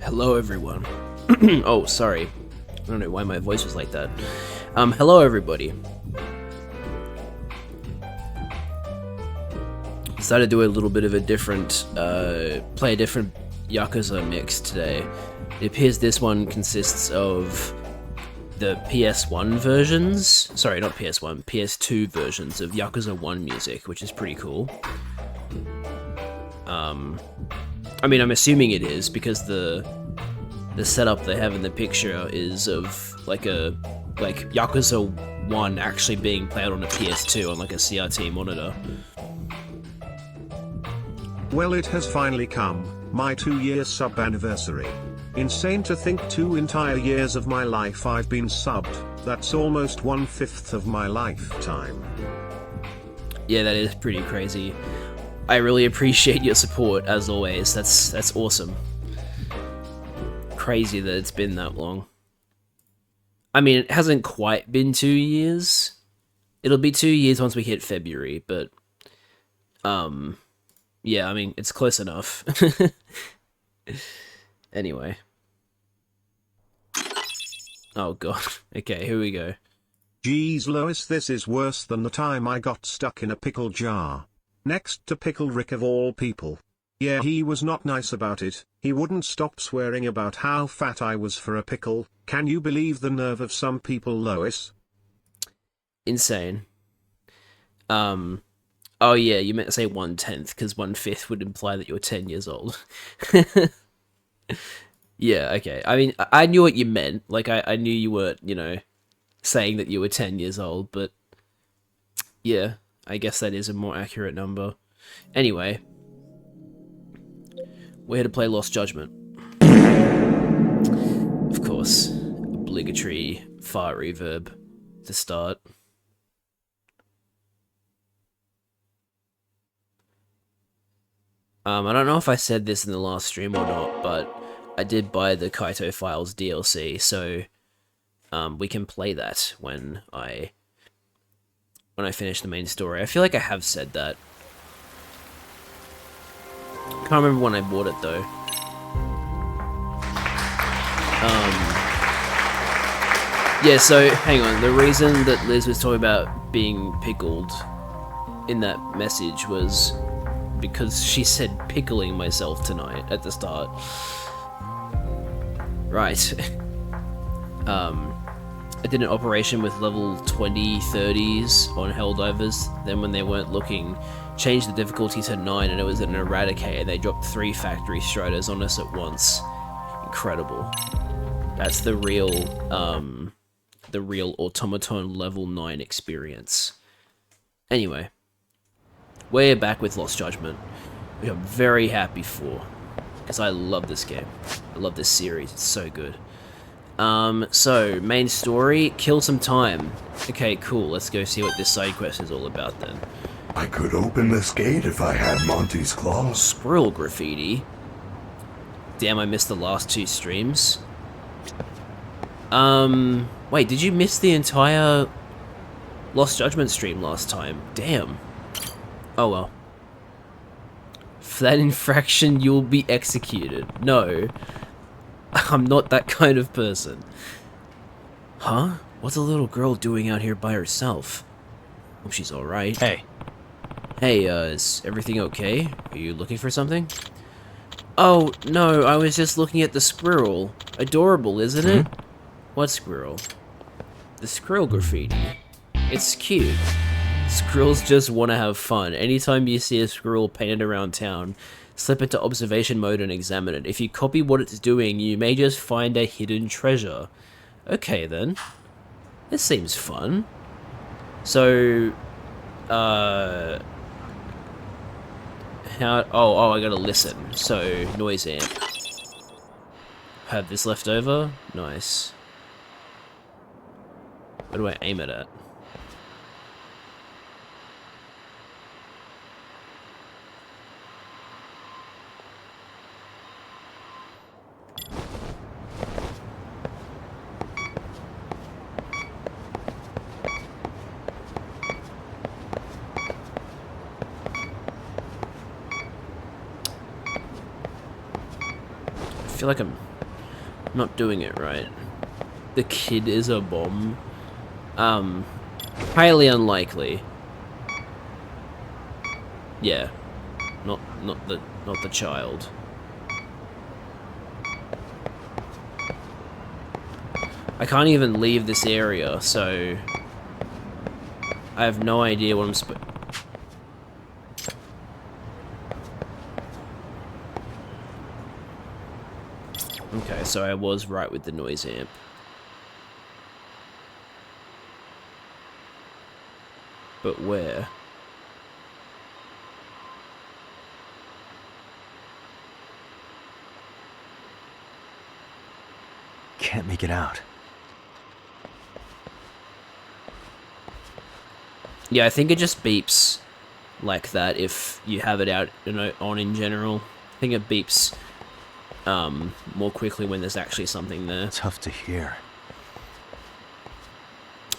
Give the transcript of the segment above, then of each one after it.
Hello, everyone. Oh, sorry. I don't know why my voice was like that. Hello, everybody. Decided to do a little bit of a different, play a different Yakuza mix today. It appears this one consists of the PS1 versions, sorry, not PS1, PS2 versions of Yakuza 1 music, which is pretty cool. I mean, I'm assuming it is, because the setup they have in the picture is of, like Yakuza 1 actually being played on a PS2 on, like, a CRT monitor. Well, it has finally come, my 2-year sub anniversary. Insane to think 2 entire years of my life I've been subbed, that's almost 1/5 of my lifetime. Yeah, that is pretty crazy. I really appreciate your support, as always. That's awesome. Crazy that it's been that long. I mean, it hasn't quite been 2 years. It'll be 2 years once we hit February, but yeah, I mean, it's close enough. Anyway. Oh god. Okay, here we go. Geez Lois, this is worse than the time I got stuck in a pickle jar. Next to Pickle Rick of all people. Yeah, he was not nice about it, he wouldn't stop swearing about how fat I was for a pickle. Can you believe the nerve of some people, Lois? Insane. Oh yeah, you meant to say 1/10, because 1/5 would imply that you're 10 years old. Yeah, okay. I mean, I knew what you meant. Like, I knew you were, you know, saying that you were 10 years old, but yeah, I guess that is a more accurate number. Anyway, we're here to play Lost Judgment. Of course, obligatory fart reverb to start. I don't know if I said this in the last stream or not, but I did buy the Kaito Files DLC, so we can play that when I finish the main story. I feel like I have said that. Can't remember when I bought it though. Yeah, so hang on. The reason that Liz was talking about being pickled in that message was because she said pickling myself tonight at the start. Right. I did an operation with level 20, 30s on Helldivers, then when they weren't looking, changed the difficulty to 9 and it was an Eradicator. They dropped 3 factory striders on us at once. Incredible. That's the real automaton level 9 experience. Anyway, we're back with Lost Judgment, which I'm very happy for, because I love this game. I love this series, it's so good. So, main story, kill some time. Okay, cool, let's go see what this side quest is all about then. I could open this gate if I had Monty's claws. Squirrel graffiti? Damn, I missed the last 2 streams. Wait, did you miss the entire Lost Judgment stream last time? Damn. Oh well. For that infraction, you'll be executed. No. I'm not that kind of person. Huh? What's a little girl doing out here by herself? Hope she's alright. Hey. Hey, is everything okay? Are you looking for something? Oh, no, I was just looking at the squirrel. Adorable, isn't it? What squirrel? The squirrel graffiti. It's cute. Squirrels just want to have fun. Anytime you see a squirrel painted around town, slip into observation mode and examine it. If you copy what it's doing, you may just find a hidden treasure. Okay then. This seems fun. So, I gotta listen. So, noise amp. Have this left over? Nice. What do I aim it at? I feel like I'm not doing it right. The kid is a bomb. Highly unlikely. Yeah. Not the child. I can't even leave this area, so I have no idea what I'm supposed. Okay, so I was right with the noise amp. But where? Can't make it out. Yeah, I think it just beeps like that if you have it out, you know, on in general. I think it beeps more quickly when there's actually something there. Tough to hear.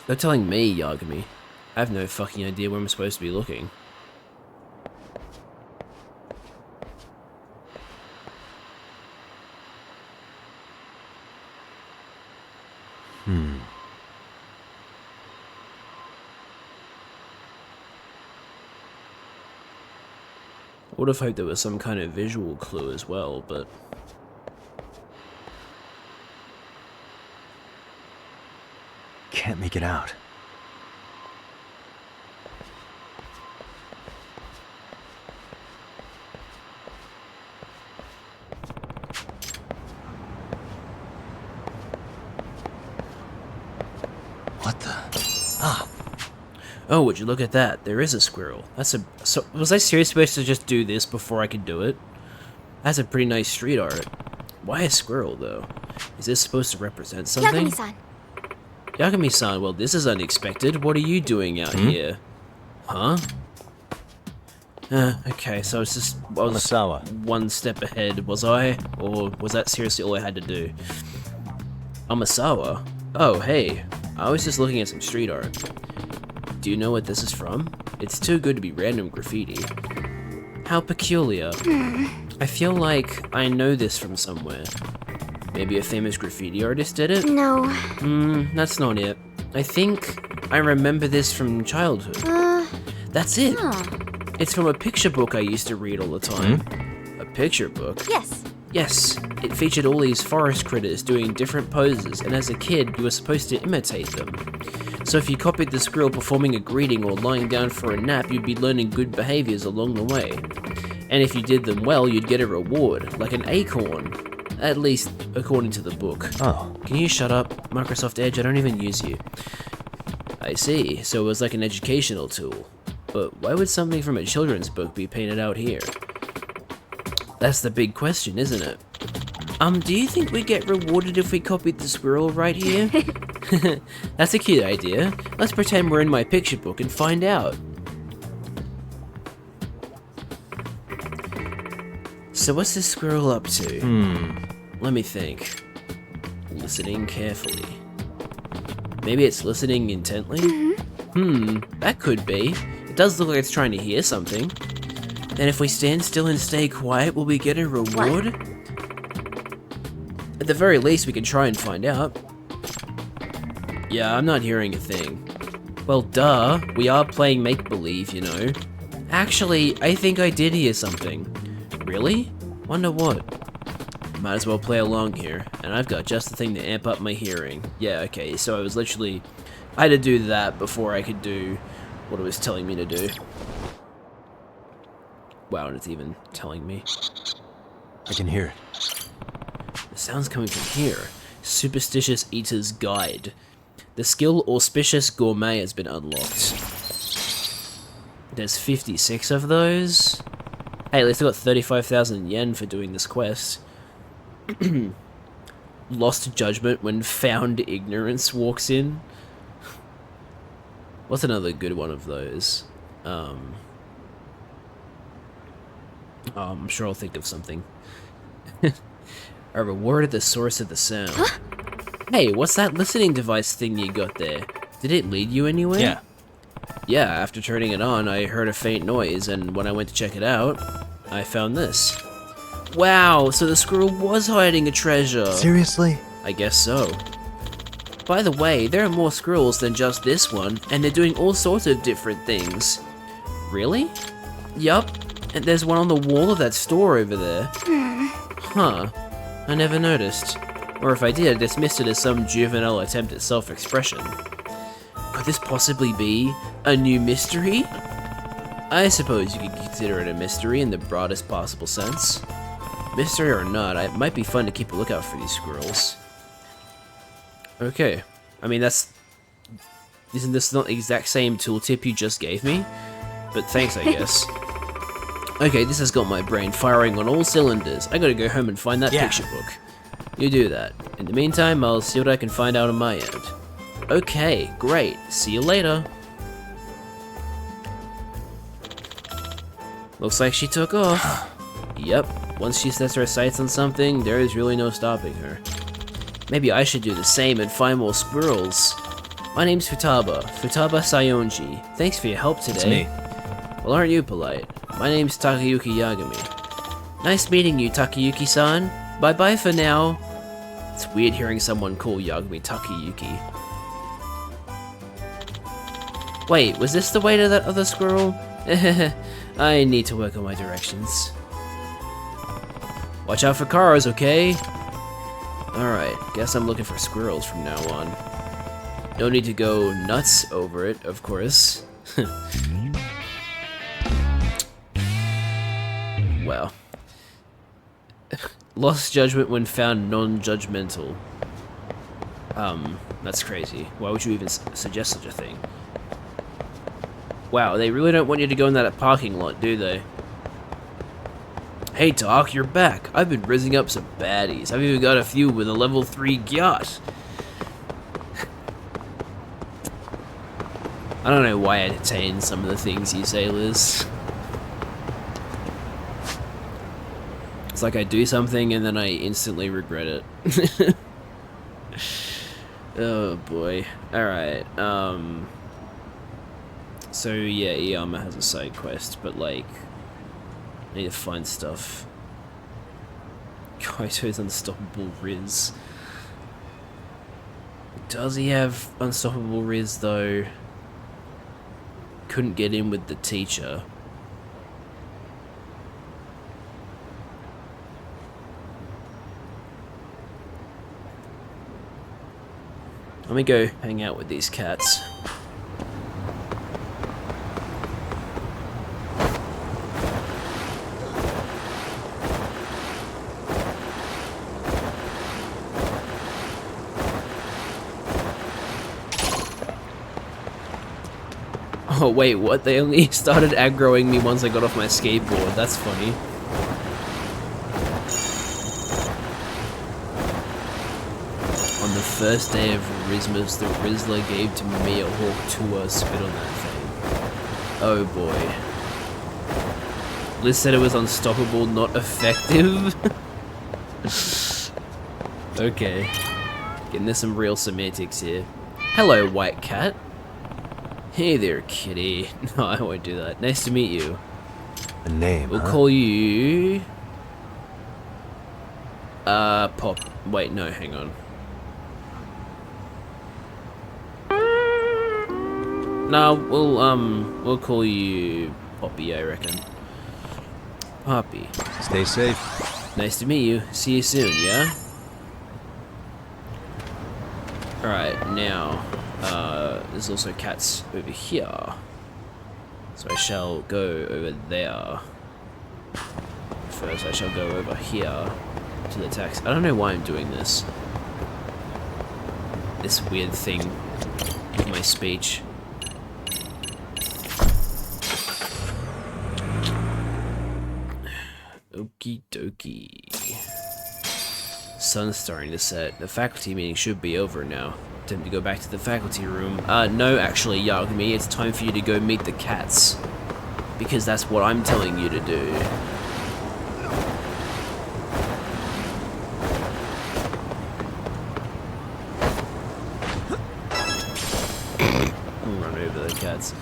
They're telling me, Yagami. I have no fucking idea where I'm supposed to be looking. I would have hoped there was some kind of visual clue as well, but... Can't make it out. What the? Ah. Oh, would you look at that? There is a squirrel. That's a... So, was I seriously supposed to just do this before I could do it? That's a pretty nice street art. Why a squirrel, though? Is this supposed to represent something? Yagami-san. Yagami-san, well, this is unexpected. What are you doing out here? Huh? Okay, so it's just... I was Masawa. one step ahead, was I? Or was that seriously all I had to do? Amasawa? Oh, hey. I was just looking at some street art. Do you know what this is from? It's too good to be random graffiti. How peculiar. I feel like I know this from somewhere. Maybe a famous graffiti artist did it? No. That's not it. I think I remember this from childhood. That's it. It's from a picture book I used to read all the time. A picture book? Yes. Yes, it featured all these forest critters doing different poses, and as a kid, you were supposed to imitate them. So if you copied the squirrel performing a greeting or lying down for a nap, you'd be learning good behaviors along the way. And if you did them well, you'd get a reward, like an acorn. At least, according to the book. Oh. Can you shut up? Microsoft Edge, I don't even use you. I see, so it was like an educational tool. But why would something from a children's book be painted out here? That's the big question, isn't it? Do you think we get rewarded if we copied the squirrel right here? That's a cute idea. Let's pretend we're in my picture book and find out. So what's this squirrel up to? Let me think. Listening carefully. Maybe it's listening intently? That could be. It does look like it's trying to hear something. And if we stand still and stay quiet, will we get a reward? At the very least, we can try and find out. Yeah, I'm not hearing a thing. Well, duh. We are playing make-believe, you know. Actually, I think I did hear something. Really? Wonder what? Might as well play along here, and I've got just the thing to amp up my hearing. Yeah, okay, so I was literally... I had to do that before I could do what it was telling me to do. Wow, and it's even telling me. I can hear it. The sound's coming from here. Superstitious Eater's Guide. The skill Auspicious Gourmet has been unlocked. There's 56 of those. Hey, at least I got 35,000 yen for doing this quest. Lost Judgment when Found Ignorance walks in. What's another good one of those? I'm sure I'll think of something. A reward at the source of the sound. Huh? Hey, what's that listening device thing you got there? Did it lead you anywhere? Yeah. Yeah, after turning it on, I heard a faint noise, and when I went to check it out, I found this. Wow, so the squirrel was hiding a treasure. Seriously? I guess so. By the way, there are more squirrels than just this one, and they're doing all sorts of different things. Really? Yup, and there's one on the wall of that store over there. Huh, I never noticed. Or if I did, I dismissed it as some juvenile attempt at self-expression. Could this possibly be a new mystery? I suppose you could consider it a mystery in the broadest possible sense. Mystery or not, it might be fun to keep a lookout for these squirrels. Okay, I mean isn't this not the exact same tooltip you just gave me? But thanks, I guess. Okay, this has got my brain firing on all cylinders. I gotta go home and find that picture book. You do that. In the meantime, I'll see what I can find out on my end. Okay, great. See you later. Looks like she took off. Yep, once she sets her sights on something, there is really no stopping her. Maybe I should do the same and find more squirrels. My name's Futaba Sayonji. Thanks for your help today. It's me. Well, aren't you polite? My name's Takayuki Yagami. Nice meeting you, Takayuki-san. Bye-bye for now. It's weird hearing someone call Yagami Takayuki. Wait, was this the way to that other squirrel? I need to work on my directions. Watch out for cars, okay? Alright, guess I'm looking for squirrels from now on. No need to go nuts over it, of course. Well. Lost judgment when found non-judgmental. That's crazy. Why would you even suggest such a thing? Wow, they really don't want you to go in that parking lot, do they? Hey Doc, you're back. I've been rizzing up some baddies. I've even got a few with a level 3 gyat. I don't know why I detain some of the things you say, Liz. It's like I do something and then I instantly regret it. Oh boy. Alright, so yeah, Iyama has a side quest, but like, I need to find stuff. Kaito's Unstoppable Riz. Does he have Unstoppable Riz though? Couldn't get in with the teacher. Let me go hang out with these cats. Oh wait, what? They only started aggroing me once I got off my skateboard. That's funny. On the first day of Rizmas, the Rizzler gave to me a hawk tour. Spit on that thing. Oh boy. Liz said it was unstoppable, not effective. Okay. Getting there's some real semantics here. Hello, white cat. Hey there, kitty. No, I won't do that. Nice to meet you. A name, We'll huh? call you... Pop. Wait, no, hang on. No, we'll call you Poppy, I reckon. Poppy. Stay safe. Nice to meet you. See you soon, yeah? Alright, now... there's also cats over here. So I shall go over there. First I shall go over here to the taxi. I don't know why I'm doing this. This weird thing with my speech. Okie dokie. Sun's starting to set. The faculty meeting should be over now. Time to go back to the faculty room. No, actually, Yagami, it's time for you to go meet the cats. Because that's what I'm telling you to do. I'll run over the cats.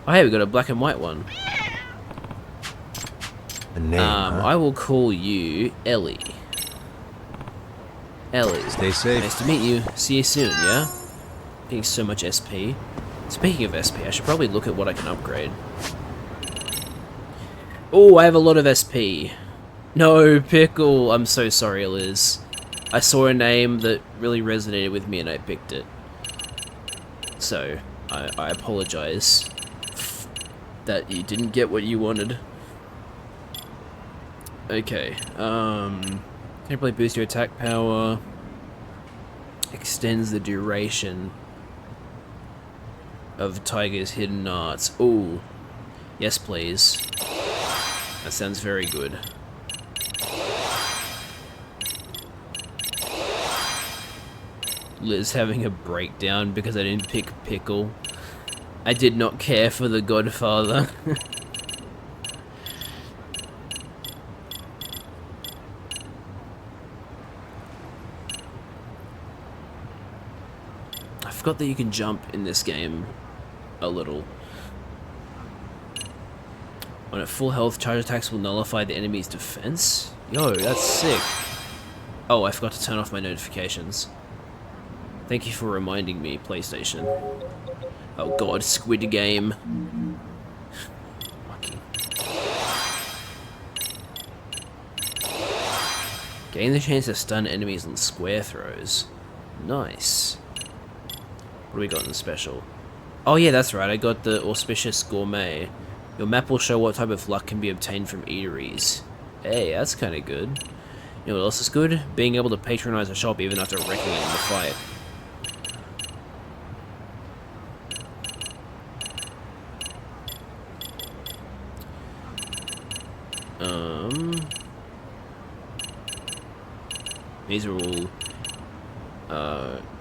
Oh, hey, we got a black and white one. A name, huh? I will call you Ellie. Ellie. Stay safe. Nice to meet you. See you soon, yeah? Getting so much SP. Speaking of SP, I should probably look at what I can upgrade. Oh, I have a lot of SP. No, Pickle. I'm so sorry, Liz. I saw a name that really resonated with me and I picked it. So, I apologize that you didn't get what you wanted. Okay, can probably boost your attack power. Extends the duration of Tiger's hidden arts. Ooh. Yes, please. That sounds very good. Liz having a breakdown because I didn't pick Pickle. I did not care for the Godfather. I forgot that you can jump in this game a little. When at full health, charge attacks will nullify the enemy's defense? Yo, that's sick. Oh, I forgot to turn off my notifications. Thank you for reminding me, PlayStation. Oh god, Squid Game. Fucking. Gain the chance to stun enemies on square throws. Nice. What do we got in special? Oh yeah, that's right, I got the Auspicious Gourmet. Your map will show what type of luck can be obtained from eateries. Hey, that's kinda good. You know what else is good? Being able to patronize a shop even after wrecking it in the fight. These are all...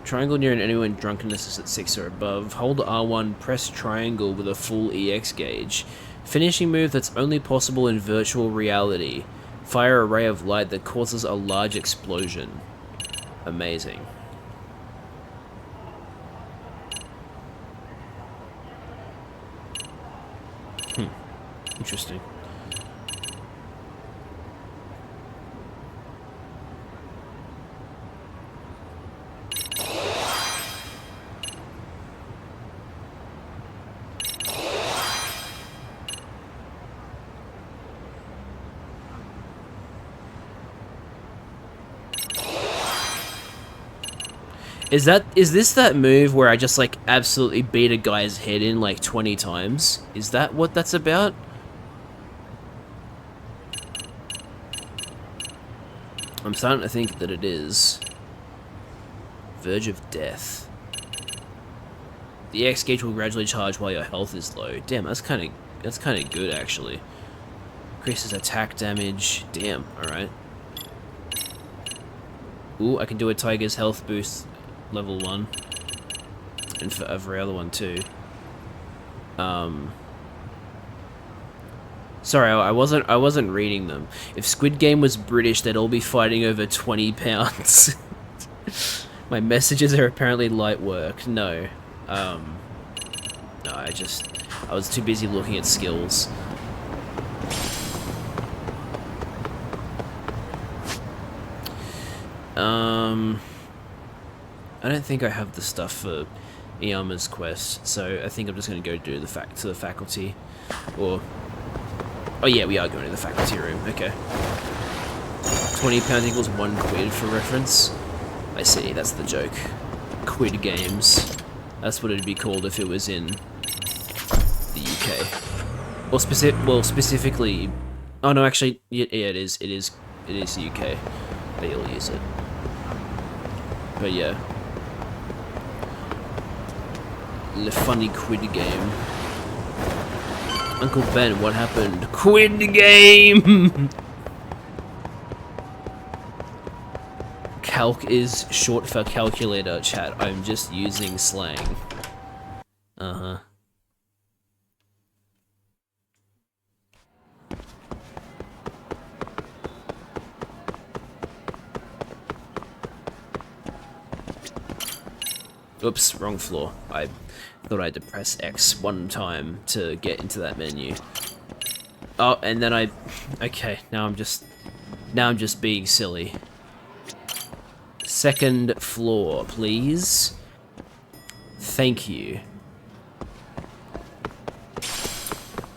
triangle near an enemy when drunkenness is at 6 or above. Hold R1, press triangle with a full EX gauge. Finishing move that's only possible in virtual reality. Fire a ray of light that causes a large explosion. Amazing. Interesting. Is this that move where I just like absolutely beat a guy's head in like 20 times? Is that what that's about? I'm starting to think that it is. Verge of death. The EX gauge will gradually charge while your health is low. Damn, that's kind of good actually. Increases attack damage. Damn, all right. Ooh, I can do a tiger's health boost. Level 1, and for every other one too. Sorry, I wasn't reading them. If Squid Game was British, they'd all be fighting over 20 pounds. My messages are apparently light work. No, no, I was too busy looking at skills. I don't think I have the stuff for Iyama's quest, so I think I'm just going to go do the faculty, or... Oh yeah, we are going to the faculty room, okay. 20 pounds equals 1 quid for reference. I see, that's the joke. Quid games. That's what it'd be called if it was in the UK. Or specifically... Oh no, actually, yeah, it is UK. They all use it. But yeah. The funny quid game. Uncle Ben, what happened? Quid game! Calc is short for calculator, chat. I'm just using slang. Uh-huh. Oops, wrong floor. I thought I had to press X one time to get into that menu. Oh, and then okay, now I'm just being silly. Second floor, please. Thank you.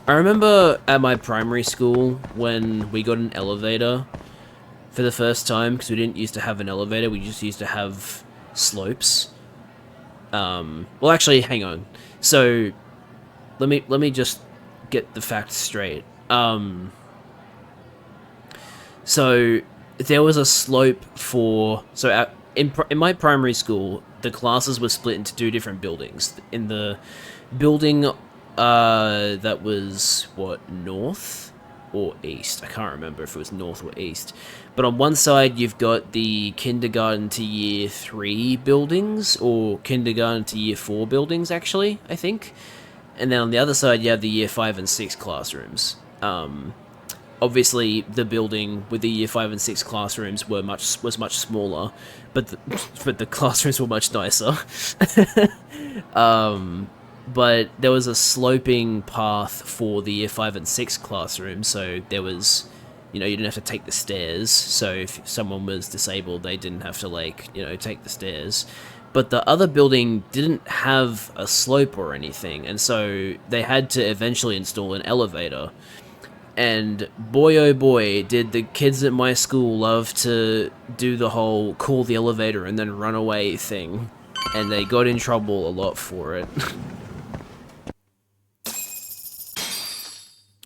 I remember at my primary school when we got an elevator for the first time, because we didn't used to have an elevator, we just used to have slopes. Well, actually, hang on. So, let me just get the facts straight. So there was a slope for in my primary school, the classes were split into 2 different buildings. In the building that was what, north or east. I can't remember if it was north or east. But on one side, you've got the kindergarten to year 3 buildings, or kindergarten to year 4 buildings, actually, I think. And then on the other side, you have the year 5 and 6 classrooms. Obviously, the building with the year 5 and 6 classrooms was much smaller, but the classrooms were much nicer. But there was a sloping path for the year 5 and 6 classroom, so there was, you didn't have to take the stairs, so if someone was disabled, they didn't have to, take the stairs. But the other building didn't have a slope or anything, and so they had to eventually install an elevator. And boy oh boy, did the kids at my school love to do the whole call the elevator and then run away thing. And they got in trouble a lot for it.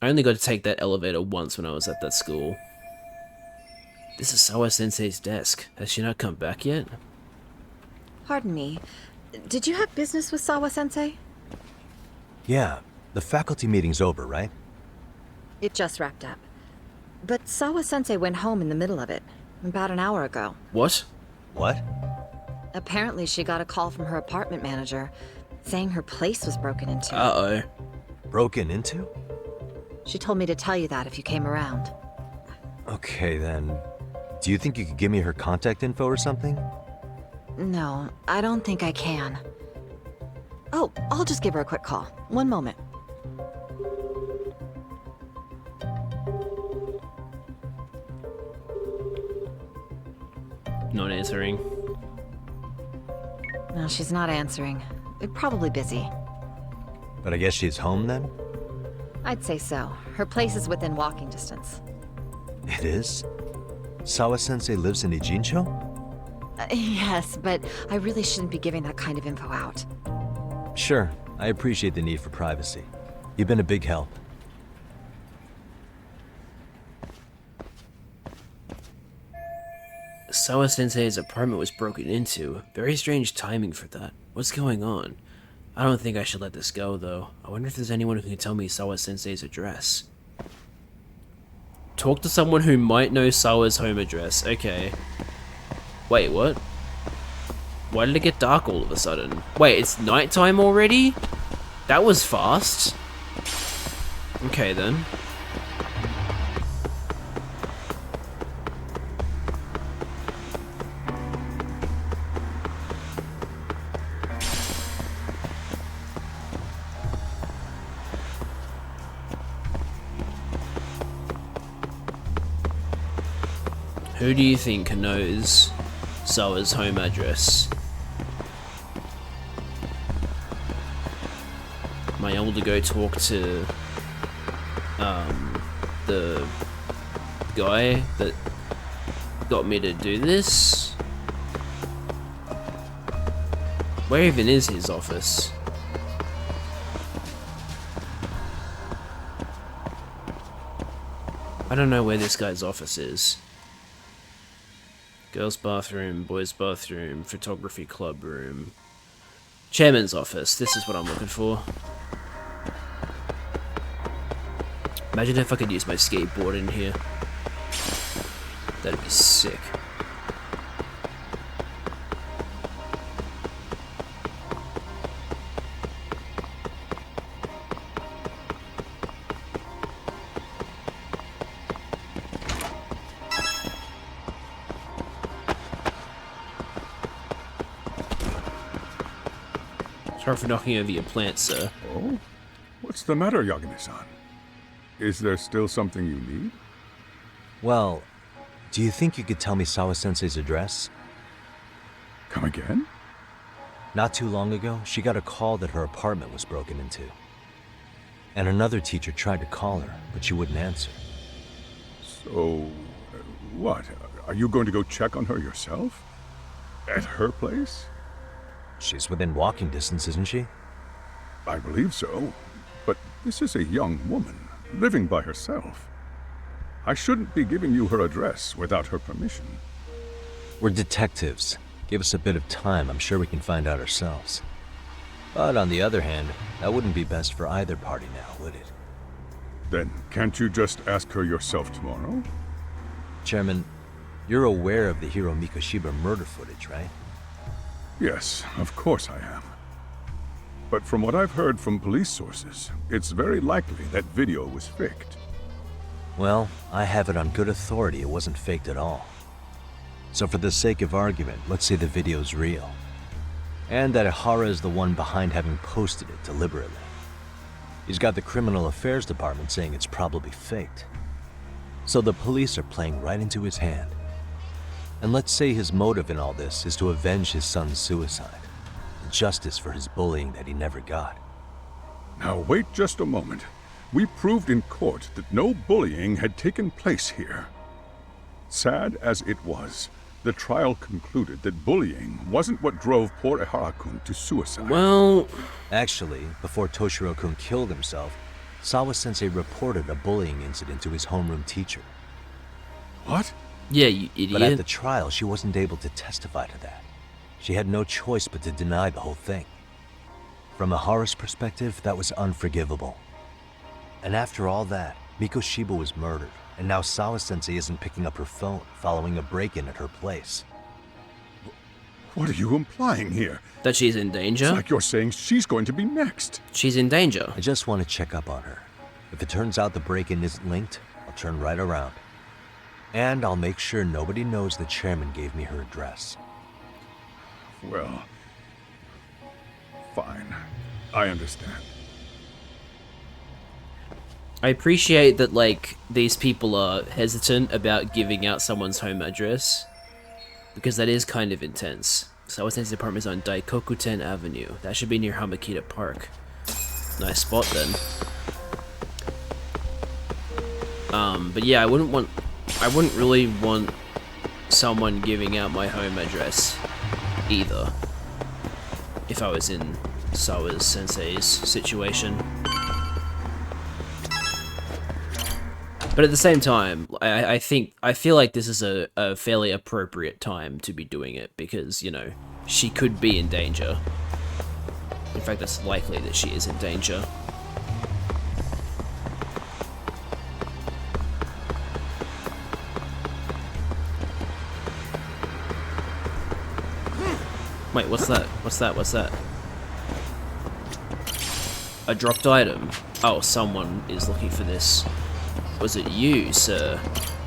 I only got to take that elevator once when I was at that school. This is Sawa-sensei's desk. Has she not come back yet? Pardon me. Did you have business with Sawa-sensei? Yeah, the faculty meeting's over, right? It just wrapped up. But Sawa-sensei went home in the middle of it, about an hour ago. What? What? Apparently she got a call from her apartment manager, saying her place was broken into. Uh-oh. Broken into? She told me to tell you that if you came around. Okay, then. Do you think you could give me her contact info or something? No, I don't think I can. Oh, I'll just give her a quick call. One moment. Not answering. No, she's not answering. They're probably busy. But I guess she's home then? I'd say so. Her place is within walking distance. It is? Sawa-sensei lives in Ijincho? Yes, but I really shouldn't be giving that kind of info out. Sure, I appreciate the need for privacy. You've been a big help. Sawa-sensei's apartment was broken into. Very strange timing for that. What's going on? I don't think I should let this go, though. I wonder if there's anyone who can tell me Sawa-sensei's address. Talk to someone who might know Sawa's home address. Okay. Wait, what? Why did it get dark all of a sudden? Wait, it's nighttime already? That was fast. Okay, then. Who do you think knows Sawa's home address? Am I able to go talk to the guy that got me to do this? Where even is his office? I don't know where this guy's office is. Girls' bathroom, boys' bathroom, photography club room. Chairman's office, this is what I'm looking for. Imagine if I could use my skateboard in here. That'd be sick. Sorry for knocking over your plants, sir. Oh? What's the matter, Yagami-san? Is there still something you need? Well, do you think you could tell me Sawa-sensei's address? Come again? Not too long ago, she got a call that her apartment was broken into. And another teacher tried to call her, but she wouldn't answer. So, what? Are you going to go check on her yourself? At her place? She's within walking distance, isn't she? I believe so. But this is a young woman, living by herself. I shouldn't be giving you her address without her permission. We're detectives. Give us a bit of time, I'm sure we can find out ourselves. But on the other hand, that wouldn't be best for either party now, would it? Then can't you just ask her yourself tomorrow? Chairman, you're aware of the Hiro Mikoshiba murder footage, right? Yes, of course I am. But from what I've heard from police sources, it's very likely that video was faked. Well, I have it on good authority it wasn't faked at all. So for the sake of argument, let's say the video's real. And that Ihara is the one behind having posted it deliberately. He's got the Criminal Affairs Department saying it's probably faked. So the police are playing right into his hand. And let's say his motive in all this is to avenge his son's suicide. Justice for his bullying that he never got. Now wait just a moment. We proved in court that no bullying had taken place here. Sad as it was, the trial concluded that bullying wasn't what drove poor Ihara-kun to suicide. Well, Actually, before Toshiro-kun killed himself, Sawa-sensei reported a bullying incident to his homeroom teacher. What? yeah, you idiot. But at the trial, she wasn't able to testify to that. She had no choice but to deny the whole thing. From Ihara's perspective, that was unforgivable. And after all that, Mikoshiba was murdered, and now Sawa-sensei isn't picking up her phone following a break-in at her place. What are you implying here? That she's in danger? It's like you're saying she's going to be next. She's in danger. I just want to check up on her. If it turns out the break-in isn't linked, I'll turn right around. And I'll make sure nobody knows the chairman gave me her address. Well, fine. I understand. I appreciate that, like, these people are hesitant about giving out someone's home address, because that is kind of intense. Sawa-sensei's apartment is on Daikokuten Avenue. That should be near Hamakita Park. Nice spot, then. But yeah, I wouldn't really want someone giving out my home address either, if I was in Sawa's sensei's situation. But at the same time, I feel like this is a fairly appropriate time to be doing it, because, you know, she could be in danger. In fact, it's likely that she is in danger. Wait, what's that? What's that? What's that? A dropped item. Oh, someone is looking for this. Was it you, sir?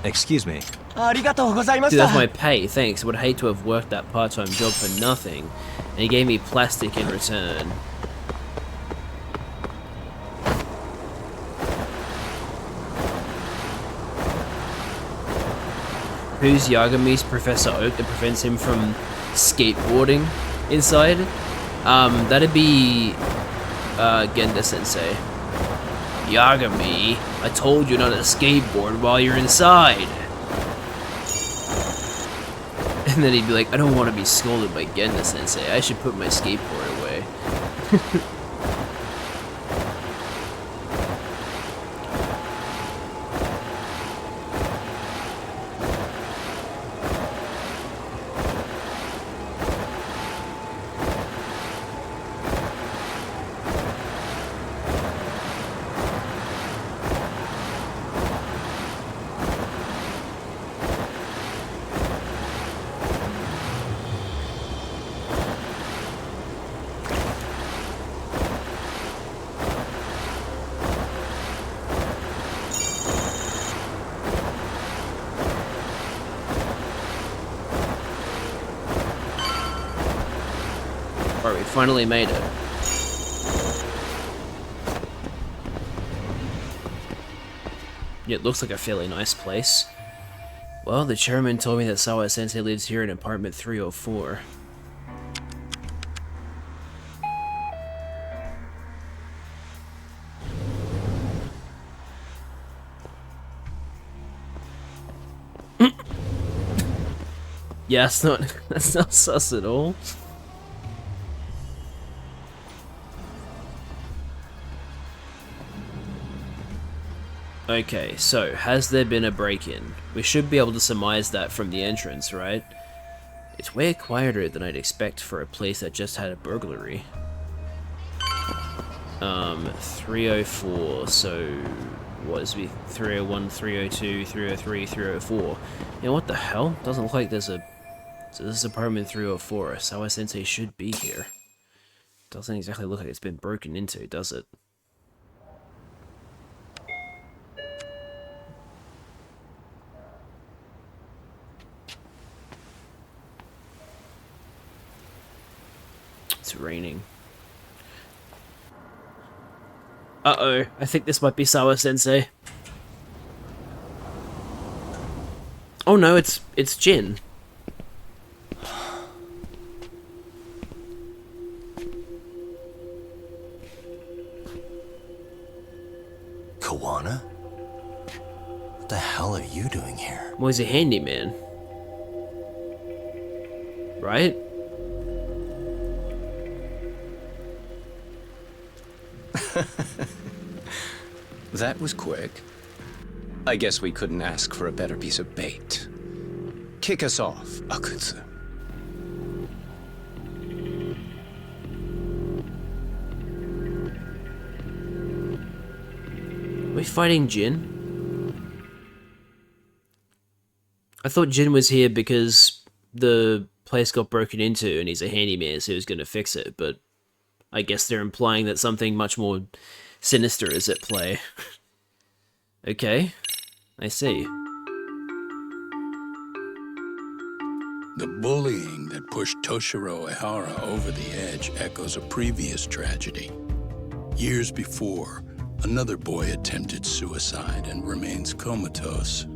Excuse me. Dude, that's my pay, thanks. I would hate to have worked that part-time job for nothing. And he gave me plastic in return. Who's Yagami's Professor Oak that prevents him from skateboarding inside? That'd be Genda Sensei. Yagami, I told you not to skateboard while you're inside. And then he'd be like, I don't want to be scolded by Genda Sensei. I should put my skateboard away. Alright, we finally made it. Yeah, it looks like a fairly nice place. Well, the chairman told me that Sawa-sensei lives here in apartment 304. Yeah, that's not sus at all. Okay, so, has there been a break-in? We should be able to surmise that from the entrance, right? It's way quieter than I'd expect for a place that just had a burglary. 304, so... what is it, 301, 302, 303, 304. Yeah, what the hell? Doesn't look like there's a... So this is apartment 304. Sawa Sensei should be here. Doesn't exactly look like it's been broken into, does it? It's raining. Uh-oh, I think this might be Sawa Sensei. Oh no, it's Jin. Kawana? What the hell are you doing here? Well, he's a handyman. Right? That was quick. I guess we couldn't ask for a better piece of bait. Kick us off, Akutsu. Are we fighting Jin? I thought Jin was here because the place got broken into and he's a handyman, so he was going to fix it, but I guess they're implying that something much more sinister is at play. Okay, I see. The bullying that pushed Toshiro Ehara over the edge echoes a previous tragedy. Years before, another boy attempted suicide and remains comatose.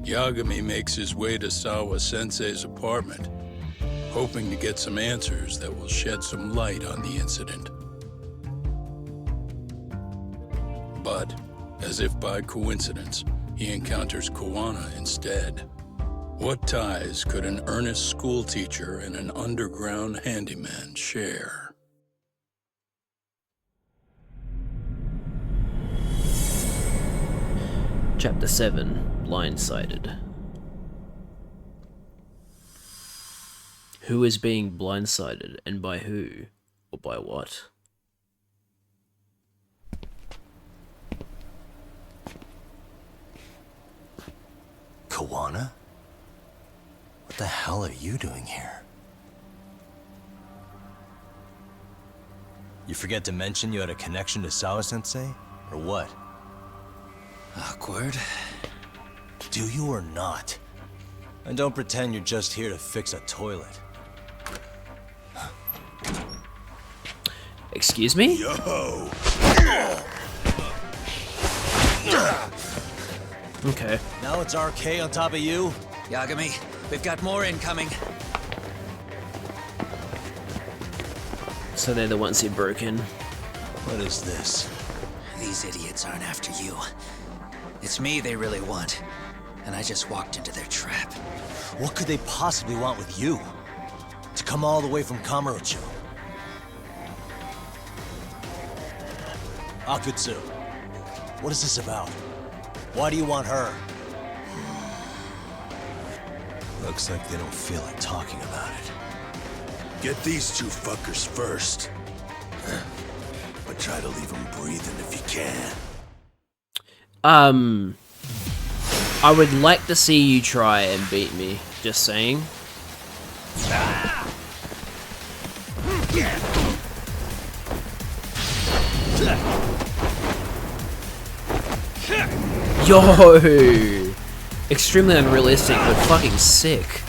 Yagami makes his way to Sawa Sensei's apartment, hoping to get some answers that will shed some light on the incident. But, as if by coincidence, he encounters Kawana instead. What ties could an earnest schoolteacher and an underground handyman share? Chapter 7, Blindsided. Who is being blindsided, and by who? Or by what? Kawana? What the hell are you doing here? You forget to mention you had a connection to Sawa Sensei? Or what? Awkward. Do you or not? And don't pretend you're just here to fix a toilet. Excuse me? Yo! Okay. Now it's RK on top of you? Yagami, we've got more incoming. So they're the ones who broke in. What is this? These idiots aren't after you. It's me they really want. And I just walked into their trap. What could they possibly want with you? To come all the way from Kamurocho? Akutsu, what is this about? Why do you want her? Looks like they don't feel like talking about it. Get these two fuckers first. But try to leave them breathing if you can. I would like to see you try and beat me, just saying. Yo! Extremely unrealistic, but fucking sick.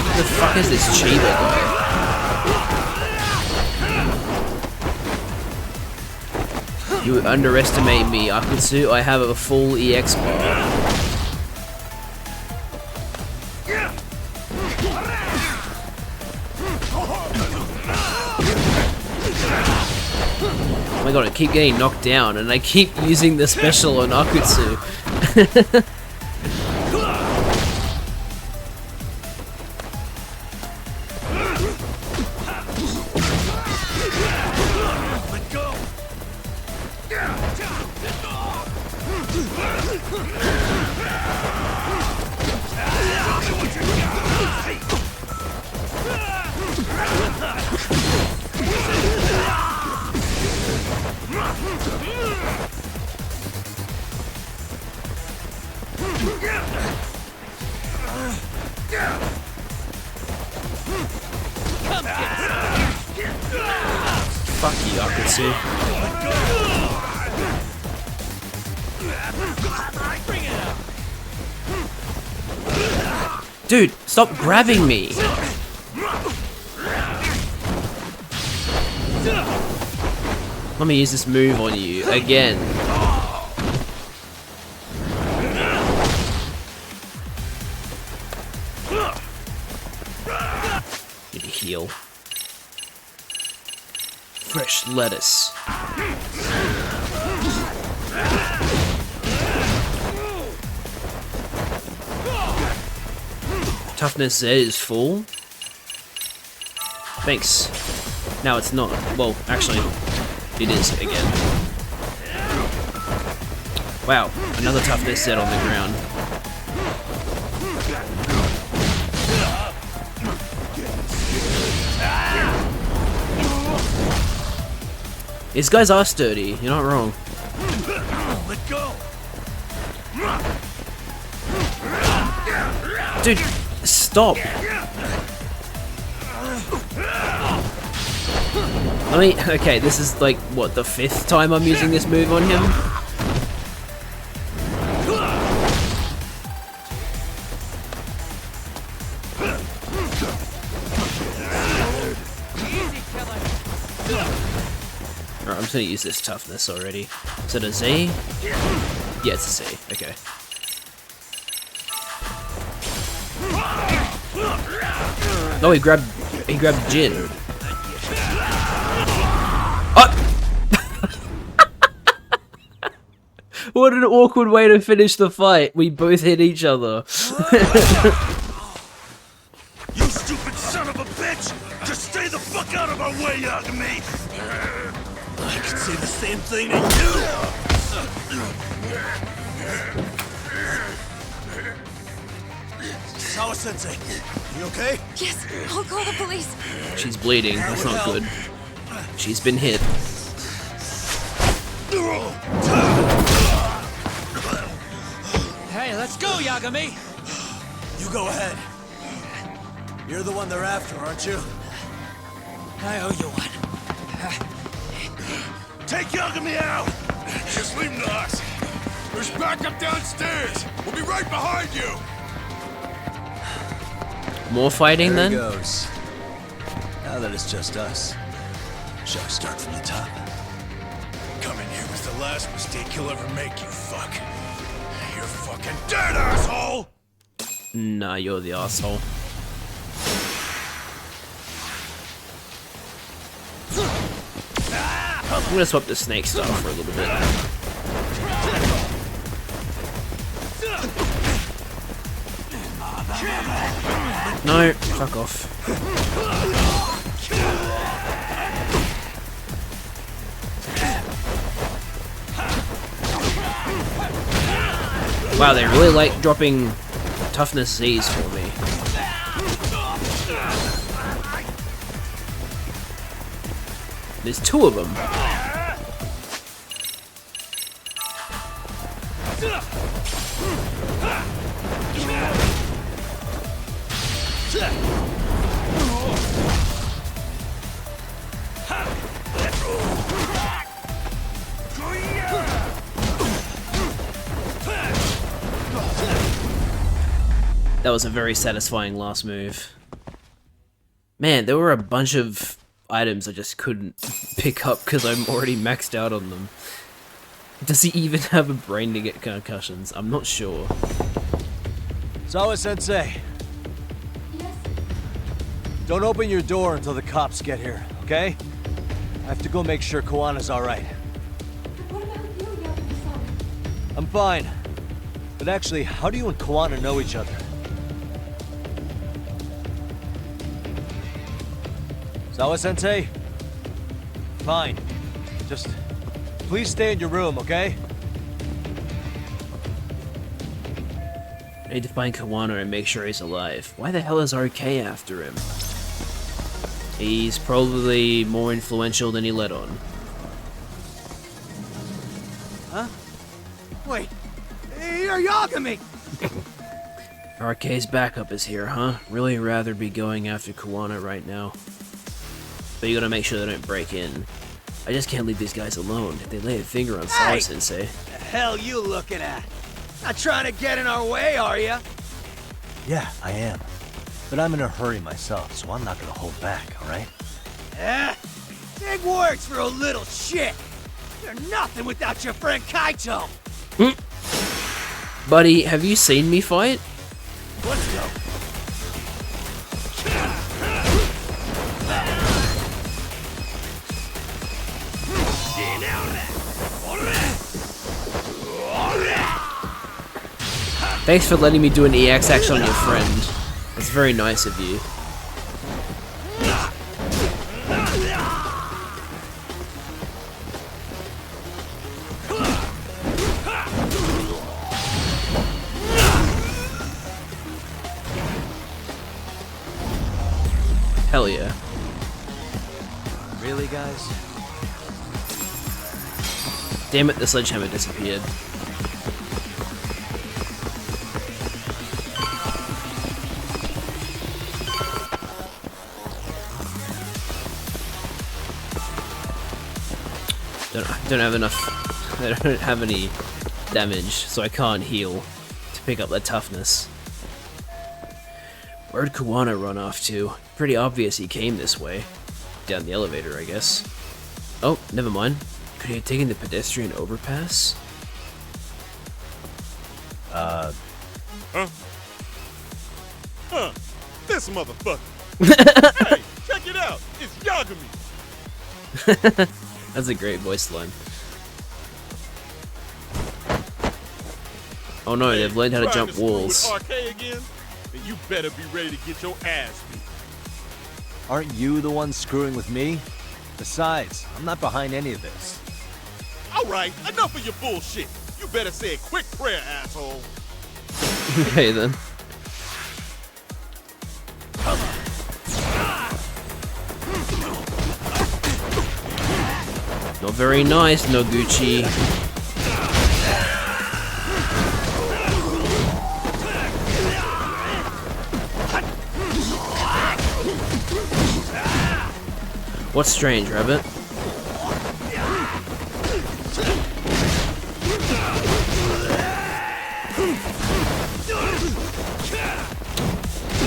What the fuck is this Chiba guy? You underestimate me, Akutsu. I have a full EX bar. Oh my god, I keep getting knocked down, and I keep using the special on Akutsu. Fuck you, Akutsu. Dude, stop grabbing me! Let me use this move on you again. Need to heal. Fresh lettuce. Toughness Z is full. Thanks. Now it's not. Well, actually, it is again. Wow, another toughness Z on the ground. These guys are sturdy, you're not wrong. Let go. Dude, stop. I mean, okay, this is like, what, the 5th time I'm using this move on him? Alright, I'm just gonna use this toughness already. Is it a Z? Yeah, it's a Z, okay. Oh, he grabbed Jin. Oh! What an awkward way to finish the fight. We both hit each other. You stupid son of a bitch! Just stay the fuck out of our way, Yagami! I could say the same thing to you! Sawa-sensei, you okay? Yes, I'll call the police. She's bleeding. That's not good. She's been hit. Hey, let's go, Yagami! You go ahead. You're the one they're after, aren't you? I owe you one. Take Yagami out! Just leave him to us. There's backup downstairs. We'll be right behind you. More fighting There then? it goes. Now that it's just us, shall we start from the top? Coming here was the last mistake you'll ever make, you fuck. You're fucking dead, asshole! Nah, you're the asshole. I'm gonna swap the snake style for a little bit. No, fuck off. Wow, they really like dropping toughness Z's for me. There's 2 of them. That was a very satisfying last move. Man, there were a bunch of items I just couldn't pick up because I'm already maxed out on them. Does he even have a brain to get concussions? I'm not sure. Sawa-sensei. Yes. Don't open your door until the cops get here, okay? I have to go make sure Kawana's alright. What about you, Yagami-san? I'm fine. But actually, how do you and Kawana know each other? Sawa-sensei? Fine. Just please stay in your room, okay? I need to find Kawana and make sure he's alive. Why the hell is RK after him? He's probably more influential than he let on. Huh? Wait, you're Yagami! RK's backup is here, huh? Really rather be going after Kuwana right now. But you gotta make sure they don't break in. I just can't leave these guys alone. If they lay a finger on Sawa Sensei. The hell you looking at? Not trying to get in our way, are ya? Yeah, I am. But I'm in a hurry myself, so I'm not gonna hold back, alright? Eh? Big words for a little shit. You're nothing without your friend Kaito. Buddy, have you seen me fight? Let's go. Thanks for letting me do an EX action on your friend. That's very nice of you. Hell yeah. Really, guys? Damn it, the sledgehammer disappeared. Don't have enough. I don't have any damage, so I can't heal to pick up that toughness. Where'd Kuwana run off to? Pretty obvious he came this way. Down the elevator, I guess. Oh, never mind. Could he have taken the pedestrian overpass? Huh? This motherfucker. Hey, check it out. It's Yagami. That's a great voice line. Oh no, they've learned how to jump walls. With RK again? Then you better be ready to get your ass beat. Aren't you the one screwing with me? Besides, I'm not behind any of this. Alright, enough of your bullshit. You better say a quick prayer, asshole. Okay then. Not very nice, Noguchi. What's strange, Rabbit?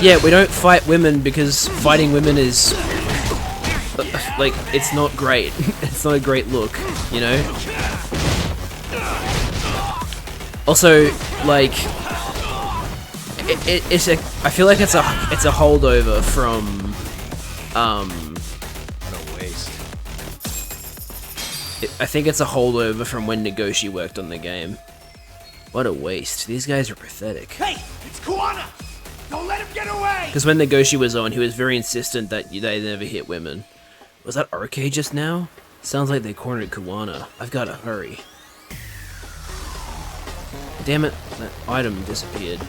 Yeah, we don't fight women because fighting women is like, it's not great. It's not a great look, you know? Also, like, it's a, I feel like it's a holdover from, What a waste. I think it's a holdover from when Nagoshi worked on the game. What a waste. These guys are pathetic. Hey, it's Kuwana! Don't let him get away! Because when Nagoshi was on, he was very insistent that they never hit women. Was that RK just now? Sounds like they cornered Kuwana. I've gotta hurry. Damn it, that item disappeared.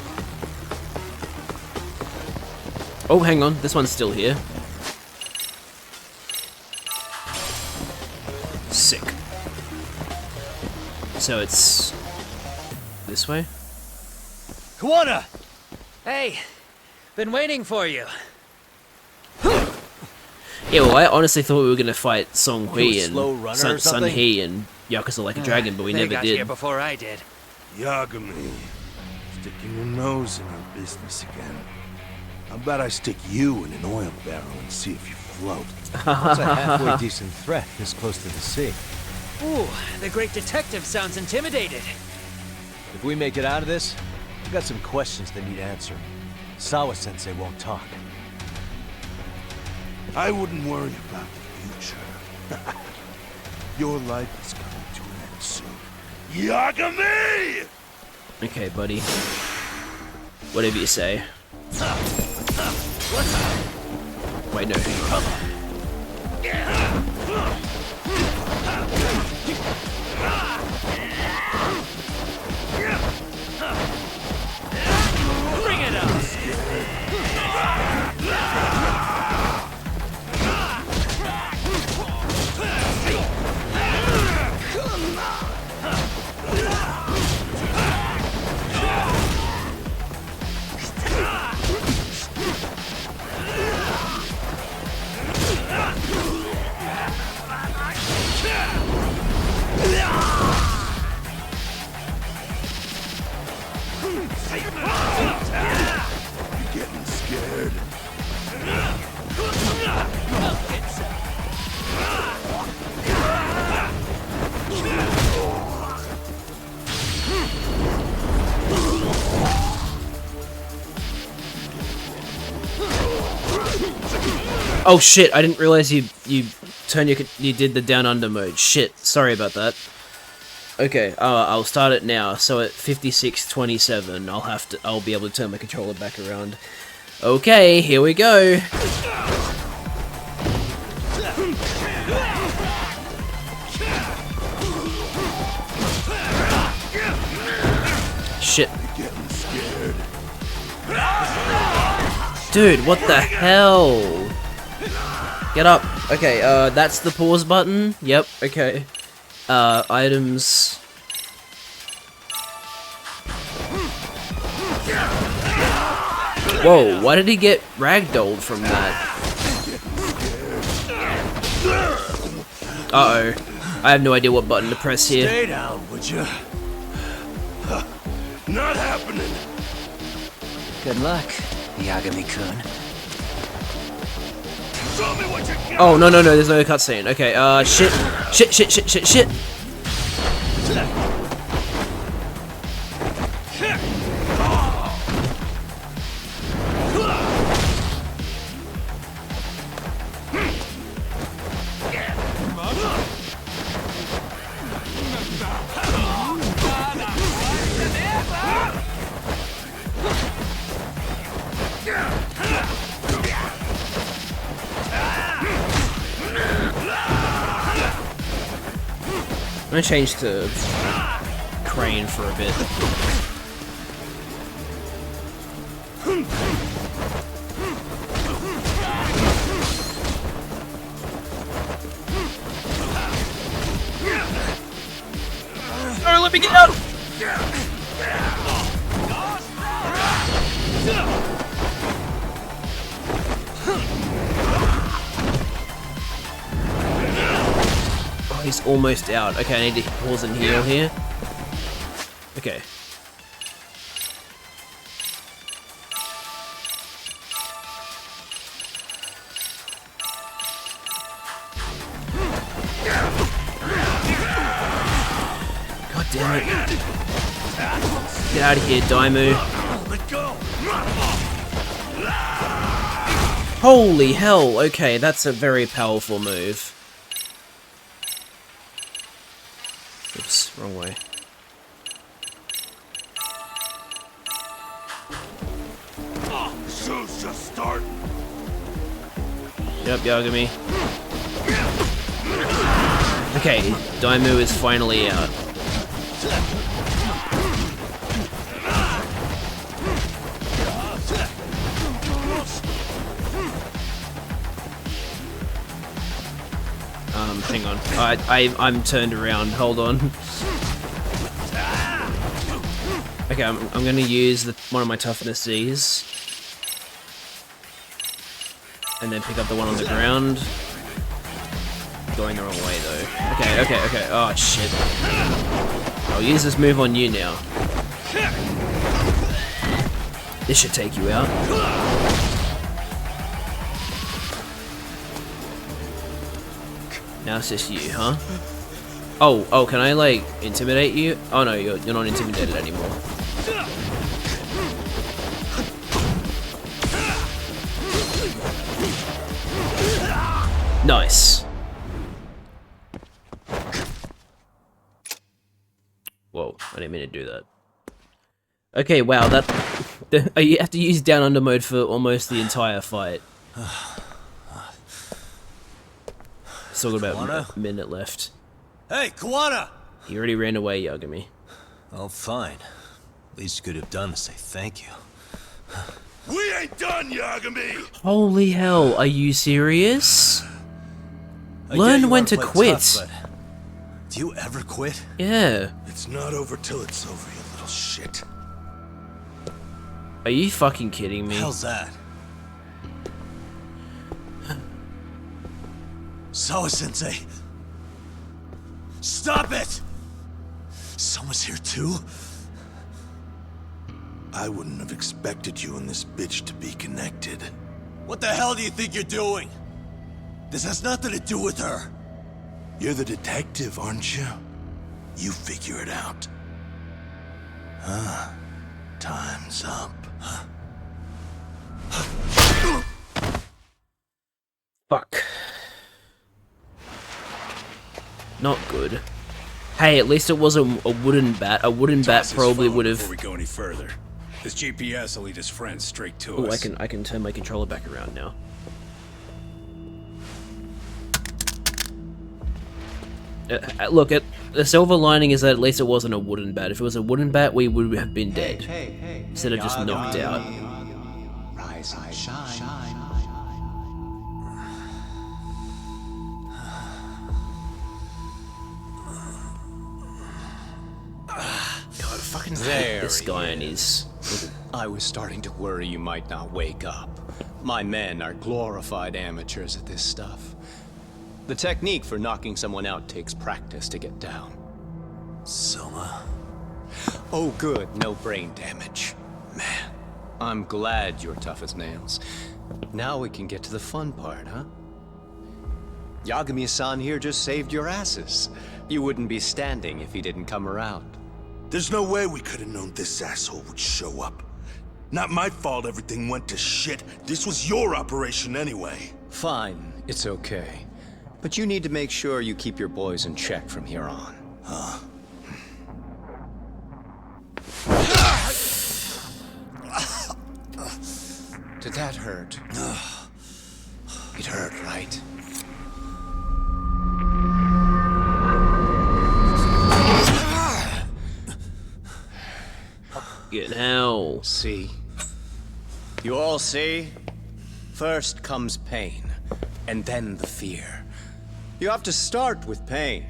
Oh, hang on, this one's still here. Sick. So it's this way? Kuwana! Hey, been waiting for you. Yeah, well, I honestly thought we were gonna fight Song Hui You a and slow runner or Sun something? Hee and Yakuza Like a Dragon, but we They never got here did. before I did. Yagami, sticking your nose in our business again. How about I stick you in an oil barrel and see if you float? What's a halfway decent threat this close to the sea? Ooh, the great detective sounds intimidated. If we make it out of this, we've got some questions that need answering. Sawa-sensei won't talk. I wouldn't worry about the future. Your life is coming to an end soon. Yagami! Okay, buddy. Whatever you say. Wait, no. Bring it up! scared. Oh shit! I didn't realize you did the down under mode. Shit, sorry about that. Okay, I'll start it now. So at 56:27, I'll be able to turn my controller back around. Okay, here we go. Shit. Dude, what the hell? Get up. Okay, that's the pause button. Yep, okay. Items. Whoa, why did he get ragdolled from that? Uh-oh. I have no idea what button to press here. Stay down, would you? Not happening. Good luck, Yagami-kun. Show me what you got. Oh, no, there's no cutscene. Okay, shit. Shit. I'm gonna change to Crane for a bit. Oh, let me get out! Oh, he's almost out. Okay, I need to pause and heal here. Okay. God damn it. Get out of here, Daimu. Holy hell, okay, that's a very powerful move. Oops, wrong way. Show's just starting. Yep, Yagami. Okay, Daimu is finally out. Hang on. I'm turned around. Hold on. Okay, I'm gonna use one of my toughness Z's. And then pick up the one on the ground. Going the wrong way though. Okay. Oh shit. I'll use this move on you now. This should take you out. Now it's just you, huh? Oh, can I like intimidate you? Oh no, you're not intimidated anymore. Nice. Whoa, I didn't mean to do that. Okay, wow, you have to use down under mode for almost the entire fight. Still got about a minute left. Hey, Kawana! He already ran away, Yagami. Oh, fine. Least you could have done is say thank you. We ain't done, Yagami! Holy hell, are you serious? Learn when to quit. Tough, but do you ever quit? Yeah. It's not over till it's over, you little shit. Are you fucking kidding me? How's that? Sawa-sensei! Stop it! Someone's here too? I wouldn't have expected you and this bitch to be connected. What the hell do you think you're doing? This has nothing to do with her. You're the detective, aren't you? You figure it out. Huh? Time's up. Fuck. Not good. Hey, at least it was a wooden bat. A wooden bat probably would have. Before we go any further, this GPS will lead his friends straight to Oh, us. I can turn my controller back around now. Look, the silver lining is that at least it wasn't a wooden bat. If it was a wooden bat, we would have been dead. Instead of just knocked out. Rise and shine. God, fucking hate There this guy and his... I was starting to worry you might not wake up. My men are glorified amateurs at this stuff. The technique for knocking someone out takes practice to get down. Soma? Oh good, no brain damage. Man, I'm glad you're tough as nails. Now we can get to the fun part, huh? Yagami-san here just saved your asses. You wouldn't be standing if he didn't come around. There's no way we could have known this asshole would show up. Not my fault everything went to shit. This was your operation anyway. Fine, it's okay. But you need to make sure you keep your boys in check from here on. Huh? Did that hurt? It hurt, right? Get hell. See? You all see? First comes pain, and then the fear. You have to start with pain.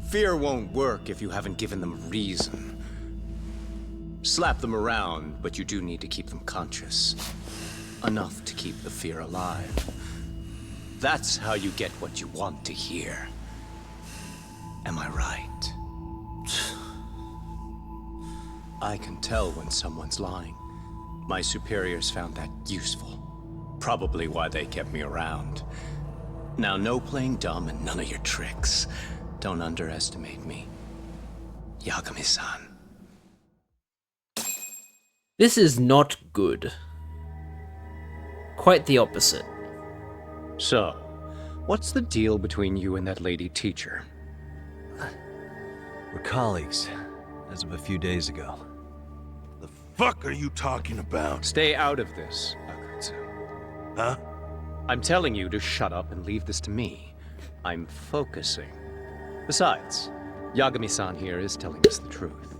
Fear won't work if you haven't given them a reason. Slap them around, but you do need to keep them conscious. Enough to keep the fear alive. That's how you get what you want to hear. Am I right? I can tell when someone's lying. My superiors found that useful. Probably why they kept me around. Now, no playing dumb and none of your tricks. Don't underestimate me. Yagami-san. This is not good. Quite the opposite. So, what's the deal between you and that lady teacher? We're colleagues, as of a few days ago. The fuck are you talking about? Stay out of this, Akutsu. Huh? I'm telling you to shut up and leave this to me. I'm focusing. Besides, Yagami-san here is telling us the truth.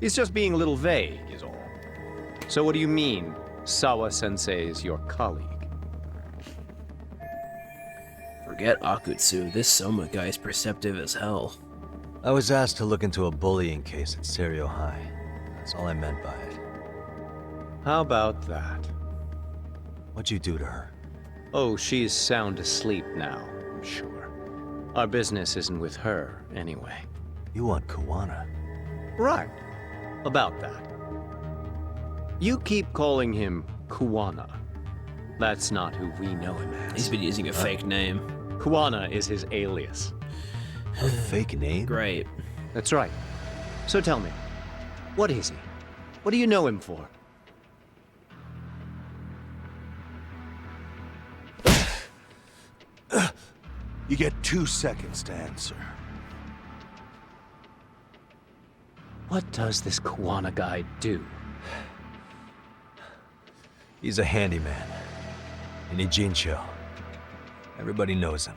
He's just being a little vague, is all. So what do you mean, Sawa-sensei is your colleague? Forget Akutsu, this Soma guy is perceptive as hell. I was asked to look into a bullying case at Serio High. That's all I meant by it. How about that? What'd you do to her? Oh, she's sound asleep now, I'm sure. Our business isn't with her, anyway. You want Kuwana? Right. About that. You keep calling him Kuwana. That's not who we know him as. He's been using a fake name. Kuwana is his alias. A fake name? Great. That's right. So tell me, what is he? What do you know him for? You get 2 seconds to answer. What does this Kuwana guy do? He's a handyman. In Ijincho. Everybody knows him.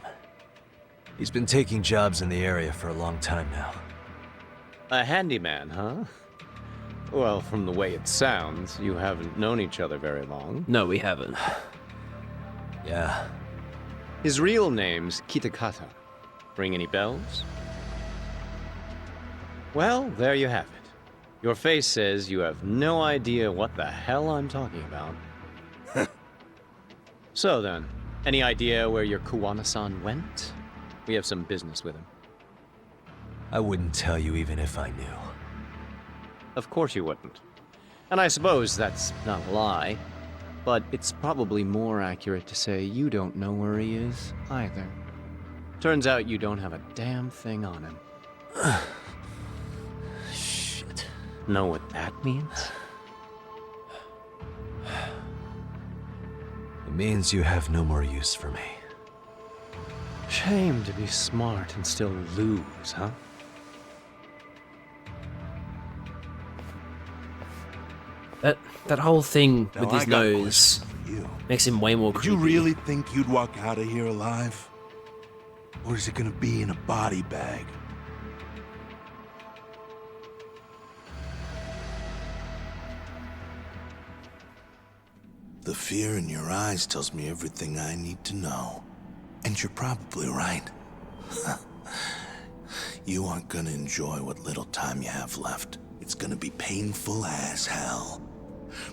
He's been taking jobs in the area for a long time now. A handyman, huh? Well, from the way it sounds, you haven't known each other very long. No, we haven't. Yeah. His real name's Kitakata. Ring any bells? Well, there you have it. Your face says you have no idea what the hell I'm talking about. So then, any idea where your Kuwana-san went? We have some business with him. I wouldn't tell you even if I knew. Of course you wouldn't. And I suppose that's not a lie, but it's probably more accurate to say you don't know where he is, either. Turns out you don't have a damn thing on him. Shit. Know what that means? It means you have no more use for me. Shame to be smart and still lose, huh? That whole thing Now, with I his got a nose question for you. makes him way more Did creepy. you really think you'd walk out of here alive? Or is it gonna be in a body bag? The fear in your eyes tells me everything I need to know. And you're probably right. You aren't gonna enjoy what little time you have left. It's gonna be painful as hell.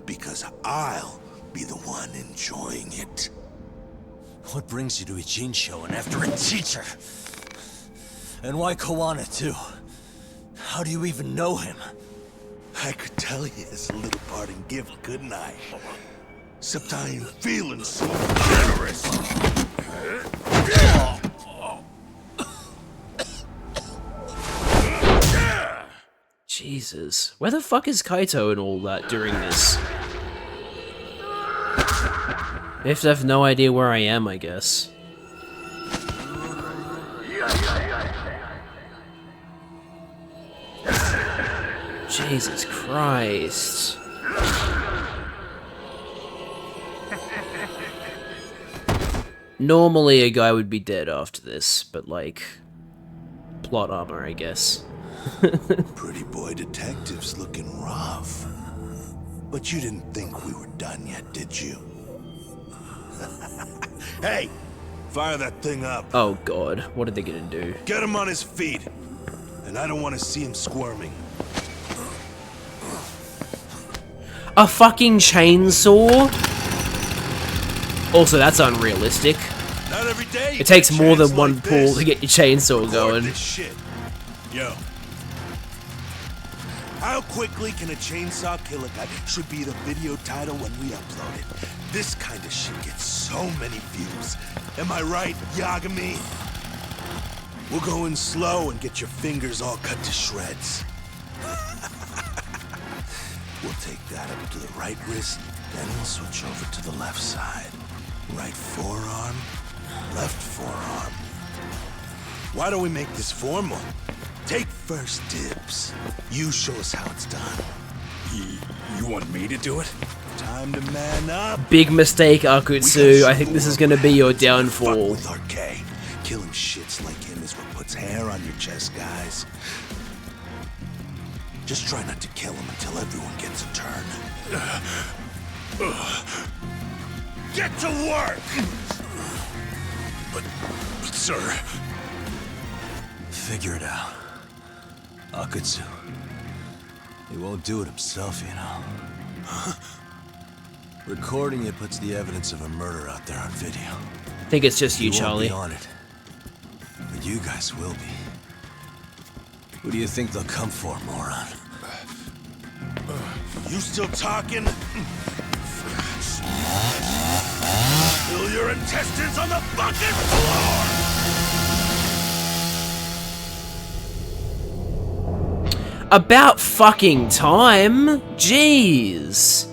Because I'll be the one enjoying it. What brings you to a Gene show and after a teacher? And why Koana, too? How do you even know him? I could tell you as a little parting gift, couldn't I? Except I ain't feeling so generous. Jesus. Where the fuck is Kaito and all that during this? They have to have no idea where I am, I guess. Jesus Christ. Normally a guy would be dead after this, but like... plot armor, I guess. Pretty boy detective's looking rough. But you didn't think we were done yet, did you? Hey! Fire that thing up. Oh god, what are they gonna do? Get him on his feet. And I don't want to see him squirming. A fucking chainsaw? Also, that's unrealistic. Not every day. It takes more than one like pull this. to get your chainsaw Record going. This shit. Yo. How quickly can a chainsaw kill a guy should be the video title when we upload it. This kind of shit gets so many views. Am I right, Yagami? We'll go in slow and get your fingers all cut to shreds. We'll take that up to the right wrist, then we'll switch over to the left side. Right forearm, left forearm. Why don't we make this formal? Take first dibs. You show us how it's done. You want me to do it? Time to man up. Big mistake, Akutsu. I think this is gonna be your downfall. With RK. Killing shits like him is what puts hair on your chest, guys. Just try not to kill him until everyone gets a turn. Get to work! But sir... Figure it out. Akutsu. He won't do it himself, you know. Recording it puts the evidence of a murder out there on video. I think it's just you, He won't Charlie. be on it. But you guys will be. Who do you think they'll come for, moron? You still talking? Spill your intestines on the fucking floor! About fucking time! Jeez!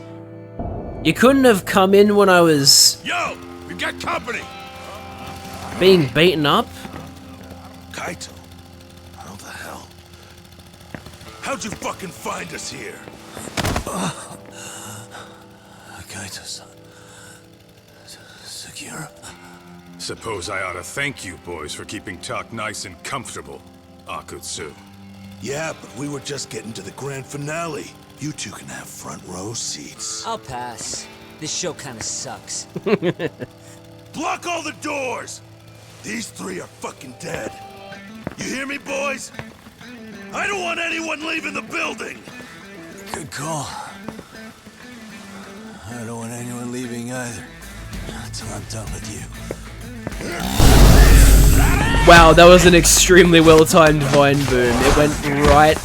You couldn't have come in when I was Yo! We got company! being beaten up? Kaito. How the hell? How'd you fucking find us here? Kaito-san. Sekiro. Suppose I ought to thank you boys for keeping talk nice and comfortable, Akutsu. Yeah, but we were just getting to the grand finale. You two can have front row seats. I'll pass. This show kinda sucks. Block all the doors! These three are fucking dead. You hear me, boys? I don't want anyone leaving the building! Good call. I don't want anyone leaving either. Until I'm done with you. Wow, that was an extremely well-timed vine boom. It went right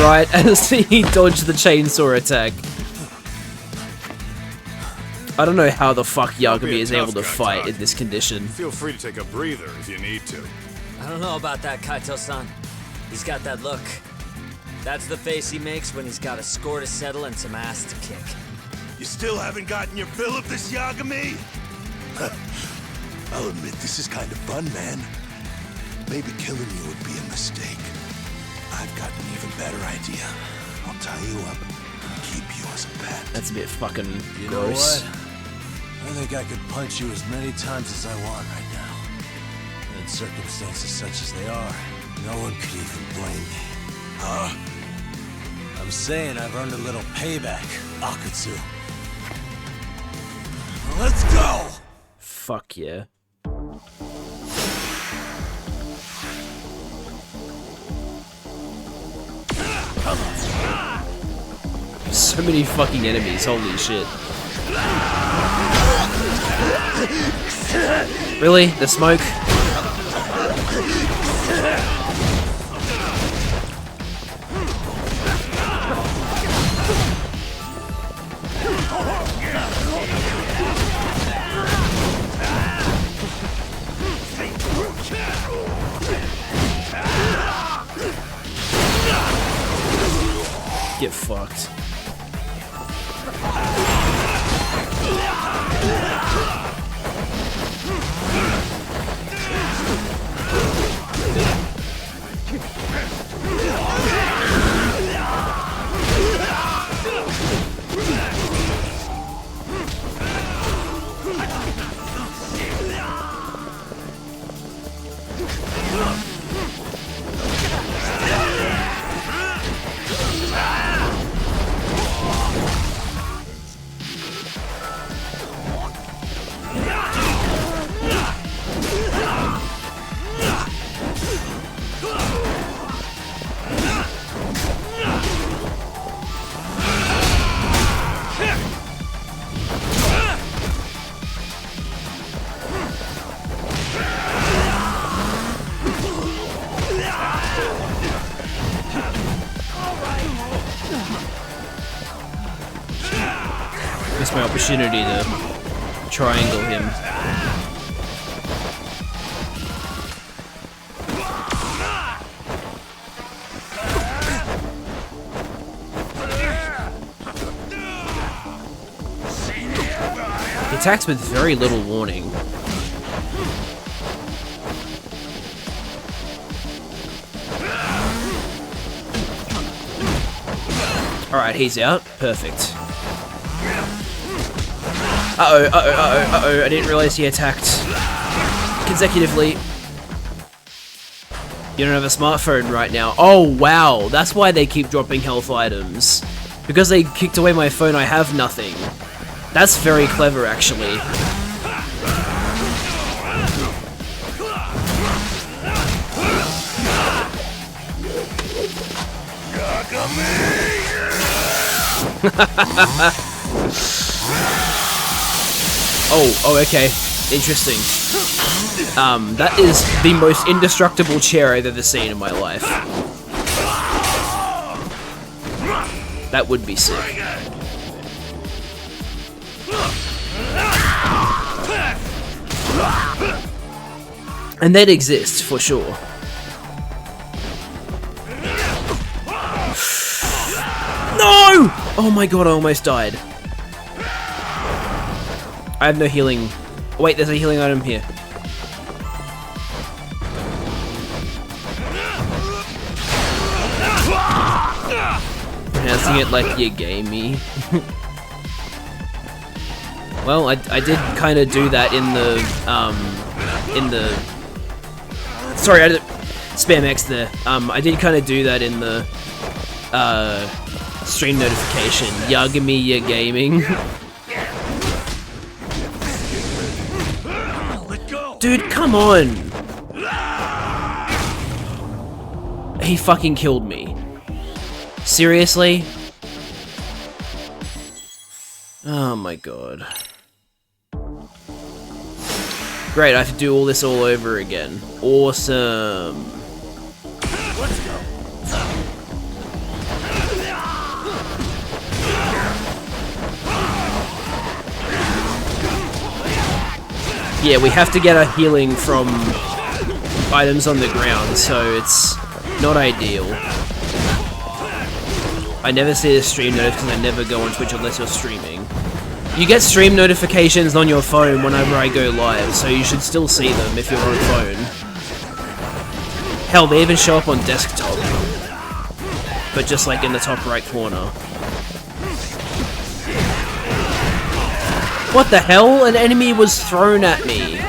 right as he dodged the chainsaw attack. I don't know how the fuck Yagami is able to fight in this condition. Feel free to take a breather if you need to. I don't know about that, Kaito-san. He's got that look. That's the face he makes when he's got a score to settle and some ass to kick. You still haven't gotten your fill of this, Yagami? I'll admit this is kind of fun, man. Maybe killing you would be a mistake. I've got an even better idea. I'll tie you up and keep you as a pet. That's a bit fucking You know gross. what? I think I could punch you as many times as I want right now. And in circumstances such as they are, no one could even blame me. Huh? I'm saying I've earned a little payback, Akatsu. Let's go! Fuck yeah. So many fucking enemies, holy shit. Really? The smoke? Get fucked. Missed my opportunity to triangle him. He attacks with very little warning. Alright, he's out. Perfect. Uh-oh, uh-oh, uh-oh, uh-oh. I didn't realize he attacked consecutively. You don't have a smartphone right now. Oh, wow. That's why they keep dropping health items. Because they kicked away my phone, I have nothing. That's very clever, actually. Oh, okay. Interesting. That is the most indestructible chair I've ever seen in my life. That would be sick. And that exists, for sure. No! Oh my god, I almost died. I have no healing. Wait, there's a healing item here. Pronouncing it like Yagami. Well, I did kind of do that in the, sorry, I did spam X there. I did kind of do that in the, stream notification. Yagami Gaming. Dude, come on! He fucking killed me. Seriously? Oh my god. Great, I have to do all this all over again. Awesome. Yeah, we have to get our healing from items on the ground, so it's not ideal. I never see the stream notice because I never go on Twitch unless you're streaming. You get stream notifications on your phone whenever I go live, so you should still see them if you're on phone. Hell, they even show up on desktop. But just like in the top right corner. What the hell? An enemy was thrown at me.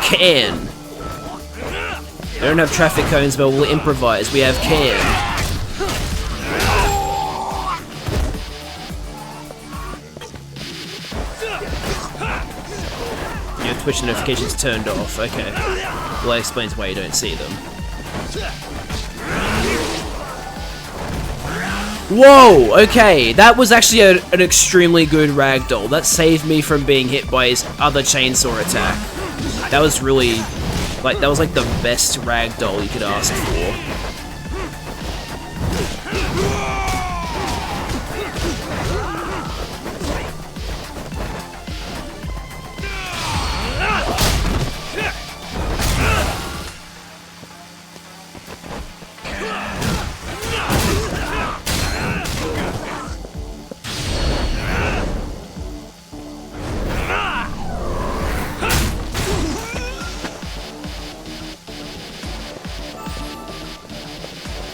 Can. We don't have traffic cones, but we'll improvise. We have can. Your Twitch notifications turned off. Okay. Well, that explains why you don't see them. Whoa! Okay, that was actually an extremely good ragdoll. That saved me from being hit by his other chainsaw attack. That was really, that was like the best ragdoll you could ask for.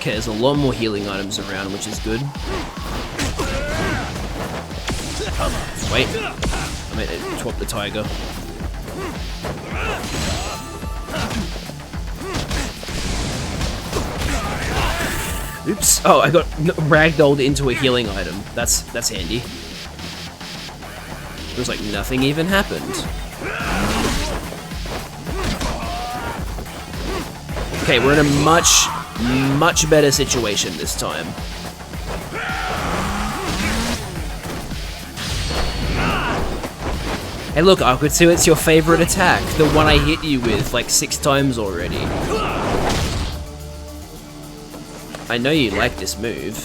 Okay, there's a lot more healing items around, which is good. Wait, I might swap the tiger. Oops! Oh, I got ragdolled into a healing item. That's handy. It was like nothing even happened. Okay, we're in a much better situation this time. Hey look, Akutsu, it's your favorite attack. The one I hit you with like 6 times already. I know you like this move.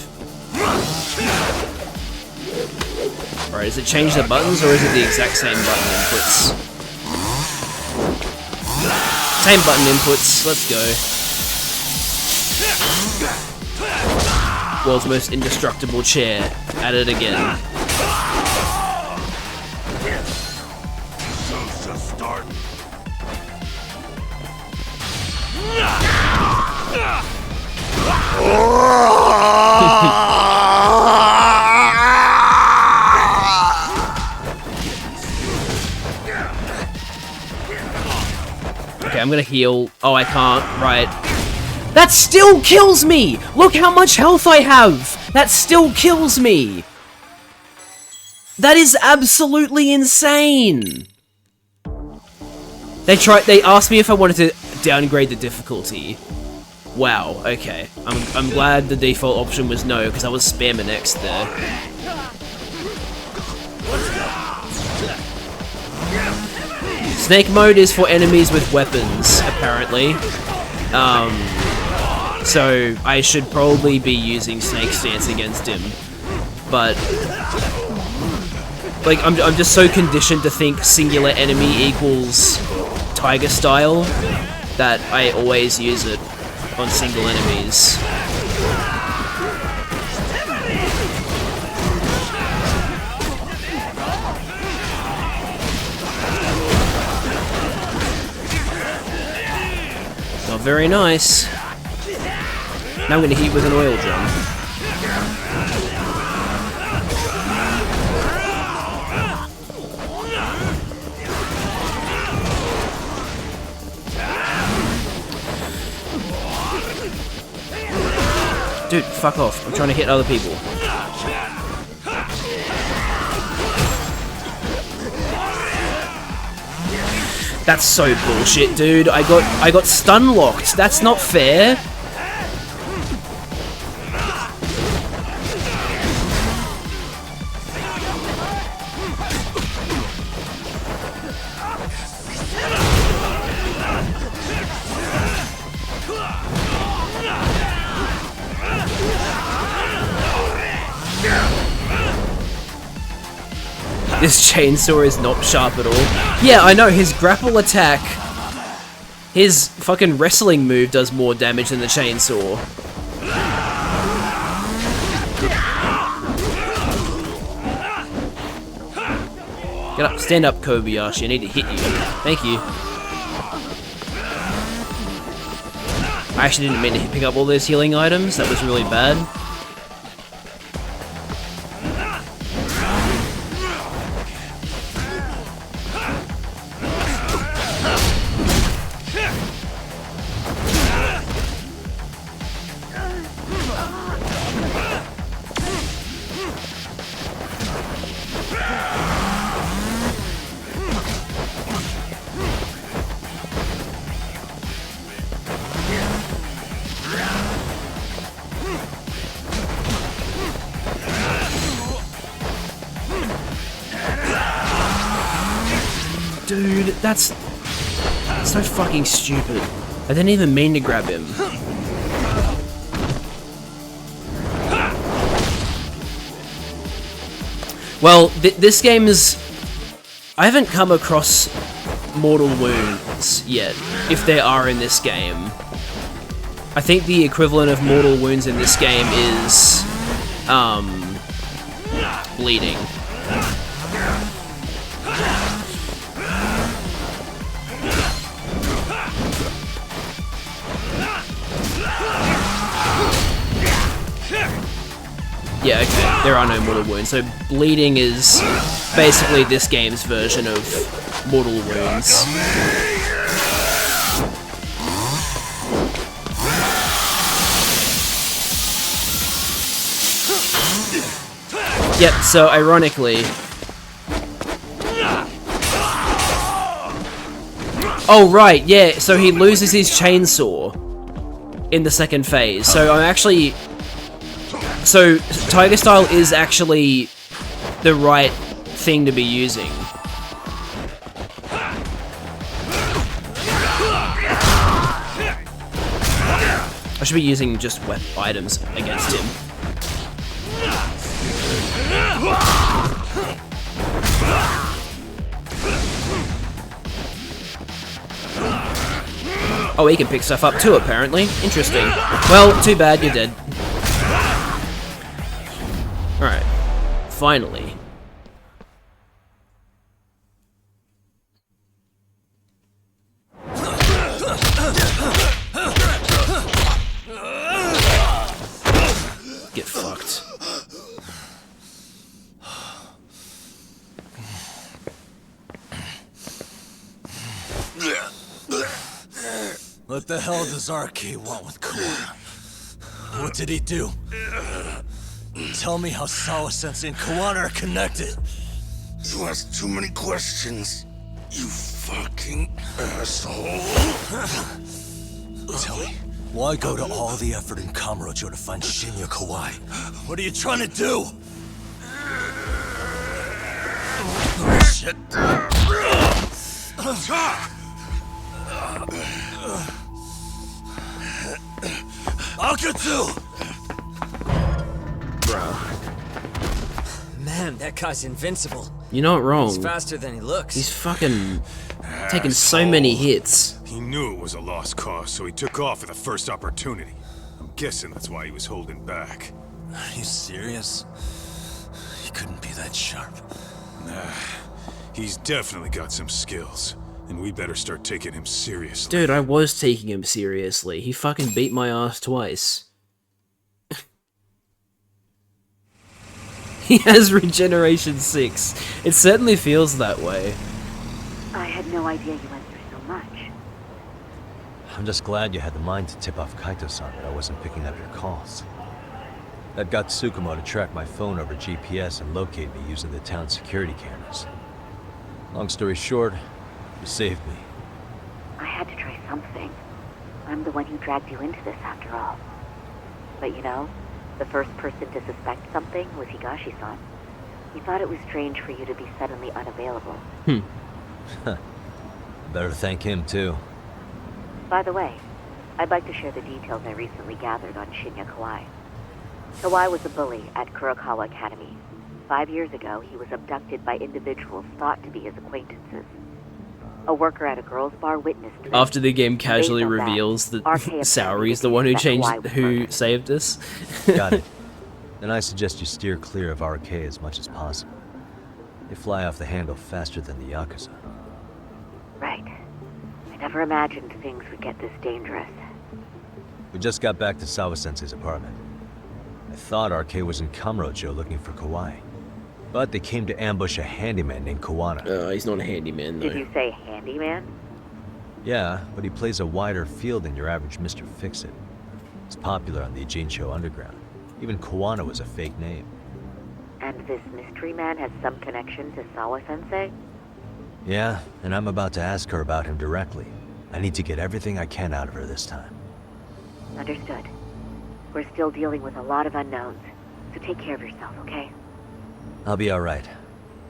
Alright, does it change the buttons or is it the exact same button inputs? Same button inputs, let's go. World's most indestructible chair. At it again. Show's just starting. Okay, I'm gonna heal. Oh, I can't. Right. That still kills me! Look how much health I have! That still kills me! That is absolutely insane! They asked me if I wanted to downgrade the difficulty. Wow, okay. I'm glad the default option was no, because I was spamming X there. Snake mode is for enemies with weapons, apparently. So I should probably be using Snake Stance against him. But like I'm just so conditioned to think singular enemy equals Tiger style that I always use it on single enemies. Not very nice. Now I'm gonna hit with an oil drum. Dude, fuck off. I'm trying to hit other people. That's so bullshit, dude. I got stun locked. That's not fair. This chainsaw is not sharp at all. Yeah, I know, his grapple attack, his fucking wrestling move does more damage than the chainsaw. Get up, stand up, Kobayashi, I need to hit you. Thank you. I actually didn't mean to pick up all those healing items, that was really bad. Dude, that's so fucking stupid. I didn't even mean to grab him. Well, this game is... I haven't come across mortal wounds yet, if there are in this game. I think the equivalent of mortal wounds in this game is... bleeding. Yeah, okay, there are no mortal wounds, so bleeding is basically this game's version of mortal wounds. Yep, so ironically... Oh right, yeah, so he loses his chainsaw in the second phase, so I'm actually... So, Tiger Style is actually the right thing to be using. I should be using just weapon items against him. Oh, he can pick stuff up too, apparently. Interesting. Well, too bad, you're dead. Alright, finally. Get fucked. What the hell does RK want with Kawana? What did he do? Tell me how Sawa-sensei and Kawana are connected. You ask too many questions, you fucking asshole. Tell me, why go to all the effort in Kamurocho to find Shinya Kawai? What are you trying to do? Shit. Akatsu! Bro. Man, that guy's invincible. You're not wrong. He's faster than he looks. He's fucking taking so many hits. He knew it was a lost cause, so he took off at the first opportunity. I'm guessing that's why he was holding back. Are you serious? He couldn't be that sharp. Nah, he's definitely got some skills, and we better start taking him seriously. Dude, I was taking him seriously. He fucking beat my ass twice. He has regeneration 6. It certainly feels that way. I had no idea you went through so much. I'm just glad you had the mind to tip off Kaito-san that I wasn't picking up your calls. That got Tsukumo to track my phone over GPS and locate me using the town security cameras. Long story short, you saved me. I had to try something. I'm the one who dragged you into this after all. But you know, the first person to suspect something was Higashi-san. He thought it was strange for you to be suddenly unavailable. Better thank him, too. By the way, I'd like to share the details I recently gathered on Shinya Kawai. Kawai was a bully at Kurokawa Academy. 5 years ago, he was abducted by individuals thought to be his acquaintances. A worker at a girls' bar witnessed this. After the game casually Based on that, reveals that RK Saori's the apparently one who thinks that changed, Kawhi was who murdered. saved us. Got it. Then I suggest you steer clear of RK as much as possible. They fly off the handle faster than the Yakuza. Right. I never imagined things would get this dangerous. We just got back to Sawa-sensei's apartment. I thought RK was in Kamurocho looking for Kawhi. But they came to ambush a handyman named Kawana. He's not a handyman, though. Did you say handyman? Yeah, but he plays a wider field than your average Mr. Fix-It. He's popular on the Ijincho underground. Even Kawana was a fake name. And this mystery man has some connection to Sawa-sensei? Yeah, and I'm about to ask her about him directly. I need to get everything I can out of her this time. Understood. We're still dealing with a lot of unknowns, so take care of yourself, okay? I'll be alright.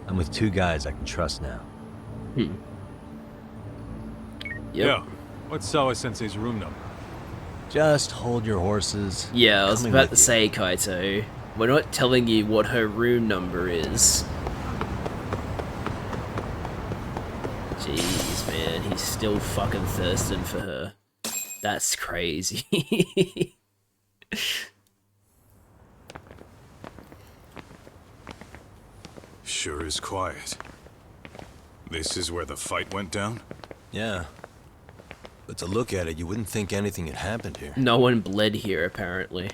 I'm with 2 guys I can trust now. Yep. Yeah. What's Sawa-sensei's room number? Just hold your horses. Yeah, I was Coming about with to you. say, Kaito, we're not telling you what her room number is. Jeez, man, he's still fucking thirsting for her. That's crazy. Sure is quiet. This is where the fight went down? Yeah. But to look at it, you wouldn't think anything had happened here. No one bled here, apparently.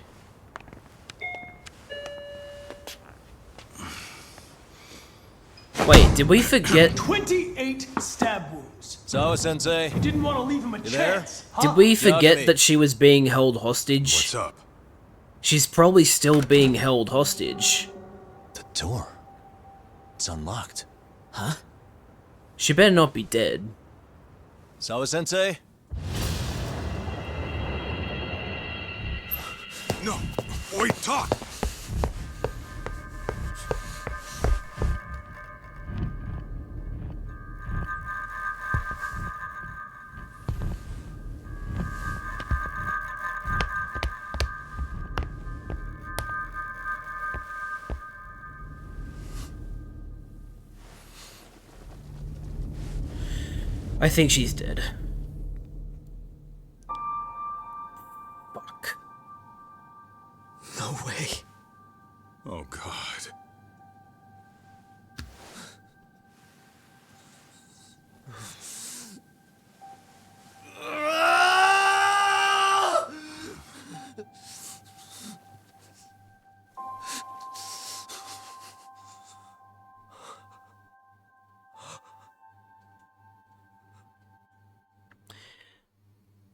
Wait, did we forget... 28 stab wounds. Sawa-sensei. You didn't want to leave him a chance. Huh? Did we forget Yagami. that she was being held hostage? What's up? She's probably still being held hostage. The door. It's unlocked. Huh? She better not be dead. Sawa-sensei? No! Wait, talk! I think she's dead. Fuck. No way. Oh, God.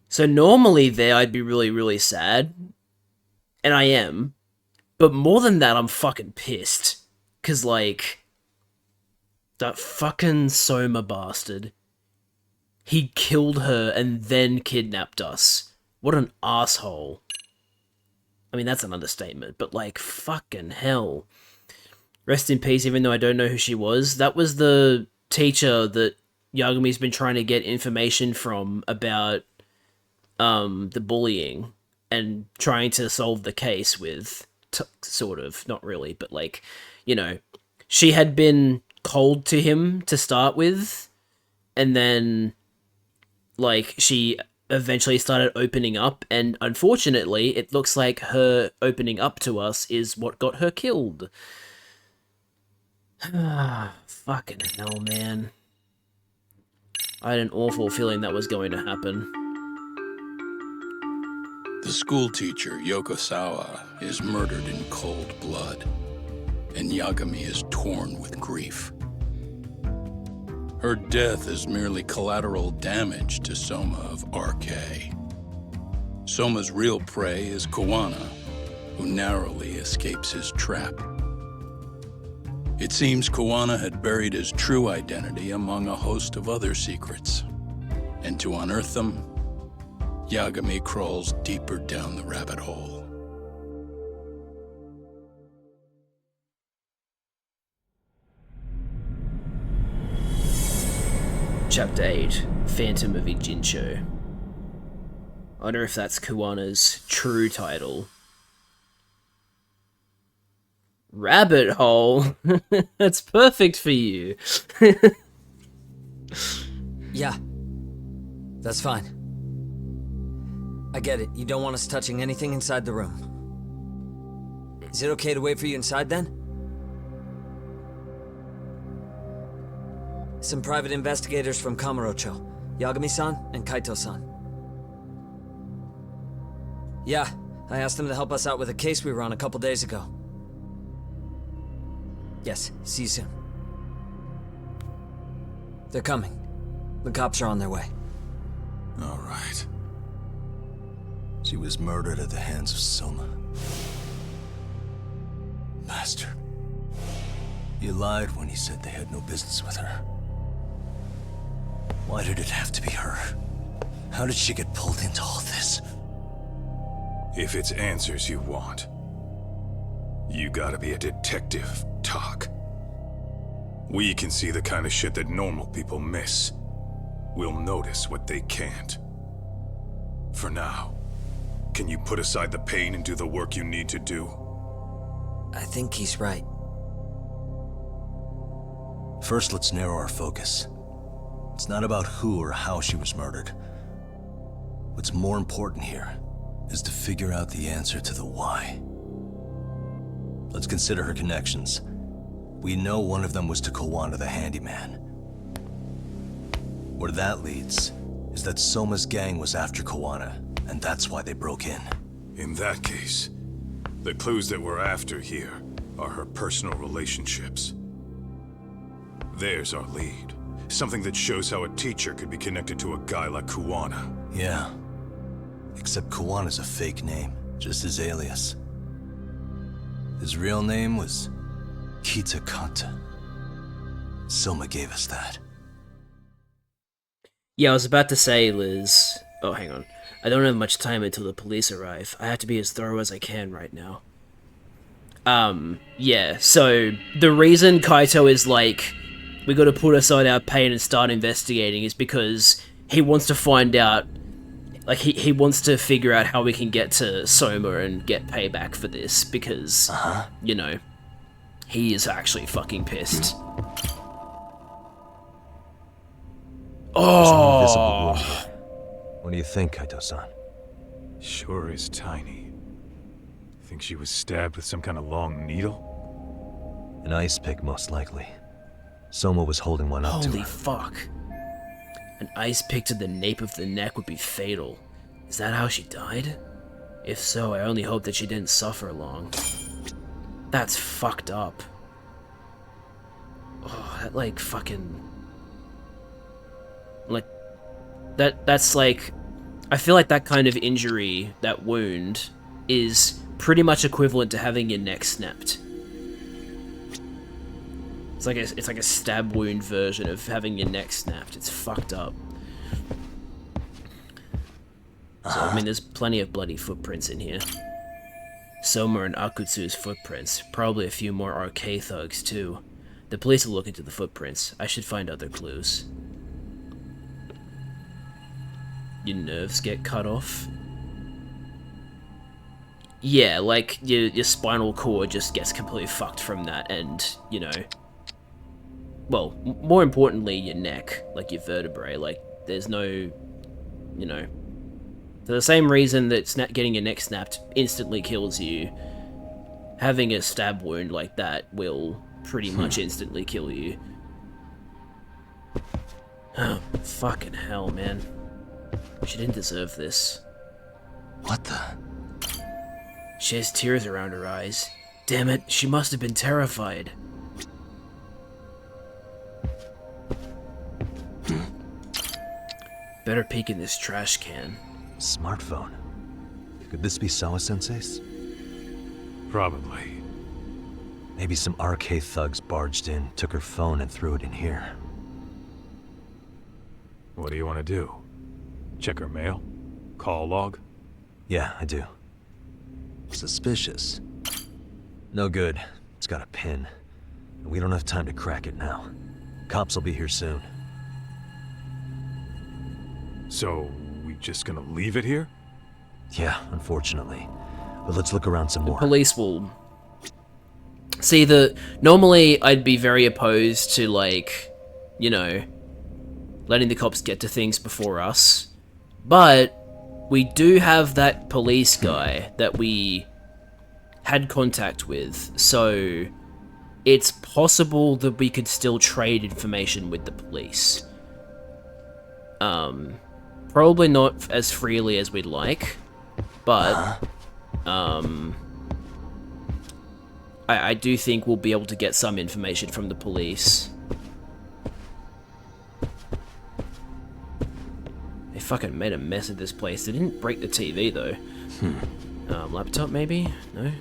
So normally there I'd be really, really sad. And I am. But more than that, I'm fucking pissed. 'Cause, like... that fucking Soma bastard. He killed her and then kidnapped us. What an asshole. I mean, that's an understatement, but, like, fucking hell. Rest in peace, even though I don't know who she was. That was the teacher that Yagami's been trying to get information from about the bullying and trying to solve the case with, sort of, not really, but like, you know, she had been cold to him to start with, and then, like, she eventually started opening up, and unfortunately, it looks like her opening up to us is what got her killed. Fucking hell, man. I had an awful feeling that was going to happen. The school teacher, Yokosawa, is murdered in cold blood, and Yagami is torn with grief. Her death is merely collateral damage to Soma of RK. Soma's real prey is Kawana, who narrowly escapes his trap. It seems Kawana had buried his true identity among a host of other secrets, and to unearth them, Yagami crawls deeper down the rabbit hole. Chapter 8, Phantom of Ijincho. I wonder if that's Kawana's true title. Rabbit hole? That's perfect for you. Yeah. That's fine. I get it. You don't want us touching anything inside the room. Is it okay to wait for you inside then? Some private investigators from Kamurocho, Yagami-san and Kaito-san. Yeah, I asked them to help us out with a case we were on a couple days ago. Yes, see you soon. They're coming. The cops are on their way. All right. She was murdered at the hands of Soma. Bastard. You lied when you said they had no business with her. Why did it have to be her? How did she get pulled into all this? If it's answers you want, you gotta be a detective, Talk. We can see the kind of shit that normal people miss. We'll notice what they can't. For now, can you put aside the pain and do the work you need to do? I think he's right. First, let's narrow our focus. It's not about who or how she was murdered. What's more important here is to figure out the answer to the why. Let's consider her connections. We know one of them was to Kawana the handyman. Where that leads is that Soma's gang was after Kawana, and that's why they broke in. In that case, the clues that we're after here are her personal relationships. There's our lead. Something that shows how a teacher could be connected to a guy like Kawana. Yeah. Except Kawana's a fake name, just his alias. His real name was Kitakata. Soma gave us that. Yeah, I was about to say, Liz... Oh, hang on. I don't have much time until the police arrive. I have to be as thorough as I can right now. Yeah, so the reason Kaito is like, we gotta put aside our pain and start investigating is because he wants to find out, like, he wants to figure out how we can get to Soma and get payback for this, because, you know, he is actually fucking pissed. Oh! What do you think, Kaito-san? Sure is tiny. Think she was stabbed with some kind of long needle? An ice pick, most likely. Soma was holding one up to her. Holy fuck. An ice pick to the nape of the neck would be fatal. Is that how she died? If so, I only hope that she didn't suffer long. That's fucked up. Oh, that like fucking... Like, that's like... I feel like that kind of injury, that wound, is pretty much equivalent to having your neck snapped. It's like a stab wound version of having your neck snapped. It's fucked up. So, I mean, there's plenty of bloody footprints in here. Soma and Akutsu's footprints. Probably a few more RK thugs, too. The police will look into the footprints. I should find other clues. Your nerves get cut off? Yeah, like, your spinal cord just gets completely fucked from that, and, you know... Well, more importantly, your neck, like your vertebrae, like, there's no, you know... For the same reason that getting your neck snapped instantly kills you, having a stab wound like that will pretty much instantly kill you. Oh, fucking hell, man. She didn't deserve this. What the? She has tears around her eyes. Damn it, she must have been terrified. Better peek in this trash can. Smartphone. Could this be Sawa-sensei's? Probably. Maybe some RK thugs barged in, took her phone, and threw it in here. What do you want to do? Check her mail? Call log? Yeah, I do. Suspicious. No good. It's got a pin. We don't have time to crack it now. Cops will be here soon. So, we just gonna leave it here? Yeah, unfortunately. But let's look around some more. Police will See, normally I'd be very opposed to, like, you know, letting the cops get to things before us, but we do have that police guy that we had contact with, so it's possible that we could still trade information with the police. Probably not as freely as we'd like, but, I do think we'll be able to get some information from the police. They fucking made a mess of this place. They didn't break the TV, though. Laptop, maybe? No?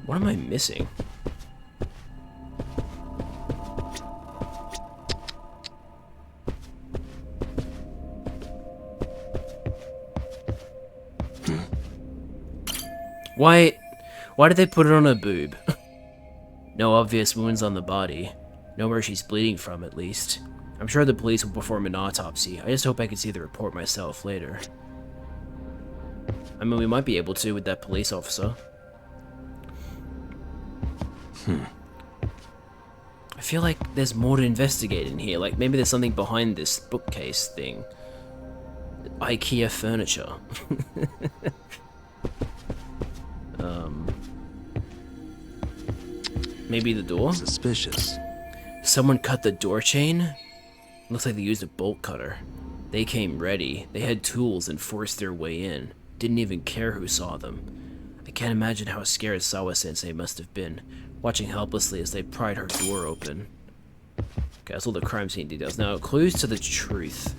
What am I missing? Why did they put it on her boob? No obvious wounds on the body. Nowhere she's bleeding from, at least. I'm sure the police will perform an autopsy. I just hope I can see the report myself later. I mean, we might be able to with that police officer. I feel like there's more to investigate in here. Like, maybe there's something behind this bookcase thing. IKEA furniture. Maybe the door? Suspicious. Someone cut the door chain? Looks like they used a bolt cutter. They came ready. They had tools and forced their way in. Didn't even care who saw them. I can't imagine how scared Sawa-sensei must have been, watching helplessly as they pried her door open. Okay, that's all the crime scene details. Now, clues to the truth.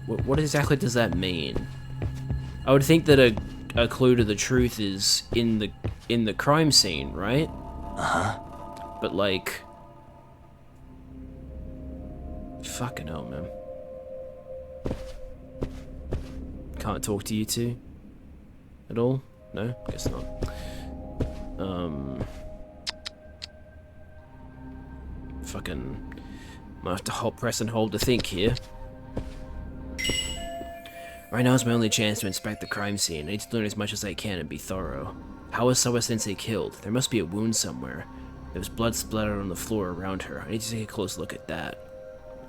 What exactly does that mean? I would think that a clue to the truth is in the crime scene, right? But like, fucking hell, man. Can't talk to you two at all? No, guess not. Fucking might have to press and hold to think here. Right now is my only chance to inspect the crime scene. I need to learn as much as I can and be thorough. How was Sawa-sensei killed? There must be a wound somewhere. There was blood splattered on the floor around her. I need to take a close look at that.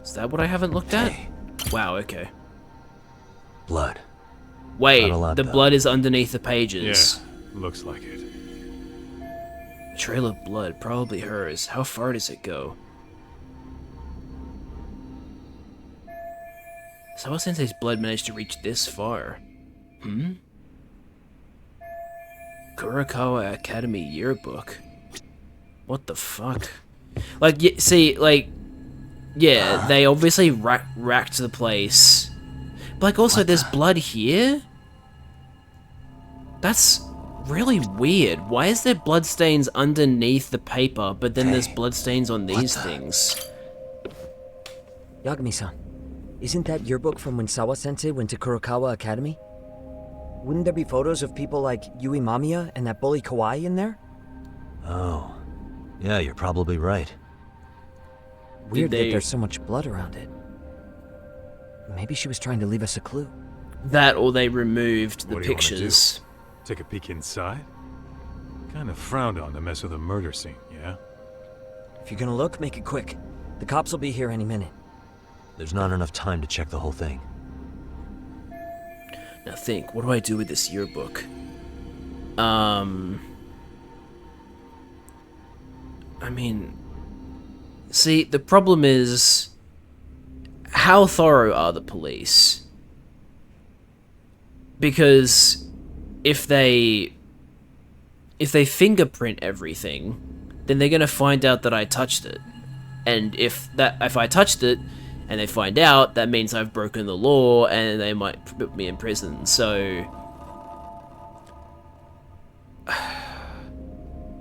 Is that what I haven't looked at? Wow, okay. Blood. Wait, the blood is underneath the pages. Yeah, looks like it. A trail of blood, probably hers. How far does it go? Sawa-sensei's blood managed to reach this far. Kurokawa Academy yearbook. What the fuck? Like, see, like, yeah, they obviously racked the place. But, like, also, there's blood here? That's really weird. Why is there bloodstains underneath the paper, but then there's bloodstains on these things? Yagami-san, isn't that yearbook from when Sawa-sensei went to Kurokawa Academy? Wouldn't there be photos of people like Yui Mamiya and that bully Kawaii in there? Oh. Yeah, you're probably right. Weird that there's so much blood around it. Maybe she was trying to leave us a clue. That, or they removed the What do you wanna pictures. do? Take a peek inside? Kind of frowned on to mess with a murder scene, yeah? If you're gonna look, make it quick. The cops will be here any minute. There's not enough time to check the whole thing. Now think, what do I do with this yearbook? I mean, see, the problem is, how thorough are the police? Because if they fingerprint everything, then they're gonna find out that I touched it. And if I touched it, and they find out, that means I've broken the law, and they might put me in prison, so...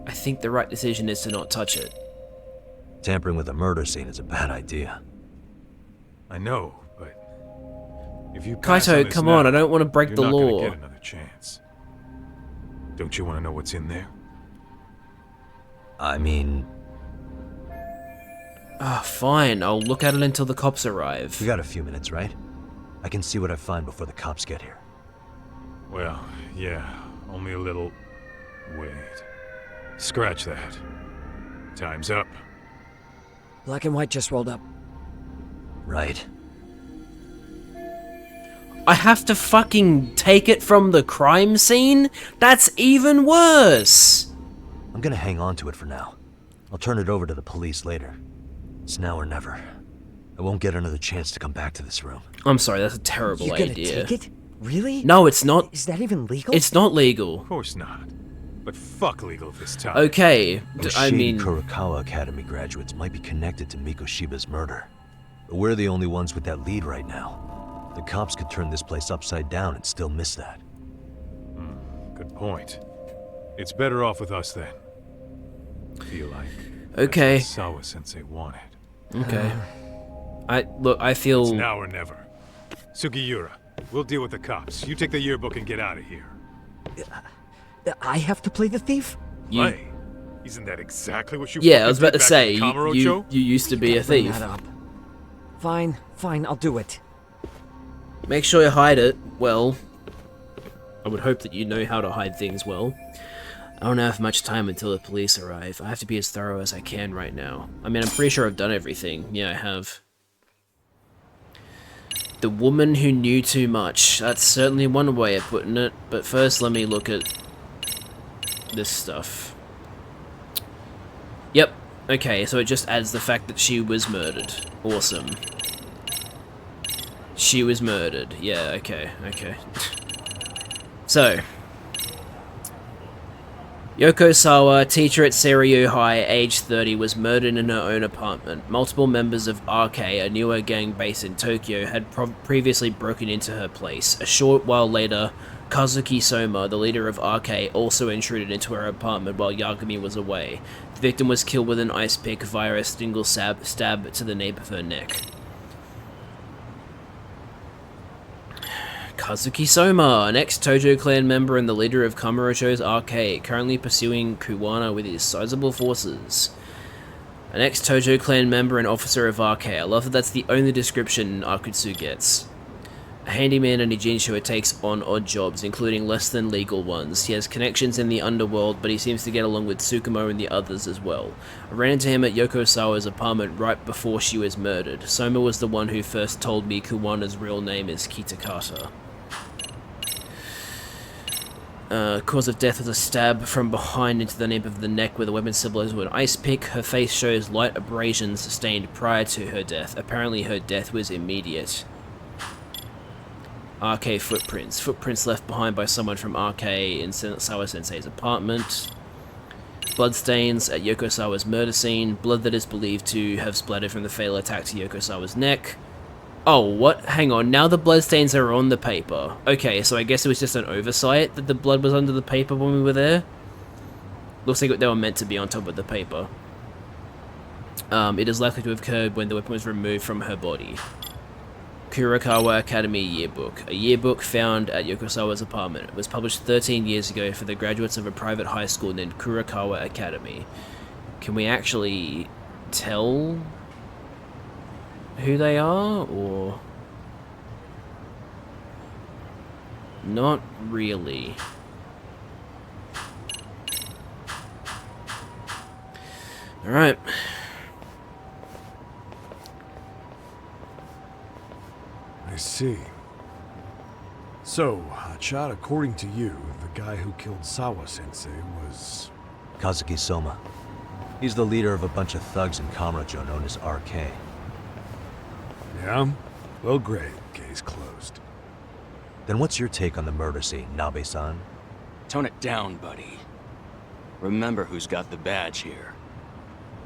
I think the right decision is to not touch it. Tampering with a murder scene is a bad idea. I know, but If you pass on Kaito, this come now, on, I don't want to break you're the not law. gonna get another chance. Don't you want to know what's in there? I mean, Ah, fine. I'll look at it until the cops arrive. we got a few minutes, right? I can see what I find before the cops get here. Well, yeah, only a little... Wait. Scratch that. Time's up. Black and white just rolled up. Right. I have to fucking take it from the crime scene? That's even worse! I'm gonna hang on to it for now. I'll turn it over to the police later. It's now or never. I won't get another chance to come back to this room. I'm sorry, that's a terrible You're gonna idea. take it? Really? No, it's not. Is that even legal? It's not legal. Of course not. But fuck legal this time. Okay, Those I shady mean... Kurokawa Academy graduates might be connected to Mikoshiba's murder. But we're the only ones with that lead right now. The cops could turn this place upside down and still miss that. Good point. It's better off with us then. Feel like... Okay. That's what Sawa-sensei wanted. Okay. I feel... It's now or never. Sugiura, we'll deal with the cops. You take the yearbook and get out of here. I have to play the thief? Play? Isn't that exactly what you Yeah, I was fucking about to did back say, in Kamurocho? you used to be a Bring thief. that up. Fine, I'll do it. Make sure you hide it well. I would hope that you know how to hide things well. I don't have much time until the police arrive. I have to be as thorough as I can right now. I mean, I'm pretty sure I've done everything. Yeah, I have. The woman who knew too much. That's certainly one way of putting it. But first, let me look at this stuff. Yep. Okay, so it just adds the fact that she was murdered. Awesome. She was murdered. Yeah, okay. So, Yoko Sawa, teacher at Seiryu High, age 30, was murdered in her own apartment. Multiple members of RK, a newer gang based in Tokyo, had previously broken into her place. A short while later, Kazuki Soma, the leader of RK, also intruded into her apartment while Yagami was away. The victim was killed with an ice pick via a single stab to the nape of her neck. Kazuki Soma, an ex-Tojo clan member and the leader of Kamurocho's RK, currently pursuing Kuwana with his sizable forces. An ex-Tojo clan member and officer of RK. I love that that's the only description Akutsu gets. A handyman and a Jinsho who takes on odd jobs, including less than legal ones. He has connections in the underworld, but he seems to get along with Tsukumo and the others as well. I ran into him at Yoko Sawa's apartment right before she was murdered. Soma was the one who first told me Kuwana's real name is Kitakata. Cause of death was a stab from behind into the nape of the neck with a weapon symbolized with an ice pick. Her face shows light abrasions sustained prior to her death. Apparently her death was immediate. RK footprints. Footprints left behind by someone from RK in Sawa-sensei's apartment. Bloodstains at Yoko Sawa's murder scene. Blood that is believed to have splattered from the fatal attack to Yoko Sawa's neck. Oh, what? Hang on, now the bloodstains are on the paper. Okay, so I guess it was just an oversight that the blood was under the paper when we were there? Looks like they were meant to be on top of the paper. It is likely to have occurred when the weapon was removed from her body. Kurokawa Academy Yearbook. A yearbook found at Yokosawa's apartment. It was published 13 years ago for the graduates of a private high school named Kurokawa Academy. Can we actually tell who they are, or not really? Alright. I see. So, Hotshot, according to you, the guy who killed Sawa-sensei was... Kazuki Soma. He's the leader of a bunch of thugs in Kamurocho known as RK. Yeah? Well, great. Case closed. Then what's your take on the murder scene, Nabe-san? Tone it down, buddy. Remember who's got the badge here.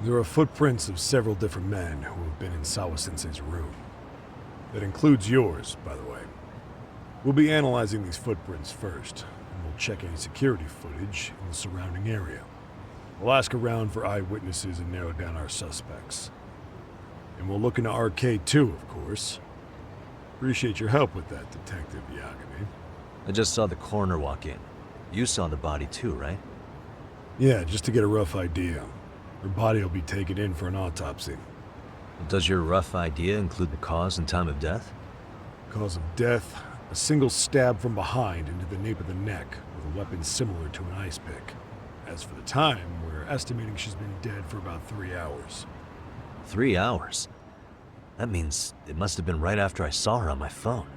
There are footprints of several different men who have been in Sawa-sensei's room. That includes yours, by the way. We'll be analyzing these footprints first, and we'll check any security footage in the surrounding area. We'll ask around for eyewitnesses and narrow down our suspects. And we'll look into RK too, of course. Appreciate your help with that, Detective Yagami. I just saw the coroner walk in. You saw the body too, right? Yeah, just to get a rough idea. Her body will be taken in for an autopsy. Does your rough idea include the cause and time of death? Cause of death, a single stab from behind into the nape of the neck with a weapon similar to an ice pick. As for the time, we're estimating she's been dead for about 3 hours. 3 hours? That means it must have been right after I saw her on my phone.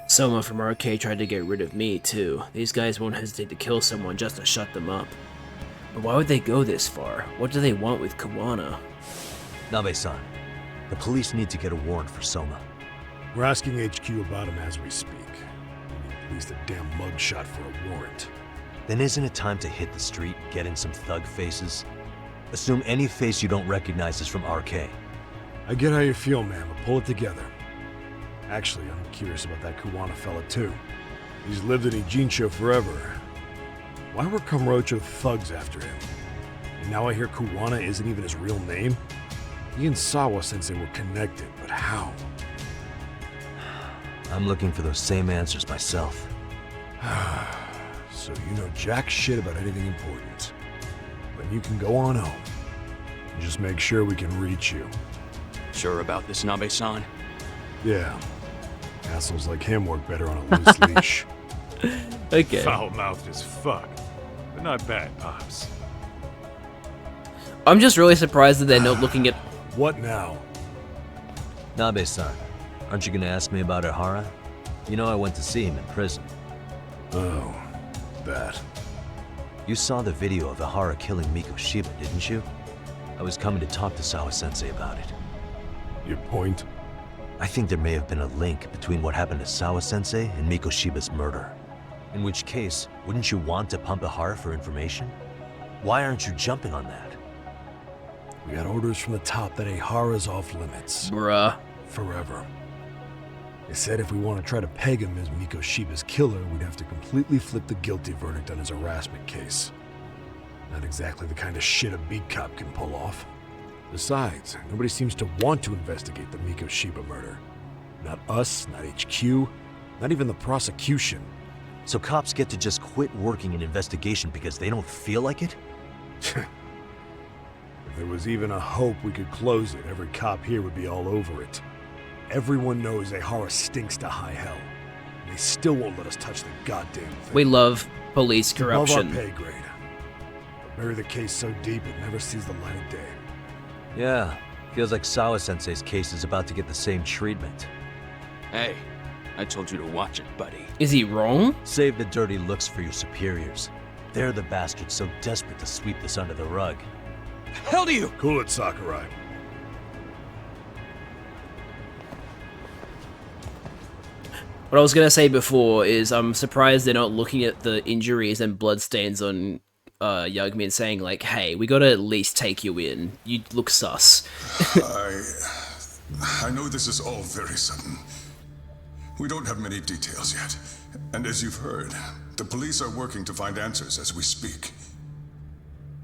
Someone from RK tried to get rid of me, too. These guys won't hesitate to kill someone just to shut them up. But why would they go this far? What do they want with Kuwana? Nabe-san, the police need to get a warrant for Soma. We're asking HQ about him as we speak. We need at least a damn mugshot for a warrant. Then isn't it time to hit the street, get in some thug faces? Assume any face you don't recognize is from RK. I get how you feel, man, but pull it together. Actually, I'm curious about that Kuwana fella, too. He's lived in Ijincho forever. Why were Kamurocho thugs after him? And now I hear Kuwana isn't even his real name? He and Sawa-sensei were connected, but how? I'm looking for those same answers myself. So you know jack shit about anything important. But you can go on home. Just make sure we can reach you. Sure about this, Nabe-san? Yeah. Assholes like him work better on a loose leash. Okay. Foul-mouthed as fuck, but not bad, Pops. I'm just really surprised that they're not looking at... What now? Nabe-san, aren't you gonna ask me about Ihara? You know I went to see him in prison. Oh, that. You saw the video of Ihara killing Miko Shiba, didn't you? I was coming to talk to Sawa-sensei about it. Your point? I think there may have been a link between what happened to Sawa-sensei and Miko Shiba's murder. In which case, wouldn't you want to pump Ihara for information? Why aren't you jumping on that? We got orders from the top that Ihara's off limits. Bruh. Forever. They said if we want to try to peg him as Miko Shiba's killer, we'd have to completely flip the guilty verdict on his harassment case. Not exactly the kind of shit a beat cop can pull off. Besides, nobody seems to want to investigate the Miko Shiba murder. Not us, not HQ, not even the prosecution. So cops get to just quit working an investigation because they don't feel like it? If there was even a hope we could close it, every cop here would be all over it. Everyone knows Ihara stinks to high hell. And they still won't let us touch the goddamn thing. We love police It's above corruption. our pay grade. But bury the case so deep it never sees the light of day. Yeah, feels like Sawa-sensei's case is about to get the same treatment. Hey, I told you to watch it, buddy. Is he wrong? Save the dirty looks for your superiors. They're the bastards so desperate to sweep this under the rug. Hell do you? Cool it, Sakurai. What I was gonna say before is I'm surprised they're not looking at the injuries and bloodstains on Yagami and saying like, hey, we gotta at least take you in. You look sus. I know this is all very sudden. We don't have many details yet. And as you've heard, the police are working to find answers as we speak.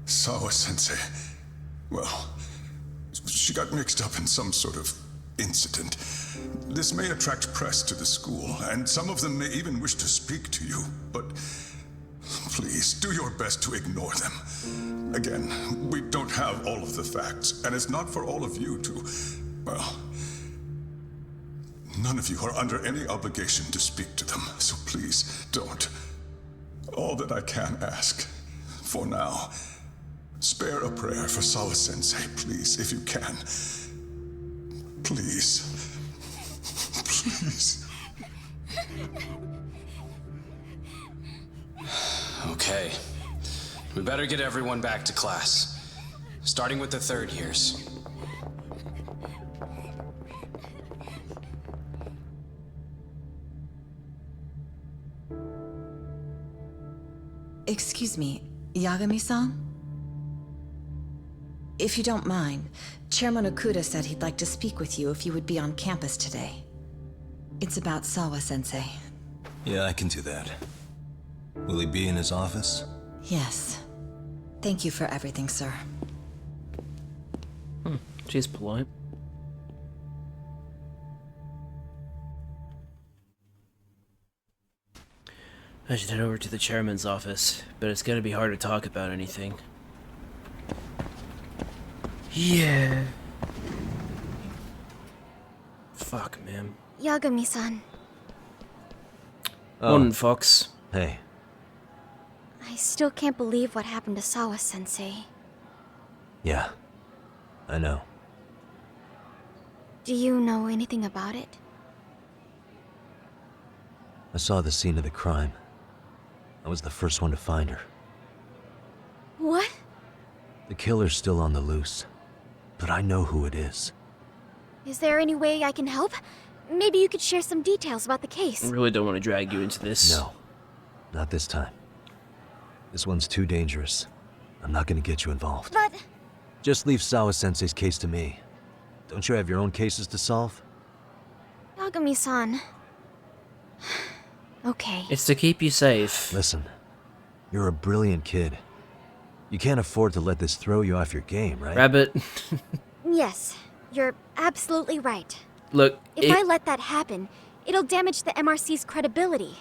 Sawa-sensei, well, she got mixed up in some sort of incident. This may attract press to the school, and some of them may even wish to speak to you, but please do your best to ignore them. Again, we don't have all of the facts, and it's not for all of you to, well, none of you are under any obligation to speak to them, so please don't. All that I can ask, for now, spare a prayer for Sawa-sensei, please, if you can. Please. Please. Okay. We better get everyone back to class. Starting with the third years. Excuse me, Yagami-san? If you don't mind, Chairman Okuda said he'd like to speak with you if you would be on campus today. It's about Sawa-sensei. Yeah, I can do that. Will he be in his office? Yes. Thank you for everything, sir. She's polite. I should head over to the chairman's office, but it's gonna be hard to talk about anything. Yeah. Fuck, man. Yagami-san. Morning, Fox. Hey. I still can't believe what happened to Sawa-sensei. Yeah. I know. Do you know anything about it? I saw the scene of the crime. I was the first one to find her. What? The killer's still on the loose, but I know who it is. Is there any way I can help? Maybe you could share some details about the case. I really don't want to drag you into this. No. Not this time. This one's too dangerous. I'm not gonna get you involved. But... Just leave Sawa-sensei's case to me. Don't you have your own cases to solve? Yagami-san... Okay. It's to keep you safe. Listen, you're a brilliant kid. You can't afford to let this throw you off your game, right? Rabbit. Yes, you're absolutely right. Look, if I let that happen, it'll damage the MRC's credibility.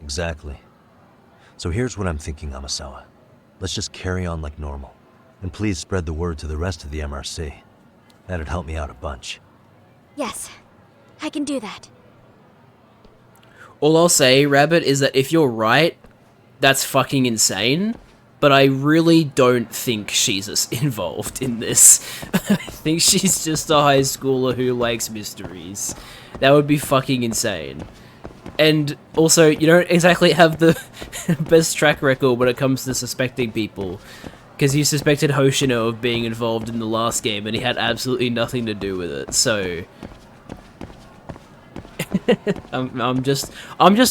Exactly. So here's what I'm thinking, Amasawa. Let's just carry on like normal. And please spread the word to the rest of the MRC. That'd help me out a bunch. Yes, I can do that. All I'll say, Rabbit, is that if you're right, that's fucking insane. But I really don't think she's involved in this. I think she's just a high schooler who likes mysteries. That would be fucking insane. And also, you don't exactly have the best track record when it comes to suspecting people. Because you suspected Hoshino of being involved in the last game, and he had absolutely nothing to do with it, so... I'm just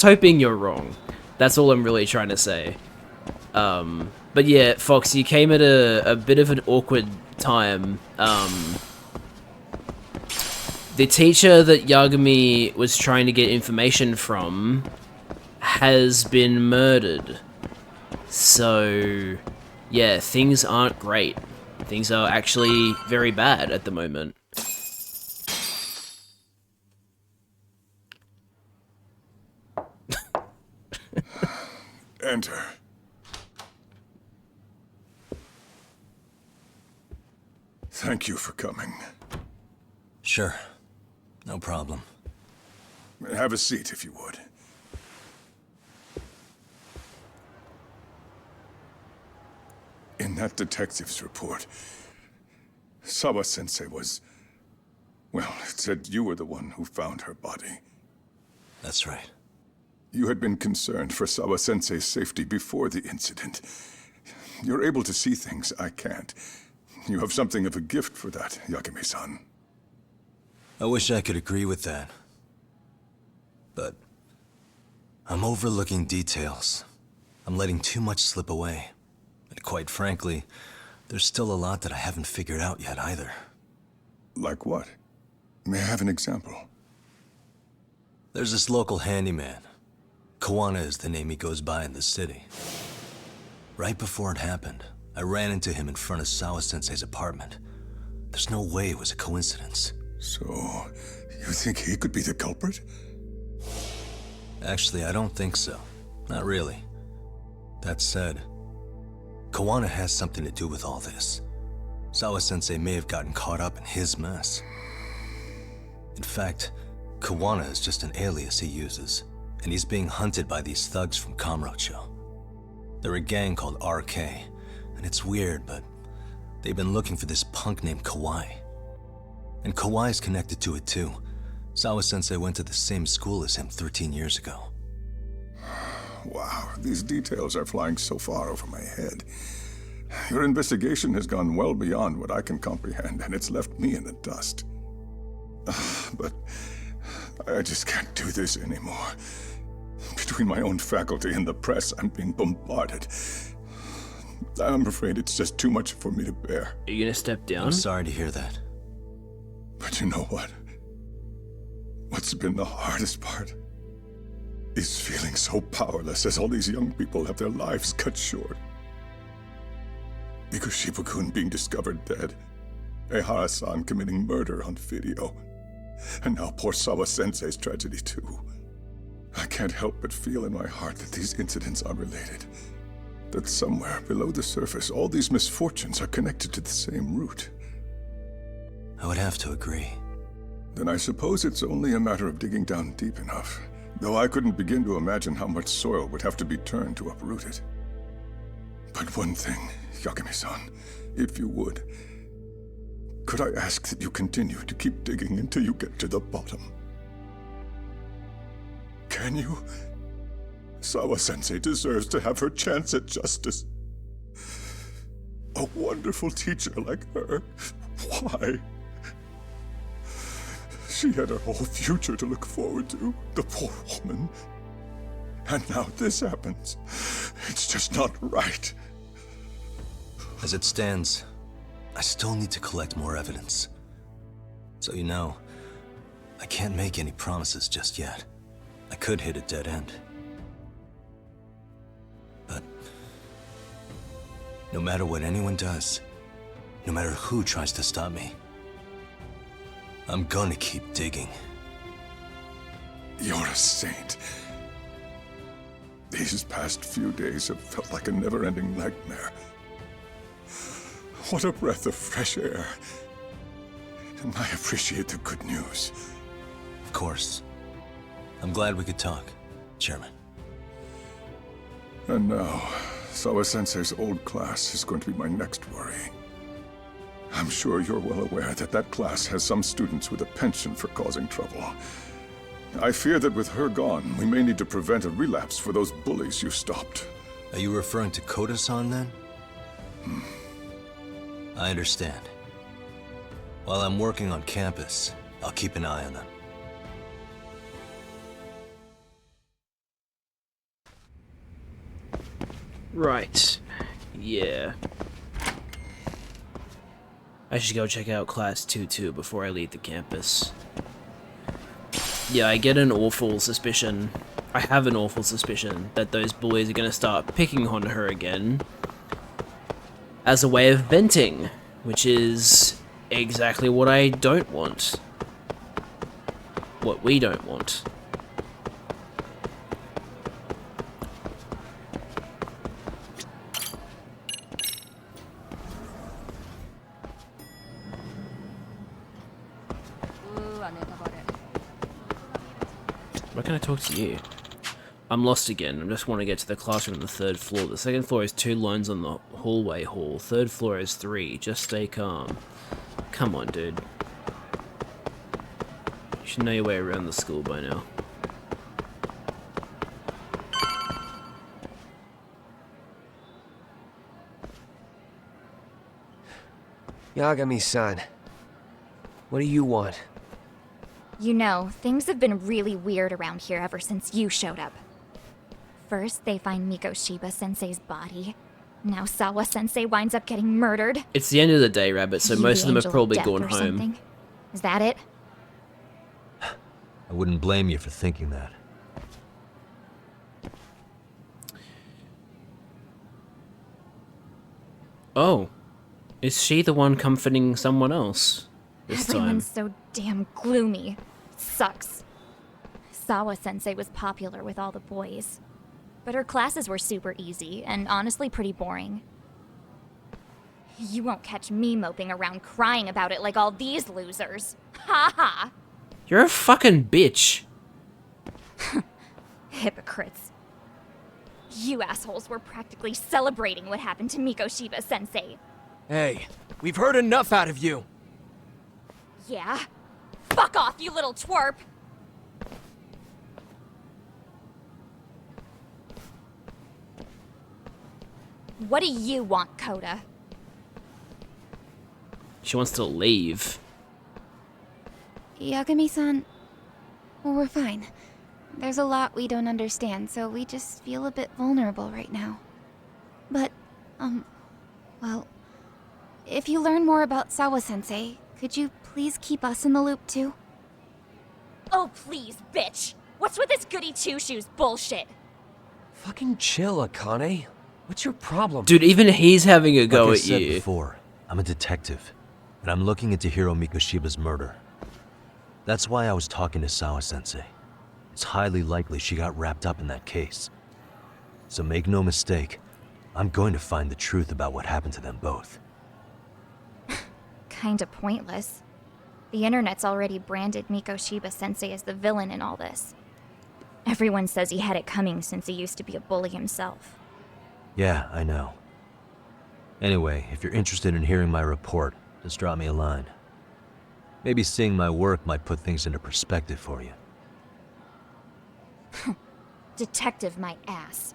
hoping you're wrong. That's all I'm really trying to say. But yeah, Fox, you came at a bit of an awkward time. The teacher that Yagami was trying to get information from has been murdered. So, yeah, things aren't great. Things are actually very bad at the moment. Enter. Thank you for coming. Sure. No problem. Have a seat, if you would. In that detective's report, Sawa-sensei was... Well, it said you were the one who found her body. That's right. You had been concerned for Sawa-sensei's safety before the incident. You're able to see things I can't. You have something of a gift for that, Yagami-san. I wish I could agree with that. But... I'm overlooking details. I'm letting too much slip away. And quite frankly, there's still a lot that I haven't figured out yet either. Like what? May I have an example? There's this local handyman. Kawana is the name he goes by in the city. Right before it happened, I ran into him in front of Sawa-sensei's apartment. There's no way it was a coincidence. So, you think he could be the culprit? Actually, I don't think so. Not really. That said, Kawana has something to do with all this. Sawa-sensei may have gotten caught up in his mess. In fact, Kawana is just an alias he uses, and he's being hunted by these thugs from Kamurocho. They're a gang called RK, and it's weird, but they've been looking for this punk named Kawai. And Kawai's connected to it too. Sawa-sensei went to the same school as him 13 years ago. Wow, these details are flying so far over my head. Your investigation has gone well beyond what I can comprehend, and it's left me in the dust. But I just can't do this anymore. Between my own faculty and the press, I'm being bombarded. I'm afraid it's just too much for me to bear. Are you gonna step down? I'm sorry to hear that. But you know what? What's been the hardest part is feeling so powerless as all these young people have their lives cut short. Because Shiba-kun being discovered dead, Ehara-san committing murder on video, and now poor Sawa-sensei's tragedy too. I can't help but feel in my heart that these incidents are related. That somewhere below the surface, all these misfortunes are connected to the same root. I would have to agree. Then I suppose it's only a matter of digging down deep enough, though I couldn't begin to imagine how much soil would have to be turned to uproot it. But one thing, Yagami-san, if you would, could I ask that you continue to keep digging until you get to the bottom? Can you? Sawa-sensei deserves to have her chance at justice. A wonderful teacher like her. Why? She had her whole future to look forward to, the poor woman. And now this happens. It's just not right. As it stands, I still need to collect more evidence. So you know, I can't make any promises just yet. I could hit a dead end. But no matter what anyone does, no matter who tries to stop me, I'm gonna keep digging. You're a saint. These past few days have felt like a never-ending nightmare. What a breath of fresh air. And I appreciate the good news. Of course. I'm glad we could talk, Chairman. And now, Sawa-sensei's old class is going to be my next worry. I'm sure you're well aware that that class has some students with a penchant for causing trouble. I fear that with her gone, we may need to prevent a relapse for those bullies you stopped. Are you referring to Koda-san then? I understand. While I'm working on campus, I'll keep an eye on them. Right. Yeah. I should go check out Class 2-2 before I leave the campus. Yeah, I get an awful suspicion. I have an awful suspicion that those bullies are gonna start picking on her again as a way of venting, which is exactly what I don't want. What we don't want. Why can't I talk to you? I'm lost again. I just want to get to the classroom on the 3rd floor. The 2nd floor is 2 lines on the hallway hall. 3rd floor is 3. Just stay calm. Come on, dude. You should know your way around the school by now. Yagami-san, what do you want? You know, things have been really weird around here ever since you showed up. First, they find Mikoshiba-sensei's body. Now Sawa-sensei winds up getting murdered. It's the end of the day, Rabbit, so most of them have probably gone home. Something? Is that it? I wouldn't blame you for thinking that. Oh. Is she the one comforting someone else this Everyone's time? so damn gloomy. It sucks. Sawa-sensei was popular with all the boys. But her classes were super easy, and honestly pretty boring. You won't catch me moping around crying about it like all these losers. Ha ha! You're a fucking bitch. Hypocrites. You assholes were practically celebrating what happened to Mikoshiba-sensei. Hey, we've heard enough out of you. Yeah? Fuck off, you little twerp! What do you want, Koda? She wants to leave. Yagami-san, well, we're fine. There's a lot we don't understand, so we just feel a bit vulnerable right now. But, well, if you learn more about Sawa-sensei, could you please keep us in the loop too? Oh, please, bitch! What's with this goody two-shoes bullshit? Fucking chill, Akane. What's your problem? Dude, even he's having a go like I at said you. before, I'm a detective, and I'm looking into Hiro Mikoshiba's murder. That's why I was talking to Sawa-sensei. it's highly likely she got wrapped up in that case. So make no mistake, I'm going to find the truth about what happened to them both. Kinda pointless. The internet's already branded Mikoshiba-sensei as the villain in all this. Everyone says he had it coming since he used to be a bully himself. Yeah, I know. Anyway, if you're interested in hearing my report, just drop me a line. Maybe seeing my work might put things into perspective for you. Detective my ass.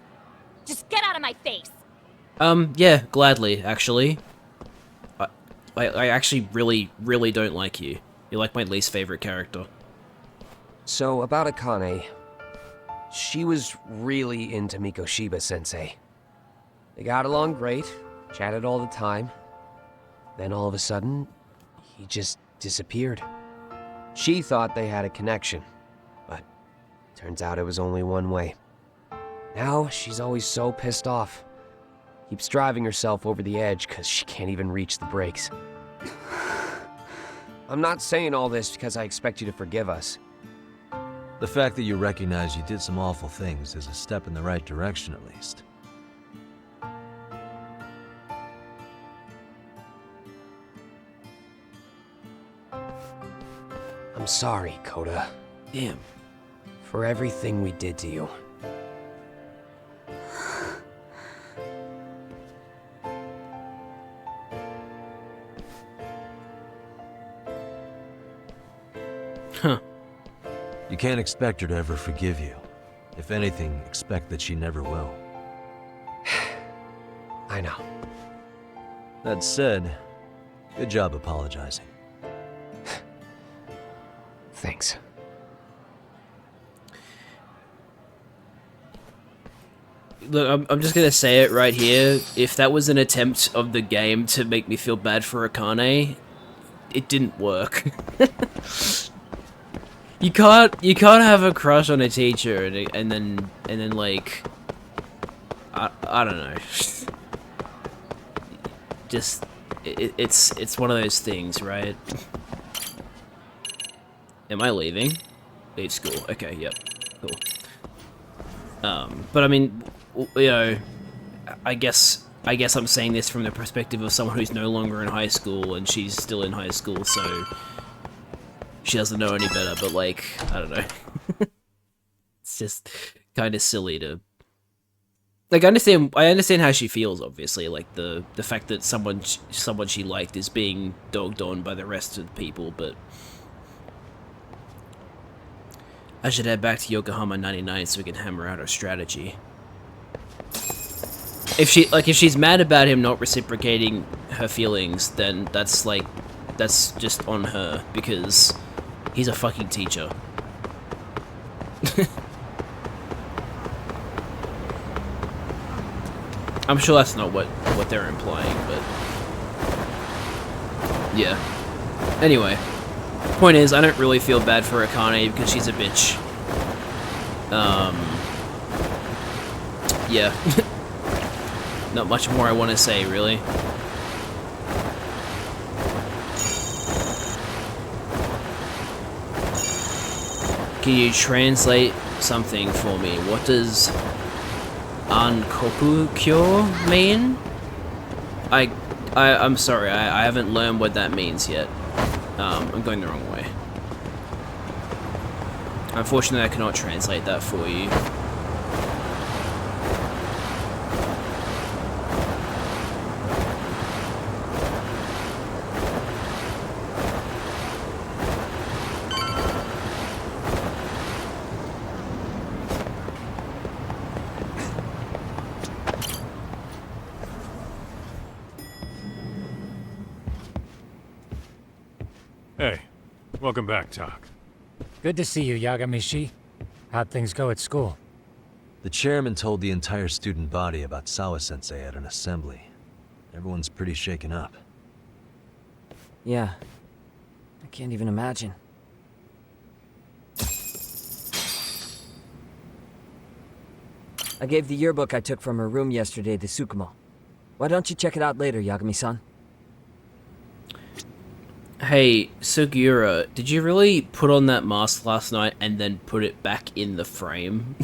Just get out of my face! Yeah, gladly, actually. I actually really don't like you. You're like my least favorite character. So, about Akane. She was really into Mikoshiba-sensei. They got along great, chatted all the time. Then all of a sudden, he just disappeared. She thought they had a connection, but turns out it was only one way. Now, she's always so pissed off. Keeps driving herself over the edge because she can't even reach the brakes. I'm not saying all this because I expect you to forgive us. The fact that you recognize you did some awful things is a step in the right direction, at least. I'm sorry, Koda. Damn. For everything we did to you. Huh. You can't expect her to ever forgive you. If anything, expect that she never will. I know. That said, good job apologizing. Thanks. Look, I'm just gonna say it right here. If that was an attempt of the game to make me feel bad for Akane, it didn't work. You can't have a crush on a teacher and then like I don't know. Just it's one of those things, right? Am I leaving? Leave school. Okay, yep. Cool. But I mean, you know, I guess I'm saying this from the perspective of someone who's no longer in high school and she's still in high school, so she doesn't know any better, but like, I don't know. It's just kind of silly to... Like, I understand how she feels, obviously, like the fact that someone she liked is being dogged on by the rest of the people, but... I should head back to Yokohama 99 so we can hammer out our strategy. If she's mad about him not reciprocating her feelings, then that's just on her, because he's a fucking teacher. I'm sure that's not what they're implying, but... Yeah. Anyway. Point is, I don't really feel bad for Akane because she's a bitch. Yeah. Not much more I want to say, really. Can you translate something for me? What does Ankoku Kyo mean? I'm sorry, I haven't learned what that means yet. I'm going the wrong way. Unfortunately, I cannot translate that for you. Hey, welcome back, Tak. Good to see you, Yagamishi. How'd things go at school? The chairman told the entire student body about Sawa-sensei at an assembly. Everyone's pretty shaken up. Yeah. I can't even imagine. I gave the yearbook I took from her room yesterday to Tsukumo. Why don't you check it out later, Yagami-san? Hey, Sugiura, did you really put on that mask last night and then put it back in the frame?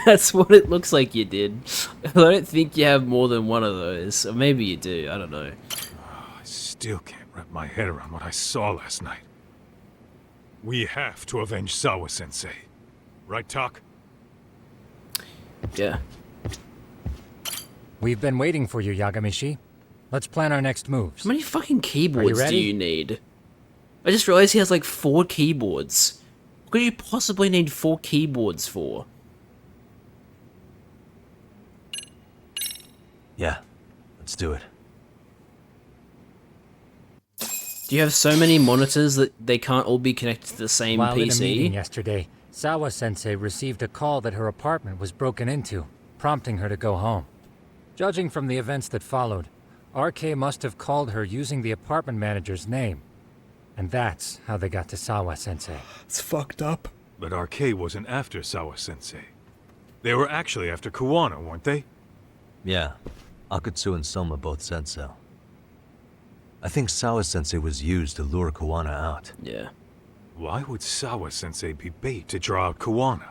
That's what it looks like you did. I don't think you have more than one of those. Or maybe you do, I don't know. I still can't wrap my head around what I saw last night. We have to avenge Sawa-sensei. Right, Tak? Yeah. We've been waiting for you, Yagamishi. Let's plan our next moves. How many fucking keyboards do ready? you need? I just realized he has like 4 keyboards. What could you possibly need 4 keyboards for? Yeah, let's do it. Do you have so many monitors that they can't all be connected to the same While in a PC? meeting yesterday, Sawa-sensei received a call that her apartment was broken into, prompting her to go home. Judging from the events that followed, RK must have called her using the apartment manager's name. And that's how they got to Sawa-sensei. It's fucked up. But RK wasn't after Sawa-sensei. They were actually after Kuwana, weren't they? Yeah, Akutsu and Soma both said so. I think Sawa-sensei was used to lure Kuwana out. Yeah. Why would Sawa-sensei be bait to draw out Kuwana?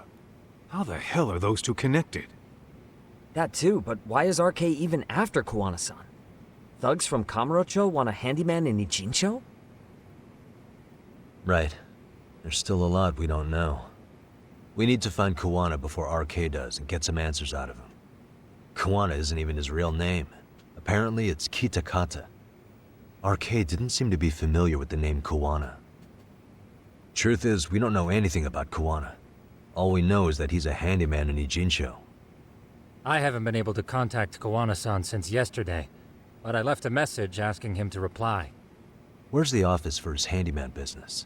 How the hell are those two connected? That too, but why is RK even after Kuwana-san? Thugs from Kamurocho want a handyman in Ijincho? Right. There's still a lot we don't know. We need to find Kuwana before RK does and get some answers out of him. Kuwana isn't even his real name. Apparently it's Kitakata. RK didn't seem to be familiar with the name Kuwana. Truth is, we don't know anything about Kuwana. All we know is that he's a handyman in Ijincho. I haven't been able to contact Kuwana-san since yesterday, but I left a message asking him to reply. Where's the office for his handyman business?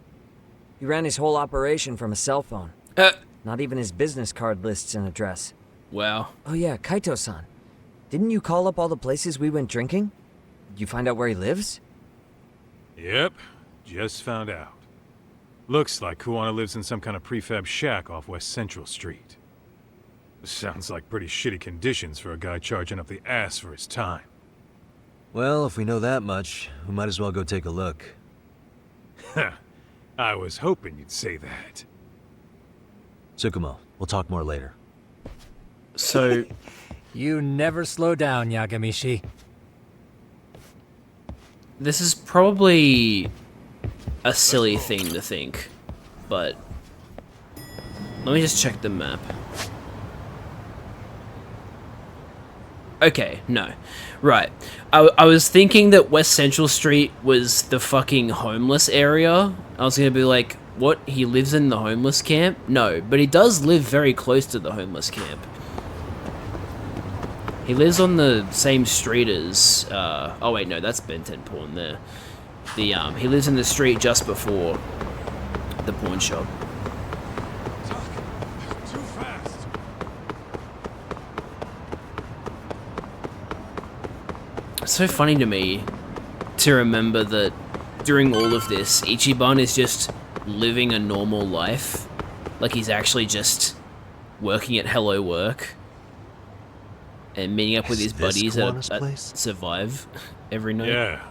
He ran his whole operation from a cell phone. Not even his business card lists an address. Wow. Oh yeah, Kaito-san. Didn't you call up all the places we went drinking? Did you find out where he lives? Yep, just found out. Looks like Kuwana lives in some kind of prefab shack off West Central Street. Sounds like pretty shitty conditions for a guy charging up the ass for his time. Well, if we know that much, we might as well go take a look. I was hoping you'd say that. Tsukumo, we'll talk more later. So... You never slow down, Yagamishi. This is probably a silly thing to think, but let me just check the map. Okay, no. Right. I was thinking that West Central Street was the fucking homeless area. I was gonna be like, what? He lives in the homeless camp? No, but he does live very close to the homeless camp. He lives on the same street as, oh wait, no, that's Ben 10 Pawn there. He lives in the street just before the pawn shop. Too fast. It's so funny to me to remember that during all of this, Ichiban is just living a normal life. Like he's actually just working at Hello Work. And meeting up with his buddies at Survive every night. Yeah,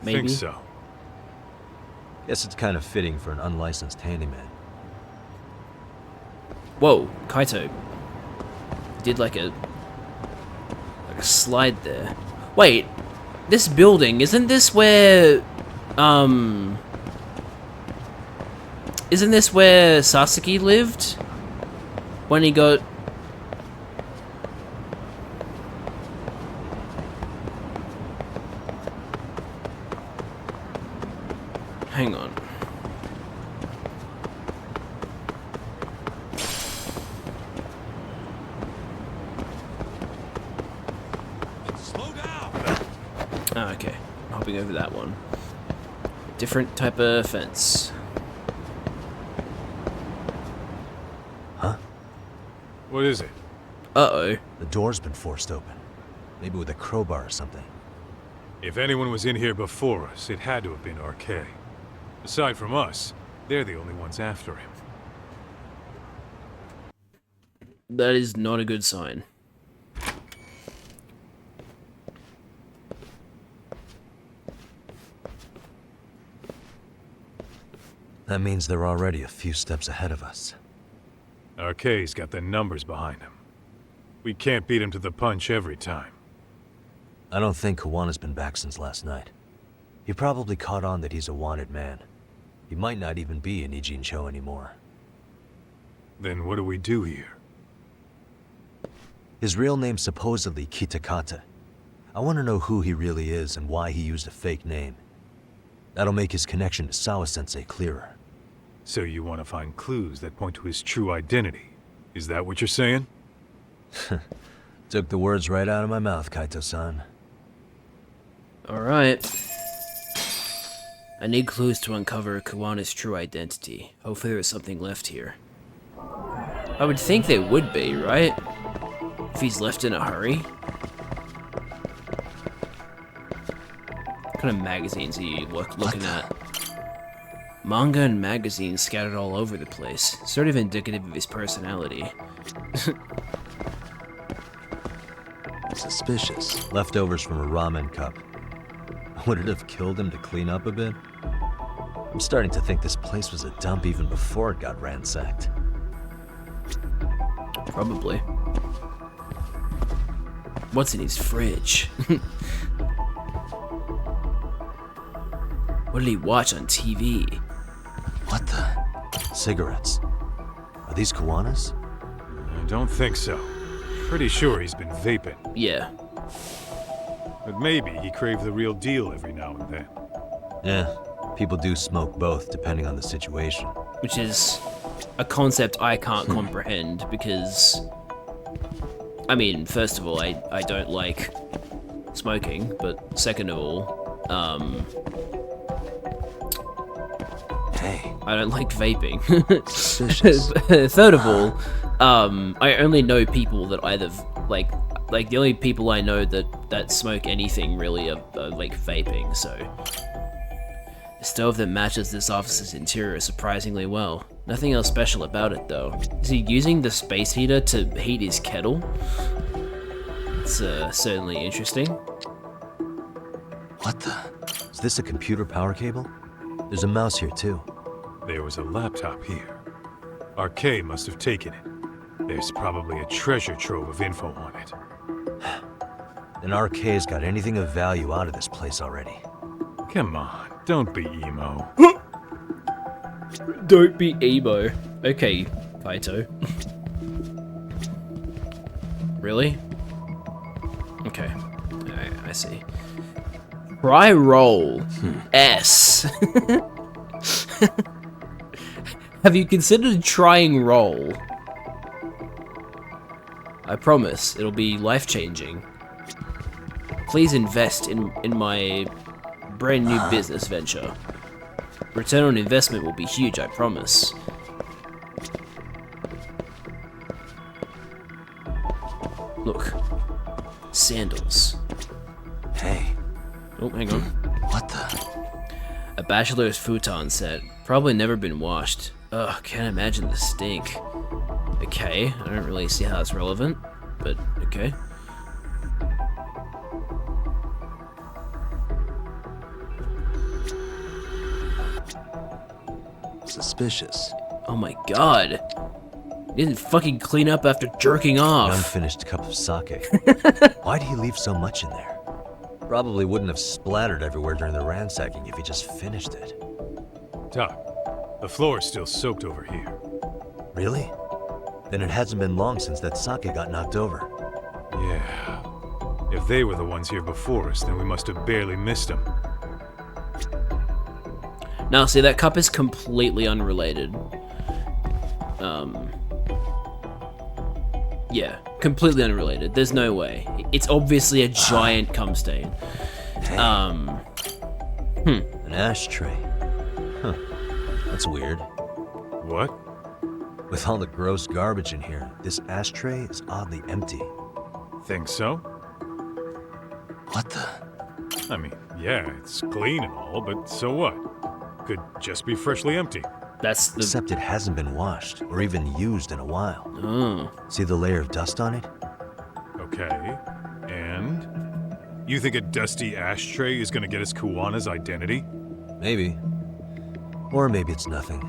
I think so. Guess it's kind of fitting for an unlicensed handyman. Whoa, Kaito. Did like a slide there. Wait, this building, isn't this where Sasuke lived? When he got... Hang on. Slow down. Ah, okay. Hopping over that one. Different type of fence. Huh? What is it? Uh-oh. The door's been forced open. Maybe with a crowbar or something. If anyone was in here before us, it had to have been RK. Aside from us, they're the only ones after him. That is not a good sign. That means they're already a few steps ahead of us. RK's got the numbers behind him. We can't beat him to the punch every time. I don't think Kawana's been back since last night. He probably caught on that he's a wanted man. He might not even be in Ijincho anymore. Then what do we do here? His real name's supposedly Kitakata. I want to know who he really is and why he used a fake name. That'll make his connection to Sawa-sensei clearer. So you want to find clues that point to his true identity? Is that what you're saying? Took the words right out of my mouth, Kaito-san. Alright. I need clues to uncover Kawana's true identity. Hopefully there's something left here. I would think there would be, right? If he's left in a hurry. What kind of magazines are you looking at? Manga and magazines scattered all over the place. Sort of indicative of his personality. Suspicious. Leftovers from a ramen cup. Would it have killed him to clean up a bit? I'm starting to think this place was a dump even before it got ransacked. Probably. What's in his fridge? What did he watch on TV? What the? Cigarettes. Are these Kawana's? I don't think so. Pretty sure he's been vaping. Yeah. But maybe he craved the real deal every now and then. Yeah, people do smoke both depending on the situation. Which is a concept I can't comprehend because, I mean, first of all, I don't like smoking, but second of all, hey, I don't like vaping. Third of all, I only know people that either like the only people I know that smoke anything really are like vaping. So the stove that matches this office's interior surprisingly well. Nothing else special about it though. Is he using the space heater to heat his kettle? It's certainly interesting. What the? Is this a computer power cable? There's a mouse here too. There was a laptop here. RK must have taken it. There's probably a treasure trove of info on it. Then RK's got anything of value out of this place already. Come on, don't be emo. Don't be emo. Okay, Kaito. Really? Okay. I see. Try roll. S. Have you considered trying roll? I promise, it'll be life-changing. Please invest in my brand new business venture. Return on investment will be huge, I promise. Look. Sandals. Hey. Oh, hang on. What the? A bachelor's futon set. Probably never been washed. Ugh, can't imagine the stink. Okay, I don't really see how that's relevant, but okay. Suspicious. Oh my god. He didn't fucking clean up after jerking off. An unfinished cup of sake. Why'd he leave so much in there? Probably wouldn't have splattered everywhere during the ransacking if he just finished it. Doc, the floor's still soaked over here. Really? Then it hasn't been long since that sake got knocked over. Yeah. If they were the ones here before us, then we must have barely missed them. Now, see, that cup is completely unrelated. Yeah, completely unrelated. There's no way. It's obviously a giant cum stain. Hey. An ashtray. Huh. That's weird. What? With all the gross garbage in here, this ashtray is oddly empty. Think so? What the? I mean, yeah, it's clean and all, but so what? Could just be freshly empty. That's the... Except it hasn't been washed, or even used in a while. Oh. See the layer of dust on it? Okay, and? You think a dusty ashtray is gonna get us Kuwana's identity? Maybe. Or maybe it's nothing.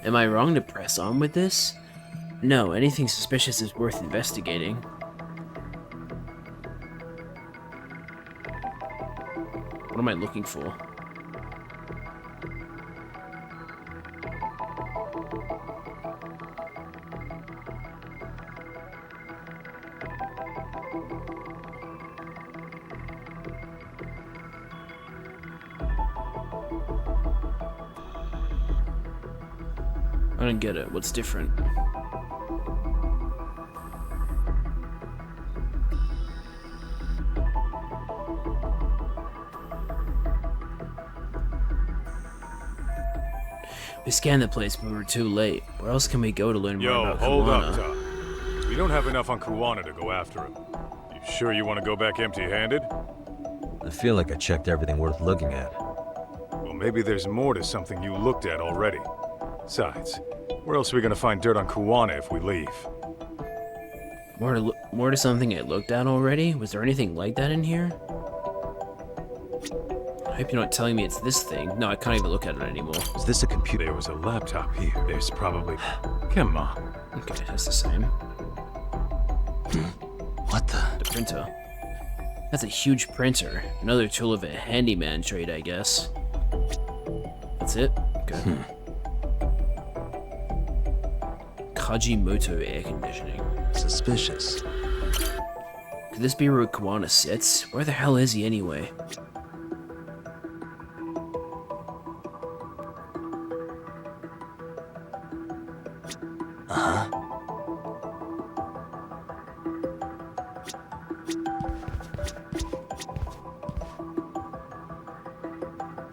Am I wrong to press on with this? No, anything suspicious is worth investigating. What am I looking for? I don't get it. What's different? We scanned the place, but we were too late. Where else can we go to learn more about hold Kuwana? up, Doc. We don't have enough on Kuwana to go after him. You sure you want to go back empty-handed? I feel like I checked everything worth looking at. Well, maybe there's more to something you looked at already. Besides, where else are we gonna find dirt on Kuwana if we leave? More to something I looked at already? Was there anything like that in here? I hope you're not telling me it's this thing. No, I can't even look at it anymore. Is this a computer? There was a laptop here. There's probably... Come on. Okay, that's the same. What the? The printer. That's a huge printer. Another tool of a handyman trade, I guess. That's it? Okay. Kajimoto air conditioning. Suspicious. Could this be where Kuwana sits? Where the hell is he anyway? Uh-huh.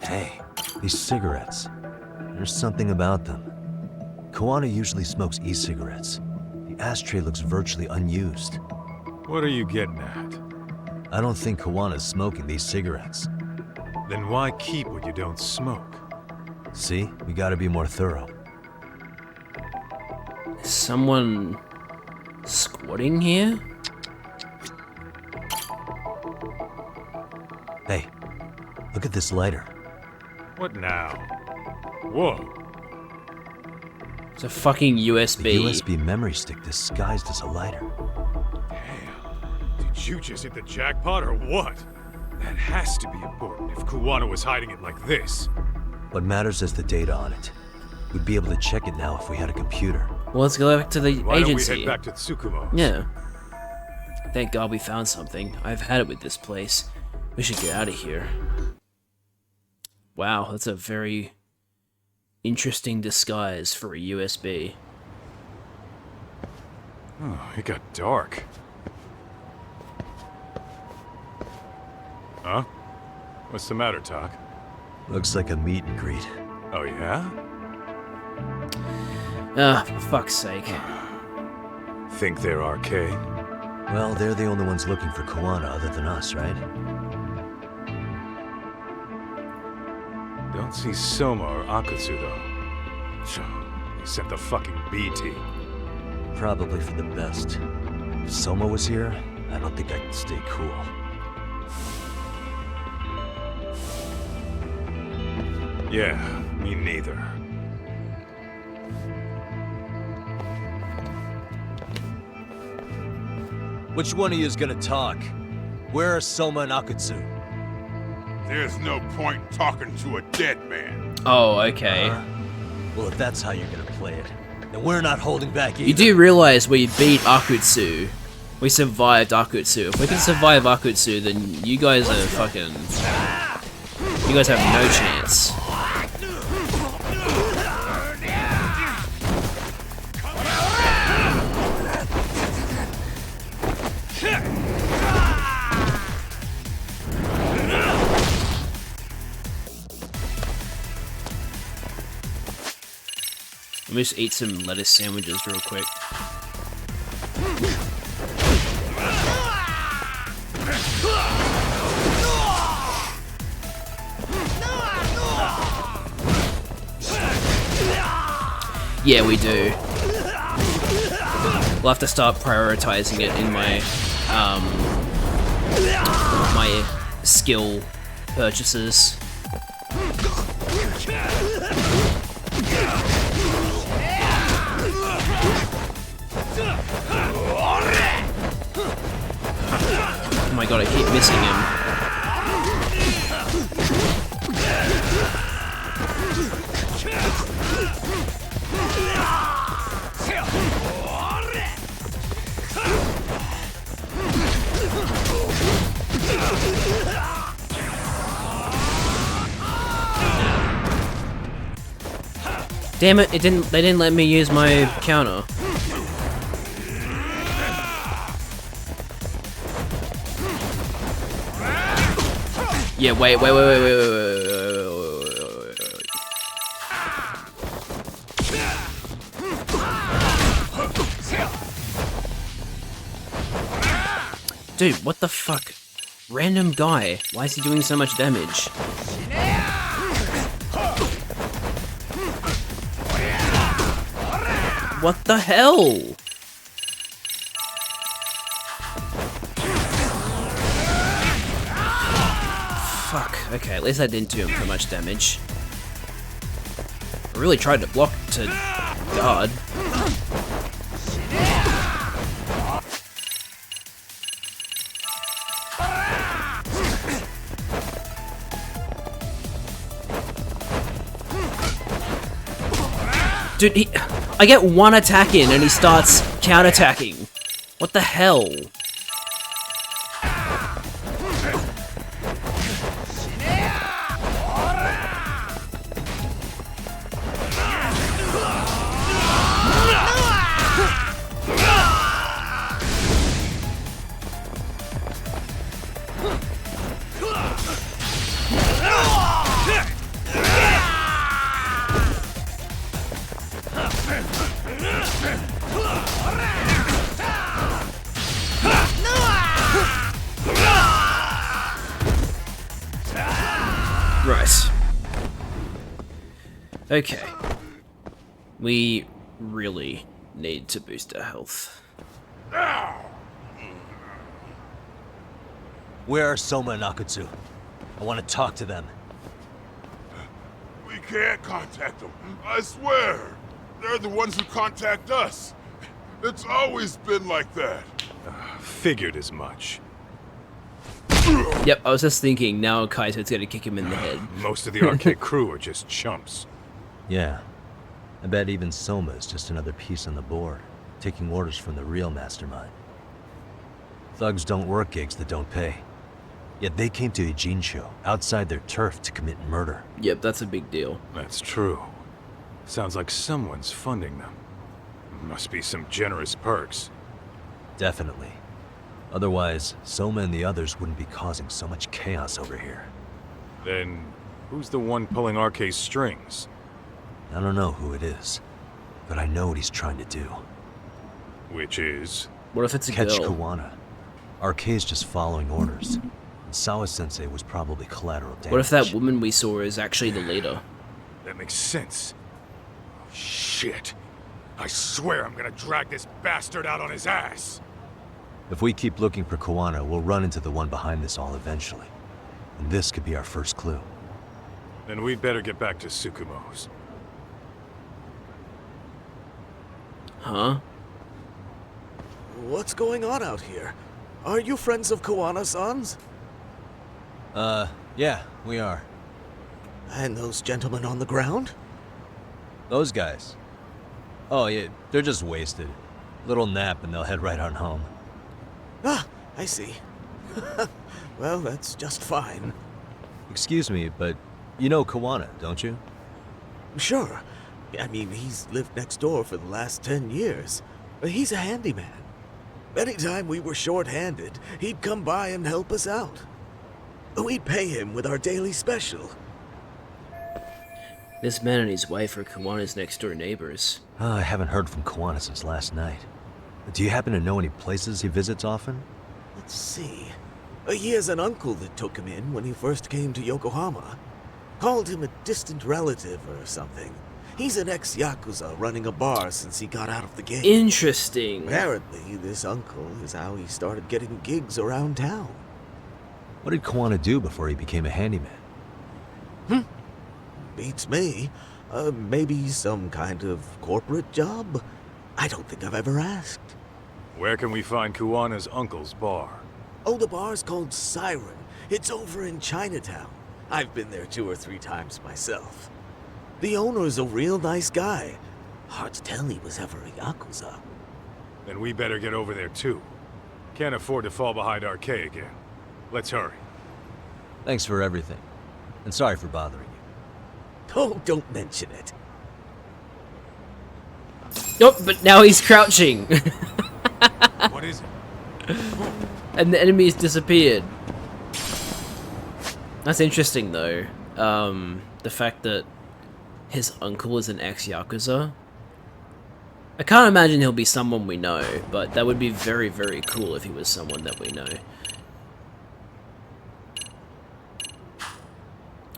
Hey, these cigarettes. There's something about them. Kuwana usually smokes e-cigarettes. The ashtray looks virtually unused. What are you getting at? I don't think Kuwana's smoking these cigarettes. Then why keep what you don't smoke? See? We gotta be more thorough. Is someone squatting here? Hey, look at this lighter. What now? Whoa. It's a fucking USB. A USB memory stick disguised as a lighter. Did you just hit the jackpot or what? That has to be important if Kuwana was hiding it like this. What matters is the data on it. We'd be able to check it now if we had a computer. Well, let's go back to the Why agency. don't we head back to Tsukumo's? Yeah. Thank God we found something. I've had it with this place. We should get out of here. Wow, that's a very interesting disguise for a USB. Oh, it got dark. Huh? What's the matter, Doc? Looks like a meet and greet. Oh, yeah? Ah, for fuck's sake. Think they're RK? Well, they're the only ones looking for Kuwana other than us, right? Don't see Soma or Akutsu, though. They sent the fucking B team. Probably for the best. If Soma was here, I don't think I could stay cool. Yeah, me neither. Which one of you is gonna talk? Where are Soma and Akutsu? There's no point in talking to a dead man. Oh, okay. Well, if that's how you're gonna play it, then we're not holding back either. You do realize we beat Akutsu. We survived Akutsu. If we can survive Akutsu, then you guys are fucking... You guys have no chance. Let me just eat some lettuce sandwiches real quick. Yeah, we do. We'll have to start prioritizing it in my my skill purchases. Oh my god, I keep missing him. Damn it, they didn't let me use my counter. Yeah, wait. Dude, what the fuck? Random guy. Why is he doing so much damage? What the hell? Fuck. Okay, at least I didn't do him so much damage. I really tried to block to guard. Dude, I get one attack in and he starts counterattacking. What the hell? Right. Okay. We really need to boost our health. Where are Soma and Akutsu? I want to talk to them. We can't contact them. I swear. They're the ones who contact us. It's always been like that. Figured as much. Yep, I was just thinking, now Kaito's gonna kick him in the head. Most of the arcade crew are just chumps. Yeah. I bet even Soma is just another piece on the board, taking orders from the real mastermind. Thugs don't work gigs that don't pay. Yet they came to Ijincho, outside their turf, to commit murder. Yep, that's a big deal. That's true. Sounds like someone's funding them. Must be some generous perks. Definitely. Otherwise, Soma and the others wouldn't be causing so much chaos over here. Then, who's the one pulling RK's strings? I don't know who it is, but I know what he's trying to do. Which is? What if it's a Catch girl? Kuwana. RK's just following orders. And Sawa-sensei was probably collateral damage. What if that woman we saw is actually the leader? That makes sense. Shit. I swear I'm gonna drag this bastard out on his ass. If we keep looking for Kuwana, we'll run into the one behind this all eventually. And this could be our first clue. Then we'd better get back to Tsukumo's. Huh? What's going on out here? Are you friends of Kuwana-san's? Yeah, we are. And those gentlemen on the ground? Those guys? Oh, yeah, they're just wasted. Little nap and they'll head right on home. Ah, I see. Well, that's just fine. Excuse me, but you know Kuwana, don't you? Sure. I mean, he's lived next door for the last 10 years. He's a handyman. Anytime we were short-handed, he'd come by and help us out. We'd pay him with our daily special. This man and his wife are Kuwana's next-door neighbors. I haven't heard from Kuwana since last night. Do you happen to know any places he visits often? Let's see. He has an uncle that took him in when he first came to Yokohama. Called him a distant relative or something. He's an ex-Yakuza running a bar since he got out of the game. Interesting. Apparently, this uncle is how he started getting gigs around town. What did Kuwana do before he became a handyman? Beats me. Maybe some kind of corporate job? I don't think I've ever asked. Where can we find Kuwana's uncle's bar? Oh, the bar's called Siren. It's over in Chinatown. I've been there 2 or 3 times myself. The owner's a real nice guy. Hard to tell he was ever a Yakuza. Then we better get over there too. Can't afford to fall behind RK again. Let's hurry. Thanks for everything. And sorry for bothering you. Oh, don't mention it. Nope, but now he's crouching. What is it? And the enemy's disappeared. That's interesting though. The fact that his uncle is an ex-Yakuza. I can't imagine he'll be someone we know, but that would be very, very cool if he was someone that we know.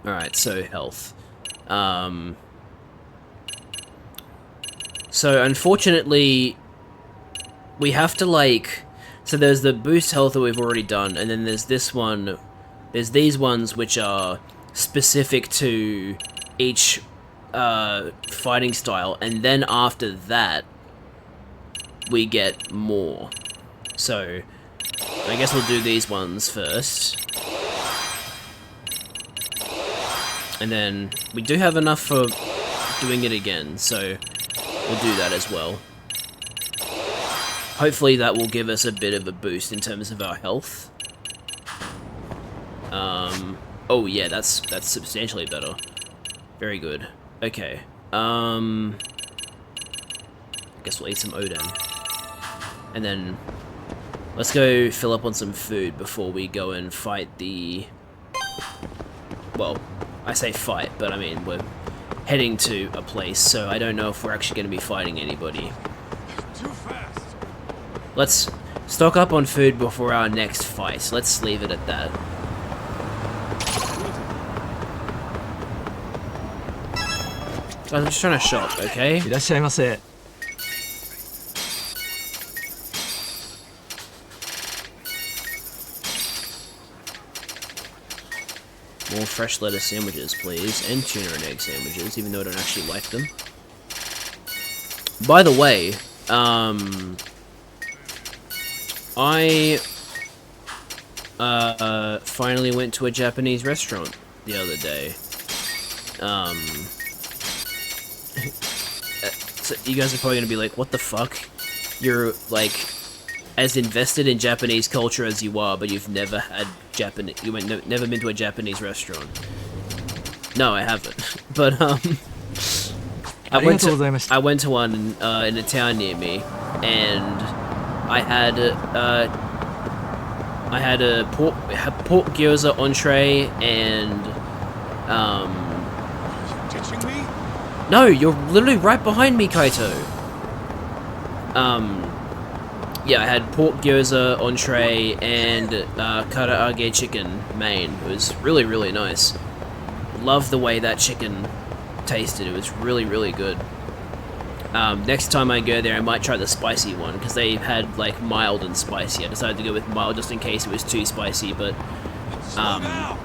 Alright, so health. So unfortunately, we have to like... So there's the boost health that we've already done, and then there's this one. There's these ones which are specific to each fighting style, and then after that, we get more. So, I guess we'll do these ones first. And then, we do have enough for doing it again, so we'll do that as well. Hopefully that will give us a bit of a boost in terms of our health. Oh yeah, that's substantially better. Very good. Okay. I guess we'll eat some Oden. And then let's go fill up on some food before we go and fight the... Well, I say fight, but I mean we're heading to a place, so I don't know if we're actually going to be fighting anybody. Too fast. Let's stock up on food before our next fight. Let's leave it at that. I'm just trying to shop, okay? いらっしゃいませ。 More fresh lettuce sandwiches, please, and tuna and egg sandwiches, even though I don't actually like them. By the way, I finally went to a Japanese restaurant the other day. So you guys are probably gonna be like, what the fuck? You're like as invested in Japanese culture as you are, but you've never had never been to a Japanese restaurant. No, I haven't. But I went to one in a town near me, and I had a pork gyoza entree and Ditching me? No, you're literally right behind me, Kaito. Yeah, I had pork gyoza entree and karaage chicken main. It was really, really nice. Love the way that chicken tasted. It was really, really good. Next time I go there, I might try the spicy one, because they had like mild and spicy. I decided to go with mild just in case it was too spicy, but I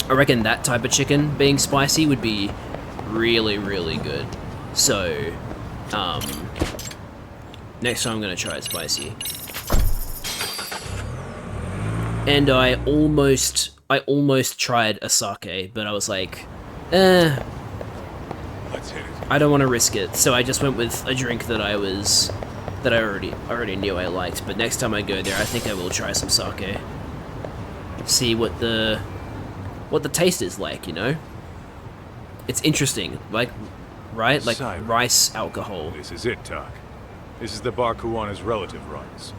reckon that type of chicken being spicy would be really, really good. So, next time I'm gonna try it spicy. And I almost tried a sake, but I was like, Let's hit it. I don't want to risk it. So I just went with a drink that I already knew I liked. But next time I go there, I think I will try some sake. See what the taste is like, you know? It's interesting, like, right? Like Siren. rice alcohol. This is it, Doc. This is the bar Kuwana's relative runs.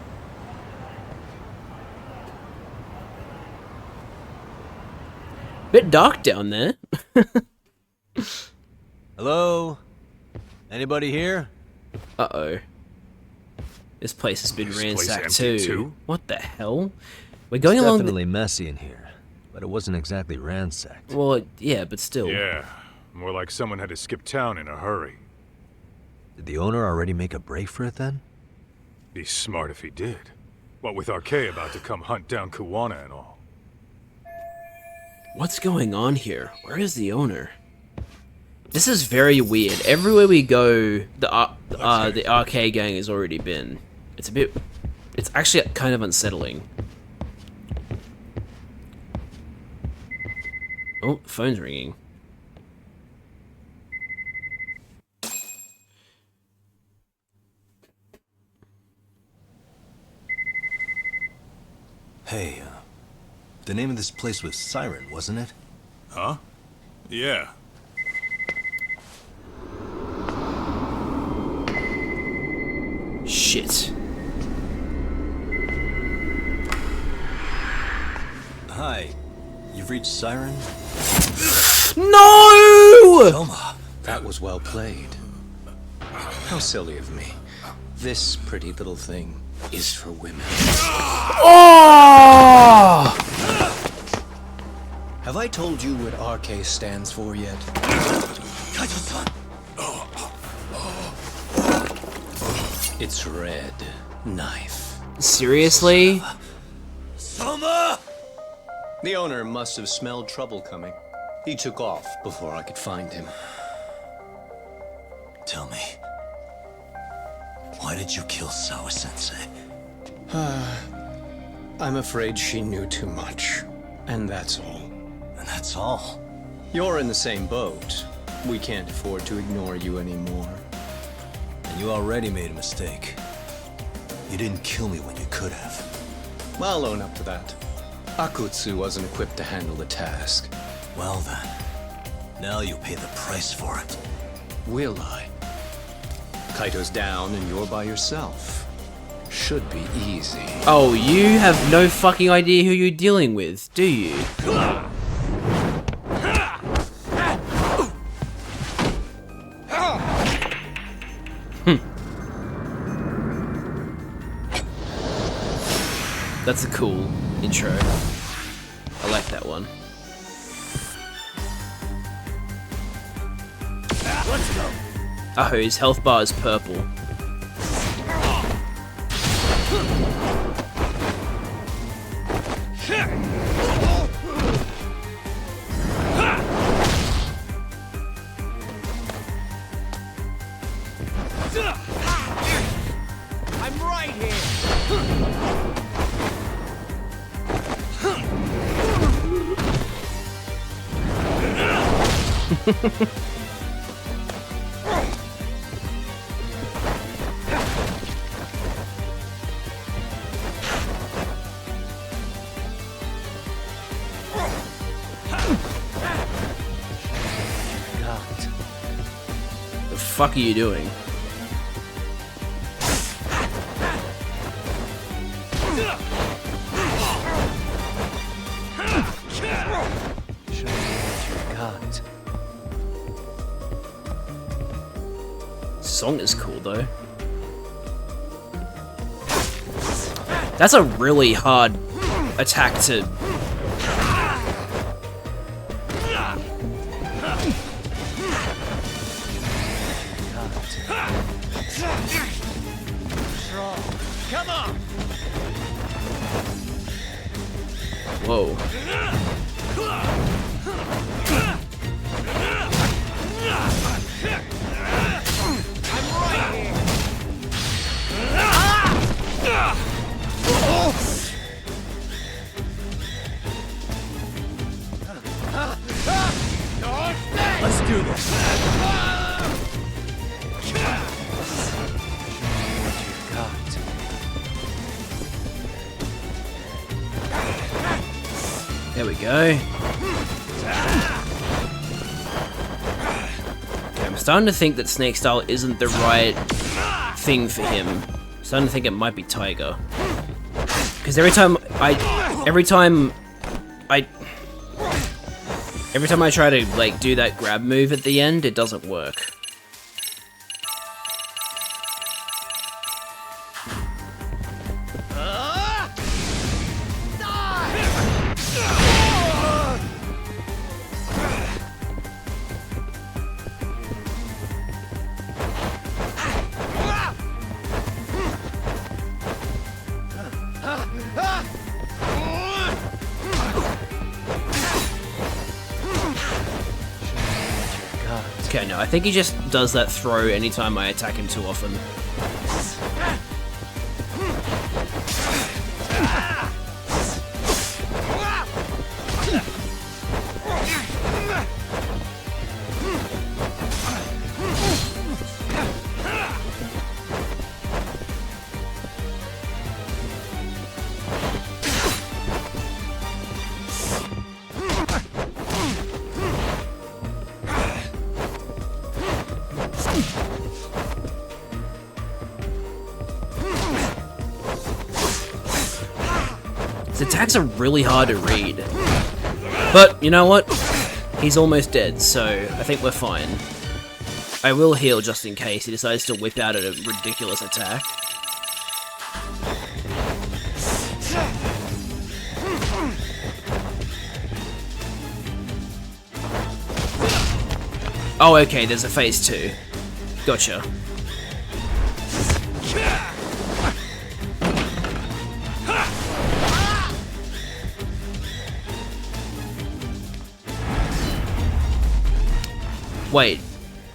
Bit dark down there. Hello? Anybody here? Uh-oh. This place has been This place ransacked empty too. too? What the hell? We're going It's along. definitely messy in here, but it wasn't exactly ransacked. Well, yeah, but still. Yeah, more like someone had to skip town in a hurry. Did the owner already make a break for it then? Be smart if he did. What with RK about to come hunt down Kuwana and all. What's going on here? Where is the owner? This is very weird. Everywhere we go, the RK gang has already been. It's actually kind of unsettling. Oh, phone's ringing. Hey, the name of this place was Siren, wasn't it? Huh? Yeah. Shit. Hi. You've reached Siren? No! Toma, that was well played. How silly of me. This pretty little thing is for women. Oh! Have I told you what RK stands for yet? It's red knife. Seriously? Soma! The owner must have smelled trouble coming. He took off before I could find him. Tell me, why did you kill Sawa-sensei? I'm afraid she knew too much. And that's all. And that's all? You're in the same boat. We can't afford to ignore you anymore. And you already made a mistake. You didn't kill me when you could have. I'll own up to that. Akutsu wasn't equipped to handle the task. Well then, now you'll pay the price for it. Will I? Kaito's down and you're by yourself. Should be easy. Oh, you have no fucking idea who you're dealing with, do you? That's a cool intro. I like that one. Let's go. Oh, his health bar is purple. I'm right here. The fuck are you doing? Song is cool though. That's a really hard attack to. Come on. Whoa. Let's do this. There we go. Okay, I'm starting to think that Snake Style isn't the right thing for him. I'm starting to think it might be Tiger. Because every time I try to like do that grab move at the end, it doesn't work. Okay, no, I think he just does that throw anytime I attack him too often. attacks are really hard to read. But, you know what? He's almost dead, so I think we're fine. I will heal just in case he decides to whip out a ridiculous attack. Oh, okay, there's a phase 2. Gotcha. Wait.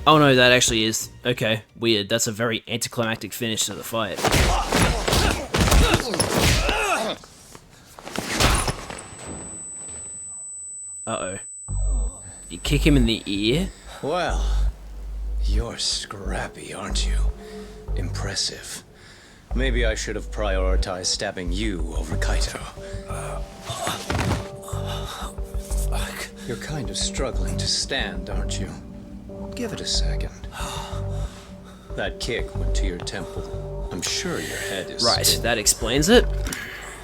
Oh no, that actually is... Okay, weird. That's a very anticlimactic finish to the fight. Uh-oh. You kick him in the ear? Well, you're scrappy, aren't you? Impressive. Maybe I should have prioritized stabbing you over Kaito. Fuck. You're kind of struggling to stand, aren't you? Give it a second. That kick went to your temple. I'm sure your head is right, spinning. that explains it.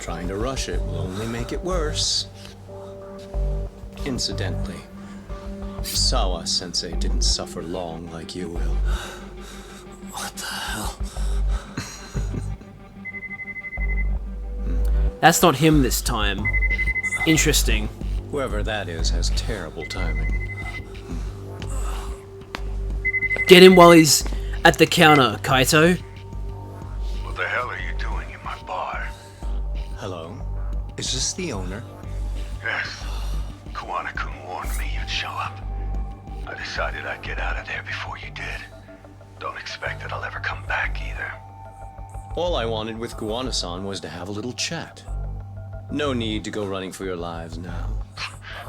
Trying to rush it will only make it worse. Incidentally, Sawa-sensei didn't suffer long like you will. What the hell? That's not him this time. Interesting. Whoever that is has terrible timing. Get him while he's at the counter, Kaito. What the hell are you doing in my bar? Hello? Is this the owner? Yes. Kuwana-kun warned me you'd show up. I decided I'd get out of there before you did. Don't expect that I'll ever come back either. All I wanted with Kuwana-san was to have a little chat. No need to go running for your lives now.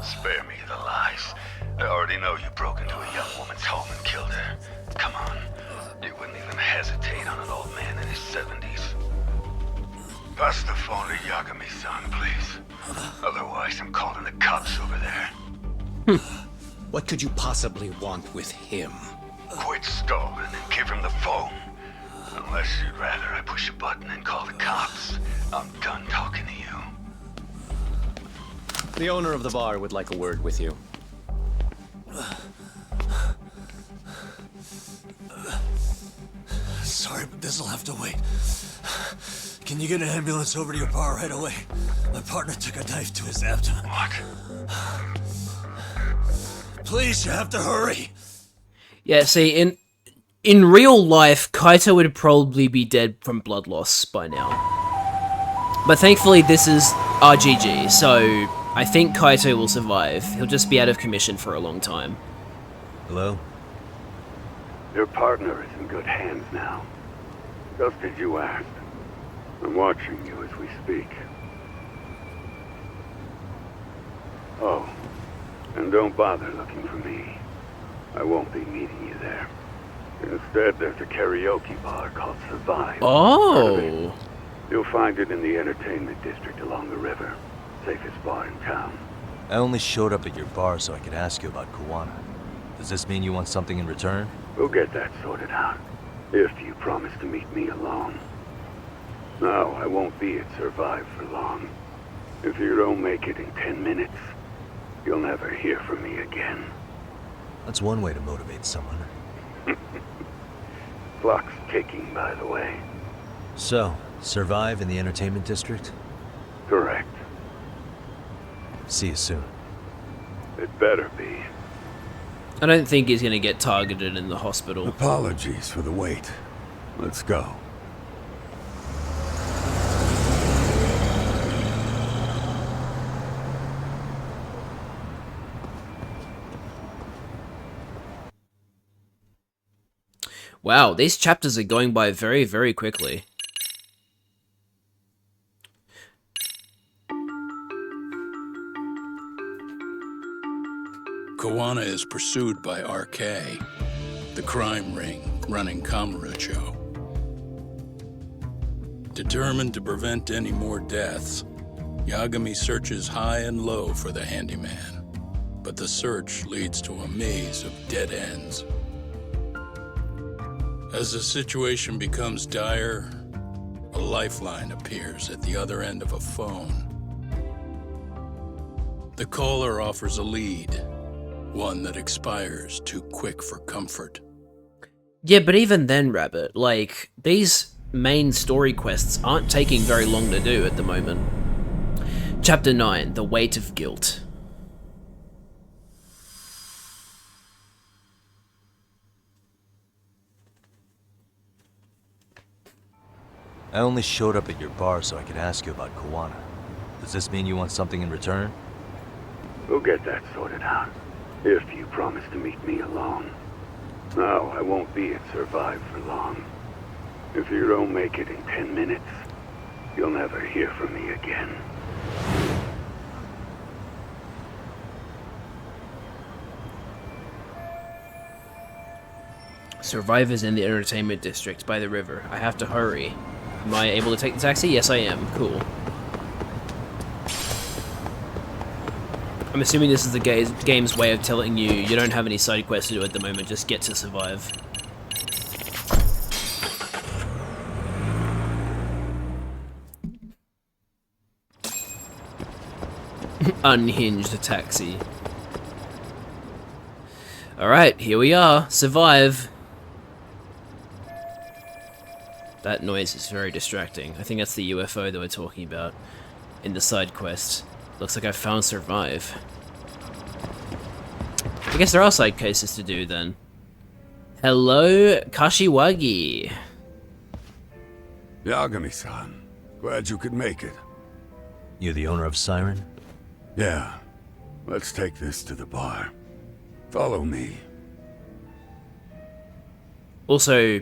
Spare me the lies. I already know you broke into a young woman's home and killed her. Come on. You wouldn't even hesitate on an old man in his 70s. Pass the phone to Yagami-san, please. Otherwise, I'm calling the cops over there. What could you possibly want with him? Quit stalling and give him the phone. Unless you'd rather I push a button and call the cops. I'm done talking to you. The owner of the bar would like a word with you. Sorry, but this'll have to wait. Can you get an ambulance over to your bar right away? My partner took a knife to his abdomen. What? Please, you have to hurry. Yeah, see, in real life, Kaito would probably be dead from blood loss by now. But thankfully, this is RGG, so I think Kaito will survive. He'll just be out of commission for a long time. Hello? Your partner is in good hands now. Just as you asked. I'm watching you as we speak. Oh, and don't bother looking for me. I won't be meeting you there. Instead, there's a karaoke bar called Survive. Oh! You'll find it in the entertainment district along the river. Safest bar in town. I only showed up at your bar so I could ask you about Kuwana. Does this mean you want something in return? We'll get that sorted out. If you promise to meet me alone. No, I won't be at Survive for long. If you don't make it in 10 minutes, you'll never hear from me again. That's one way to motivate someone. Clock's ticking, by the way. So, Survive in the entertainment district? Correct. See you soon. It better be. I don't think he's gonna get targeted in the hospital. Apologies for the wait. Let's go. Wow, these chapters are going by very, very quickly. Kuwana is pursued by RK, the crime ring running Kamurocho. Determined to prevent any more deaths, Yagami searches high and low for the handyman, but the search leads to a maze of dead ends. As the situation becomes dire, a lifeline appears at the other end of a phone. The caller offers a lead, one that expires too quick for comfort. Yeah, but even then, Rabbit, like, these main story quests aren't taking very long to do at the moment. Chapter 9, The Weight of Guilt. I only showed up at your bar so I could ask you about Kawana. Does this mean you want something in return? We'll get that sorted out, if you promise to meet me alone. No, I won't be at Survive for long. If you don't make it in 10 minutes, you'll never hear from me again. Survive is in the entertainment district by the river. I have to hurry. Am I able to take the taxi? Yes, I am. Cool. I'm assuming this is the game's way of telling you you don't have any side quests to do at the moment, just get to Survive. Unhinged taxi. Alright, here we are. Survive. That noise is very distracting. I think that's the UFO that we're talking about in the side quest. Looks like I found Survive. I guess there are side cases to do then. Hello, Kashiwagi. Yagami-san, glad you could make it. You the owner of Siren? Yeah. Let's take this to the bar. Follow me. Also,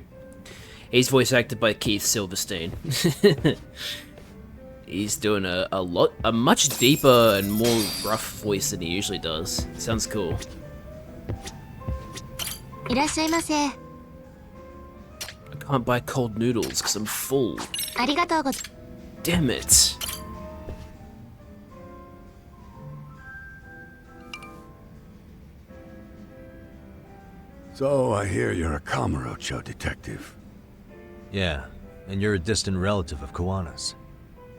he's voice acted by Keith Silverstein. He's doing a much deeper and more rough voice than he usually does. Sounds cool. I can't buy cold noodles because I'm full. Damn it. So, I hear you're a Kamurocho detective. Yeah, and you're a distant relative of Kawana's.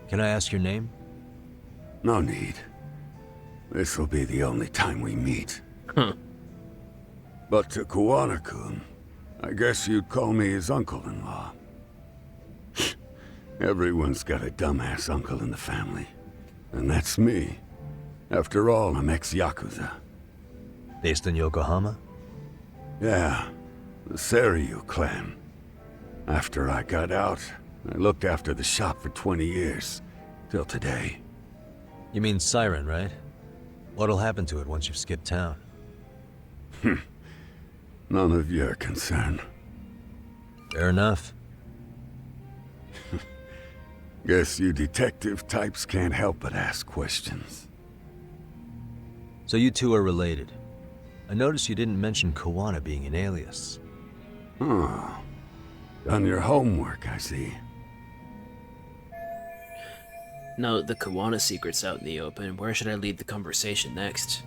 Can I ask your name? No need. This'll be the only time we meet. Huh. But to Kawana-kun, I guess you'd call me his uncle-in-law. Everyone's got a dumbass uncle in the family. And that's me. After all, I'm ex-Yakuza. Based in Yokohama? Yeah, the Seiryu clan. After I got out, I looked after the shop for 20 years. Till today. You mean Siren, right? What'll happen to it once you've skipped town? None of your concern. Fair enough. Guess you detective types can't help but ask questions. So you two are related. I noticed you didn't mention Kawana being an alias. Oh. Done your homework, I see. Now that the Kawana secret's out in the open, where should I lead the conversation next?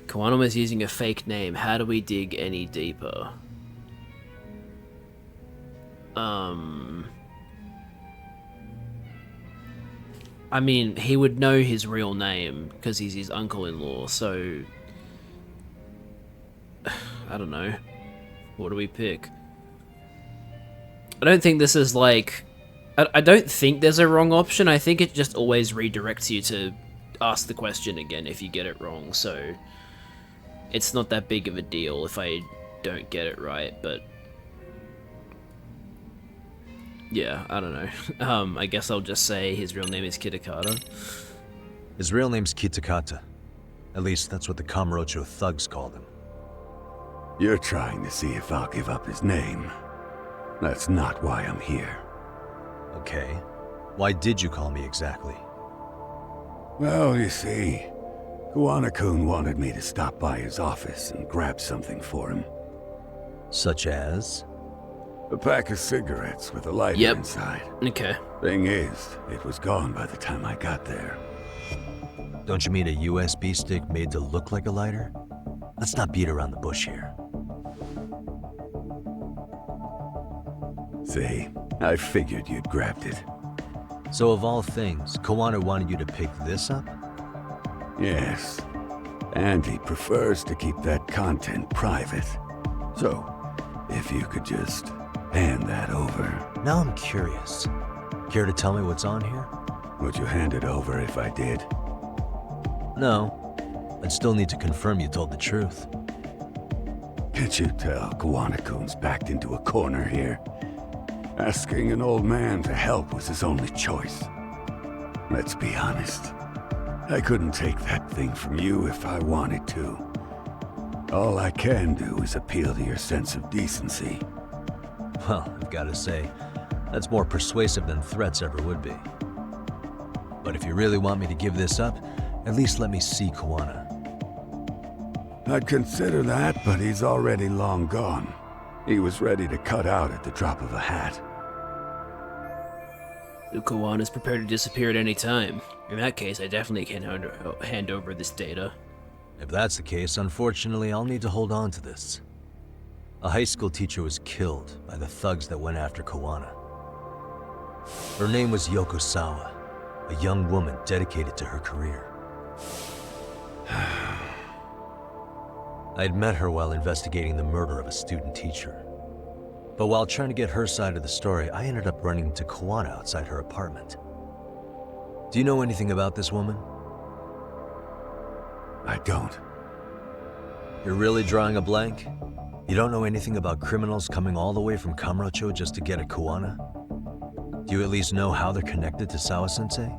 Kawana was using a fake name. How do we dig any deeper? I mean, he would know his real name because he's his uncle-in-law, so... I don't know. What do we pick? I don't think this is like... I don't think there's a wrong option. I think it just always redirects you to ask the question again if you get it wrong, so... It's not that big of a deal if I don't get it right, but... Yeah, I don't know. I guess I'll just say his real name is Kitakata. His real name's Kitakata. At least that's what the Kamurocho thugs called him. You're trying to see if I'll give up his name. That's not why I'm here. Okay. Why did you call me exactly? Well, you see, Kawana-kun wanted me to stop by his office and grab something for him. Such as? A pack of cigarettes with a lighter inside. Okay. Thing is, it was gone by the time I got there. Don't you mean a USB stick made to look like a lighter? Let's not beat around the bush here. See, I figured you'd grabbed it. So of all things, Koana wanted you to pick this up? Yes. And he prefers to keep that content private. So, if you could just hand that over. Now I'm curious. Care to tell me what's on here? Would you hand it over if I did? No. I'd still need to confirm you told the truth. Can't you tell Koana-kun's backed into a corner here? Asking an old man to help was his only choice. Let's be honest. I couldn't take that thing from you if I wanted to. All I can do is appeal to your sense of decency. Well, I've got to say, that's more persuasive than threats ever would be. But if you really want me to give this up, at least let me see Koana. I'd consider that, but he's already long gone. He was ready to cut out at the drop of a hat. Koana is prepared to disappear at any time. In that case, I definitely can hand over this data. If that's the case, unfortunately, I'll need to hold on to this. A high school teacher was killed by the thugs that went after Koana. Her name was Yoko Sawa, a young woman dedicated to her career. I'd met her while investigating the murder of a student teacher. But while trying to get her side of the story, I ended up running into Koana outside her apartment. Do you know anything about this woman? I don't. You're really drawing a blank? You don't know anything about criminals coming all the way from Kamurocho just to get at Koana? Do you at least know how they're connected to Sawa-sensei?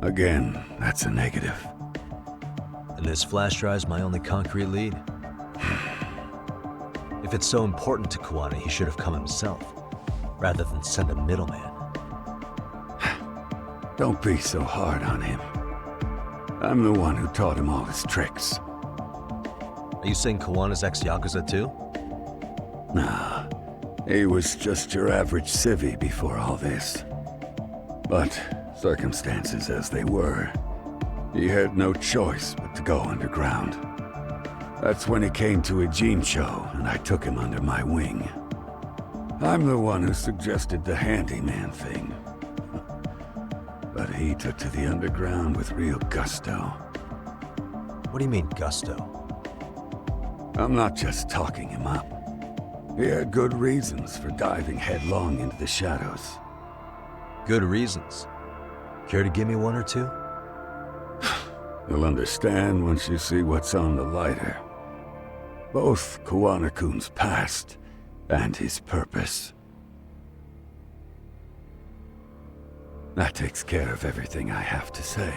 Again, that's a negative. And this flash drive's my only concrete lead. If it's so important to Koana, he should have come himself, rather than send a middleman. Don't be so hard on him. I'm the one who taught him all his tricks. Are you saying Koana's ex-Yakuza too? Nah, he was just your average civvy before all this. But circumstances as they were, he had no choice but to go underground. That's when he came to Ijincho, and I took him under my wing. I'm the one who suggested the handyman thing. But he took to the underground with real gusto. What do you mean, gusto? I'm not just talking him up. He had good reasons for diving headlong into the shadows. Good reasons? Care to give me one or two? You'll understand once you see what's on the lighter. Both Koana-kun's past and his purpose. That takes care of everything I have to say.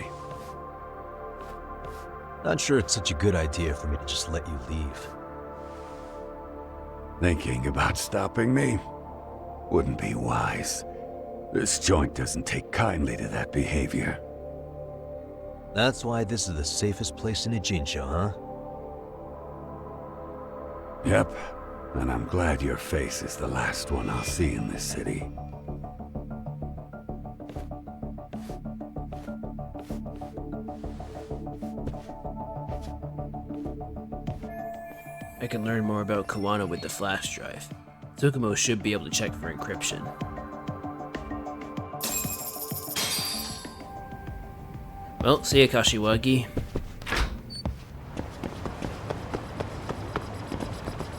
Not sure it's such a good idea for me to just let you leave. Thinking about stopping me? Wouldn't be wise. This joint doesn't take kindly to that behavior. That's why this is the safest place in Ijincho, huh? Yep, and I'm glad your face is the last one I'll see in this city. I can learn more about Koana with the flash drive. Tsukumo should be able to check for encryption. Well, see ya, Kashiwagi.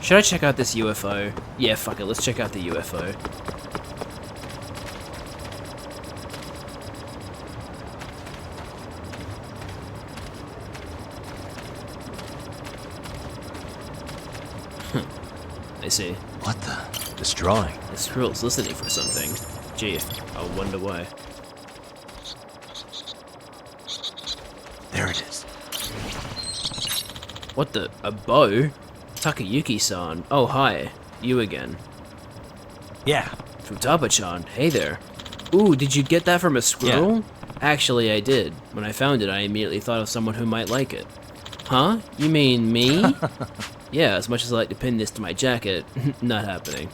Should I check out this UFO? Yeah, fuck it, let's check out the UFO. I see. What the? This drawing. The squirrel's listening for something. Gee, I wonder why. There it is. What the? A bow? Takayuki-san. Oh, hi. You again. Yeah. From Tapa-chan. Hey there. Ooh, did you get that from a squirrel? Yeah. Actually, I did. When I found it, I immediately thought of someone who might like it. Huh? You mean me? Yeah, as much as I like to pin this to my jacket, not happening.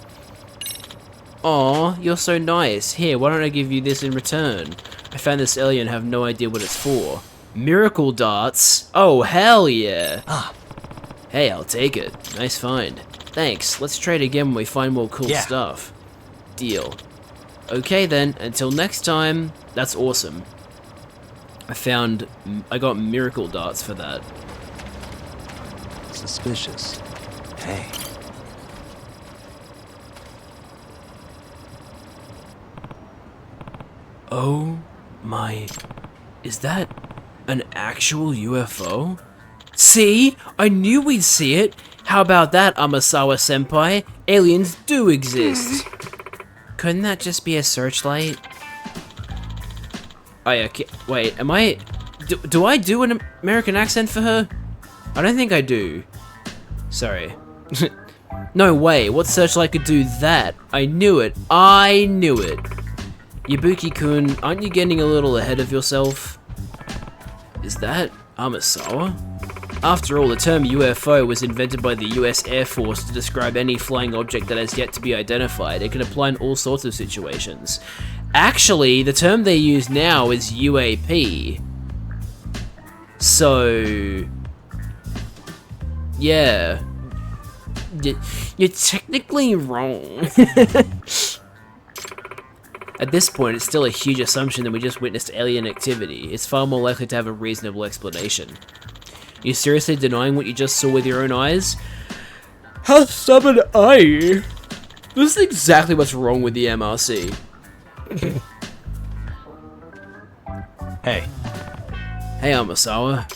Aw, you're so nice. Here, why don't I give you this in return? I found this earlier and have no idea what it's for. Miracle darts? Oh, hell yeah. Ah. Hey, I'll take it. Nice find. Thanks. Let's trade again when we find more cool stuff. Deal. Okay then, until next time. That's awesome. I got miracle darts for that. Suspicious. Hey. Oh my... Is that an actual UFO? See? I knew we'd see it! How about that, Amasawa-senpai? Aliens do exist! Couldn't that just be a searchlight? Oh yeah, wait, am I... Do I do an American accent for her? I don't think I do. Sorry. No way, what searchlight could do that? I knew it. I knew it. Yabuki-kun, aren't you getting a little ahead of yourself? Is that Amasawa? After all, the term UFO was invented by the US Air Force to describe any flying object that has yet to be identified. It can apply in all sorts of situations. Actually, the term they use now is UAP. So... yeah. You're technically wrong. At this point, it's still a huge assumption that we just witnessed alien activity. It's far more likely to have a reasonable explanation. You seriously denying what you just saw with your own eyes? How stubborn are you? This is exactly what's wrong with the MRC. Hey. Hey, Amasawa.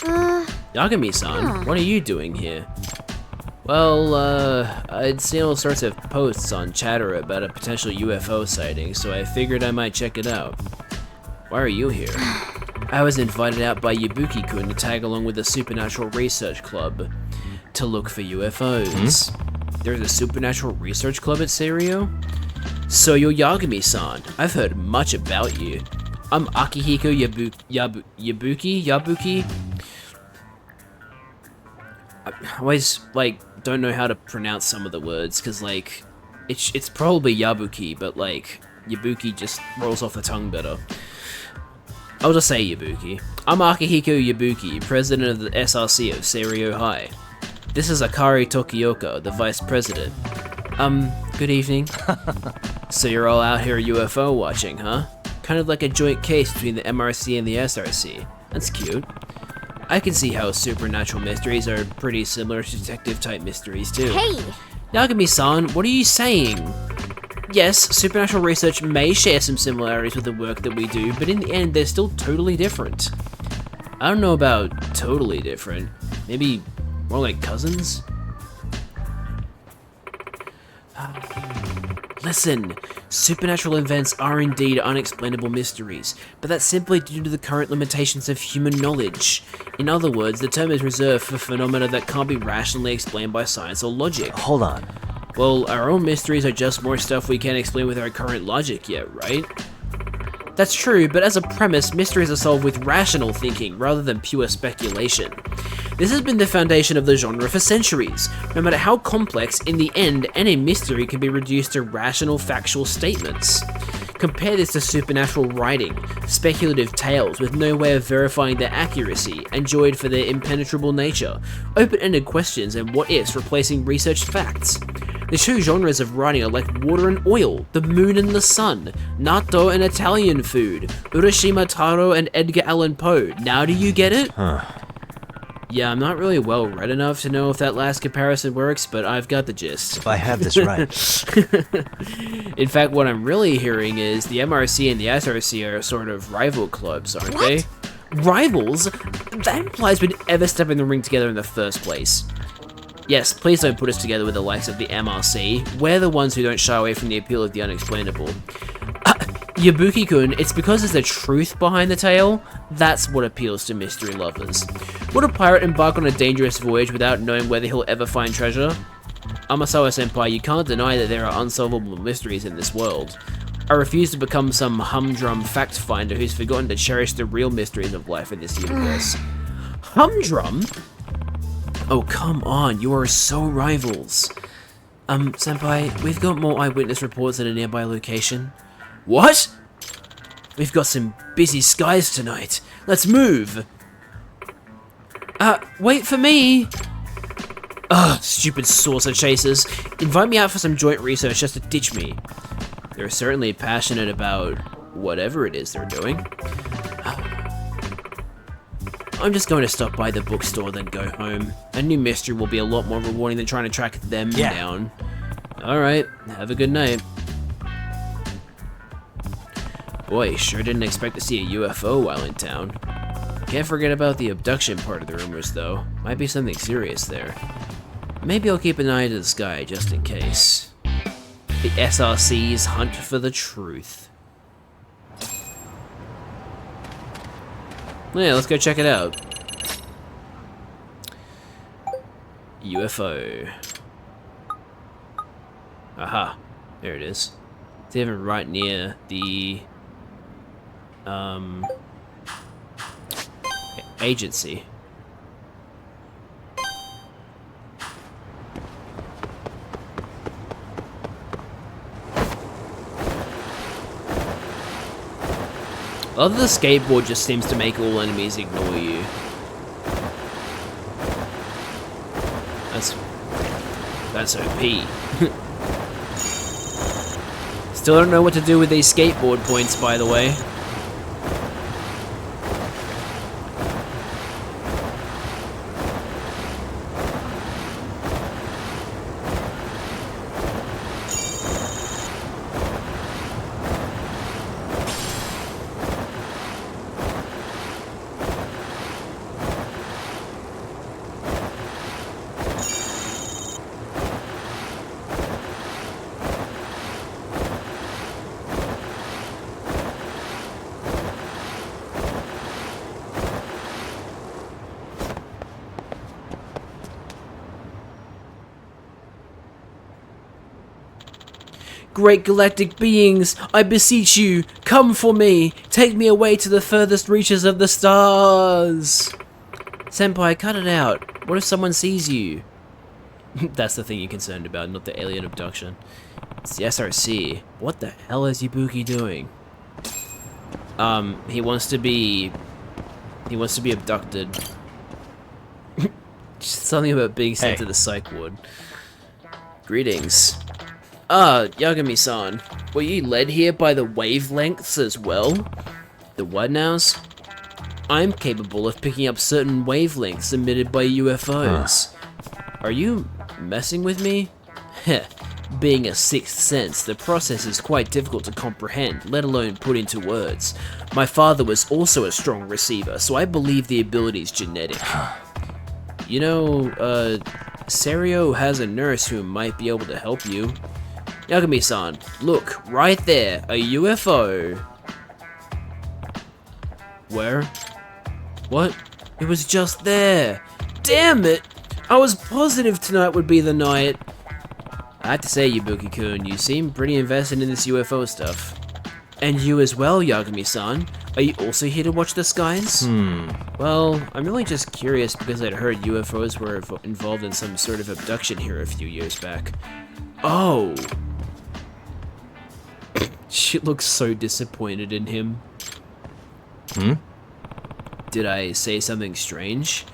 Yagami-san, what are you doing here? Well, I'd seen all sorts of posts on Chatter about a potential UFO sighting, so I figured I might check it out. Why are you here? I was invited out by Yabuki-kun to tag along with the Supernatural Research Club to look for UFOs. There's a Supernatural Research Club at Serio? So you're Yagami-san. I've heard much about you. I'm Akihiko Yabuki? I always, like, don't know how to pronounce some of the words, because, like, it's probably Yabuki, but, like, Yabuki just rolls off the tongue better. I'll just say Yabuki. I'm Akihiko Yabuki, president of the SRC of Serio High. This is Akari Tokioka, the vice president. Good evening. So you're all out here UFO watching, huh? Kind of like a joint case between the MRC and the SRC. That's cute. I can see how supernatural mysteries are pretty similar to detective-type mysteries, too. Hey! Yagami-san, what are you saying? Yes, supernatural research may share some similarities with the work that we do, but in the end, they're still totally different. I don't know about totally different. Maybe more like cousins? Listen, supernatural events are indeed unexplainable mysteries, but that's simply due to the current limitations of human knowledge. In other words, the term is reserved for phenomena that can't be rationally explained by science or logic. Hold on. Well, our own mysteries are just more stuff we can't explain with our current logic yet, right? That's true, but as a premise, mysteries are solved with rational thinking rather than pure speculation. This has been the foundation of the genre for centuries. No matter how complex, in the end, any mystery can be reduced to rational, factual statements. Compare this to supernatural writing, speculative tales with no way of verifying their accuracy, enjoyed for their impenetrable nature, open-ended questions and what-ifs replacing researched facts. The two genres of writing are like water and oil, the moon and the sun, natto and Italian food, Urashima Taro and Edgar Allan Poe. Now do you get it? Yeah, I'm not really well read enough to know if that last comparison works, but I've got the gist. If I have this right. In fact, what I'm really hearing is the MRC and the SRC are sort of rival clubs, aren't they? Rivals? That implies we'd ever step in the ring together in the first place. Yes, please don't put us together with the likes of the MRC. We're the ones who don't shy away from the appeal of the unexplainable. Yabuki-kun, it's because there's a truth behind the tale. That's what appeals to mystery lovers. Would a pirate embark on a dangerous voyage without knowing whether he'll ever find treasure? Amasawa-senpai, you can't deny that there are unsolvable mysteries in this world. I refuse to become some humdrum fact finder who's forgotten to cherish the real mysteries of life in this universe. Humdrum? Oh, come on, you are so rivals. Senpai, we've got more eyewitness reports at a nearby location. What? We've got some busy skies tonight. Let's move. Wait for me. Ugh, stupid saucer chasers. Invite me out for some joint research just to ditch me. They're certainly passionate about whatever it is they're doing. I'm just going to stop by the bookstore, then go home. A new mystery will be a lot more rewarding than trying to track them down. Alright, have a good night. Boy, sure didn't expect to see a UFO while in town. Can't forget about the abduction part of the rumors, though. Might be something serious there. Maybe I'll keep an eye to the sky, just in case. The SRC's hunt for the truth. Yeah, let's go check it out. UFO. Aha, there it is. It's even right near the agency. Although the skateboard just seems to make all enemies ignore you. That's OP. Still don't know what to do with these skateboard points, by the way. Great galactic beings, I beseech you, come for me! Take me away to the furthest reaches of the stars! Senpai, cut it out. What if someone sees you? That's the thing you're concerned about, not the alien abduction. It's the SRC. What the hell is Ibuki doing? He wants to be abducted. Just something about being sent to the psych ward. Greetings. Ah, Yagami-san. Were you led here by the wavelengths as well? The what nows? I'm capable of picking up certain wavelengths emitted by UFOs. Are you messing with me? Heh. Being a sixth sense, the process is quite difficult to comprehend, let alone put into words. My father was also a strong receiver, so I believe the ability is genetic. You know, Serio has a nurse who might be able to help you. Yagami-san, look, right there, a UFO. Where? What? It was just there. Damn it! I was positive tonight would be the night. I have to say, Ibuki-kun, you seem pretty invested in this UFO stuff. And you as well, Yagami-san. Are you also here to watch the skies? Well, I'm really just curious because I'd heard UFOs were involved in some sort of abduction here a few years back. Oh! She looks so disappointed in him. Did I say something strange?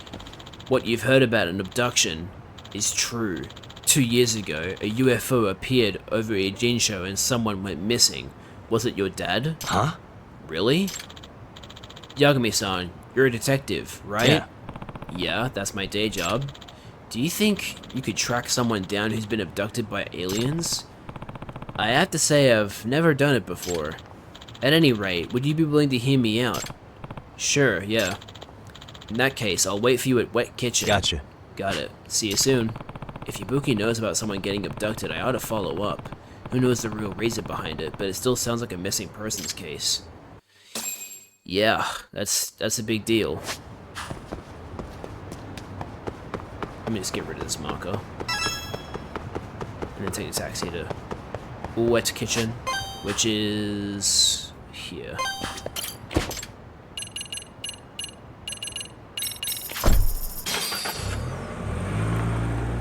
What you've heard about an abduction is true. 2 years ago, a UFO appeared over Ejinsho and someone went missing. Was it your dad? Huh? Really? Yagami-san, you're a detective, right? Yeah. Yeah, that's my day job. Do you think you could track someone down who's been abducted by aliens? I have to say I've never done it before. At any rate, would you be willing to hear me out? Sure, yeah. In that case, I'll wait for you at Wet Kitchen. Gotcha. Got it. See you soon. If Ibuki knows about someone getting abducted, I ought to follow up. Who knows the real reason behind it, but it still sounds like a missing persons case. Yeah, that's a big deal. Let me just get rid of this marker. And then take a taxi to Wet Kitchen, which is here.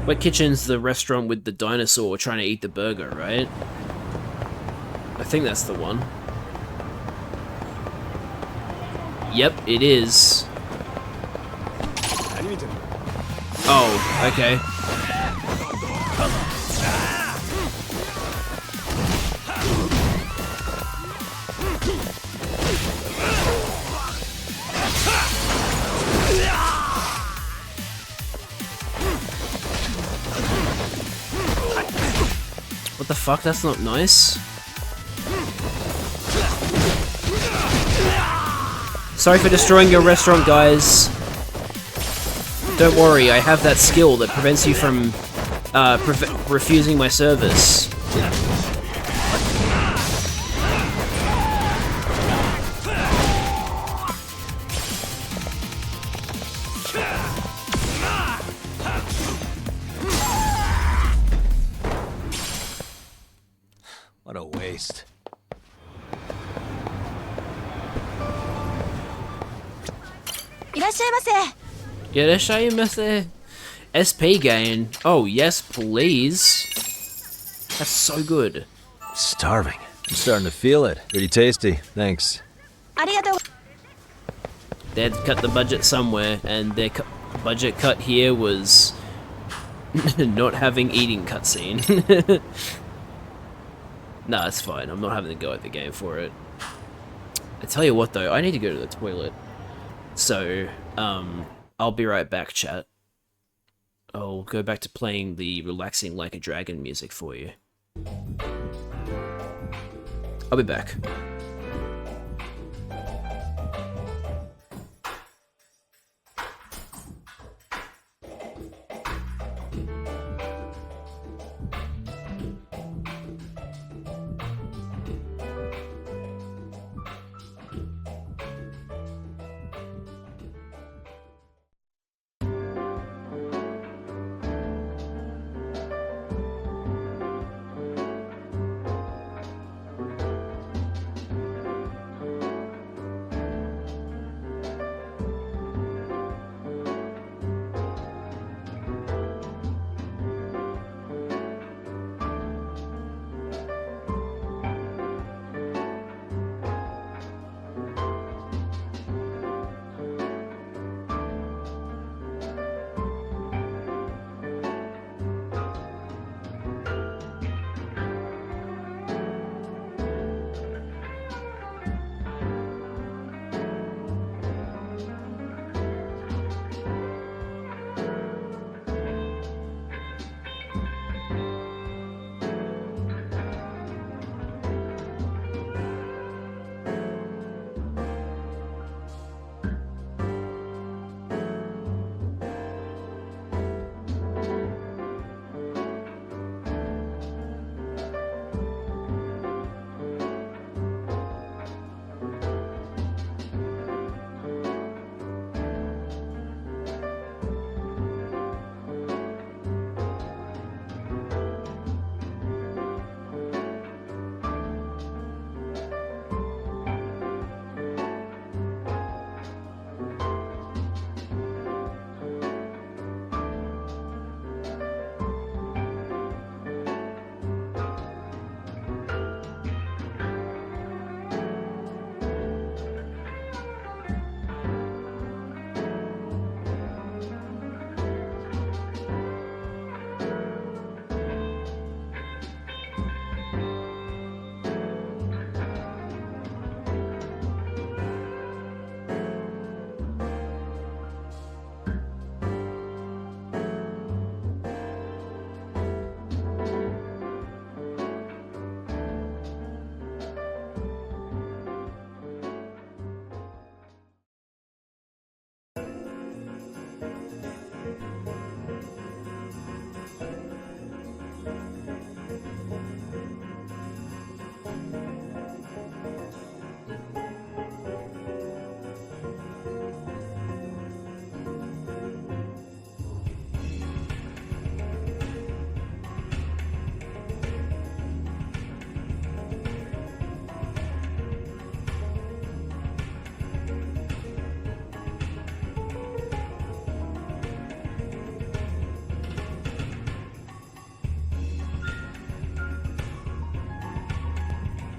Wet Kitchen's the restaurant with the dinosaur trying to eat the burger, right? I think that's the one. Yep, it is. Oh, okay. fuck? That's not nice. Sorry for destroying your restaurant, guys. Don't worry, I have that skill that prevents you from refusing my service. What a waste. SP gain. Oh, yes, please. That's so good. Starving. I'm starting to feel it. Pretty tasty. Thanks. They'd cut the budget somewhere, and their budget cut here was not having eating cutscene. Nah, it's fine. I'm not having to go at the game for it. I tell you what, though, I need to go to the toilet. So, I'll be right back, chat. I'll go back to playing the relaxing like a dragon music for you. I'll be back.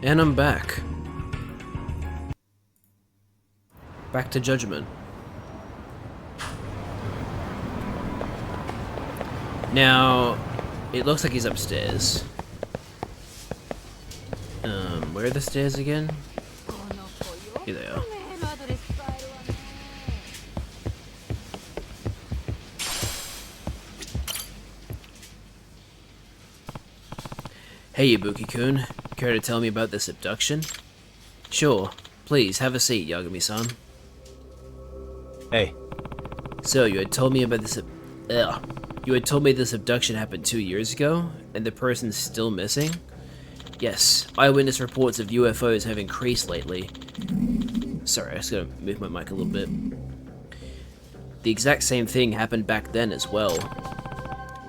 And I'm back. Back to Judgment. Now, it looks like he's upstairs. Where are the stairs again? Here they are. Hey, Ibuki-kun. Care to tell me about this abduction? Sure. Please, have a seat, Yagami-san. Hey. So, you had told me about this... You had told me this abduction happened 2 years ago, and the person's still missing? Yes, eyewitness reports of UFOs have increased lately. Sorry, I just gotta move my mic a little bit. The exact same thing happened back then as well.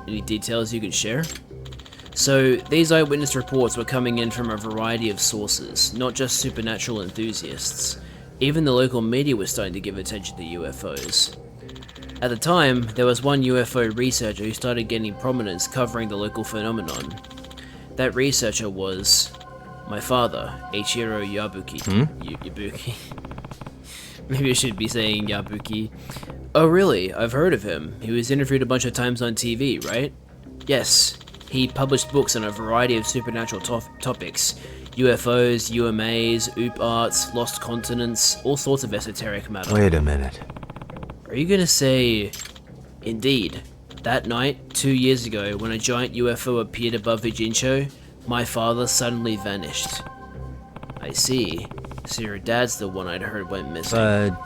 Any details you can share? So, these eyewitness reports were coming in from a variety of sources, not just supernatural enthusiasts. Even the local media was starting to give attention to UFOs. At the time, there was one UFO researcher who started gaining prominence covering the local phenomenon. That researcher was my father, Eiichiro Yabuki. Yabuki. Maybe I should be saying Yabuki. Oh really? I've heard of him. He was interviewed a bunch of times on TV, right? Yes. He published books on a variety of supernatural topics. UFOs, UMAs, OOP arts, lost continents, all sorts of esoteric matter. Wait a minute. Are you gonna say... Indeed. That night, 2 years ago, when a giant UFO appeared above Vijincho, my father suddenly vanished. I see. So your dad's the one I'd heard went missing.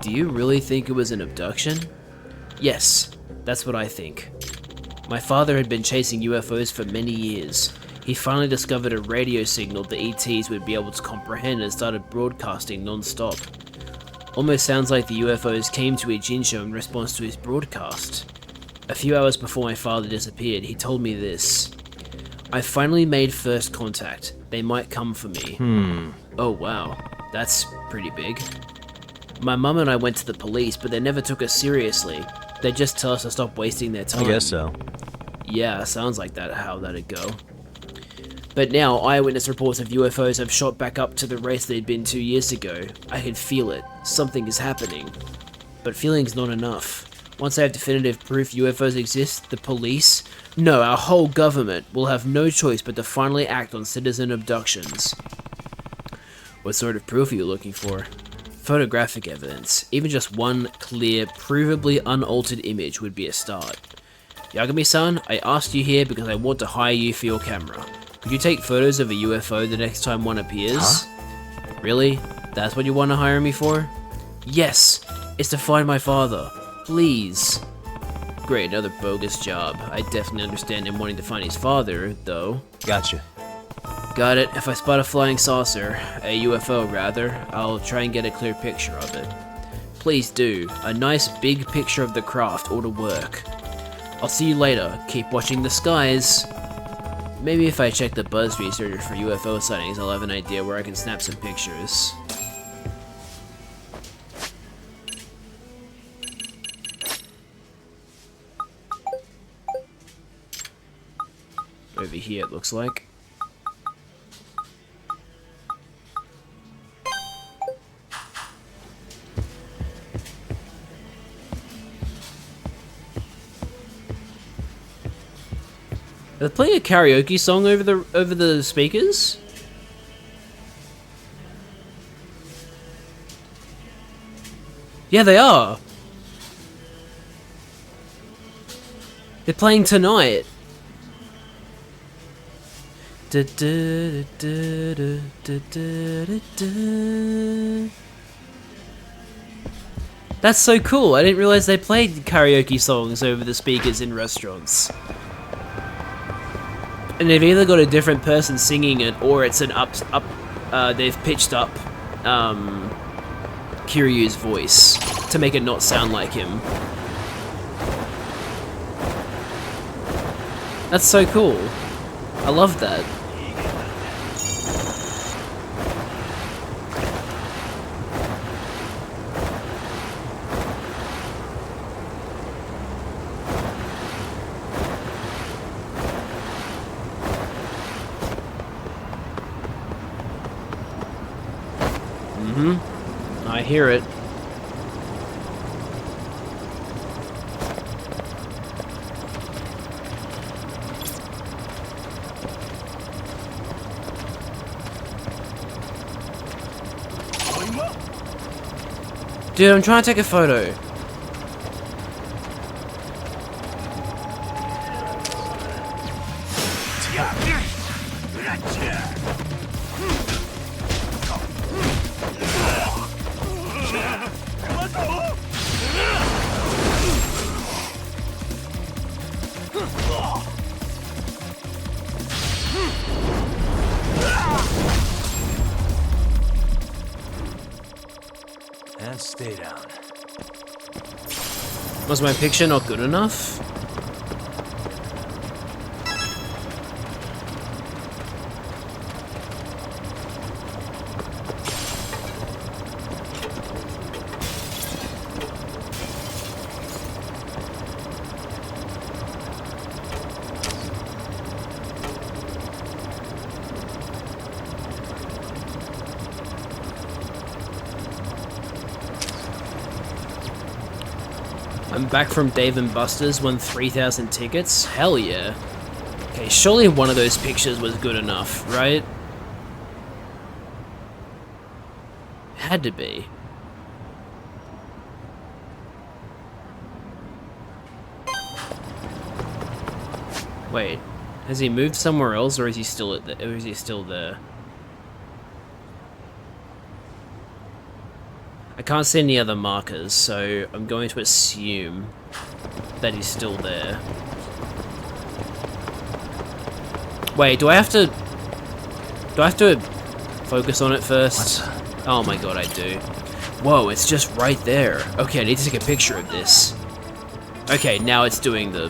Do you really think it was an abduction? Yes, that's what I think. My father had been chasing UFOs for many years. He finally discovered a radio signal the ETs would be able to comprehend and started broadcasting non-stop. Almost sounds like the UFOs came to Ijincho in response to his broadcast. A few hours before my father disappeared, he told me this. I finally made first contact. They might come for me. Oh wow, that's pretty big. My mum and I went to the police, but they never took us seriously. They just tell us to stop wasting their time. I guess so. Yeah, sounds like that, how that'd go. But now, eyewitness reports of UFOs have shot back up to the race they'd been 2 years ago. I can feel it. Something is happening. But feeling's not enough. Once I have definitive proof UFOs exist, the police, no, our whole government, will have no choice but to finally act on citizen abductions. What sort of proof are you looking for? Photographic evidence. Even just one clear, provably unaltered image would be a start. Yagami-san, I asked you here because I want to hire you for your camera. Could you take photos of a UFO the next time one appears? Huh? Really? That's what you want to hire me for? Yes! It's to find my father. Please. Great, another bogus job. I definitely understand him wanting to find his father, though. Gotcha. Got it. If I spot a flying saucer, a UFO rather, I'll try and get a clear picture of it. Please do. A nice big picture of the craft ought to work. I'll see you later. Keep watching the skies. Maybe if I check the Buzz researcher for UFO sightings, I'll have an idea where I can snap some pictures. Over here, it looks like. Are they playing a karaoke song over the speakers? Yeah, they are. They're playing Tonight. That's so cool. I didn't realize they played karaoke songs over the speakers in restaurants. And they've either got a different person singing it, or it's an they've pitched up Kiryu's voice to make it not sound like him. That's so cool. I love that. I hear it. Dude, I'm trying to take a photo. And stay down. Was my picture not good enough? I'm back from Dave & Buster's, won 3,000 tickets? Hell yeah. Okay, surely one of those pictures was good enough, right? Had to be. Wait, has he moved somewhere else, or is he still at the, or is he still there? I can't see any other markers, so I'm going to assume that he's still there. Wait, do I have to focus on it first? Oh my god, I do. Whoa, it's just right there. Okay, I need to take a picture of this. Okay, now it's doing the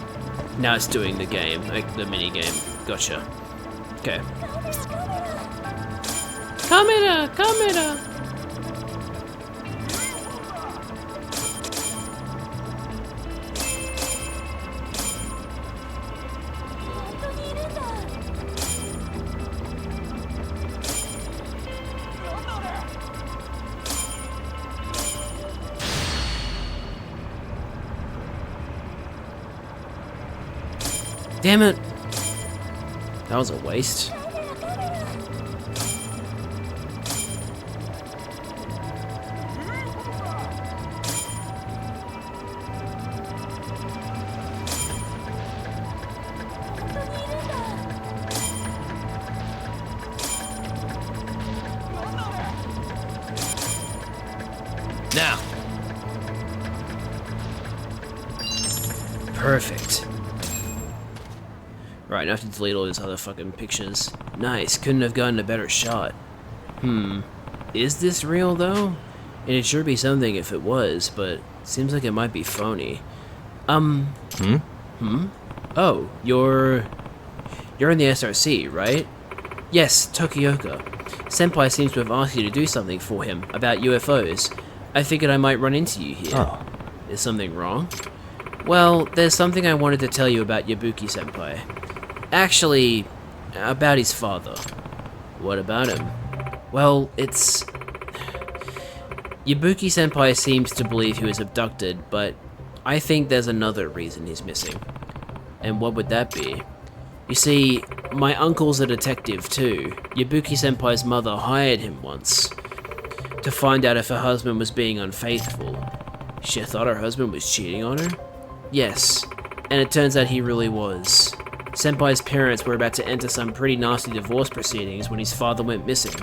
game, like the mini game. Gotcha. Okay. Camera! Damn it! That was a waste. Now! Perfect. Right, I have to delete all these other fucking pictures. Nice, couldn't have gotten a better shot. Is this real though? It'd sure be something if it was, but seems like it might be phony. Oh, you're in the SRC, right? Yes, Tokioka. Senpai seems to have asked you to do something for him about UFOs. I figured I might run into you here. Oh. Is something wrong? Well, there's something I wanted to tell you about Yabuki-senpai. Actually, about his father. What about him? Well, it's... Yabuki-senpai seems to believe he was abducted, but I think there's another reason he's missing. And what would that be? You see, my uncle's a detective too. Yabuki-senpai's mother hired him once to find out if her husband was being unfaithful. She thought her husband was cheating on her? Yes, and it turns out he really was. Senpai's parents were about to enter some pretty nasty divorce proceedings when his father went missing.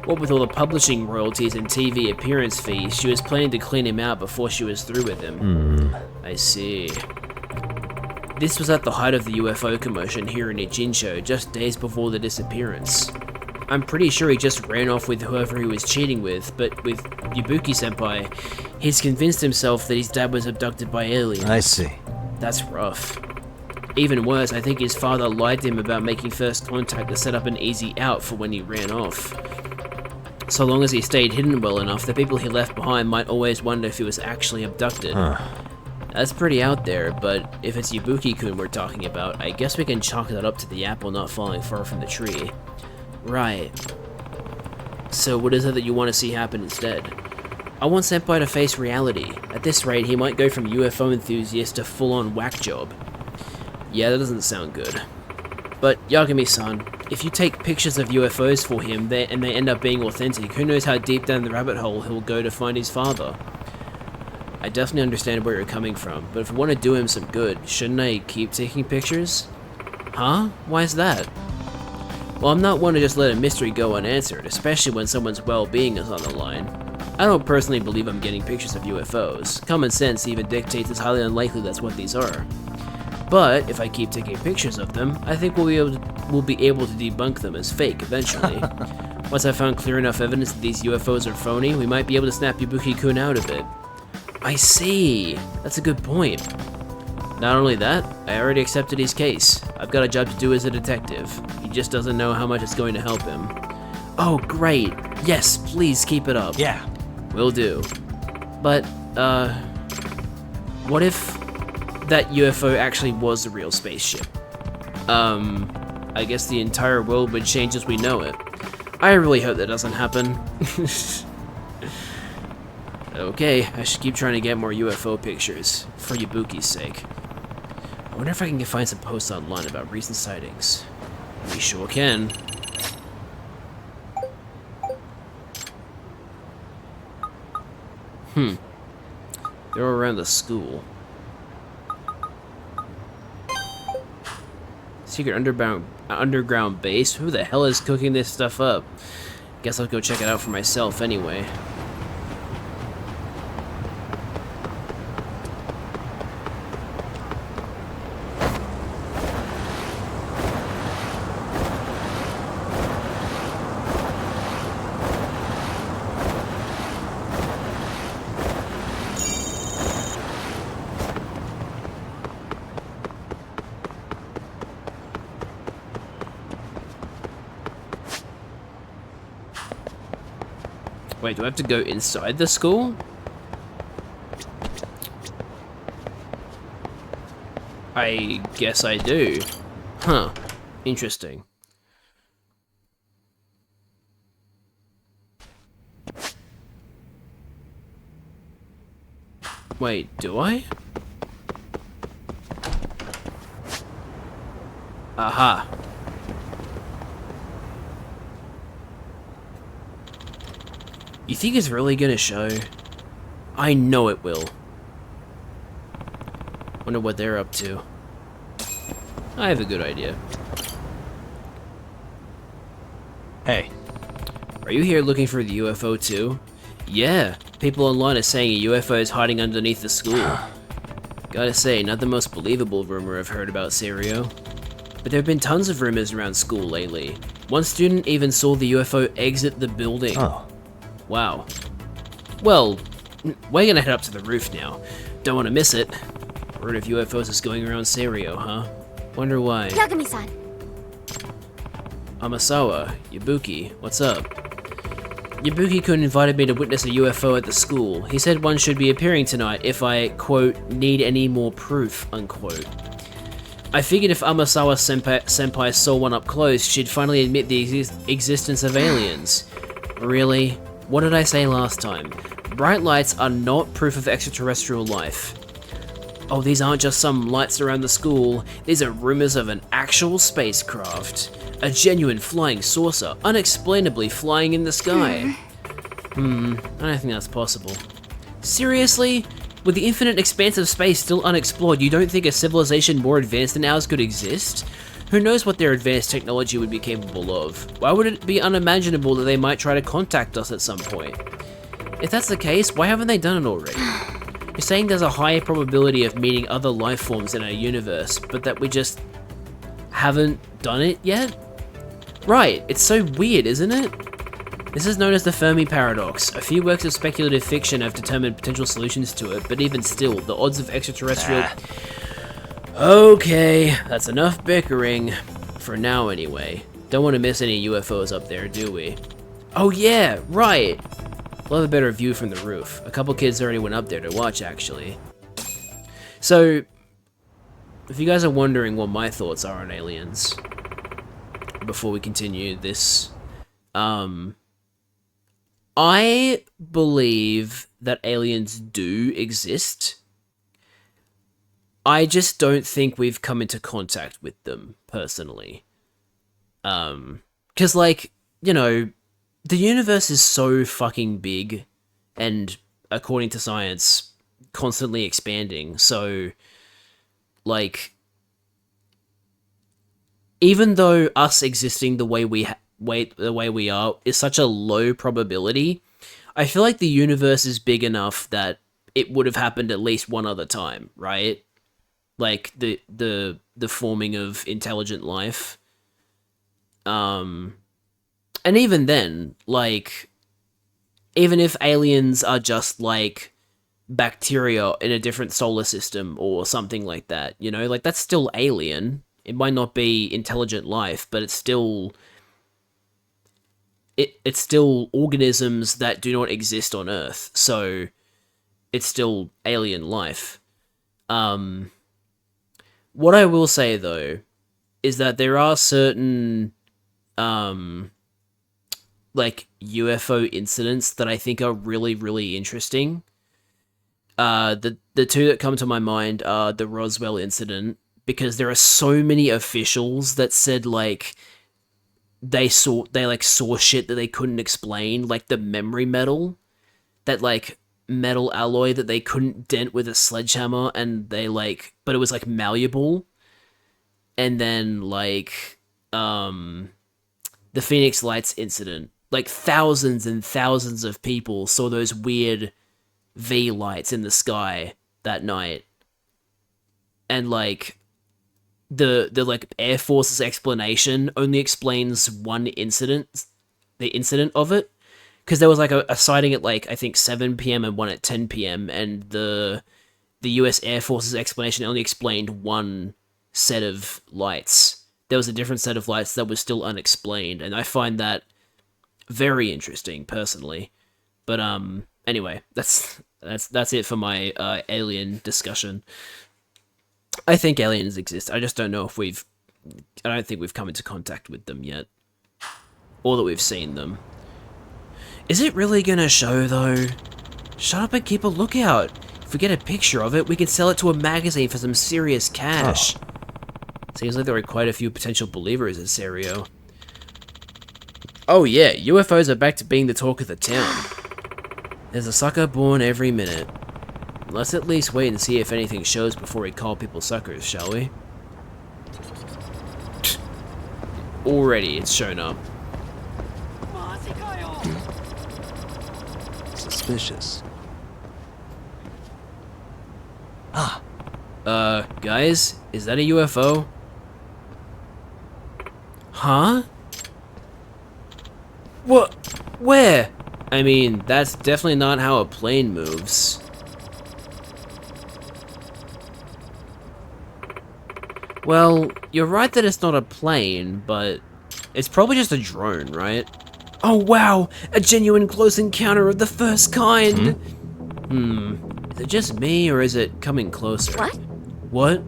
What with all the publishing royalties and TV appearance fees, she was planning to clean him out before she was through with him. I see. This was at the height of the UFO commotion here in Ijincho, just days before the disappearance. I'm pretty sure he just ran off with whoever he was cheating with, but with Yabuki-senpai, he's convinced himself that his dad was abducted by aliens. I see. That's rough. Even worse, I think his father lied to him about making first contact to set up an easy out for when he ran off. So long as he stayed hidden well enough, the people he left behind might always wonder if he was actually abducted. That's pretty out there, but if it's Yabuki-kun we're talking about, I guess we can chalk that up to the apple not falling far from the tree. Right. So what is it that you want to see happen instead? I want Senpai to face reality. At this rate, he might go from UFO enthusiast to full-on whack job. Yeah, that doesn't sound good. But Yagami-san, if you take pictures of UFOs for him and they end up being authentic, who knows how deep down the rabbit hole he'll go to find his father. I definitely understand where you're coming from, but if I want to do him some good, shouldn't I keep taking pictures? Huh? Why is that? Well, I'm not one to just let a mystery go unanswered, especially when someone's well-being is on the line. I don't personally believe I'm getting pictures of UFOs. Common sense even dictates it's highly unlikely that's what these are. But if I keep taking pictures of them, I think we'll be able to debunk them as fake eventually. Once I found clear enough evidence that these UFOs are phony, we might be able to snap Ibuki-kun out of it. I see. That's a good point. Not only that, I already accepted his case. I've got a job to do as a detective. He just doesn't know how much it's going to help him. Oh, great. Yes, please keep it up. Yeah. Will do. But, what if that UFO actually was a real spaceship? I guess the entire world would change as we know it. I really hope that doesn't happen. Okay, I should keep trying to get more UFO pictures, for Ibuki's sake. I wonder if I can find some posts online about recent sightings. We sure can. They're around the school. Secret underground base? Who the hell is cooking this stuff up? Guess I'll go check it out for myself anyway. Wait, do I have to go inside the school? I guess I do. Huh. Interesting. Wait, do I? Aha. You think it's really gonna show? I know it will. Wonder what they're up to. I have a good idea. Hey. Are you here looking for the UFO too? Yeah. People online are saying a UFO is hiding underneath the school. Gotta say, not the most believable rumor I've heard about Serio. But there have been tons of rumors around school lately. One student even saw the UFO exit the building. Oh. Wow. Well, we're gonna head up to the roof now. Don't want to miss it. Word of UFOs is going around Serio, huh? Wonder why. Yagami-san. Amasawa, Ibuki, what's up? Ibuki-kun invited me to witness a UFO at the school. He said one should be appearing tonight if I, quote, need any more proof, unquote. I figured if Amasawa senpai saw one up close, she'd finally admit the existence of aliens. Really? What did I say last time? Bright lights are not proof of extraterrestrial life. Oh, these aren't just some lights around the school. These are rumors of an actual spacecraft. A genuine flying saucer, unexplainably flying in the sky. I don't think that's possible. Seriously? With the infinite expanse of space still unexplored, you don't think a civilization more advanced than ours could exist? Who knows what their advanced technology would be capable of? Why would it be unimaginable that they might try to contact us at some point? If that's the case, why haven't they done it already? You're saying there's a higher probability of meeting other life forms in our universe, but that we just haven't done it yet? Right, it's so weird, isn't it? This is known as the Fermi paradox. A few works of speculative fiction have determined potential solutions to it, but even still, the odds of extraterrestrial... Okay, that's enough bickering. For now, anyway. Don't want to miss any UFOs up there, do we? Oh yeah, right! We'll have a better view from the roof. A couple kids already went up there to watch, actually. So, if you guys are wondering what my thoughts are on aliens, before we continue this, I believe that aliens do exist. I just don't think we've come into contact with them, personally. 'Cause, like, you know, the universe is so fucking big, and, according to science, constantly expanding, so, like, even though us existing the way we are is such a low probability, I feel like the universe is big enough that it would have happened at least one other time, right? Like the forming of intelligent life. And even then, like, even if aliens are just, like, bacteria in a different solar system or something like that, you know, like, that's still alien. It might not be intelligent life, but it's still... It's still organisms that do not exist on Earth, so it's still alien life. What I will say, though, is that there are certain, like, UFO incidents that I think are really, really interesting. The two that come to my mind are the Roswell incident, because there are so many officials that said, like, they saw shit that they couldn't explain, like the memory metal, that, like, metal alloy that they couldn't dent with a sledgehammer, and they, like, but it was, like, malleable. And then, like, the Phoenix Lights incident, like, thousands and thousands of people saw those weird V lights in the sky that night. And, like, the like, Air Force's explanation only explains one incident, the incident of it, because there was, like, a sighting at, like, I think 7 p.m. and one at 10 p.m., and the US Air Force's explanation only explained one set of lights. There was a different set of lights that was still unexplained, and I find that very interesting, personally. But, anyway, that's it for my, alien discussion. I think aliens exist. I just don't know if I don't think we've come into contact with them yet. Or that we've seen them. Is it really gonna show, though? Shut up and keep a lookout. If we get a picture of it, we can sell it to a magazine for some serious cash. Seems like there are quite a few potential believers in Serio. Oh yeah, UFOs are back to being the talk of the town. There's a sucker born every minute. Let's at least wait and see if anything shows before we call people suckers, shall we? Already, it's shown up. Suspicious. Guys, is that a UFO? Huh? What? Where? I mean, that's definitely not how a plane moves. Well, you're right that it's not a plane, but it's probably just a drone, right? Oh wow, a genuine close encounter of the first kind! Is it just me, or is it coming closer? What? What?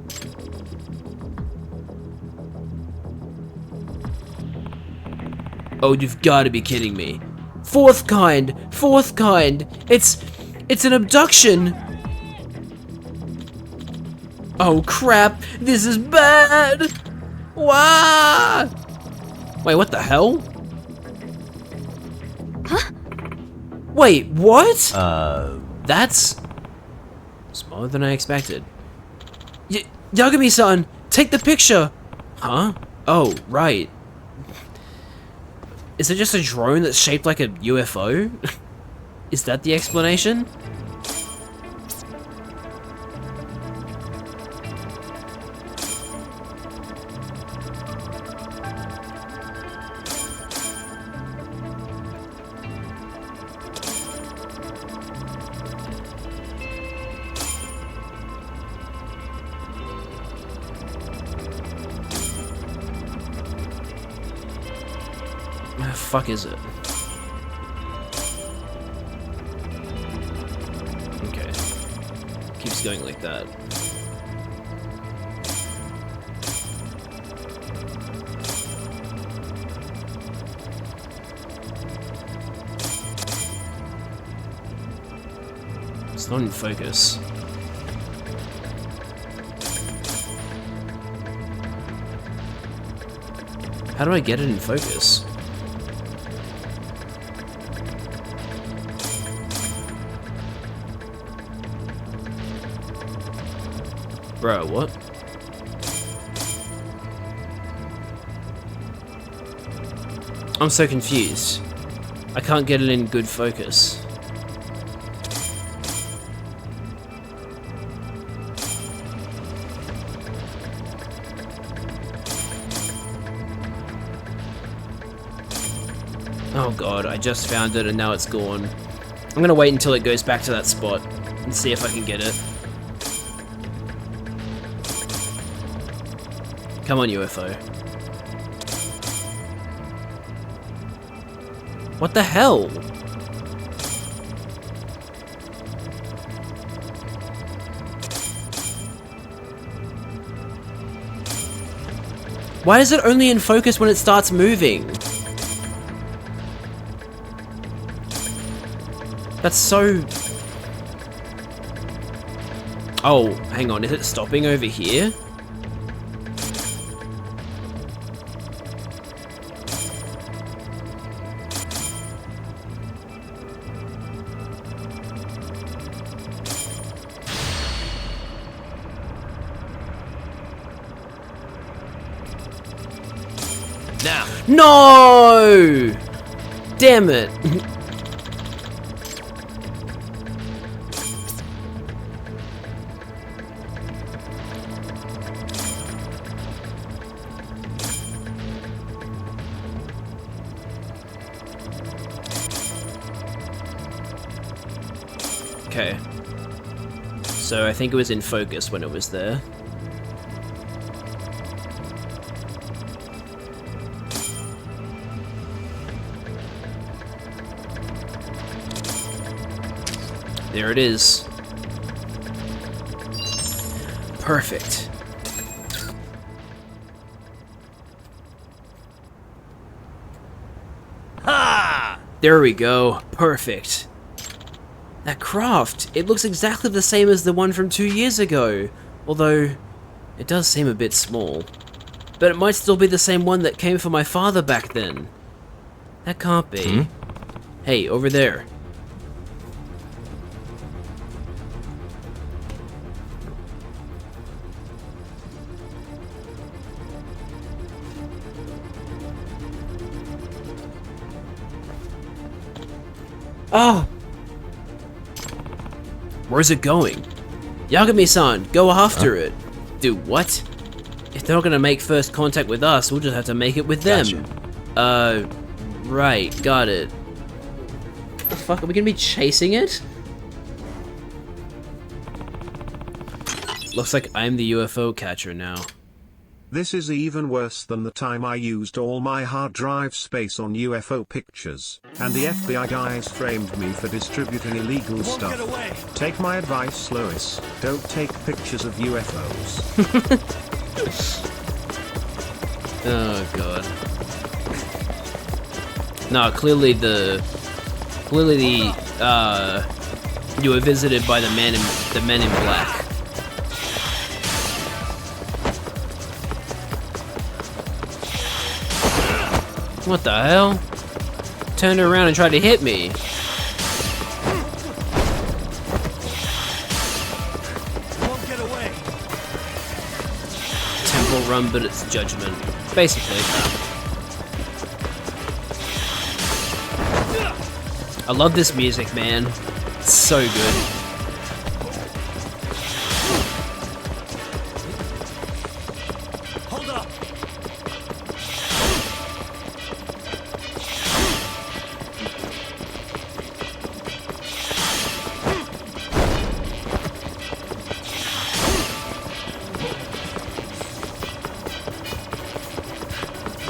Oh, you've got to be kidding me. Fourth kind! Fourth kind! It's an abduction! Oh crap! This is bad! Wah! Wait, what the hell? Huh? Wait, what? That's smaller than I expected. Yagami-san, take the picture! Huh? Oh, right. Is it just a drone that's shaped like a UFO? Is that the explanation? Where the fuck is it? Okay. Keeps going like that. It's not in focus. How do I get it in focus? Bro, what? I'm so confused. I can't get it in good focus. Oh god, I just found it and now it's gone. I'm gonna wait until it goes back to that spot and see if I can get it. Come on, UFO. What the hell? Why is it only in focus when it starts moving? That's so... Oh, hang on, is it stopping over here? Now. No! Damn it. Okay. So I think it was in focus when it was there. There it is. Perfect. Ha! There we go. Perfect. That craft, it looks exactly the same as the one from 2 years ago. Although, it does seem a bit small. But it might still be the same one that came for my father back then. That can't be. Hey, over there. Oh! Where's it going? Yagami-san, go after it. Do what? If they're not gonna make first contact with us, we'll just have to make it with them. Gotcha. Right, got it. What the fuck, are we gonna be chasing it? Looks like I'm the UFO catcher now. This is even worse than the time I used all my hard drive space on UFO pictures, and the FBI guys framed me for distributing illegal stuff. Take my advice, Lois. Don't take pictures of UFOs. Oh god. No, clearly you were visited by the men in black. What the hell? Turned around and tried to hit me. Won't get away. Temple Run, but it's Judgment. Basically. I love this music, man. It's so good. Hold up.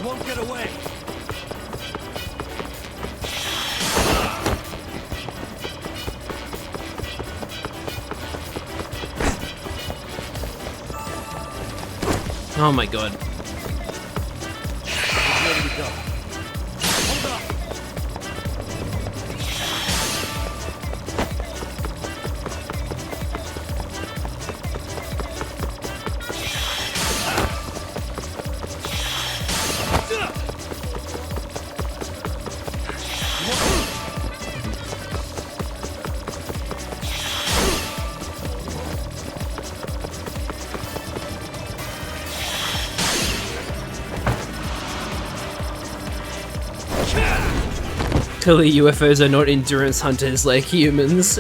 Won't get away. Oh my god. Ready to go. Hold up. Clearly UFOs are not endurance hunters like humans.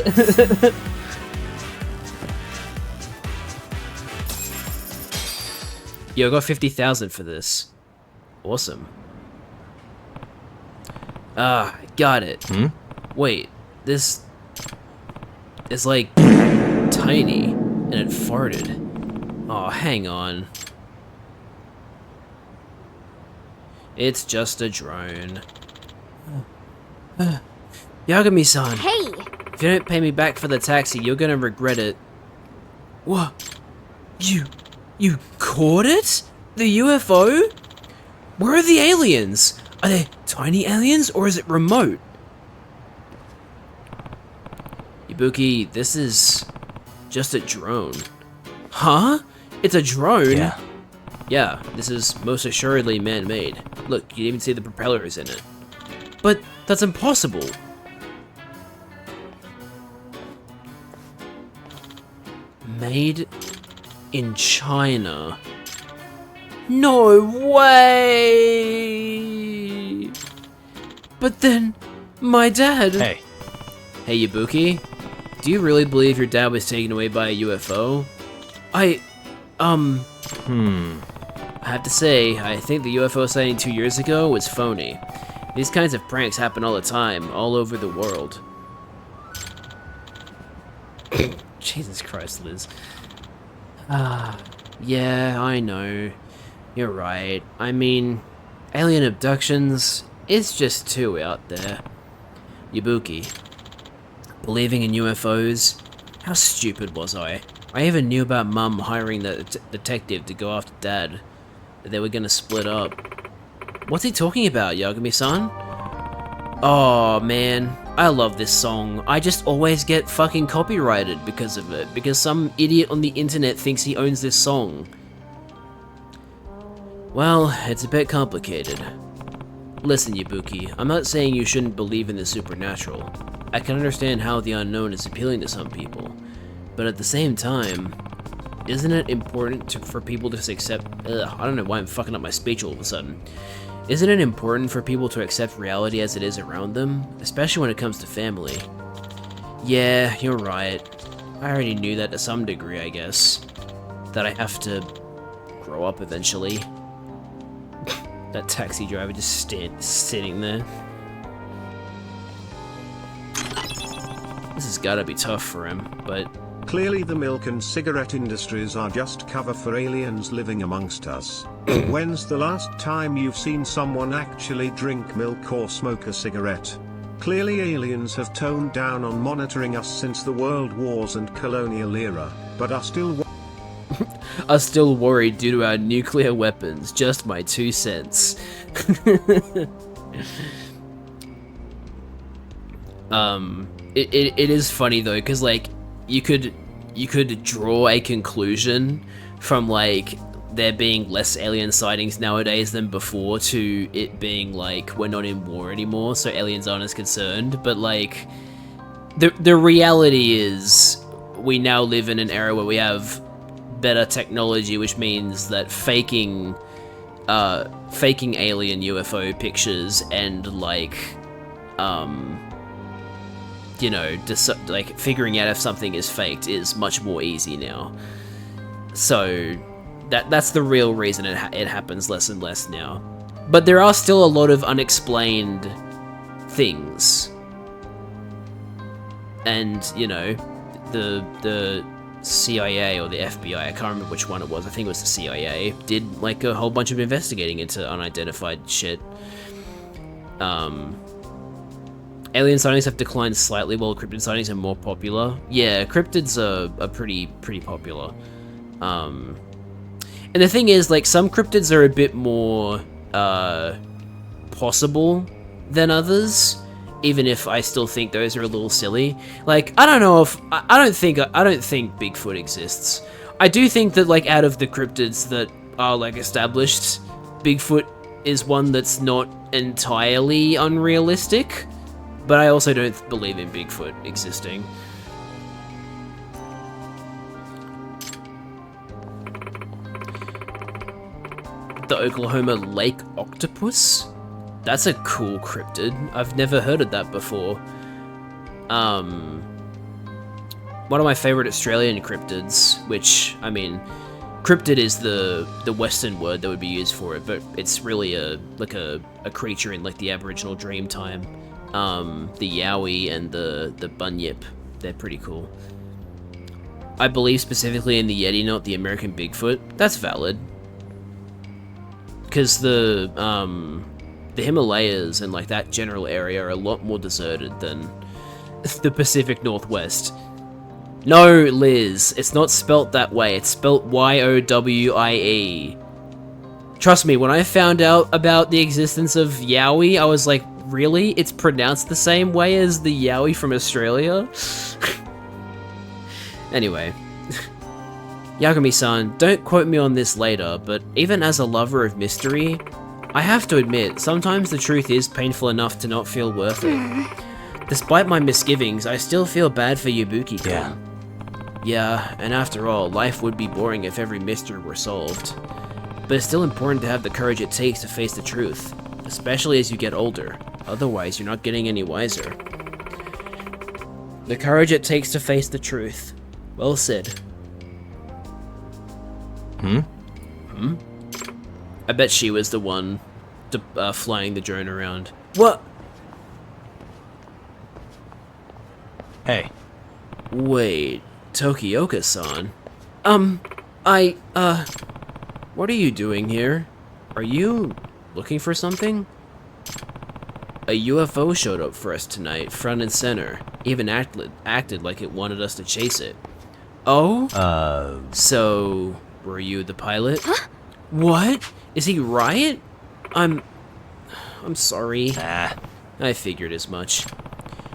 Yo, I got 50,000 for this. Awesome. Ah, got it. Hmm? Wait, this is like tiny, and it farted. Oh, hang on. It's just a drone. Yagami-san! Hey! If you don't pay me back for the taxi, you're gonna regret it. What? You caught it? The UFO? Where are the aliens? Are they tiny aliens, or is it remote? Ibuki, this is just a drone. Huh? It's a drone? Yeah. Yeah, this is most assuredly man-made. Look, you can even see the propellers in it. But that's impossible. Made in China. No way! But then, my dad... Hey. Hey, Ibuki. Do you really believe your dad was taken away by a UFO? I have to say, I think the UFO sighting 2 years ago was phony. These kinds of pranks happen all the time, all over the world. Jesus Christ, Liz. Yeah, I know. You're right. I mean, alien abductions, it's just too out there. Ibuki. Believing in UFOs? How stupid was I? I even knew about Mum hiring the detective to go after Dad. That they were gonna split up. What's he talking about, Yagami-san? Oh man, I love this song. I just always get fucking copyrighted because of it. Because some idiot on the internet thinks he owns this song. Well, it's a bit complicated. Listen, Ibuki, I'm not saying you shouldn't believe in the supernatural. I can understand how the unknown is appealing to some people. But at the same time, isn't it important for people to accept... I don't know why I'm fucking up my speech all of a sudden. Isn't it important for people to accept reality as it is around them? Especially when it comes to family. Yeah, you're right. I already knew that to some degree, I guess. That I have to grow up eventually. That taxi driver just sitting there. This has gotta be tough for him, but... Clearly the milk and cigarette industries are just cover for aliens living amongst us. When's the last time you've seen someone actually drink milk or smoke a cigarette? Clearly aliens have toned down on monitoring us since the world wars and colonial era, but are still worried due to our nuclear weapons. Just my 2 cents. It is funny though, because like you could draw a conclusion from like there being less alien sightings nowadays than before to it being like we're not in war anymore, so aliens aren't as concerned. But like the reality is we now live in an era where we have better technology, which means that faking alien UFO pictures and like you know, like figuring out if something is faked is much more easy now. So that's the real reason it happens less and less now. But there are still a lot of unexplained things, and you know, the CIA or the FBI, I can't remember which one it was. I think it was the CIA, did like a whole bunch of investigating into unidentified shit. Alien sightings have declined slightly while cryptid sightings are more popular. Yeah, cryptids are pretty popular. And the thing is, like, some cryptids are a bit more possible than others, even if I still think those are a little silly. Like, I don't know if I don't think Bigfoot exists. I do think that like out of the cryptids that are like established, Bigfoot is one that's not entirely unrealistic. But I also don't believe in Bigfoot existing. The Oklahoma Lake Octopus? That's a cool cryptid. I've never heard of that before. One of my favorite Australian cryptids, which, I mean, cryptid is the Western word that would be used for it, but it's really a creature in like the Aboriginal Dreamtime. The Yowie and the Bunyip, they're pretty cool. I believe specifically in the Yeti, not the American Bigfoot. That's valid. Because the Himalayas and like that general area are a lot more deserted than the Pacific Northwest. No, Liz, it's not spelt that way. It's spelt Y-O-W-I-E. Trust me, when I found out about the existence of Yowie, I was like, really? It's pronounced the same way as the Yowie from Australia? Anyway. Yagami-san, don't quote me on this later, but even as a lover of mystery, I have to admit, sometimes the truth is painful enough to not feel worth it. Despite my misgivings, I still feel bad for Yabuki-kun. Yeah, and after all, life would be boring if every mystery were solved. But it's still important to have the courage it takes to face the truth, especially as you get older. Otherwise, you're not getting any wiser. The courage it takes to face the truth. Well said. I bet she was the one flying the drone around. What? Hey. Wait, Tokioka-san? What are you doing here? Are you looking for something? A UFO showed up for us tonight, front and center. Even acted like it wanted us to chase it. Oh? So, were you the pilot? Huh? What? Is he Riot? I'm sorry. I figured as much.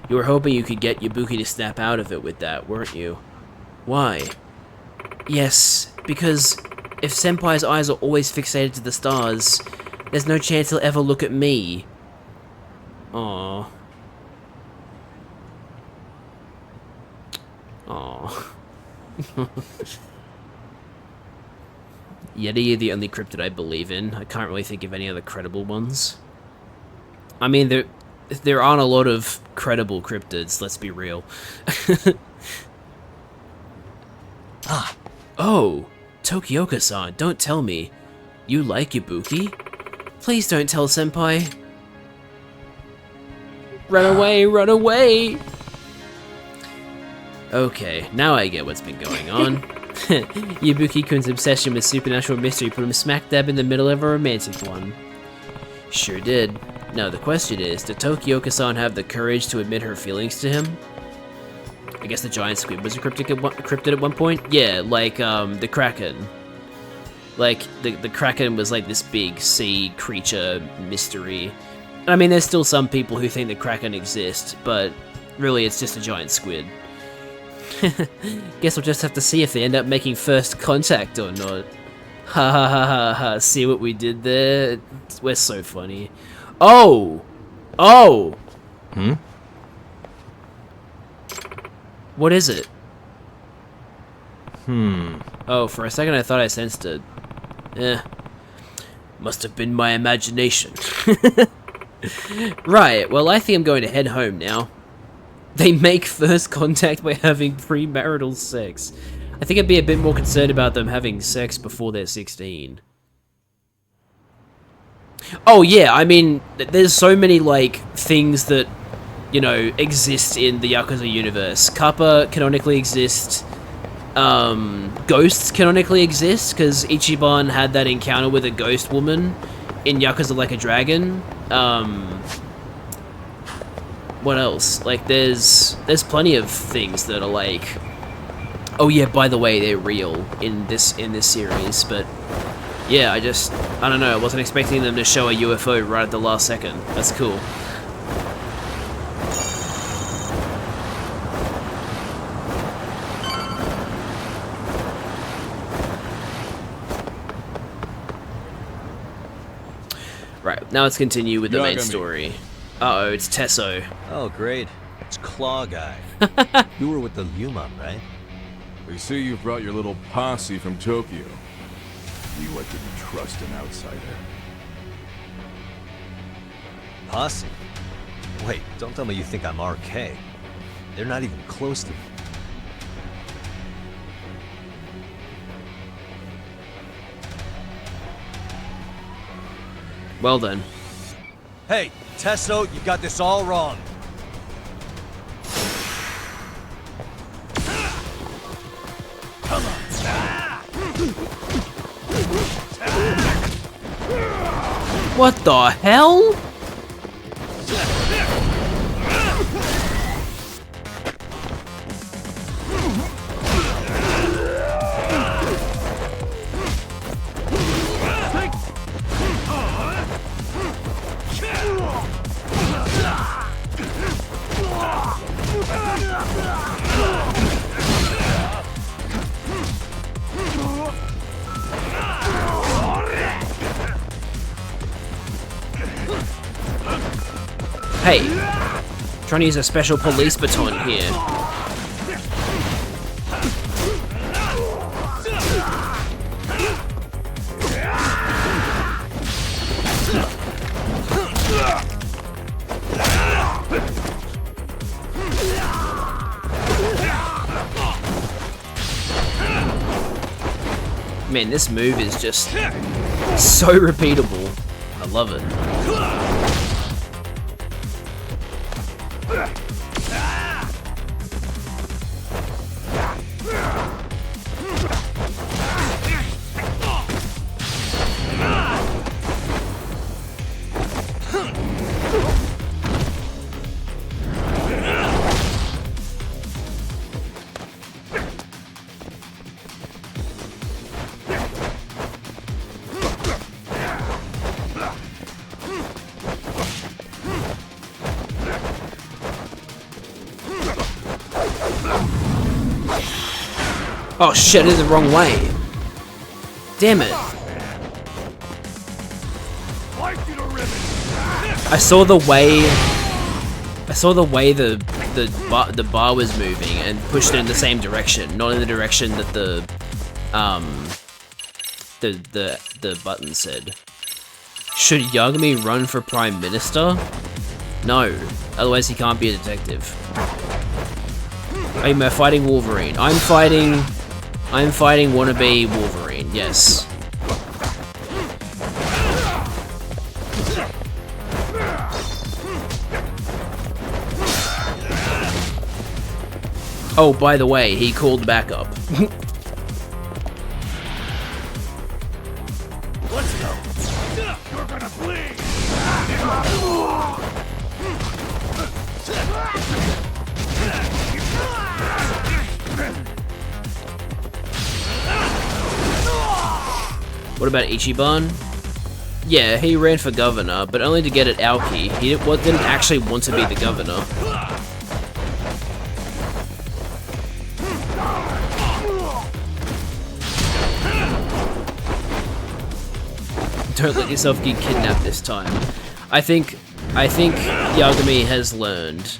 You were hoping you could get Yabuki to snap out of it with that, weren't you? Why? Yes, because if Senpai's eyes are always fixated to the stars, there's no chance he'll ever look at me. Aww. Aww. Yeti are the only cryptid I believe in. I can't really think of any other credible ones. I mean, there aren't a lot of credible cryptids, let's be real. Oh, Tokioka-san, don't tell me. You like Yabuki? Please don't tell Senpai. Run away, run away! Okay, now I get what's been going on. Yabuki-kun's obsession with supernatural mystery put him smack dab in the middle of a romantic one. Sure did. Now the question is, did Tokioka-san have the courage to admit her feelings to him? I guess the giant squid was a cryptid at one point? Yeah, like, the Kraken. Like, the Kraken was like this big sea creature mystery. I mean, there's still some people who think the Kraken exists, but really it's just a giant squid. Guess we'll just have to see if they end up making first contact or not. Ha ha ha ha ha, see what we did there? We're so funny. Oh! Oh! What is it? Oh, for a second I thought I sensed it. Must have been my imagination. Right, well I think I'm going to head home now. They make first contact by having premarital sex. I think I'd be a bit more concerned about them having sex before they're 16. Oh yeah, I mean, there's so many, like, things that, you know, exist in the Yakuza universe. Kappa canonically exists. Ghosts canonically exist, because Ichiban had that encounter with a ghost woman in Yakuza Like a Dragon. What else? Like, there's plenty of things that are like, oh yeah, by the way, they're real in this series, but yeah, I don't know, I wasn't expecting them to show a UFO right at the last second. That's cool. Right, now let's continue with the main story. Uh-oh, it's Tesso. Oh, great. It's Claw Guy. You were with the Yuma, right? They say you've brought your little posse from Tokyo. You like to trust an outsider. Posse? Wait, don't tell me you think I'm RK. They're not even close to me. Well then. Hey, Tesso, you got this all wrong. Come on. What the hell? Hey, trying to use a special police baton here. Man, this move is just so repeatable. I love it. Oh shit, it is the wrong way. Damn it. I saw the way the bar was moving and pushed it in the same direction, not in the direction that the button said. Should Yagami run for Prime Minister? No, otherwise he can't be a detective. I'm fighting Wolverine. I'm fighting wannabe Wolverine, yes. Oh, by the way, he called backup. Let's go. You're gonna bleed. What about Ichiban? Yeah, he ran for governor, but only to get at Aoki. He didn't actually want to be the governor. Don't let yourself get kidnapped this time. I think Yagami has learned.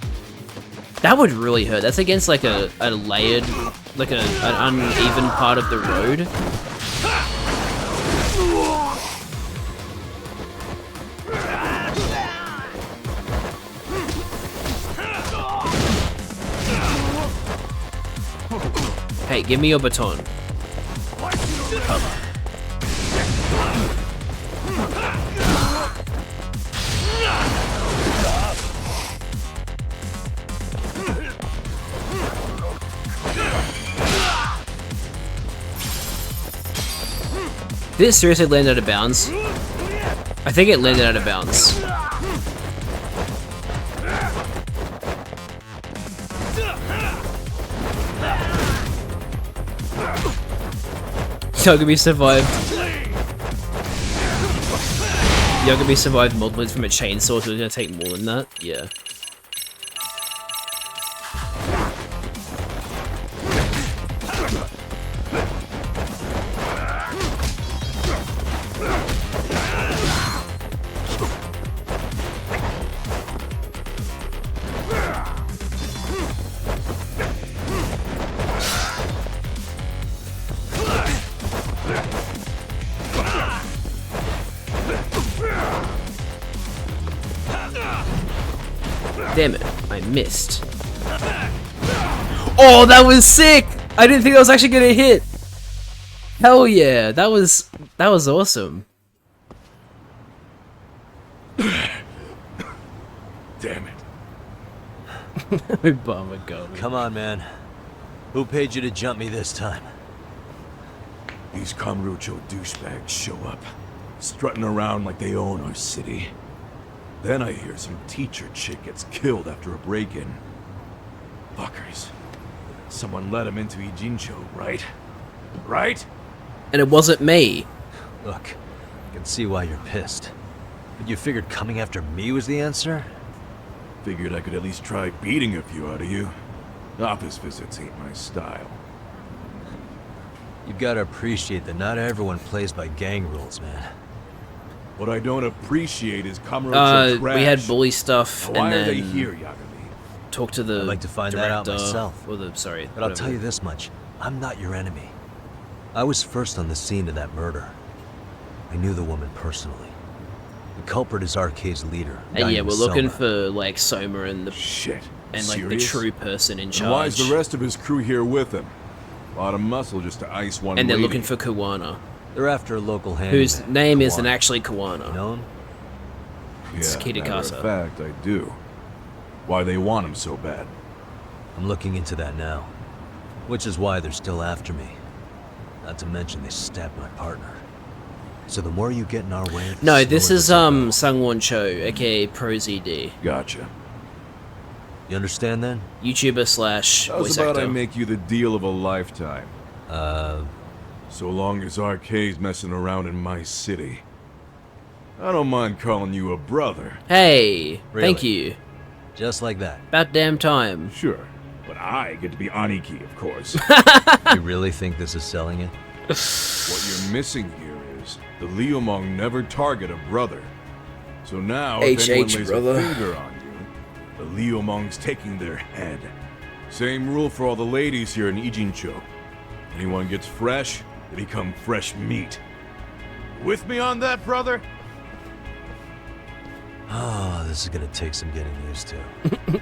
That would really hurt. That's against like a layered, like an uneven part of the road. Hey, give me your baton. Did it seriously land out of bounds? I think it landed out of bounds. Yagami survived. Yagami survived multiple hits from a chainsaw, so it's gonna take more than that? Yeah. Damn it, I missed. Oh, that was sick! I didn't think that was actually gonna hit. Hell yeah, that was awesome. Obama Gummy. Come on, man. Who paid you to jump me this time? These Kamurocho douchebags show up, strutting around like they own our city. Then I hear some teacher chick gets killed after a break-in. Fuckers. Someone let him into Ijincho, right? Right? And it wasn't me. Look, I can see why you're pissed. But you figured coming after me was the answer? Figured I could at least try beating a few out of you. Office visits ain't my style. You've gotta appreciate that not everyone plays by gang rules, man. What I don't appreciate is Kamurocho trash. We had bully stuff, Why and then are they here, Yagami? talk to the I'd like to find that out myself. Or the, sorry, but I'll tell you this much. I'm not your enemy. I was first on the scene of that murder. I knew the woman personally. The culprit is RK's leader. And yeah, we're looking for, like, Soma and the... Shit. And, like, Serious? the true person in charge. And why is the rest of his crew here with him? A lot of muscle just to ice one And they're lady. looking for Kawana. They're after a local handyman. Whose name isn't actually Kawana. You know him? It's Yeah, Kitakasa. matter of fact, I do. Why they want him so bad? I'm looking into that now. Which is why they're still after me. Not to mention they stabbed my partner. So the more you get in our way... No, this is Sungwon Cho, aka ProZD. Gotcha. You understand then? YouTuber slash How's voice about actor. I make you the deal of a lifetime? So long as RK's messing around in my city. I don't mind calling you a brother. Hey, Really? thank you. Just like that. About damn time. Sure, but I get to be Aniki, of course. You really think this is selling it? What you're missing here is the Liumong never target a brother. So now, if HH, anyone lays brother. a finger on you, the Liumong's taking their head. Same rule for all the ladies here in Ijincho. Anyone gets fresh, they become fresh meat. With me on that, brother? Oh, this is gonna take some getting used to.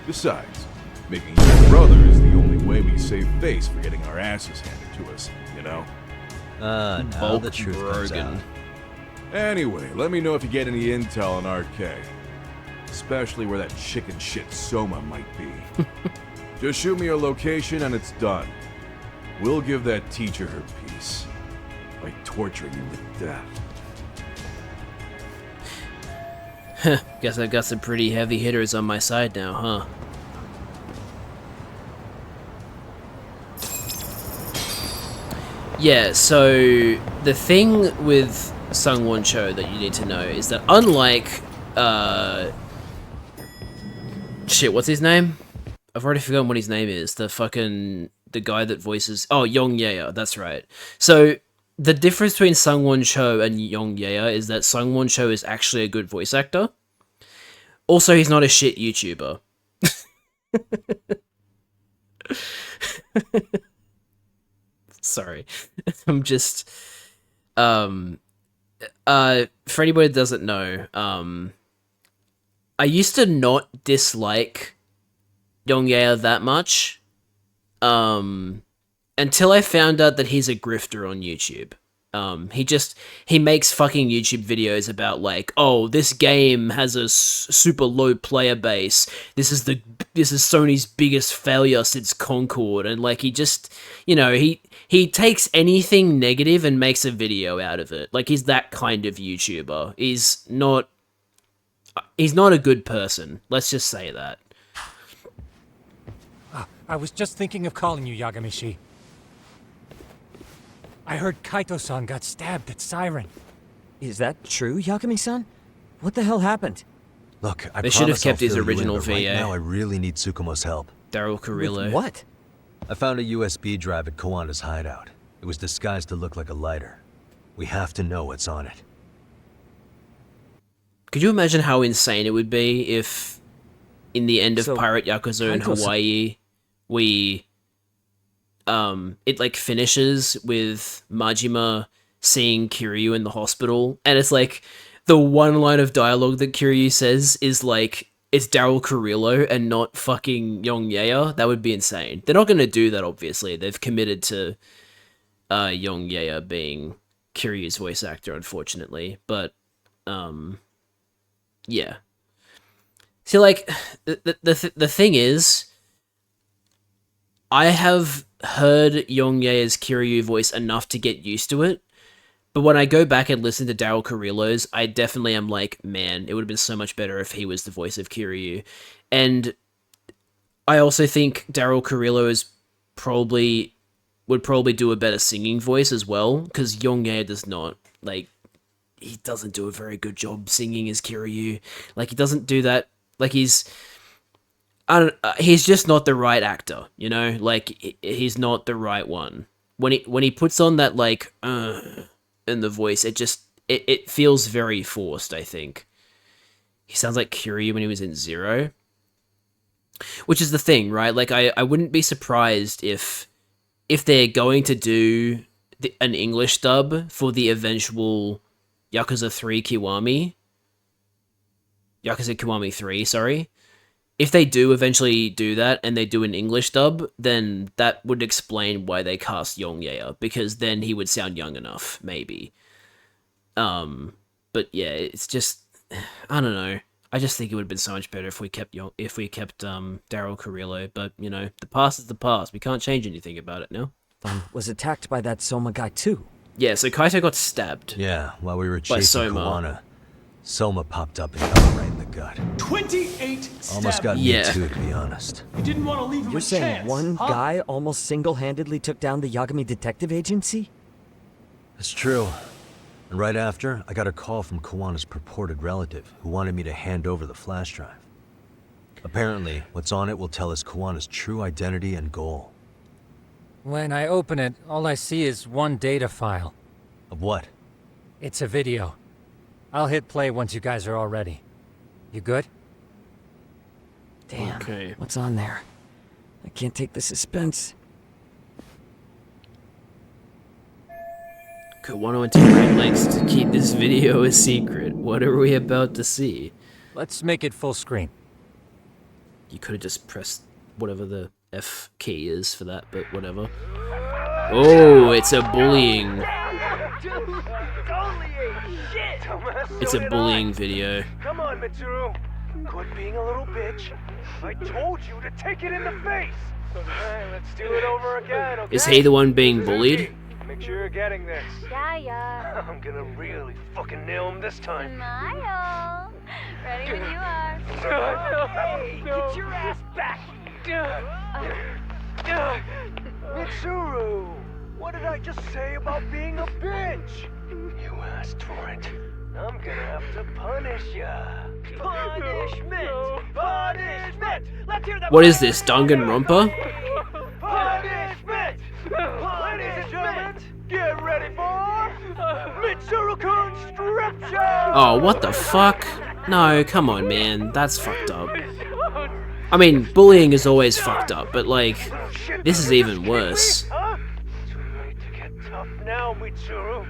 Besides, making you a brother is the only way we save face for getting our asses handed to us, you know? Now the truth comes out. Anyway, let me know if you get any intel on RK. Especially where that chicken shit Soma might be. Just shoot me your location and it's done. We'll give that teacher her peace. By torturing him to death. Guess I got some pretty heavy hitters on my side now, huh? Yeah, so the thing with Sungwon Cho that you need to know is that unlike shit, what's his name? I've already forgotten what his name is. The guy that voices Yong Yea, that's right. So the difference between Sungwon Cho and Yong Yea is that Sungwon Cho is actually a good voice actor. Also, he's not a shit YouTuber. Sorry. I'm just for anybody that doesn't know, I used to not dislike Yong Yea that much. Until I found out that he's a grifter on YouTube. He makes fucking YouTube videos about like, oh, this game has a super low player base. This is Sony's biggest failure since Concord, and like he just, he takes anything negative and makes a video out of it. Like he's that kind of YouTuber. He's not a good person. Let's just say that. I was just thinking of calling you, Yagamishi. I heard Kaito-san got stabbed at Siren. Is that true, Yagami-san? What the hell happened? Look, I They should have promise I'll kept his fill you in, original but right VA. now I really need Tsukumo's help. Daryl Carrillo. With what? I found a USB drive at Kawana's hideout. It was disguised to look like a lighter. We have to know what's on it. Could you imagine how insane it would be if, in the end of Pirate Yakuza in Hawaii, it like finishes with Majima seeing Kiryu in the hospital, and it's like the one line of dialogue that Kiryu says is like, it's Daryl Carrillo and not fucking Yong Yea. That would be insane. They're not going to do that, obviously. They've committed to Yong Yea being Kiryu's voice actor, unfortunately. But, yeah. See, like, the thing is, I have heard Yongye's Kiryu voice enough to get used to it, but when I go back and listen to Daryl Carrillo's, I definitely am like, man, it would have been so much better if he was the voice of Kiryu. And I also think Daryl Carrillo would probably do a better singing voice as well, because Yongye does not, like, he doesn't do a very good job singing as Kiryu. Like, he doesn't do that, like, he's just not the right actor, you know? Like, he's not the right one. When he puts on that, like, in the voice, it feels very forced, I think. He sounds like Kiryu when he was in Zero. Which is the thing, right? Like, I wouldn't be surprised if they're going to do an English dub for the eventual Yakuza 3 Kiwami. Yakuza Kiwami 3, sorry. If they do eventually do that and they do an English dub, then that would explain why they cast Yongye, because then he would sound young enough, maybe. But yeah, it's just, I don't know. I just think it would have been so much better if we kept Daryl Carrillo, but you know, the past is the past. We can't change anything about it now. Was attacked by that Soma guy too. Yeah, so Kaito got stabbed. Yeah, while we were by chasing Soma. Kawana, Soma popped up and got him right in the gut. 28 Almost got me too, to be honest. You didn't want to leave him You're a saying chance, one huh? guy almost single-handedly took down the Yagami Detective Agency? It's true. And right after, I got a call from Kawana's purported relative who wanted me to hand over the flash drive. Apparently, what's on it will tell us Kawana's true identity and goal. When I open it, all I see is one data file. Of what? It's a video. I'll hit play once you guys are all ready. You good? Damn, Okay. what's on there? I can't take the suspense. Kawano went to great lengths to keep this video a secret. What are we about to see? Let's make it full screen. You could have just pressed whatever the F key is for that, but whatever. Oh, it's a bullying. It's a bullying video. Come on, Mitsuru. Quit being a little bitch. I told you to take it in the face. Alright, let's do it over again, okay? Is he the one being bullied? Make sure you're getting this. Yeah. I'm gonna really fucking nail him this time. Smile. Ready when you are. Hey, get your ass back here. Mitsuru, what did I just say about being a bitch? You asked for it. I'm gonna have to punish ya. Punishment! Punishment! Let's hear that. What is this, Danganronpa? Punishment! Ladies and gentlemen, get ready for Mitsuru-kun strip show! Oh, what the fuck? No, come on, man. That's fucked up. I mean, bullying is always fucked up, but like, this is even worse. Huh? Too late to get tough now, Mitsuru.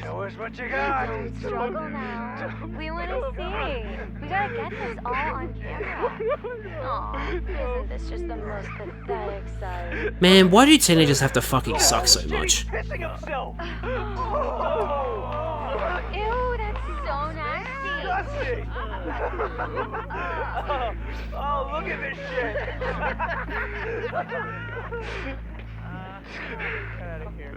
Show us what you got. Don't struggle now. We want to see. We gotta get this all on camera. Aw, isn't this just the most pathetic sight? Man, why do teenagers have to fucking suck so much? Pissing himself. Ew, that's so nasty. Oh, look at this shit. Get out of here.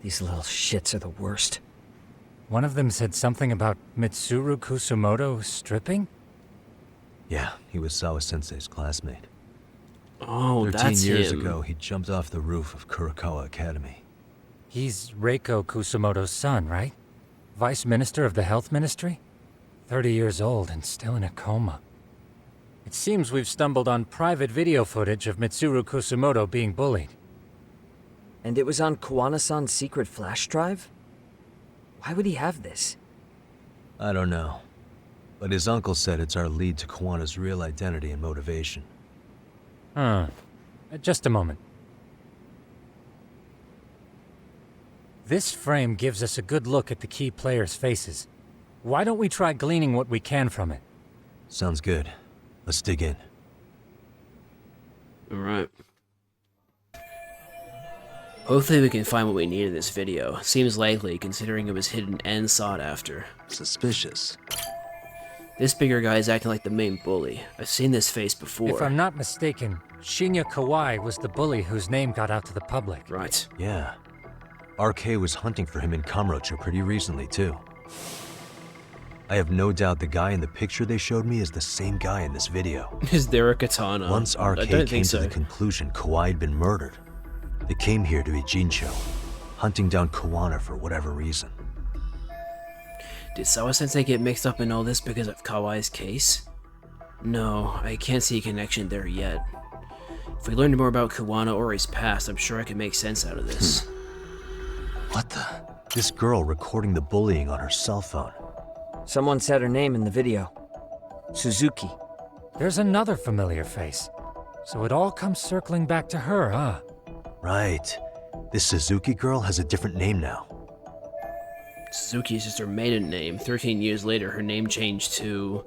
These little shits are the worst. One of them said something about Mitsuru Kusumoto stripping? Yeah, he was Sawa-sensei's classmate. Oh, 13 that's years him. ago, he jumped off the roof of Kurokawa Academy. He's Reiko Kusumoto's son, right? Vice Minister of the Health Ministry? 30 years old and still in a coma. It seems we've stumbled on private video footage of Mitsuru Kusumoto being bullied. And it was on Kawana-san's secret flash drive? Why would he have this? I don't know. But his uncle said it's our lead to Kawana's real identity and motivation. Just a moment. This frame gives us a good look at the key players' faces. Why don't we try gleaning what we can from it? Sounds good. Let's dig in. Alright. Hopefully we can find what we need in this video. Seems likely, considering it was hidden and sought after. Suspicious. This bigger guy is acting like the main bully. I've seen this face before. If I'm not mistaken, Shinya Kawai was the bully whose name got out to the public. Right. Yeah. RK was hunting for him in Kamurocho pretty recently, too. I have no doubt the guy in the picture they showed me is the same guy in this video. Is there a katana? Once RK came to the conclusion Kawai had been murdered, they came here to Ijincho, hunting down Kawana for whatever reason. Did Sawa-sensei get mixed up in all this because of Kawai's case? No, I can't see a connection there yet. If we learned more about Kawana or his past, I'm sure I could make sense out of this. What the? This girl recording the bullying on her cell phone. Someone said her name in the video. Suzuki. There's another familiar face. So it all comes circling back to her, huh? Right. This Suzuki girl has a different name now. Suzuki is just her maiden name. 13 years later, her name changed to...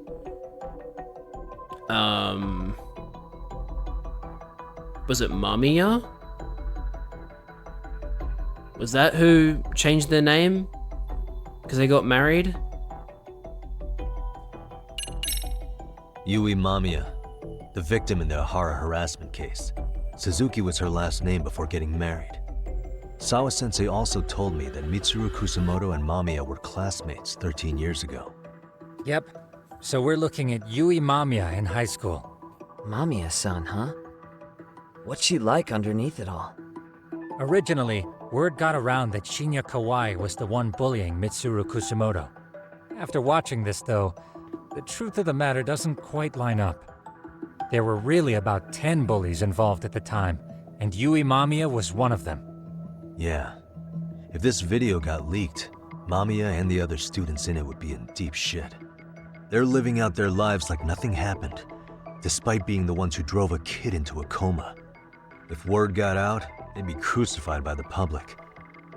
Was it Mamiya? Was that who changed their name? Because they got married? Yui Mamiya, the victim in the Ohara harassment case. Suzuki was her last name before getting married. Sawa-sensei also told me that Mitsuru Kusamoto and Mamiya were classmates 13 years ago. Yep. So we're looking at Yui Mamiya in high school. Mamiya-san, huh? What's she like underneath it all? Originally, word got around that Shinya Kawai was the one bullying Mitsuru Kusamoto. After watching this, though, the truth of the matter doesn't quite line up. There were really about 10 bullies involved at the time, and Yui Mamiya was one of them. Yeah. If this video got leaked, Mamiya and the other students in it would be in deep shit. They're living out their lives like nothing happened, despite being the ones who drove a kid into a coma. If word got out, they'd be crucified by the public.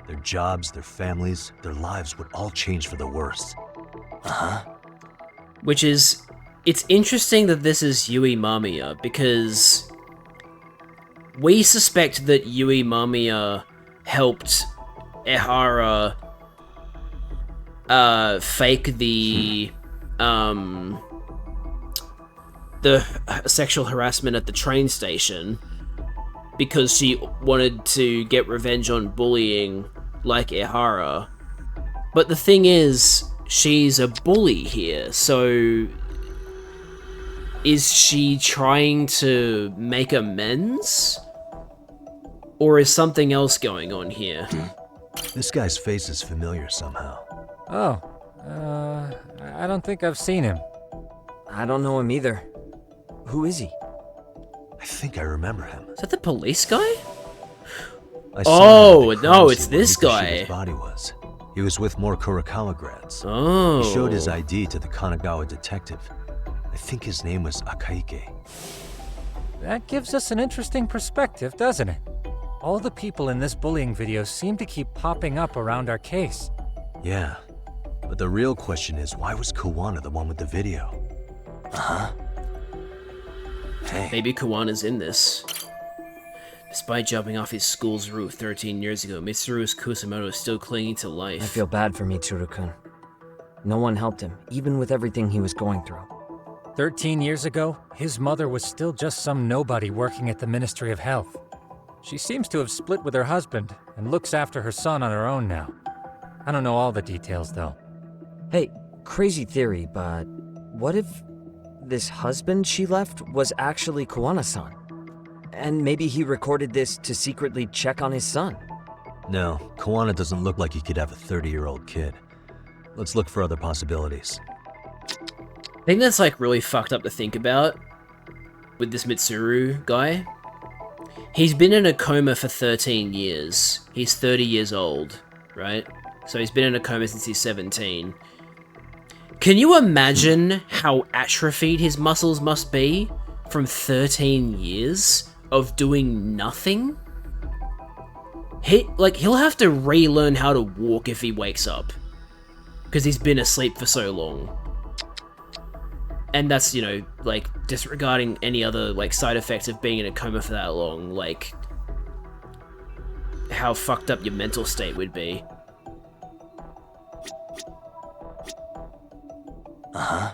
Their jobs, their families, their lives would all change for the worse. Which is... It's interesting that this is Yui Mamiya, because... we suspect that Yui Mamiya helped Ehara fake the sexual harassment at the train station because she wanted to get revenge on bullying like Ehara. But the thing is, she's a bully here, so is she trying to make amends? Or is something else going on here? This guy's face is familiar somehow. Oh, I don't think I've seen him. I don't know him either. Who is he? I think I remember him. Is that the police guy? Oh, no, it's this guy. His body was. He was with more Kurokawa grads. Oh. He showed his ID to the Kanagawa detective. I think his name was Akaike. That gives us an interesting perspective, doesn't it? All the people in this bullying video seem to keep popping up around our case. Yeah, but the real question is, why was Kawana the one with the video? Hey. Maybe Kawana's in this. Despite jumping off his school's roof 13 years ago, Mitsuru Kusamoto is still clinging to life. I feel bad for Mitsuru-kun. No one helped him, even with everything he was going through. 13 years ago, his mother was still just some nobody working at the Ministry of Health. She seems to have split with her husband and looks after her son on her own now. I don't know all the details, though. Hey, crazy theory, but what if this husband she left was actually Kawana-san? And maybe he recorded this to secretly check on his son? No, Kawana doesn't look like he could have a 30-year-old kid. Let's look for other possibilities. I think that's like really fucked up to think about with this Mitsuru guy. He's been in a coma for 13 years. He's 30 years old, right? So he's been in a coma since he's 17. Can you imagine how atrophied his muscles must be from 13 years of doing nothing? He'll have to relearn how to walk if he wakes up. Because he's been asleep for so long. And that's, you know, like, disregarding any other, like, side effects of being in a coma for that long, like, how fucked up your mental state would be. Uh-huh.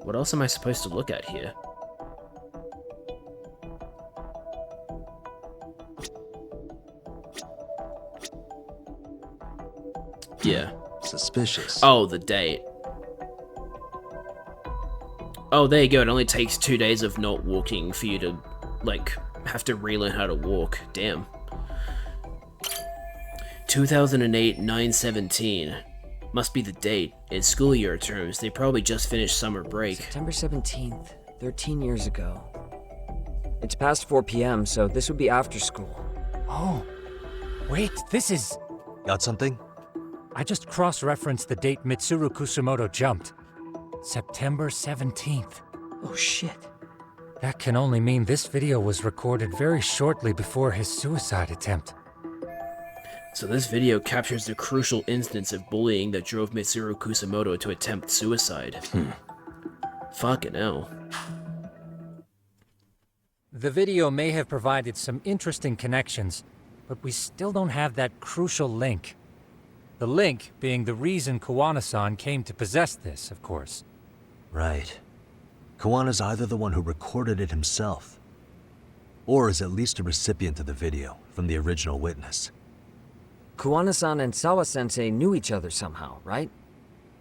What else am I supposed to look at here? Yeah. Suspicious. Oh, the date. Oh, there you go. It only takes 2 days of not walking for you to, like, have to relearn how to walk. Damn. 2008, 9/17. Must be the date. It's school year terms. They probably just finished summer break. September 17th, 13 years ago. It's past 4 p.m., so this would be after school. Oh, wait, this is... Got something? I just cross-referenced the date Mitsuru Kusumoto jumped. September 17th. Oh shit. That can only mean this video was recorded very shortly before his suicide attempt. So this video captures the crucial instance of bullying that drove Mitsuru Kusumoto to attempt suicide. Fucking hell. The video may have provided some interesting connections, but we still don't have that crucial link. The link being the reason Kawana-san came to possess this, of course. Right. Kawana's either the one who recorded it himself, or is at least a recipient of the video from the original witness. Kawana-san and Sawa-sensei knew each other somehow, right?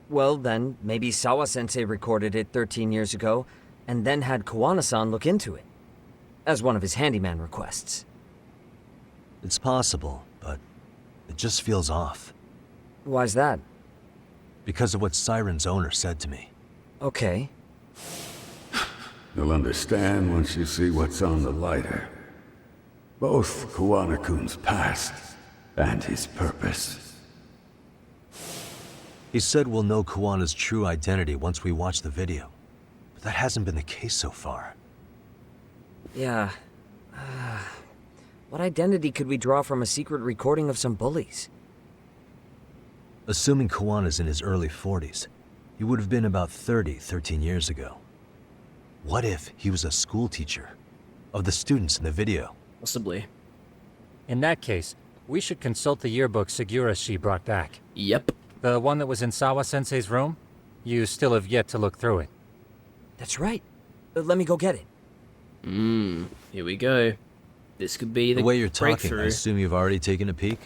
Well, then, maybe Sawa-sensei recorded it 13 years ago, and then had Kawana-san look into it, as one of his handyman requests. It's possible, but it just feels off. Why's that? Because of what Siren's owner said to me. Okay. You'll understand once you see what's on the lighter. Both Kawana-kun's past and his purpose. He said we'll know Kawana's true identity once we watch the video. But that hasn't been the case so far. Yeah. What identity could we draw from a secret recording of some bullies? Assuming Kawana's in his early 40s, he would have been about 13 years ago. What if he was a school teacher of the students in the video? Possibly. In that case, we should consult the yearbook Segura-shi brought back. Yep. The one that was in Sawa-sensei's room? You still have yet to look through it. That's right. Let me go get it. Here we go. This could be the way you're talking, breakthrough. I assume you've already taken a peek?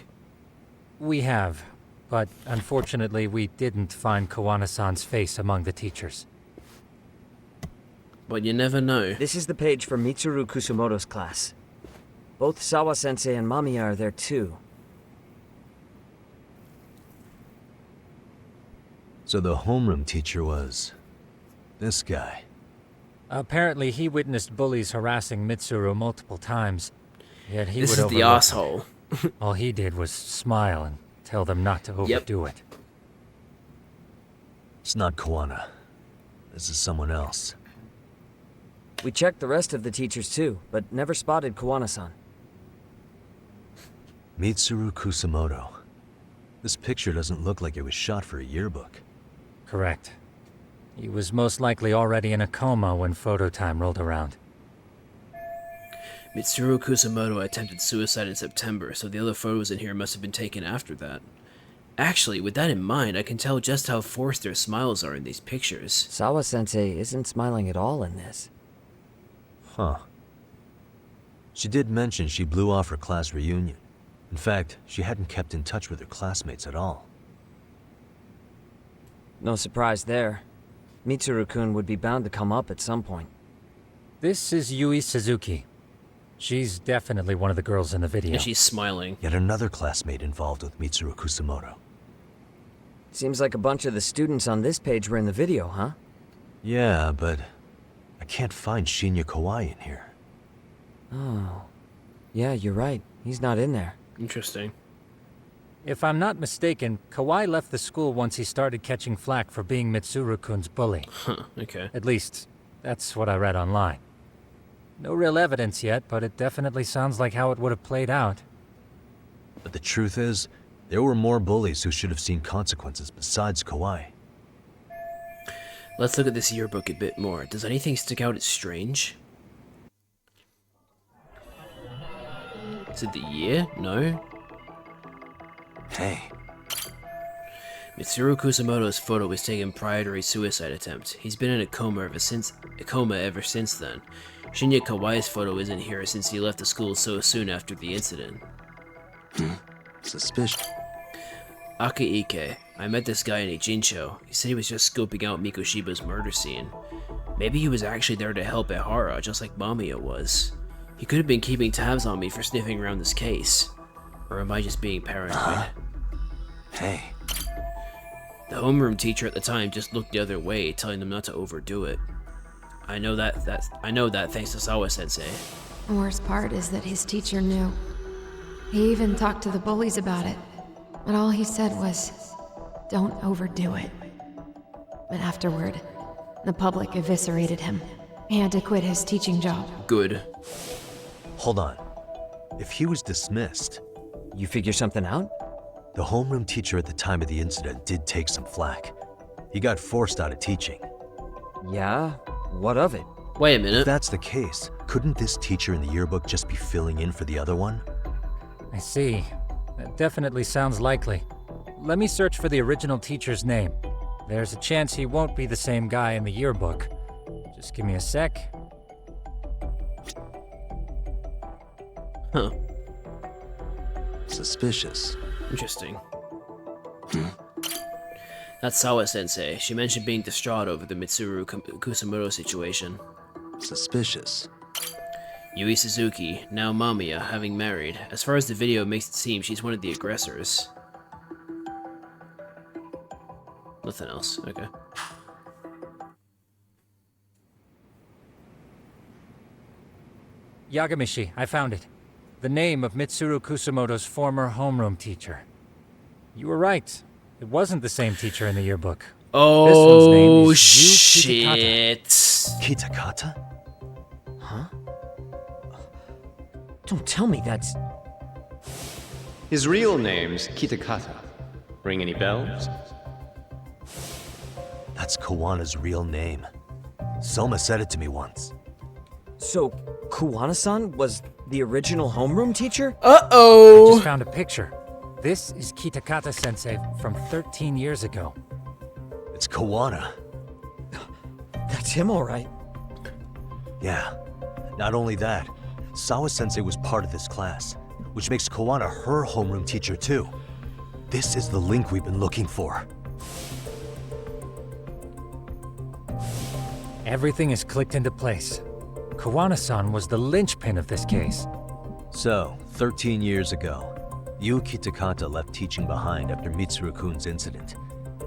We have, but unfortunately we didn't find Kawana-san's face among the teachers. But you never know. This is the page for Mitsuru Kusumoto's class. Both Sawa-sensei and Mamiya are there too. So the homeroom teacher was... this guy. Apparently he witnessed bullies harassing Mitsuru multiple times, yet he This would is the overlook asshole. All he did was smile and tell them not to overdo it. It's not Kawana. This is someone else. We checked the rest of the teachers too, but never spotted Kawana-san. Mitsuru Kusumoto. This picture doesn't look like it was shot for a yearbook. Correct. He was most likely already in a coma when photo time rolled around. Mitsuru Kusumoto attempted suicide in September, so the other photos in here must have been taken after that. Actually, with that in mind, I can tell just how forced their smiles are in these pictures. Sawa-sensei isn't smiling at all in this. Huh. She did mention she blew off her class reunion. In fact, she hadn't kept in touch with her classmates at all. No surprise there. Mitsuru-kun would be bound to come up at some point. This is Yui Suzuki. She's definitely one of the girls in the video. And she's smiling. Yet another classmate involved with Mitsuru Kusumoto. Seems like a bunch of the students on this page were in the video, huh? Yeah, but I can't find Shinya Kawai in here. Oh. Yeah, you're right. He's not in there. Interesting. If I'm not mistaken, Kawai left the school once he started catching flack for being Mitsuru-kun's bully. Huh, okay. At least, that's what I read online. No real evidence yet, but it definitely sounds like how it would have played out. But the truth is, there were more bullies who should have seen consequences besides Kawai. Let's look at this yearbook a bit more. Does anything stick out as strange? Is it the year? No. Hey. Mitsuru Kusamoto's photo was taken prior to his suicide attempt. He's been in a coma ever since then. Shinya Kawai's photo isn't here since he left the school so soon after the incident. Suspicious. Akaike. I met this guy in a Jinsho. He said he was just scoping out Mikoshiba's murder scene. Maybe he was actually there to help Ehara, just like Mamiya was. He could have been keeping tabs on me for sniffing around this case. Or am I just being paranoid? Hey. The homeroom teacher at the time just looked the other way, telling them not to overdo it. I know that thanks to Sawa-sensei. The worst part is that his teacher knew. He even talked to the bullies about it. But all he said was, don't overdo it. But afterward, the public eviscerated him. He had to quit his teaching job. Good. Hold on. If he was dismissed... You figure something out? The homeroom teacher at the time of the incident did take some flack. He got forced out of teaching. Yeah? What of it? Wait a minute. If that's the case, couldn't this teacher in the yearbook just be filling in for the other one? I see. That definitely sounds likely. Let me search for the original teacher's name. There's a chance he won't be the same guy in the yearbook. Just give me a sec. Huh. Suspicious. Interesting. That's Sawa-sensei. She mentioned being distraught over the Mitsuru Kusamoto situation. Suspicious. Yui Suzuki, now Mamiya, having married. As far as the video makes it seem, she's one of the aggressors. Nothing else. Okay. Yagamishi, I found it. The name of Mitsuru Kusamoto's former homeroom teacher. You were right. It wasn't the same teacher in the yearbook. Oh, this one's name is shit. Kitakata? Huh? Don't tell me that's... His real name's Kitakata. Ring any bells? That's Kawana's real name. Soma said it to me once. So, Kuwana-san was the original homeroom teacher? Uh-oh! I just found a picture. This is Kitakata-sensei from 13 years ago. It's Kawana. That's him, all right. Yeah. Not only that, Sawa-sensei was part of this class, which makes Kawana her homeroom teacher too. This is the link we've been looking for. Everything is clicked into place. Kawana-san was the linchpin of this case. So, 13 years ago, Yuki Takata left teaching behind after Mitsuru-kun's incident,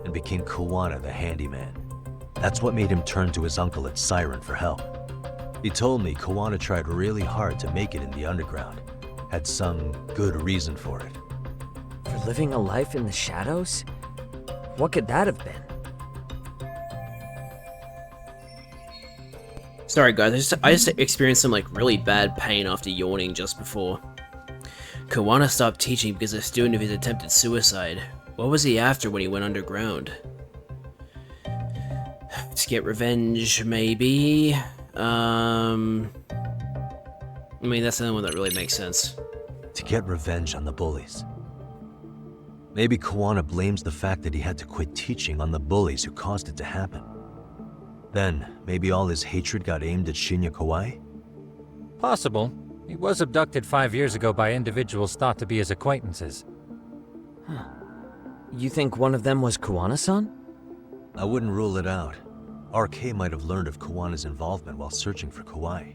and became Kawana the handyman. That's what made him turn to his uncle at Siren for help. He told me Kawana tried really hard to make it in the underground, had some good reason for it. For living a life in the shadows? What could that have been? Sorry guys, I just experienced some like really bad pain after yawning just before. Kawana stopped teaching because a student of his attempted suicide. What was he after when he went underground? To get revenge, maybe? I mean, that's the only one that really makes sense. To get revenge on the bullies. Maybe Kawana blames the fact that he had to quit teaching on the bullies who caused it to happen. Then, maybe all his hatred got aimed at Shinya Kawai? Possible. He was abducted 5 years ago by individuals thought to be his acquaintances. Huh. You think one of them was Kawana-san? I wouldn't rule it out. RK might have learned of Kawana's involvement while searching for Kawai.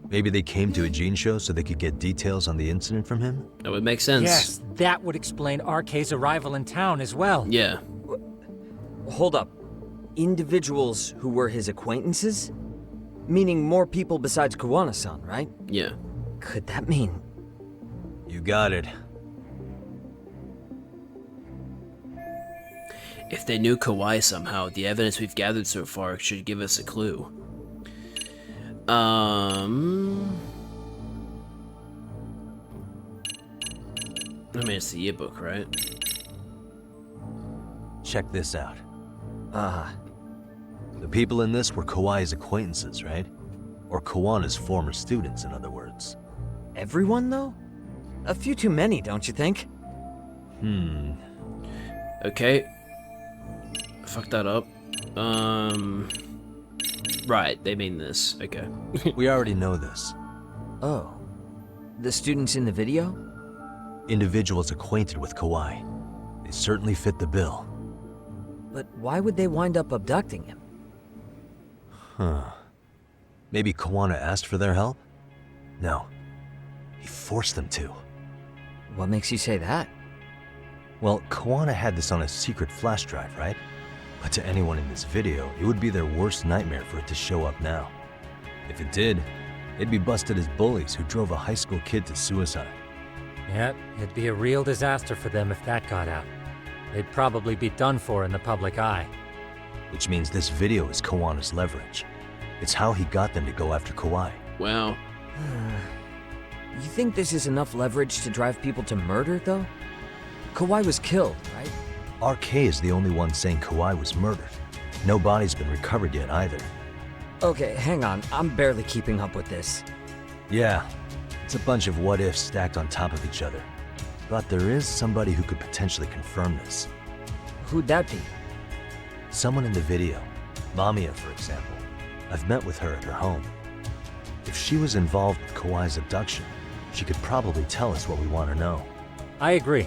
Maybe they came to a Jinsho so they could get details on the incident from him? That would make sense. Yes, that would explain RK's arrival in town as well. Yeah. Hold up. Individuals who were his acquaintances? Meaning more people besides Kawana-san, right? Yeah. Could that mean... You got it. If they knew Kauai somehow, the evidence we've gathered so far should give us a clue. I mean, it's the yearbook, right? Check this out. The people in this were Kauai's acquaintances, right? Or Kawana's former students, in other words. Everyone, though? A few too many, don't you think? Okay. Fuck that up. Right, they mean this. Okay. We already know this. Oh. The students in the video? Individuals acquainted with Kauai. They certainly fit the bill. But why would they wind up abducting him? Maybe Kawana asked for their help? No. He forced them to. What makes you say that? Well, Kawana had this on a secret flash drive, right? But to anyone in this video, it would be their worst nightmare for it to show up now. If it did, they'd be busted as bullies who drove a high school kid to suicide. Yeah, it'd be a real disaster for them if that got out. They'd probably be done for in the public eye. Which means this video is Kawana's leverage. It's how he got them to go after Kauai. Wow. You think this is enough leverage to drive people to murder, though? Kauai was killed, right? RK is the only one saying Kauai was murdered. No body's been recovered yet either. Okay, hang on. I'm barely keeping up with this. Yeah, it's a bunch of what-ifs stacked on top of each other. But there is somebody who could potentially confirm this. Who'd that be? Someone in the video. Mamiya, for example. I've met with her at her home. If she was involved with Kauai's abduction, she could probably tell us what we want to know. I agree.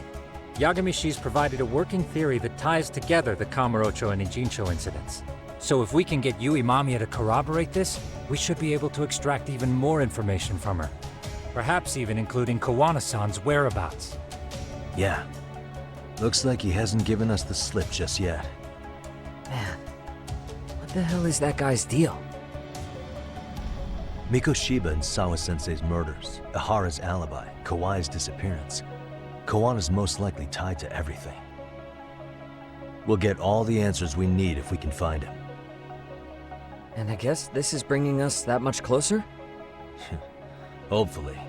Yagamishi's provided a working theory that ties together the Kamurocho and Ijincho incidents. So if we can get Yui Mamiya to corroborate this, we should be able to extract even more information from her. Perhaps even including Kawana-san's whereabouts. Yeah. Looks like he hasn't given us the slip just yet. Man, what the hell is that guy's deal? Mikoshiba and Sawa-sensei's murders, Ihara's alibi, Kauai's disappearance. Kawana's most likely tied to everything. We'll get all the answers we need if we can find him. And I guess this is bringing us that much closer? Hopefully.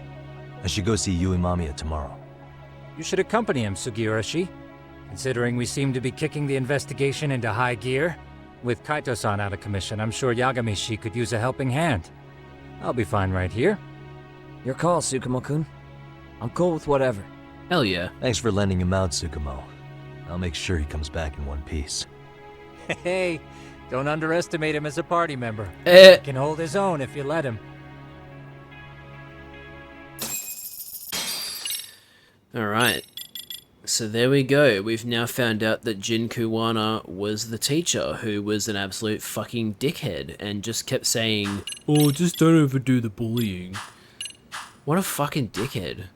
I should go see Yui Mamiya tomorrow. You should accompany him, Sugiurashi. Considering we seem to be kicking the investigation into high gear. With Kaito-san out of commission, I'm sure Yagamishi could use a helping hand. I'll be fine right here. Your call, Tsukumo-kun. I'm cool with whatever. Hell yeah. Thanks for lending him out, Tsukumo. I'll make sure he comes back in one piece. Hey, don't underestimate him as a party member. He can hold his own if you let him. Alright. So there we go. We've now found out that Jin Kuwana was the teacher who was an absolute fucking dickhead and just kept saying, "Oh, just don't overdo the bullying." What a fucking dickhead.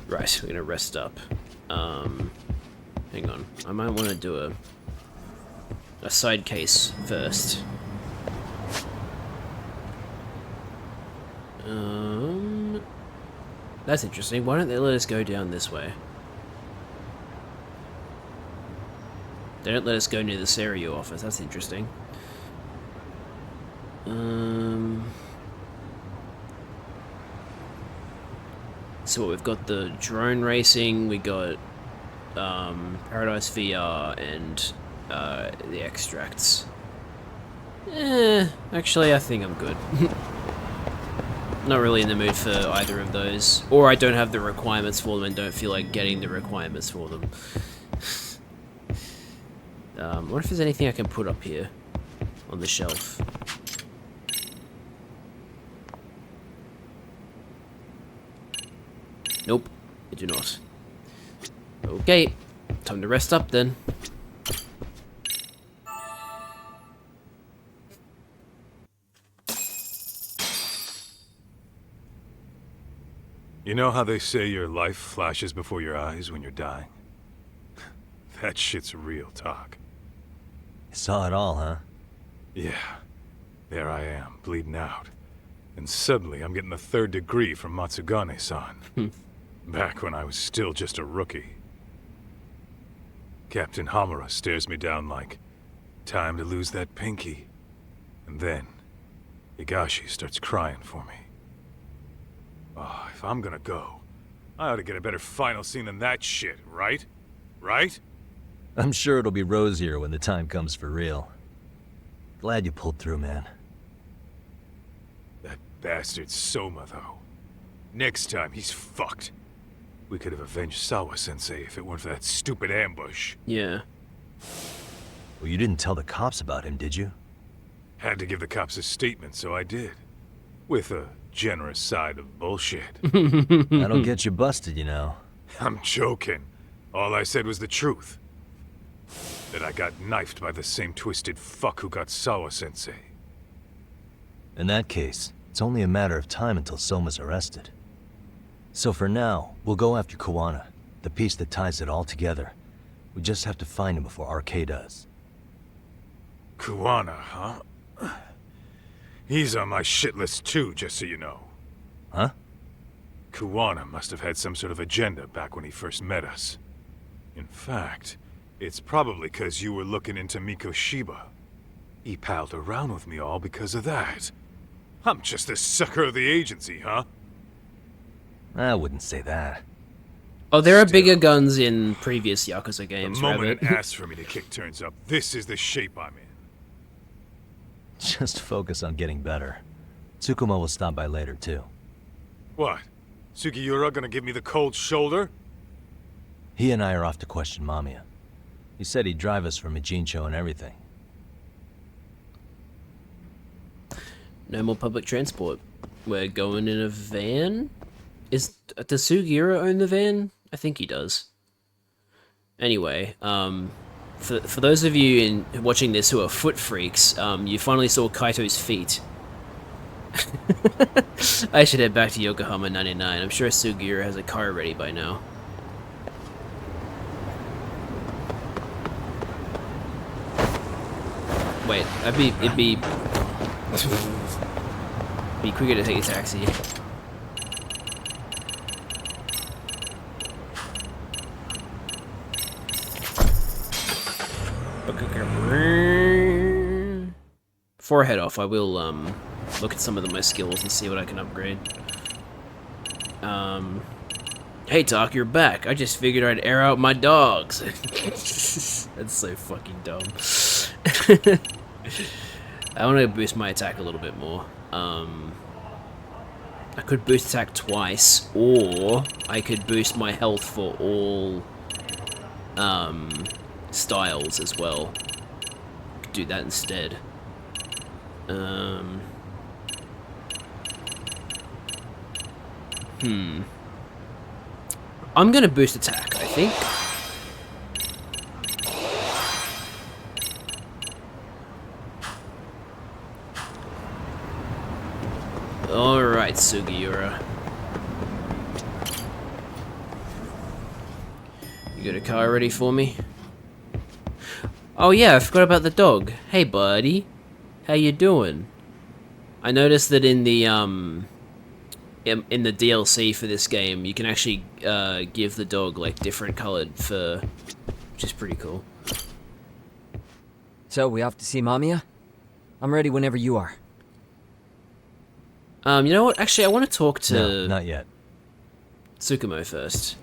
Right, we're gonna rest up. Hang on. I might want to do a side case first. That's interesting. Why don't they let us go down this way? They don't let us go near the Seiryu office. That's interesting. So we've got the drone racing, we got Paradise VR, and the extracts. Actually, I think I'm good. Not really in the mood for either of those. Or I don't have the requirements for them and don't feel like getting the requirements for them. What if there's anything I can put up here on the shelf? Nope, I do not. Okay, time to rest up then. You know how they say your life flashes before your eyes when you're dying? That shit's real talk. You saw it all, huh? Yeah. There I am, bleeding out. And suddenly I'm getting the 3rd degree from Matsugane-san. Back when I was still just a rookie. Captain Hamura stares me down like, time to lose that pinky. And then, Higashi starts crying for me. Oh, if I'm gonna go, I ought to get a better final scene than that shit, right? Right? I'm sure it'll be rosier when the time comes for real. Glad you pulled through, man. That bastard Soma, though. Next time, he's fucked. We could have avenged Sawa-sensei if it weren't for that stupid ambush. Yeah. Well, you didn't tell the cops about him, did you? Had to give the cops a statement, so I did. With a generous side of bullshit. That'll get you busted, you know. I'm joking. All I said was the truth. That I got knifed by the same twisted fuck who got Sawa-sensei. In that case, it's only a matter of time until Soma's arrested. So for now, we'll go after Kuwana, the piece that ties it all together. We just have to find him before RK does. Kuwana, huh? He's on my shit list too, just so you know. Huh? Kuwana must have had some sort of agenda back when he first met us. In fact, it's probably because you were looking into Mikoshiba. He palled around with me all because of that. I'm just a sucker of the agency, huh? I wouldn't say that. Oh, there are bigger guns in previous Yakuza games, The moment Rabbit. it asks for me to kick turns up, this is the shape I'm in. Just focus on getting better. Tsukuma will stop by later, too. What? Sugiura gonna give me the cold shoulder? He and I are off to question Mamiya. He said he'd drive us from Ijincho and everything. No more public transport. We're going in a van? Does Sugiura own the van? I think he does. Anyway, for those of you watching this who are foot freaks, you finally saw Kaito's feet. I should head back to Yokohama 99. I'm sure Sugiura has a car ready by now. Wait, it'd be quicker to take a taxi. Before I head off, I will look at some of my skills and see what I can upgrade. Hey Doc, you're back. I just figured I'd air out my dogs. That's so fucking dumb. I want to boost my attack a little bit more. I could boost attack twice, or I could boost my health for all styles as well. Could do that instead. I'm gonna boost attack, I think. Alright, Sugiura. You got a car ready for me? Oh yeah, I forgot about the dog. Hey buddy. How you doing? I noticed that in the DLC for this game, you can actually give the dog like different colored fur, which is pretty cool. So we off to see Mamiya? I'm ready whenever you are. You know what? Actually, I want to talk to... No, not yet. Tsukumo first.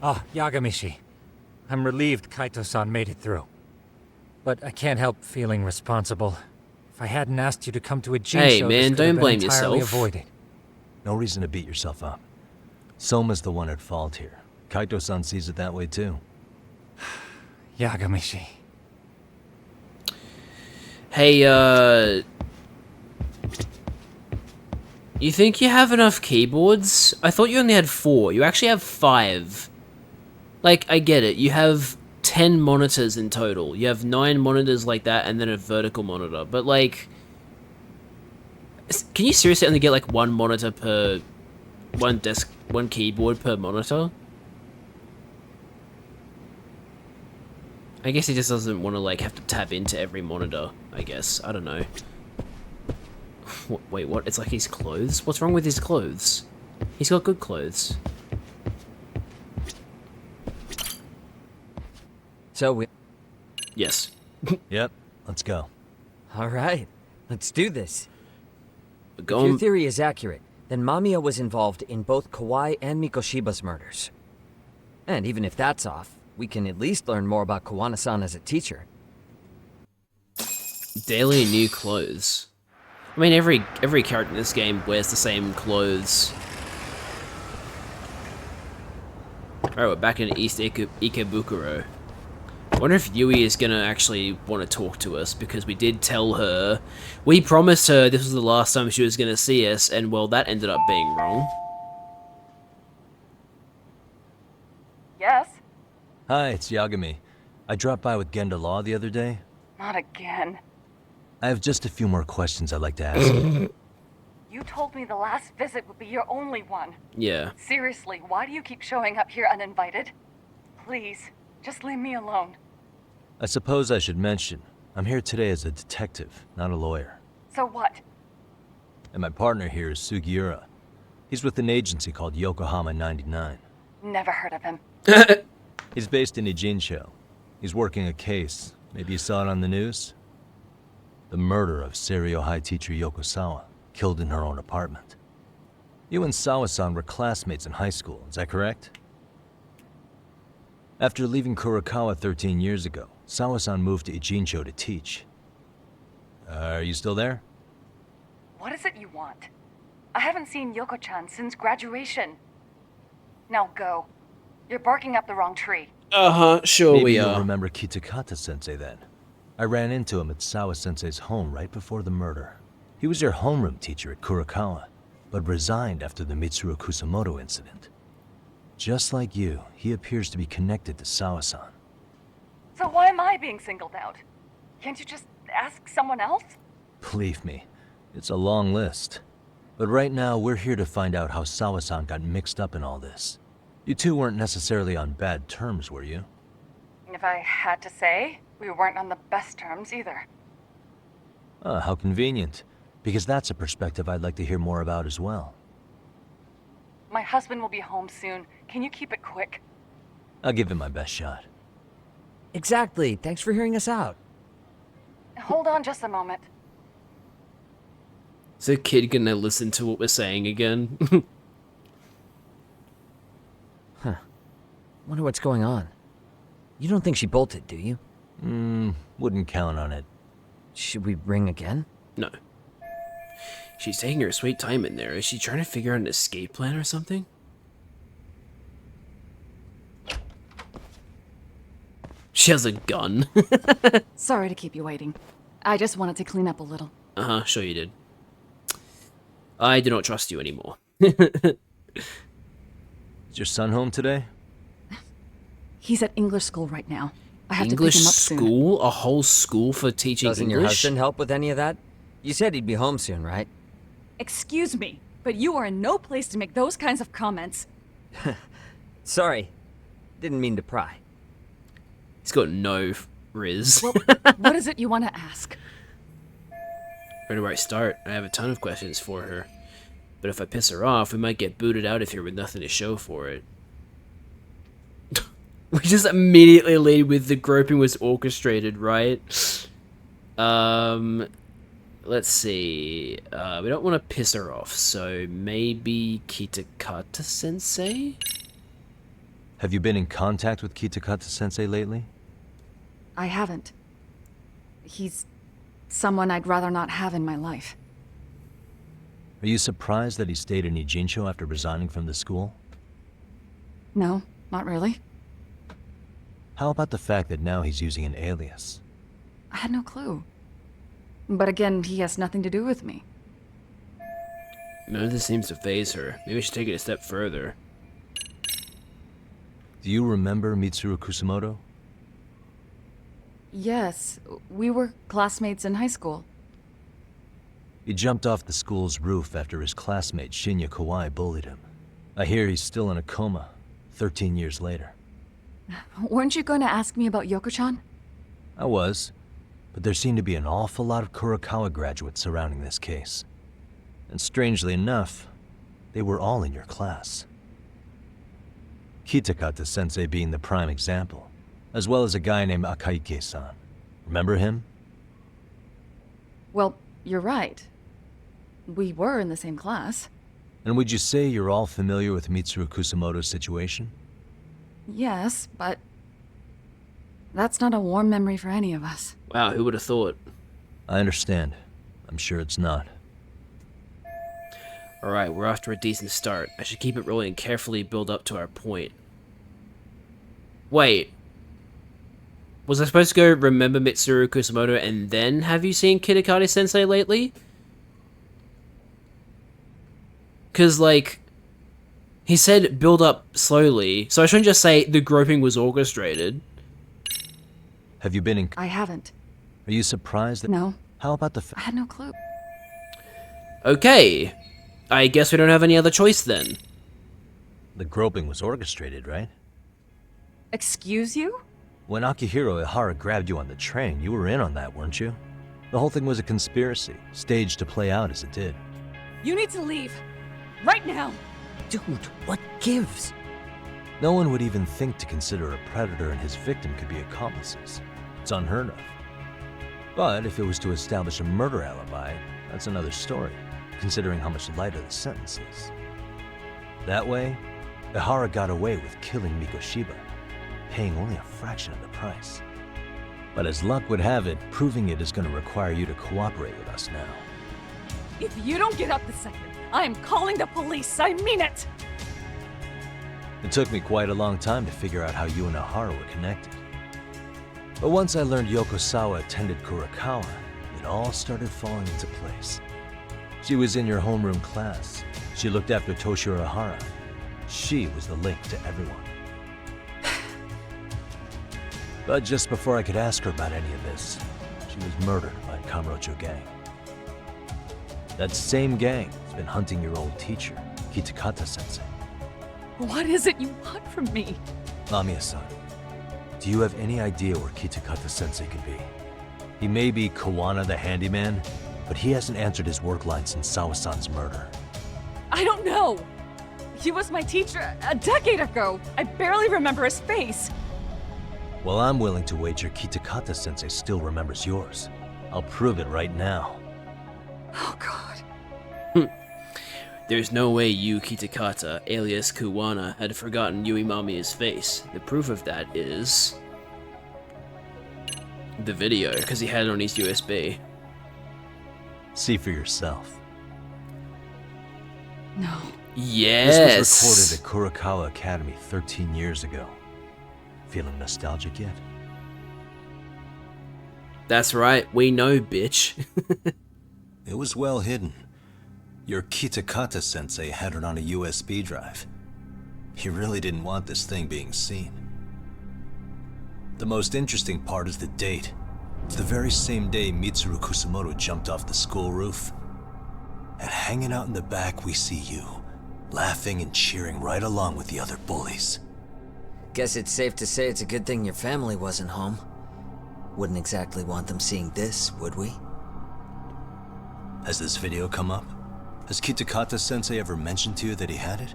Ah, Yagamishi. I'm relieved Kaito-san made it through. But I can't help feeling responsible. If I hadn't asked you to come to a G Hey show, man, this could have don't been blame entirely yourself. avoided. No reason to beat yourself up. Soma's the one at fault here. Kaito-san sees it that way too. Yagamishi. Hey, you think you have enough keyboards? I thought you only had 4. You actually have 5. Like, I get it. You have 10 monitors in total. You have 9 monitors like that and then a vertical monitor. But, like... Can you seriously only get, like, 1 monitor per... one keyboard per monitor? I guess he just doesn't want to, like, have to tap into every monitor, I guess. I don't know. Wait, what? It's like his clothes? What's wrong with his clothes? He's got good clothes. So we... Yes. Yep, let's go. Alright, let's do this. If Go your on. theory is accurate, then Mamiya was involved in both Kawai and Mikoshiba's murders. And even if that's off, we can at least learn more about Kawana-san as a teacher. Daily new clothes. I mean, every character in this game wears the same clothes. Alright, we're back in East Ikebukuro. I wonder if Yui is gonna actually want to talk to us, because we did tell her... We promised her this was the last time she was gonna see us, and well, that ended up being wrong. Yes? Hi, it's Yagami. I dropped by with Genda Law the other day. Not again. I have just a few more questions I'd like to ask you. You told me the last visit would be your only one. Yeah. Seriously, why do you keep showing up here uninvited? Please, just leave me alone. I suppose I should mention, I'm here today as a detective, not a lawyer. So what? And my partner here is Sugiura. He's with an agency called Yokohama 99. Never heard of him. He's based in Ijincho. He's working a case. Maybe you saw it on the news? The murder of Seiryo High teacher Yokosawa, killed in her own apartment. You and Sawa-san were classmates in high school, is that correct? After leaving Kurokawa 13 years ago, Sawa-san moved to Ijincho to teach. Are you still there? What is it you want? I haven't seen Yoko-chan since graduation. Now go. You're barking up the wrong tree. Uh-huh, sure Maybe we you'll are. remember Kitakata-sensei then. I ran into him at Sawa-sensei's home right before the murder. He was your homeroom teacher at Kurokawa, but resigned after the Mitsuru Kusamoto incident. Just like you, he appears to be connected to Sawa-san. So why am I being singled out? Can't you just ask someone else? Believe me, it's a long list. But right now, we're here to find out how Sawa-san got mixed up in all this. You two weren't necessarily on bad terms, were you? If I had to say, we weren't on the best terms either. Ah, how convenient. Because that's a perspective I'd like to hear more about as well. My husband will be home soon. Can you keep it quick? I'll give it my best shot. Exactly. Thanks for hearing us out. Hold on just a moment. Is the kid gonna listen to what we're saying again? Huh. Wonder what's going on. You don't think she bolted, do you? Wouldn't count on it. Should we ring again? No. She's taking her sweet time in there. Is she trying to figure out an escape plan or something? She has a gun. Sorry to keep you waiting. I just wanted to clean up a little. Uh-huh, sure you did. I do not trust you anymore. Is your son home today? He's at English school right now. I have English to pick him up soon. school? A whole school for teaching Doesn't English? your husband help with any of that? You said he'd be home soon, right? Excuse me, but you are in no place to make those kinds of comments. Sorry. Didn't mean to pry. He's got no riz. Well, what is it you want to ask? Where do I start? I have a ton of questions for her. But if I piss her off, we might get booted out of here with nothing to show for it. We just immediately lead with the groping was orchestrated, right? Let's see. We don't want to piss her off, so maybe Kitakata-sensei? Have you been in contact with Kitakata-sensei lately? I haven't. He's someone I'd rather not have in my life. Are you surprised that he stayed in Ijincho after resigning from the school? No, not really. How about the fact that now he's using an alias? I had no clue. But again, he has nothing to do with me. None of this seems to faze her. Maybe we should take it a step further. Do you remember Mitsuru Kusamoto? Yes, we were classmates in high school. He jumped off the school's roof after his classmate Shinya Kawai bullied him. I hear he's still in a coma, 13 years later. Weren't you going to ask me about Yoko-chan? I was, but there seemed to be an awful lot of Kurokawa graduates surrounding this case. And strangely enough, they were all in your class. Kitakata-sensei being the prime example, as well as a guy named Akaike-san. Remember him? Well, you're right. We were in the same class. And would you say you're all familiar with Mitsuru Kusamoto's situation? Yes, but that's not a warm memory for any of us. Wow, who would have thought? I understand. I'm sure it's not. Alright, we're off to a decent start. I should keep it rolling and carefully build up to our point. Wait. Was I supposed to go remember Mitsuru Kusamoto and then have you seen Kitakata-sensei lately? Because, like, he said build up slowly, so I shouldn't just say the groping was orchestrated. Have you been in... I haven't. Are you surprised that... No. How about the... I had no clue. Okay. I guess we don't have any other choice then. The groping was orchestrated, right? Excuse you? When Akihiro Ihara grabbed you on the train, you were in on that, weren't you? The whole thing was a conspiracy, staged to play out as it did. You need to leave. Right now. Dude, what gives? No one would even think to consider a predator and his victim could be accomplices. It's unheard of. But if it was to establish a murder alibi, that's another story, considering how much lighter the sentence is. That way, Ihara got away with killing Mikoshiba, paying only a fraction of the price. But as luck would have it, proving it is going to require you to cooperate with us now. If you don't get up this second, I am calling the police. I mean it. It took me quite a long time to figure out how you and Ihara were connected. But once I learned Yokosawa attended Kurokawa, it all started falling into place. She was in your homeroom class. She looked after Toshiro Ihara. She was the link to everyone. But just before I could ask her about any of this, she was murdered by Kamurocho gang. That same gang has been hunting your old teacher, Kitakata-sensei. What is it you want from me? Amiya-san, do you have any idea where Kitakata-sensei could be? He may be Kawana the handyman, but he hasn't answered his work line since Sawa-san's murder. I don't know. He was my teacher a decade ago. I barely remember his face. Well, I'm willing to wager Kitakata-sensei still remembers yours. I'll prove it right now. Oh, God. There's no way you, Kitakata, alias Kuwana, had forgotten Yui Mamiya's face. The proof of that is... the video, because he had it on his USB. See for yourself. No. Yes! This was recorded at Kurokawa Academy 13 years ago. Feeling nostalgic yet? That's right, we know, bitch. It was well hidden. Your Kitakata-sensei had it on a USB drive. He really didn't want this thing being seen. The most interesting part is the date. It's the very same day Mitsuru Kusamoto jumped off the school roof. And hanging out in the back, we see you, laughing and cheering right along with the other bullies. Guess it's safe to say it's a good thing your family wasn't home. Wouldn't exactly want them seeing this, would we? Has this video come up? Has Kitakata-sensei ever mentioned to you that he had it?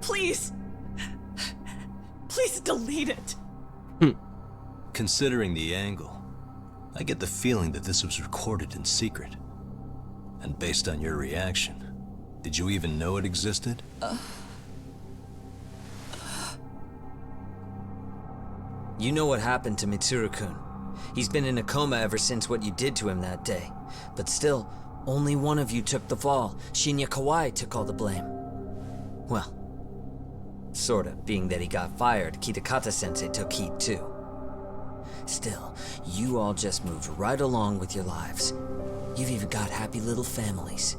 Please. Please delete it. Considering the angle, I get the feeling that this was recorded in secret. And based on your reaction, did you even know it existed? You know what happened to Mitsuru-kun. He's been in a coma ever since what you did to him that day. But still, only one of you took the fall. Shinya Kawai took all the blame. Well, sorta, being that he got fired, Kitakata-sensei took heat too. Still, you all just moved right along with your lives. You've even got happy little families.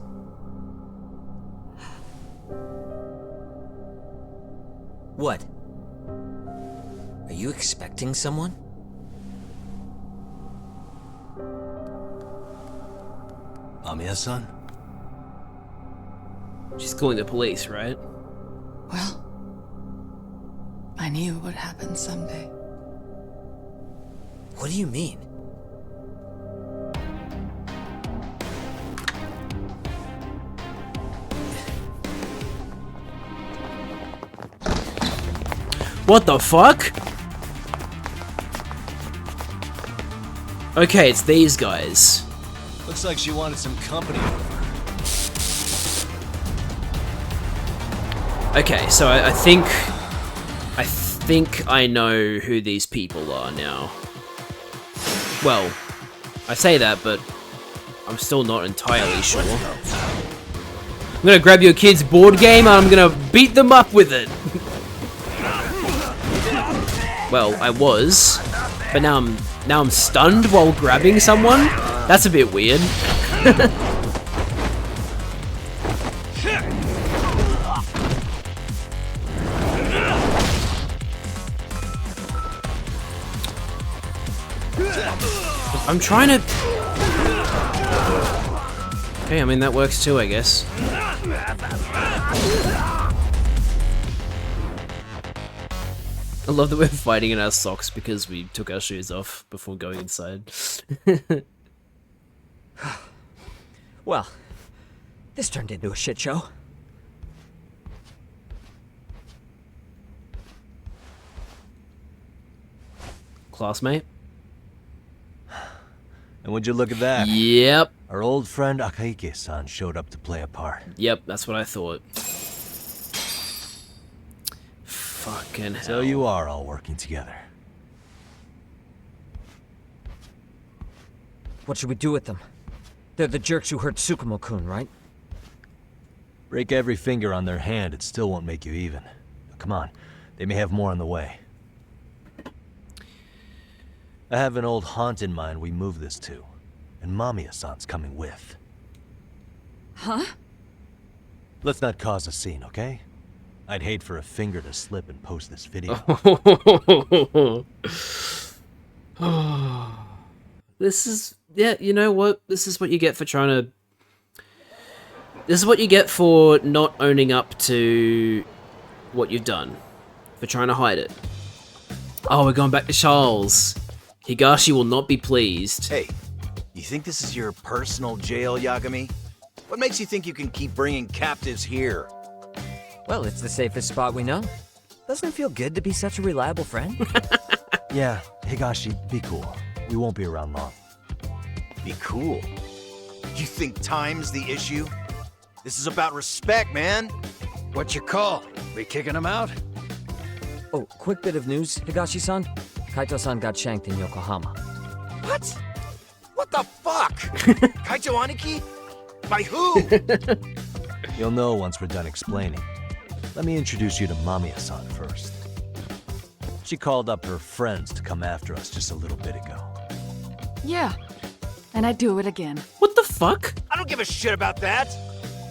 What? Are you expecting someone? Amiya-san? She's calling the police, right? Well, I knew it would happen someday. What do you mean? What the fuck? Okay, it's these guys. Looks like she wanted some company. Okay, so I think I know who these people are now. Well, I say that, but I'm still not entirely sure. I'm gonna grab your kid's board game and I'm gonna beat them up with it. Well, I was, but now I'm stunned while grabbing someone? That's a bit weird. I'm trying to... Okay, I mean, that works too, I guess. I love that we're fighting in our socks because we took our shoes off before going inside. Well, this turned into a shit show. Classmate? And would you look at that? Yep. Our old friend Akaike-san showed up to play a part. Yep, that's what I thought. Fucking hell. So you are all working together. What should we do with them? They're the jerks who hurt Tsukumo-kun, right? Break every finger on their hand, it still won't make you even. Come on, they may have more on the way. I have an old haunt in mind we move this to, and Mamiya-san's coming with. Huh? Let's not cause a scene, okay? I'd hate for a finger to slip and post this video. This is... Yeah, you know what? This is what you get for trying to... This is what you get for not owning up to what you've done. For trying to hide it. Oh, we're going back to Charles. Higashi will not be pleased. Hey, you think this is your personal jail, Yagami? What makes you think you can keep bringing captives here? Well, it's the safest spot we know. Doesn't it feel good to be such a reliable friend? Yeah, Higashi, be cool. We won't be around long. Be cool? You think time's the issue? This is about respect, man. What's your call? We kicking him out? Oh, quick bit of news, Higashi-san. Kaito-san got shanked in Yokohama. What? What the fuck? Kaito Aniki? By who? You'll know once we're done explaining. Let me introduce you to Mamiya-san first. She called up her friends to come after us just a little bit ago. Yeah, and I'd do it again. What the fuck? I don't give a shit about that.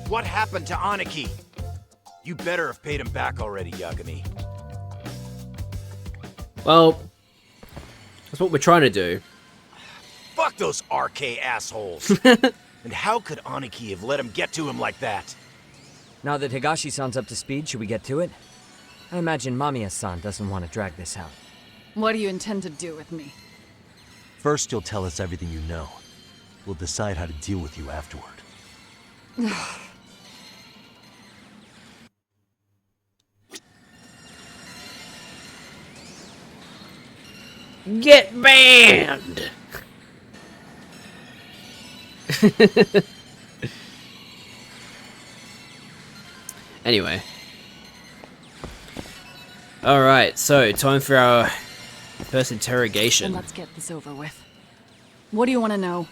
What happened to Aniki? You better have paid him back already, Yagami. Well, that's what we're trying to do. Fuck those RK assholes. And how could Aniki have let him get to him like that? Now that Higashi-san's up to speed, should we get to it? I imagine Mamiya-san doesn't want to drag this out. What do you intend to do with me? First, you'll tell us everything you know. We'll decide how to deal with you afterward. Get banned! Anyway. Alright, so time for our first interrogation. Then let's get this over with. What do you want to know?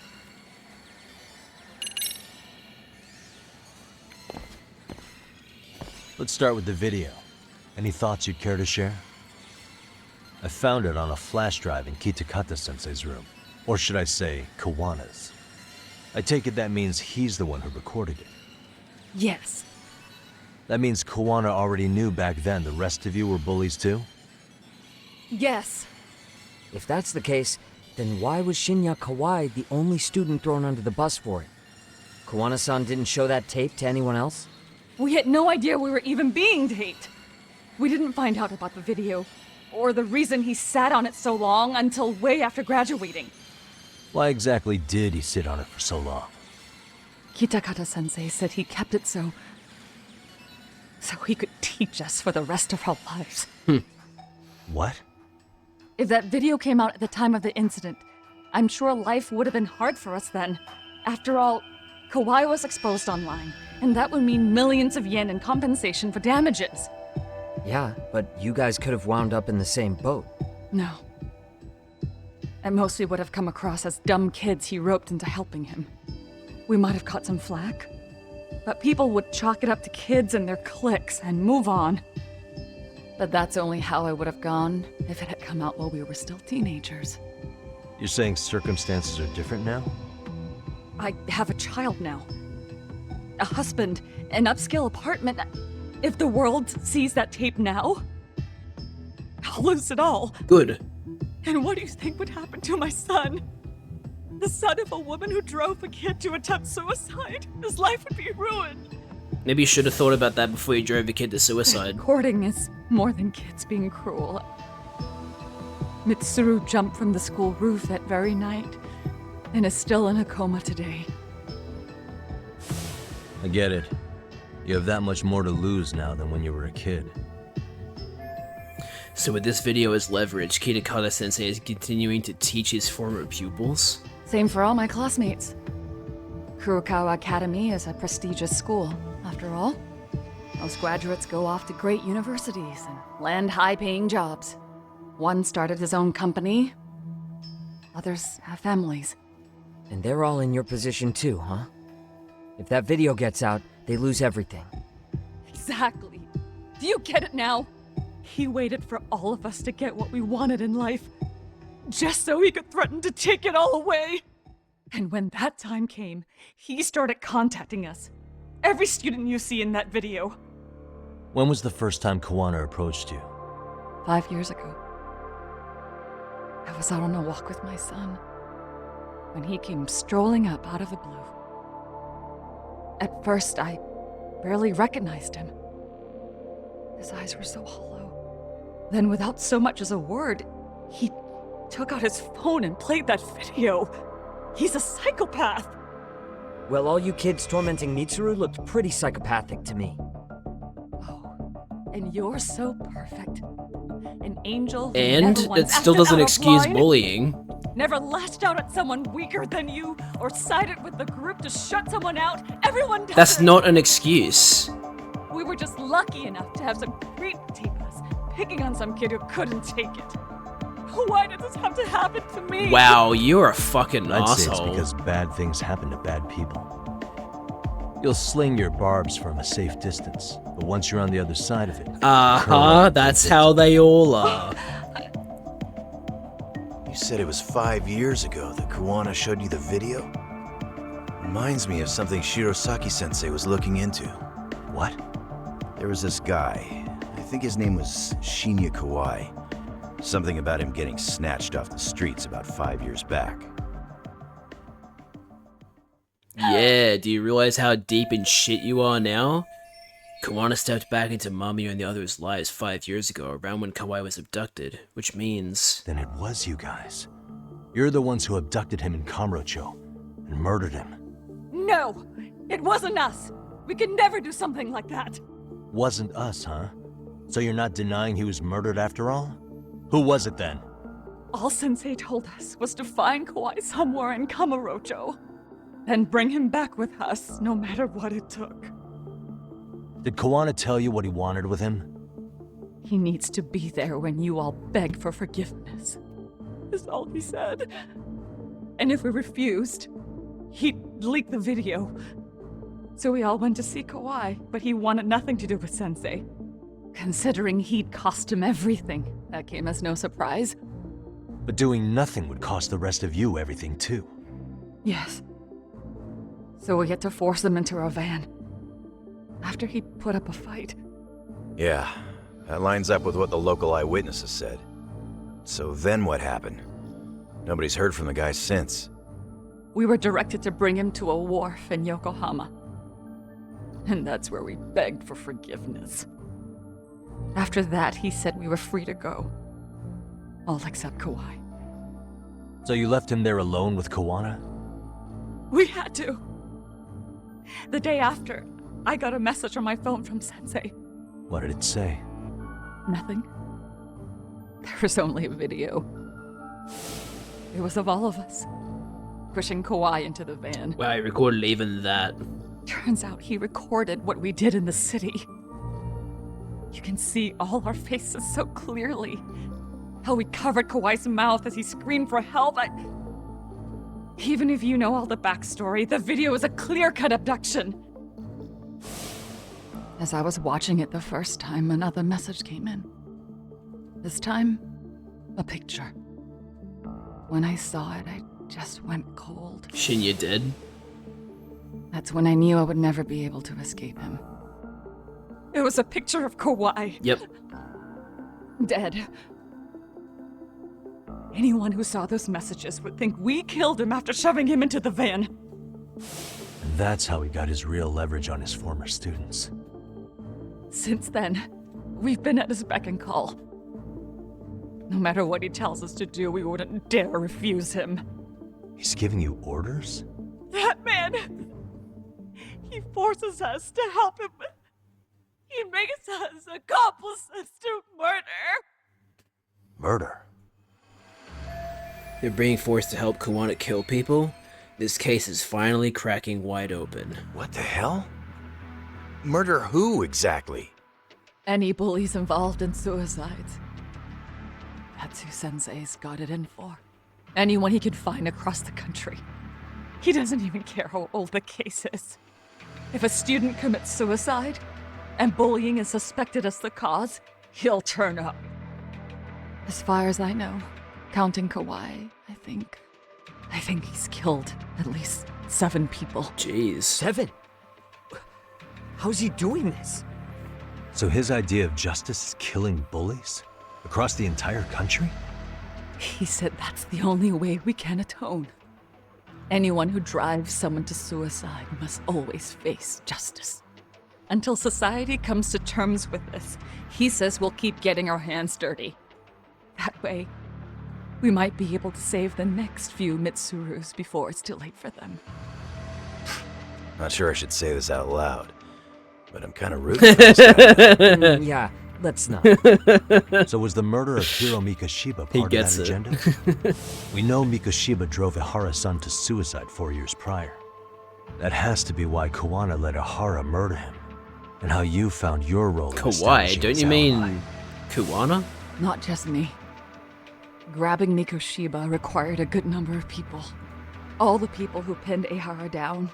Let's start with the video. Any thoughts you'd care to share? I found it on a flash drive in Kitakata-sensei's room. Or should I say, Kawana's. I take it that means he's the one who recorded it. Yes. That means Kawana already knew back then the rest of you were bullies too? Yes. If that's the case, then why was Shinya Kawai the only student thrown under the bus for it? Kawana-san didn't show that tape to anyone else? We had no idea we were even being taped. We didn't find out about the video, or the reason he sat on it so long until way after graduating. Why exactly did he sit on it for so long? Kitakata-sensei said he kept it so he could teach us for the rest of our lives. What? If that video came out at the time of the incident, I'm sure life would have been hard for us then. After all, Kawai was exposed online, and that would mean millions of yen in compensation for damages. Yeah, but you guys could have wound up in the same boat. No. At most, we would have come across as dumb kids he roped into helping him. We might have caught some flack, but people would chalk it up to kids and their cliques and move on. But that's only how I would have gone if it had come out while we were still teenagers. You're saying circumstances are different now? I have a child now. A husband, an upscale apartment. If the world sees that tape now, I'll lose it all. Good. And what do you think would happen to my son? The son of a woman who drove a kid to attempt suicide? His life would be ruined. Maybe you should have thought about that before you drove the kid to suicide. Courting is more than kids being cruel. Mitsuru jumped from the school roof that very night and is still in a coma today. I get it. You have that much more to lose now than when you were a kid. So with this video as leverage, Kitakata-sensei is continuing to teach his former pupils? Same for all my classmates. Kurokawa Academy is a prestigious school, after all. Most graduates go off to great universities and land high-paying jobs. One started his own company. Others have families. And they're all in your position too, huh? If that video gets out, they lose everything. Exactly. Do you get it now? He waited for all of us to get what we wanted in life, just so he could threaten to take it all away. And when that time came, he started contacting us. Every student you see in that video. When was the first time Kawana approached you? 5 years ago. I was out on a walk with my son, when he came strolling up out of the blue. At first, I barely recognized him. His eyes were so hollow. Then, without so much as a word, he took out his phone and played that video. He's a psychopath! Well, all you kids tormenting Mitsuru looked pretty psychopathic to me. And you're so perfect. An angel who And never once it still acted doesn't out of excuse line, bullying. never lashed out at someone weaker than you, or sided with the group to shut someone out. Everyone does That's it. not an excuse. We were just lucky enough to have some creep tape us, picking on some kid who couldn't take it. Why did this have to happen to me? Wow, you're a fucking I'd say it's asshole. because bad things happen to bad people. You'll sling your barbs from a safe distance, but once you're on the other side of it... That's how they all are. You said it was 5 years ago that Kuwana showed you the video? Reminds me of something Shirosaki-sensei was looking into. What? There was this guy. I think his name was Shinya Kawai. Something about him getting snatched off the streets about 5 years back. Yeah, do you realize how deep in shit you are now? Kawana stepped back into Mamiya and the others' lives 5 years ago, around when Kawai was abducted, which means... Then it was you guys. You're the ones who abducted him in Kamurocho and murdered him. No! It wasn't us! We could never do something like that! Wasn't us, huh? So you're not denying he was murdered after all? Who was it then? All Sensei told us was to find Kawai somewhere in Kamurocho, and bring him back with us, no matter what it took. Did Kawana tell you what he wanted with him? He needs to be there when you all beg for forgiveness, is all he said. And if we refused, he'd leak the video. So we all went to see Kawai, but he wanted nothing to do with Sensei. Considering he'd cost him everything, that came as no surprise. But doing nothing would cost the rest of you everything too. Yes. So we had to force him into our van. After he put up a fight. Yeah, that lines up with what the local eyewitnesses said. So then what happened? Nobody's heard from the guy since. We were directed to bring him to a wharf in Yokohama. And that's where we begged for forgiveness. After that, he said we were free to go. All except Kawai. So you left him there alone with Kawana? We had to. The day after, I got a message on my phone from Sensei. What did it say? Nothing. There was only a video. It was of all of us, pushing Kawai into the van. Wow, he recorded even that. Turns out he recorded what we did in the city. You can see all our faces so clearly. How we covered Kawai's mouth as he screamed for help. Even if you know all the backstory, the video is a clear-cut abduction. As I was watching it the first time, another message came in. This time, a picture. When I saw it, I just went cold. Shinya dead? That's when I knew I would never be able to escape him. It was a picture of Kawai. Yep. Dead. Anyone who saw those messages would think we killed him after shoving him into the van. And that's how he got his real leverage on his former students. Since then, we've been at his beck and call. No matter what he tells us to do, we wouldn't dare refuse him. He's giving you orders? That man! He forces us to help him. He makes us accomplices to murder. Murder? They're being forced to help Kawana kill people? This case is finally cracking wide open. What the hell? Murder who, exactly? Any bullies involved in suicides. That's who Sensei's got it in for. Anyone he can find across the country. He doesn't even care how old the case is. If a student commits suicide, and bullying is suspected as the cause, he'll turn up. As far as I know, counting Kawai, I think he's killed at least 7 people. Jeez. 7? How's he doing this? So his idea of justice is killing bullies? Across the entire country? He said that's the only way we can atone. Anyone who drives someone to suicide must always face justice. Until society comes to terms with this, he says we'll keep getting our hands dirty. That way, we might be able to save the next few Mitsurus before it's too late for them. Not sure I should say this out loud, but I'm kind of rooting for this guy. Yeah, let's not. So was the murder of Hiro Mikoshiba part of that agenda? We know Mikoshiba drove Ihara-san to suicide 4 years prior. That has to be why Kawana let Ihara murder him. And how you found your role in Kawai, don't you mean Kawana? Not just me. Grabbing Mikoshiba required a good number of people. All the people who pinned Ihara down.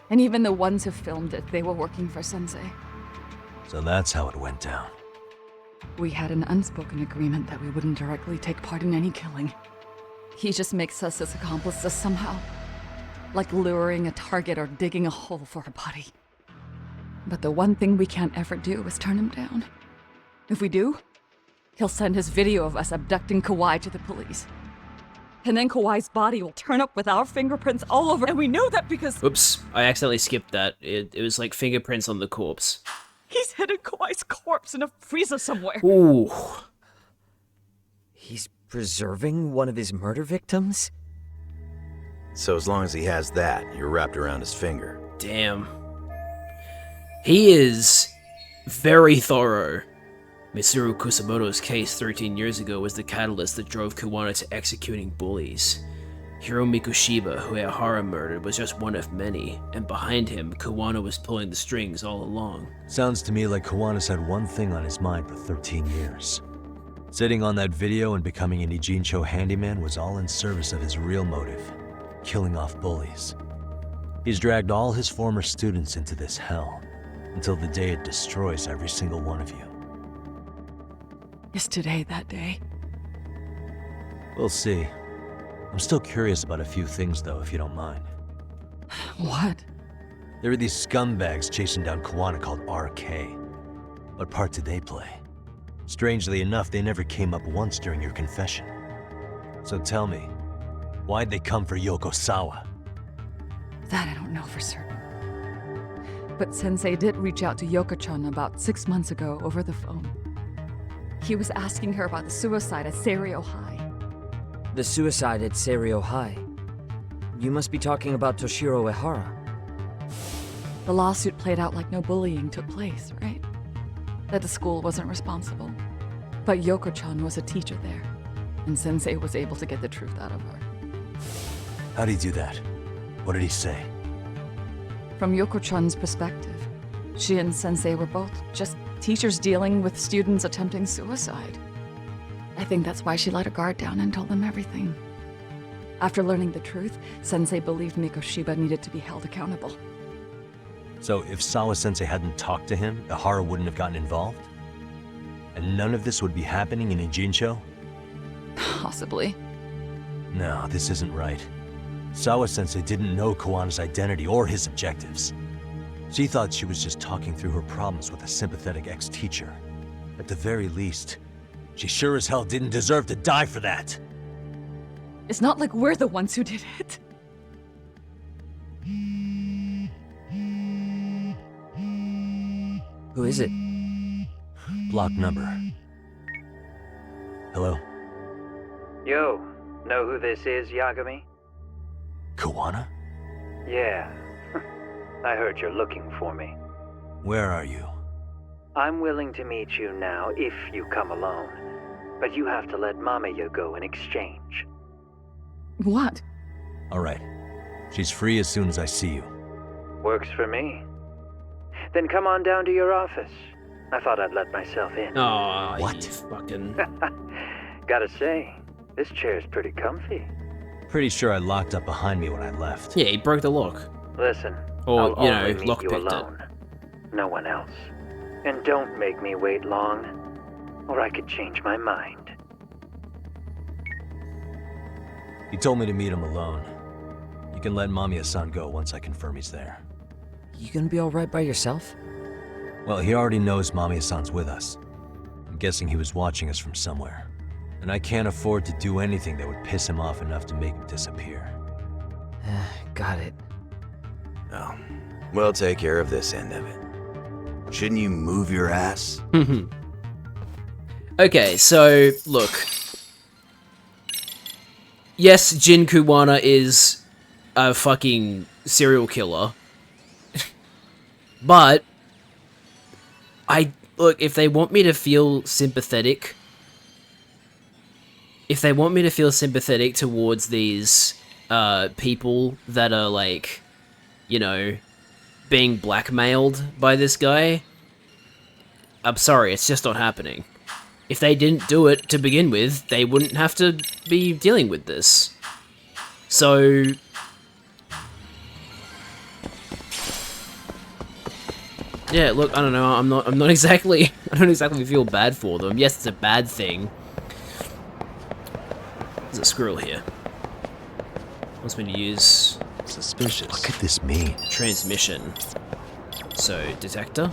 And even the ones who filmed it, they were working for Sensei. So that's how it went down. We had an unspoken agreement that we wouldn't directly take part in any killing. He just makes us his accomplices somehow. Like luring a target or digging a hole for a body. But the one thing we can't ever do is turn him down. If we do, he'll send his video of us abducting Kawai to the police. And then Kawai's body will turn up with our fingerprints all over, and we know that because— Oops, I accidentally skipped that. It was like fingerprints on the corpse. he's hidden Kawai's corpse in a freezer somewhere. Ooh. He's preserving one of his murder victims? So as long as he has that, you're wrapped around his finger. Damn. He is very thorough. Mitsuru Kusamoto's case 13 years ago was the catalyst that drove Kawana to executing bullies. Hiro Mikoshiba, who Ihara murdered, was just one of many, and behind him, Kawana was pulling the strings all along. Sounds to me like Kawana's had one thing on his mind for 13 years. Sitting on that video and becoming an Ijincho handyman was all in service of his real motive, killing off bullies. He's dragged all his former students into this hell, until the day it destroys every single one of you. Is today that day? We'll see. I'm still curious about a few things though, if you don't mind. What? There are these scumbags chasing down Kawana called RK. What part did they play? Strangely enough, they never came up once during your confession. So tell me, why'd they come for Yokosawa? That I don't know for certain. But Sensei did reach out to Yoko-chan about 6 months ago over the phone. He was asking her about the suicide at Serio High. The suicide at Serio High? You must be talking about Toshiro Ehara. The lawsuit played out like no bullying took place, right? That the school wasn't responsible. But Yoko-chan was a teacher there, and Sensei was able to get the truth out of her. How'd he do that? What did he say? From Yoko-chan's perspective, she and Sensei were both just teachers dealing with students attempting suicide. I think that's why she let her guard down and told them everything. After learning the truth, Sensei believed Mikoshiba needed to be held accountable. So if Sawa-sensei hadn't talked to him, Ehara wouldn't have gotten involved? And none of this would be happening in Ijincho? Possibly. No, this isn't right. Sawa-sensei didn't know Kawana's identity or his objectives. She thought she was just talking through her problems with a sympathetic ex-teacher. At the very least, she sure as hell didn't deserve to die for that. It's not like we're the ones who did it. Who is it? Block number. Hello? Yo, know who this is, Yagami? Kawana? Yeah. I heard you're looking for me. Where are you? I'm willing to meet you now if you come alone. But you have to let Mamiya go in exchange. What? Alright. She's free as soon as I see you. Works for me. Then come on down to your office. I thought I'd let myself in. Oh, what? You fucking... Gotta say, this chair's pretty comfy. Pretty sure I locked up behind me when I left. Yeah, he broke the lock. Listen, or, I'll you know, only meet you lockpicked alone. No one else. And don't make me wait long, or I could change my mind. He told me to meet him alone. You can let Mamiya-san go once I confirm he's there. You gonna be alright by yourself? Well, he already knows Mamiya-san's with us. I'm guessing he was watching us from somewhere. And I can't afford to do anything that would piss him off enough to make him disappear. Got it. Oh, we'll take care of this end of it. Shouldn't you move your ass? Okay, so, look. Yes, Jin Kuwana is a fucking serial killer. But, look, if they want me to feel sympathetic... If they want me to feel sympathetic towards these, people that are, like, you know, being blackmailed by this guy, I'm sorry, it's just not happening. If they didn't do it to begin with, they wouldn't have to be dealing with this. So... yeah, look, I don't know, I'm not exactly, I don't exactly feel bad for them. Yes, it's a bad thing. There's a squirrel here. Wants me to use... Suspicious. What could this mean? Transmission. So, detector?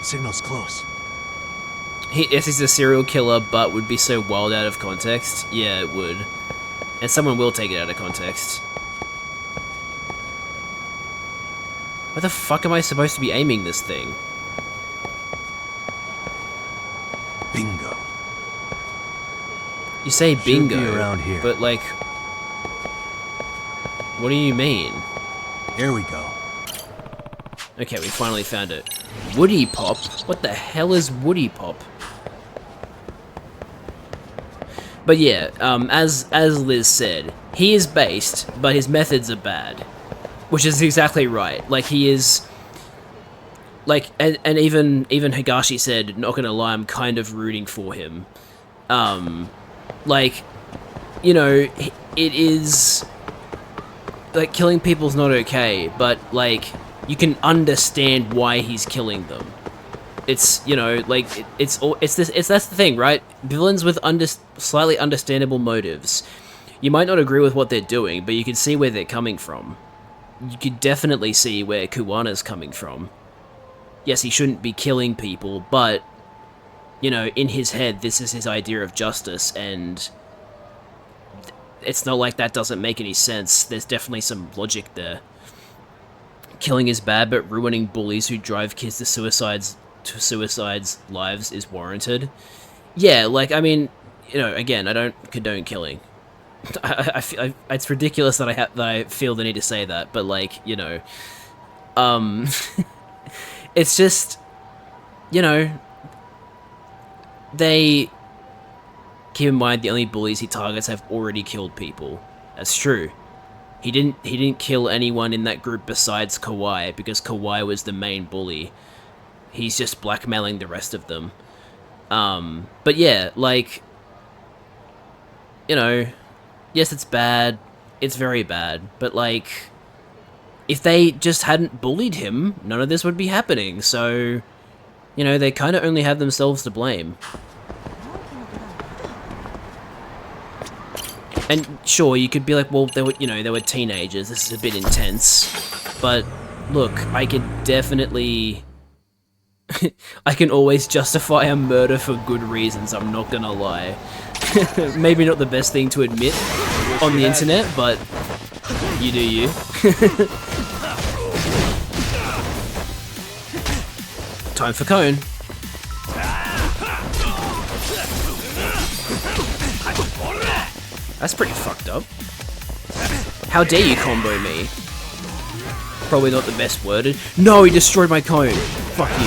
Signal's close. If he's a serial killer, but would be so wild out of context, yeah, it would. And someone will take it out of context. Where the fuck am I supposed to be aiming this thing? Bingo. You say bingo, Should be around here. but like... what do you mean? Here we go. Okay, we finally found it. Woody Pop? What the hell is Woody Pop? But yeah, as Liz said, he is based, but his methods are bad. Which is exactly right. Like, he is... like, and even Higashi said, not gonna lie, I'm kind of rooting for him. Like, you know, it is... like, killing people's not okay, but, like, you can understand why he's killing them. It's, you know, like, that's the thing, right? Villains with slightly understandable motives. You might not agree with what they're doing, but you can see where they're coming from. You could definitely see where Kuwana's coming from. yes, he shouldn't be killing people, but, you know, in his head, this is his idea of justice, and it's not like that doesn't make any sense. There's definitely some logic there. Killing is bad, but ruining bullies who drive kids to suicide's lives is warranted. Yeah, like, I mean, you know, again, I don't condone killing. It's ridiculous that I feel the need to say that, but, like, you know, it's just, you know, they keep in mind the only bullies he targets have already killed people. That's true. He didn't kill anyone in that group besides Kawhi, because Kawhi was the main bully. He's just blackmailing the rest of them. But yeah, like, you know, yes, it's bad. It's very bad. But, like, if they just hadn't bullied him, none of this would be happening. So, you know, they kind of only have themselves to blame. And sure, you could be like, well, they were teenagers. This is a bit intense. But look, I can definitely, I can always justify a murder for good reasons. I'm not gonna lie. Maybe not the best thing to admit on the internet, but you do you. Time for cone. That's pretty fucked up. How dare you combo me? Probably not the best worded. No, he destroyed my cone. Fuck you.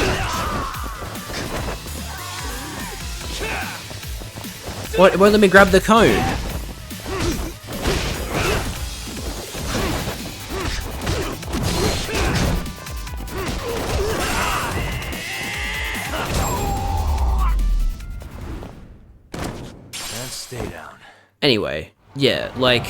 What? It won't let me grab the cone. And stay down. Anyway, yeah, like,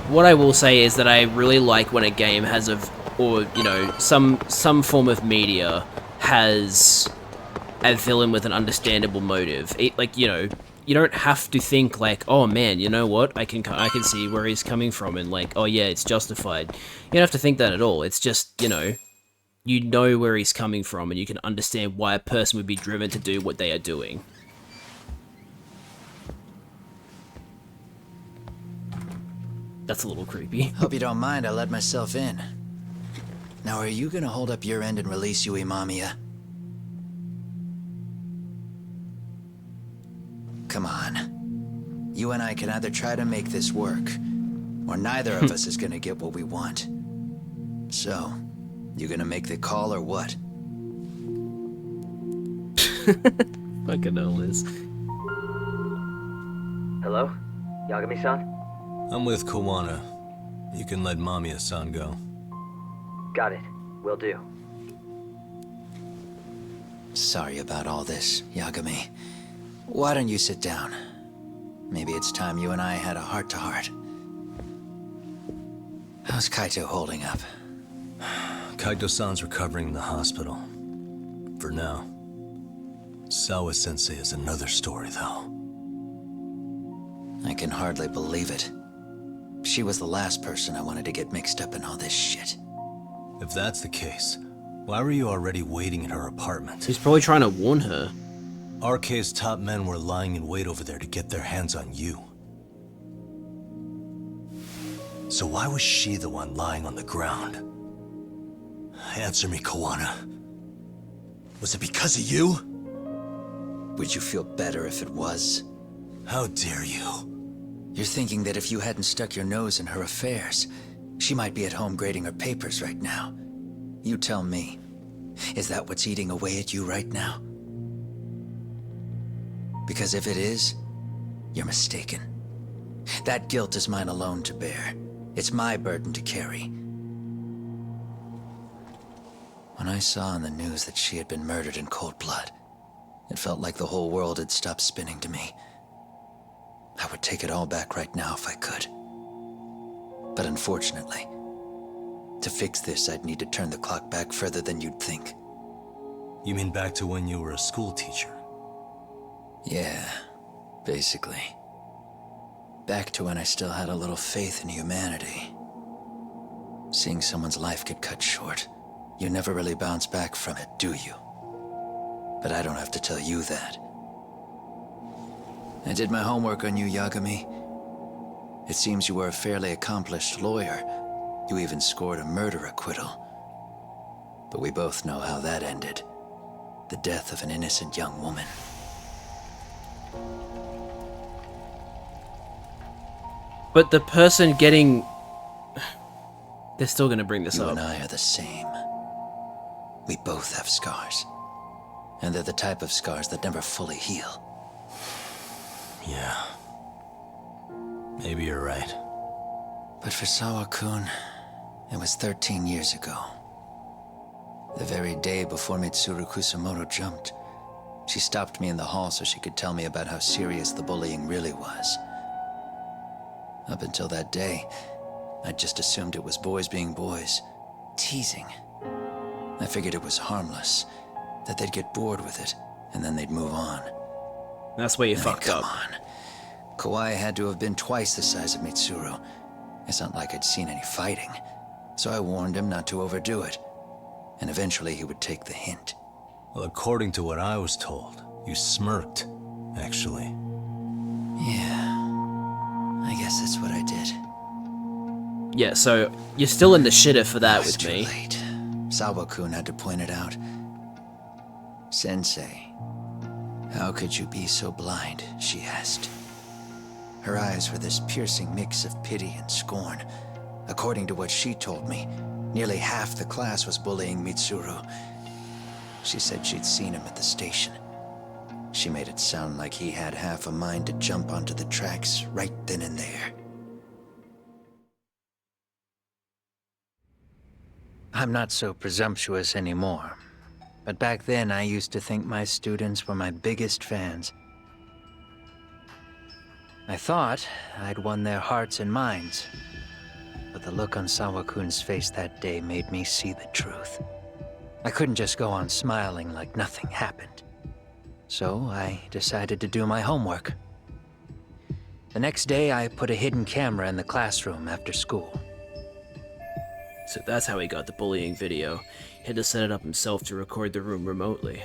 what I will say is that I really like when a game has or, you know, some form of media has a villain with an understandable motive. Like, you know, you don't have to think like, oh man, you know what, I can see where he's coming from, and like, oh yeah, it's justified. You don't have to think that at all. It's just, you know where he's coming from, and you can understand why a person would be driven to do what they are doing. That's a little creepy. Hope you don't mind I let myself in. Now, are you gonna hold up your end and release Yui Mamiya? Come on. You and I can either try to make this work, or neither of us is gonna get what we want. So, you gonna make the call or what? Fucking hell, Liz. Hello? Yagami-san? I'm with Kawana. You can let Mamiya-san go. Got it. Will do. Sorry about all this, Yagami. Why don't you sit down? Maybe it's time you and I had a heart-to-heart. How's Kaito holding up? Kaito-san's recovering in the hospital. For now. Sawa-sensei is another story, though. I can hardly believe it. She was the last person I wanted to get mixed up in all this shit. If that's the case, why were you already waiting in her apartment? He's probably trying to warn her. RK's top men were lying in wait over there to get their hands on you. So why was she the one lying on the ground? Answer me, Kawana. Was it because of you? Would you feel better if it was? How dare you? You're thinking that if you hadn't stuck your nose in her affairs, she might be at home grading her papers right now. You tell me. Is that what's eating away at you right now? Because if it is, you're mistaken. That guilt is mine alone to bear. It's my burden to carry. When I saw on the news that she had been murdered in cold blood, it felt like the whole world had stopped spinning to me. I would take it all back right now if I could. But unfortunately, to fix this, I'd need to turn the clock back further than you'd think. You mean back to when you were a school teacher? Yeah, basically. Back to when I still had a little faith in humanity. Seeing someone's life get cut short You never really bounce back from it, do you? But I don't have to tell you that. I did my homework on you, Yagami. It seems you were a fairly accomplished lawyer. You even scored a murder acquittal. But we both know how that ended. The death of an innocent young woman. But the person getting... They're still gonna bring this You up. and I are the same. We both have scars. And they're the type of scars that never fully heal. Yeah. Maybe you're right. But for Sawa-kun, it was 13 years ago. The very day before Mitsuru Kusamoto jumped, she stopped me in the hall so she could tell me about how serious the bullying really was. Up until that day, I just assumed it was boys being boys, teasing. I figured it was harmless, that they'd get bored with it, and then they'd move on. That's where you fucked up. Come on. Kawai had to have been twice the size of Mitsuru. It's not like I'd seen any fighting. So I warned him not to overdo it. And eventually he would take the hint. Well, according to what I was told, you smirked, actually. Yeah. I guess that's what I did. Yeah, so you're still in the shitter for that with me. Late. Sawa-kun had to point it out. Sensei, how could you be so blind? She asked. Her eyes were this piercing mix of pity and scorn. According to what she told me, nearly half the class was bullying Mitsuru. She said she'd seen him at the station. She made it sound like he had half a mind to jump onto the tracks right then and there. I'm not so presumptuous anymore. But back then, I used to think my students were my biggest fans. I thought I'd won their hearts and minds. But the look on Sawa-kun's face that day made me see the truth. I couldn't just go on smiling like nothing happened. So I decided to do my homework. The next day, I put a hidden camera in the classroom after school. So that's how he got the bullying video. He had to set it up himself to record the room remotely.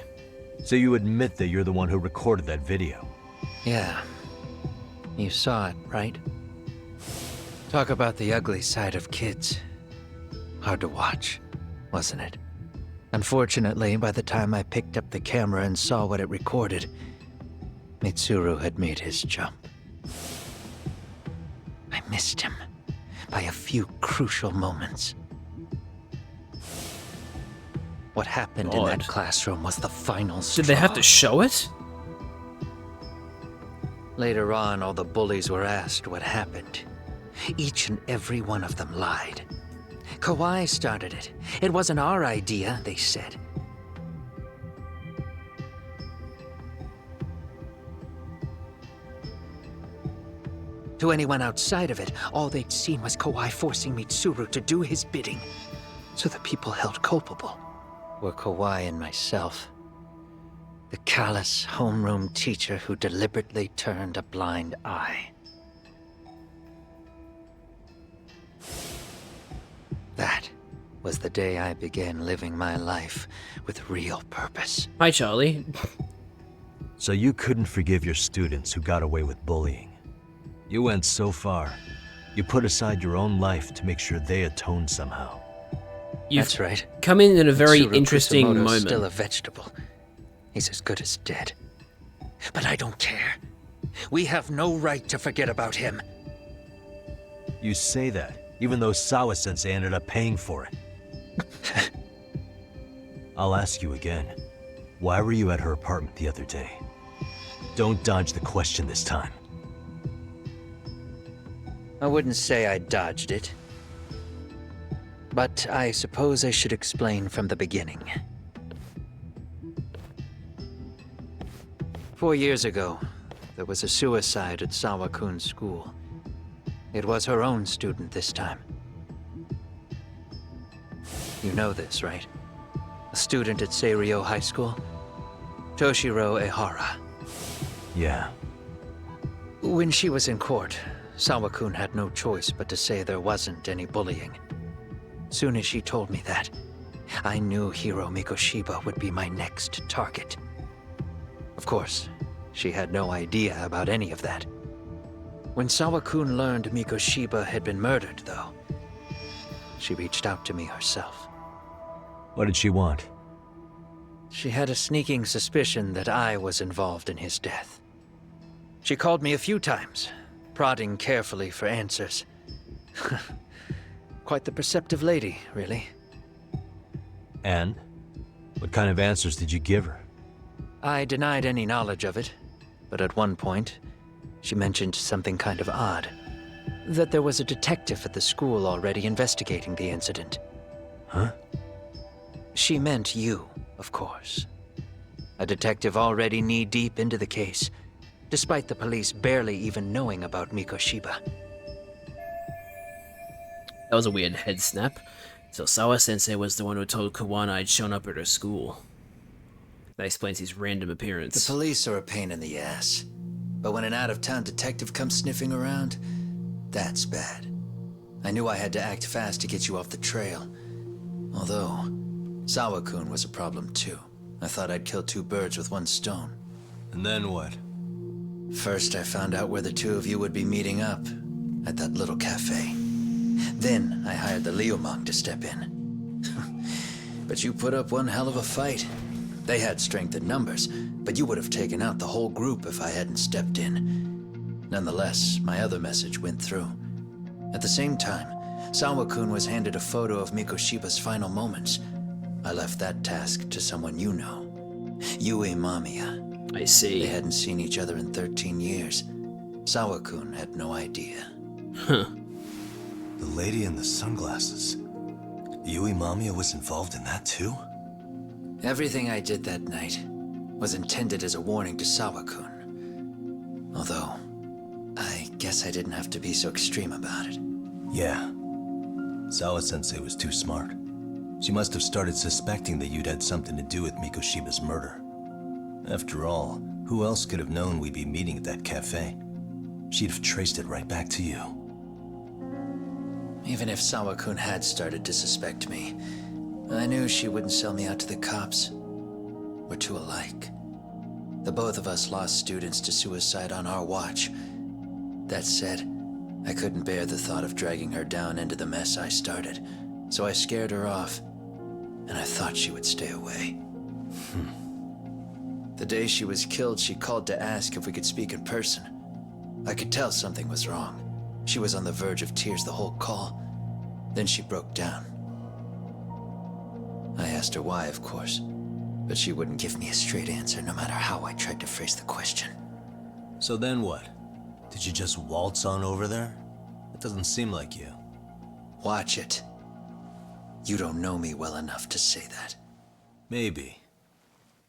So you admit that you're the one who recorded that video? Yeah. You saw it, right? Talk about the ugly side of kids. Hard to watch, wasn't it? Unfortunately, by the time I picked up the camera and saw what it recorded, Mitsuru had made his jump. I missed him by a few crucial moments. What happened in that classroom was the final straw. Did they have to show it? Later on, all the bullies were asked what happened. Each and every one of them lied. Kawai started it. It wasn't our idea, they said. To anyone outside of it, all they'd seen was Kawai forcing Mitsuru to do his bidding. So the people held culpable were Kawai and myself. The callous homeroom teacher who deliberately turned a blind eye. That was the day I began living my life with real purpose. Hi, Charlie. So you couldn't forgive your students who got away with bullying. You went so far, you put aside your own life to make sure they atoned somehow. That's right. Come in a very Mitsuru interesting Kusamoto's moment. Still a vegetable. He's as good as dead. But I don't care. We have no right to forget about him. You say that, even though Sawa-sensei ended up paying for it. I'll ask you again. Why were you at her apartment the other day? Don't dodge the question this time. I wouldn't say I dodged it. But I suppose I should explain from the beginning. 4 years ago, there was a suicide at Sawa-kun's school. It was her own student this time. You know this, right? A student at Seiryo High School? Toshiro Ehara. Yeah. When she was in court, Sawa-kun had no choice but to say there wasn't any bullying. Soon as she told me that, I knew Hiro Mikoshiba would be my next target. Of course, she had no idea about any of that. When Sawa-kun learned Mikoshiba had been murdered, though, she reached out to me herself. What did she want? She had a sneaking suspicion that I was involved in his death. She called me a few times, prodding carefully for answers. Quite the perceptive lady, really. And? What kind of answers did you give her? I denied any knowledge of it, but at one point, she mentioned something kind of odd. That there was a detective at the school already investigating the incident. Huh? She meant you, of course. A detective already knee-deep into the case, despite the police barely even knowing about Mikoshiba. That was a weird head snap. So Sawa-sensei was the one who told Kawana I'd shown up at her school. That explains his random appearance. The police are a pain in the ass. But when an out-of-town detective comes sniffing around, that's bad. I knew I had to act fast to get you off the trail. Although, Sawa-kun was a problem too. I thought I'd kill two birds with one stone. And then what? First, I found out where the two of you would be meeting up, at that little cafe. Then, I hired the Liumang to step in. But you put up one hell of a fight. They had strength in numbers, but you would have taken out the whole group if I hadn't stepped in. Nonetheless, my other message went through. At the same time, Sawa-kun was handed a photo of Mikoshiba's final moments. I left that task to someone you know. Yue Mamiya. I see. They hadn't seen each other in 13 years. Sawa-kun had no idea. Huh. The lady in the sunglasses. Yui Mamiya was involved in that too? Everything I did that night was intended as a warning to Sawa-kun. Although, I guess I didn't have to be so extreme about it. Yeah. Sawa-sensei was too smart. She must have started suspecting that you'd had something to do with Mikoshiba's murder. After all, who else could have known we'd be meeting at that cafe? She'd have traced it right back to you. Even if Sawa-kun had started to suspect me, I knew she wouldn't sell me out to the cops. We're too alike. The both of us lost students to suicide on our watch. That said, I couldn't bear the thought of dragging her down into the mess I started, so I scared her off, and I thought she would stay away. The day she was killed, she called to ask if we could speak in person. I could tell something was wrong. She was on the verge of tears the whole call. Then she broke down. I asked her why, of course, but she wouldn't give me a straight answer no matter how I tried to phrase the question. So then what? Did you just waltz on over there? It doesn't seem like you. Watch it. You don't know me well enough to say that. Maybe.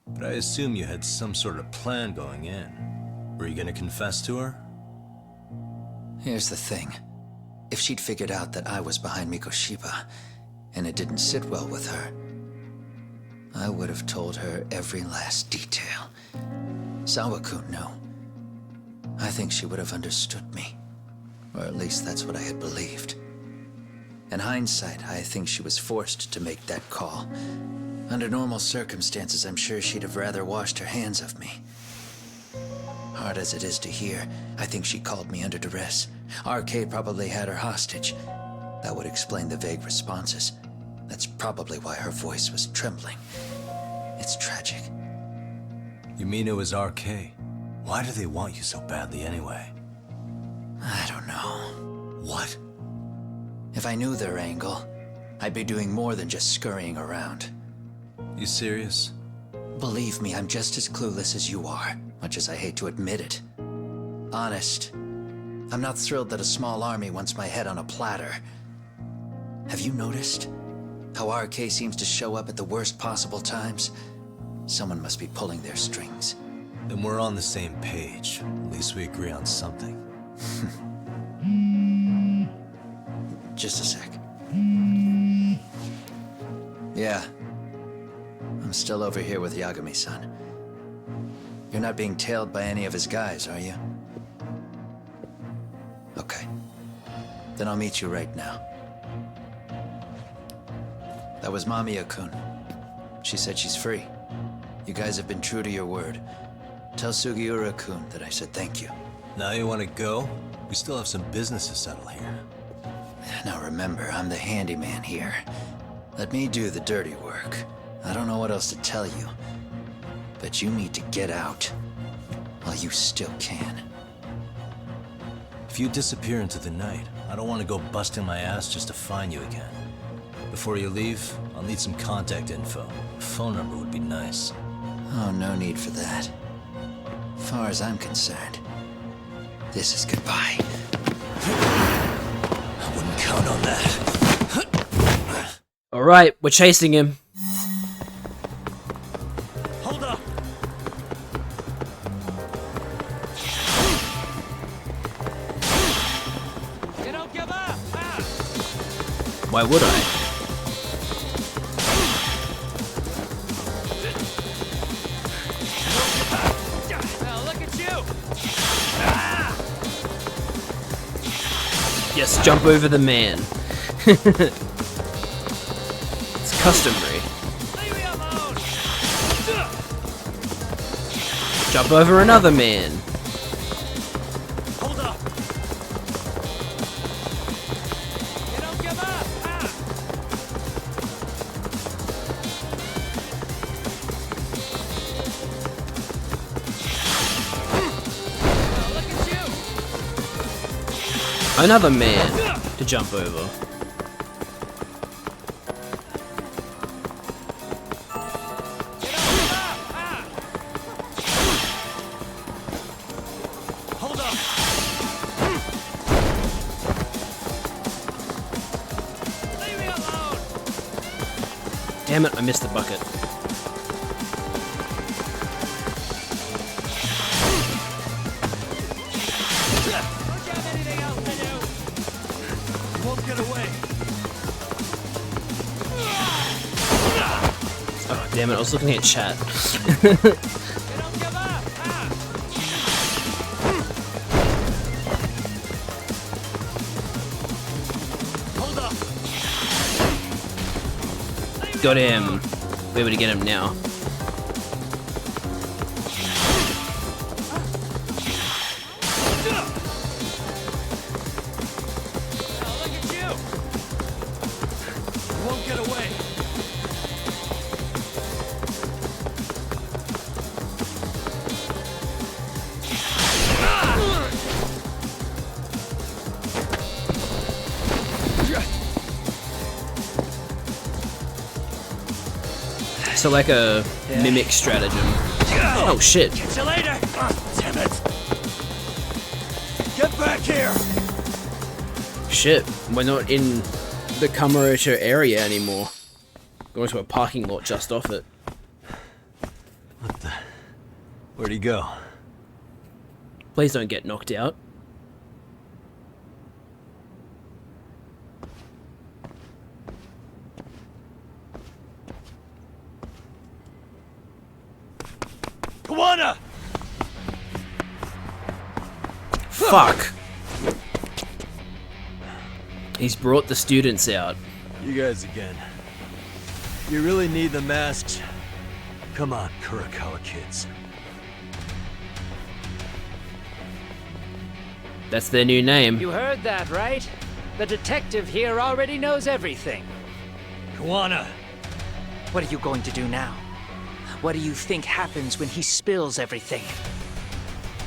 But I assume you had some sort of plan going in. Were you gonna confess to her? Here's the thing. If she'd figured out that I was behind Mikoshiba, and it didn't sit well with her, I would have told her every last detail. Sawa-kun knew. I think she would have understood me. Or at least that's what I had believed. In hindsight, I think she was forced to make that call. Under normal circumstances, I'm sure she'd have rather washed her hands of me. Hard as it is to hear, I think she called me under duress. RK probably had her hostage. That would explain the vague responses. That's probably why her voice was trembling. It's tragic. You mean it was RK? Why do they want you so badly anyway? I don't know. What? If I knew their angle, I'd be doing more than just scurrying around. You serious? Believe me, I'm just as clueless as you are, much as I hate to admit it. Honest, I'm not thrilled that a small army wants my head on a platter. Have you noticed how RK seems to show up at the worst possible times? Someone must be pulling their strings. Then we're on the same page. At least we agree on something. Just a sec. Yeah. I'm still over here with Yagami-san. You're not being tailed by any of his guys, are you? Okay. Then I'll meet you right now. That was Mamiya-kun. She said she's free. You guys have been true to your word. Tell Sugiura-kun that I said thank you. Now you want to go? We still have some business to settle here. Now remember, I'm the handyman here. Let me do the dirty work. I don't know what else to tell you. But you need to get out while you still can. If you disappear into the night, I don't want to go busting my ass just to find you again. Before you leave, I'll need some contact info. A phone number would be nice. Oh, no need for that. As far as I'm concerned, this is goodbye. I wouldn't count on that. Alright, we're chasing him. Hold up! You don't give up! Why would I? Now look at you! Yes, jump over the man. It's customary. Leave me alone! Jump over another man. Hold up! You don't give up! Now look at you! Another man to jump over. Hold up! Leave me alone! Damn it, I missed the bucket. Don't you have anything else to do? You won't get away. Oh, damn it, I was looking at chat. Hold up! Got him. We're able to get him now. Now look at you! You won't get away. So like a mimic stratagem. Oh shit. Catch you later! Damn it! Get back here! Shit. We're not in the Kamurocho area anymore. Going to a parking lot just off it. What the? Where'd he go? Please don't get knocked out. Kawana! Fuck. He's brought the students out. You guys again. You really need the masks? Come on, Kurakawa kids. That's their new name. You heard that, right? The detective here already knows everything. Kawana! What are you going to do now? What do you think happens when he spills everything?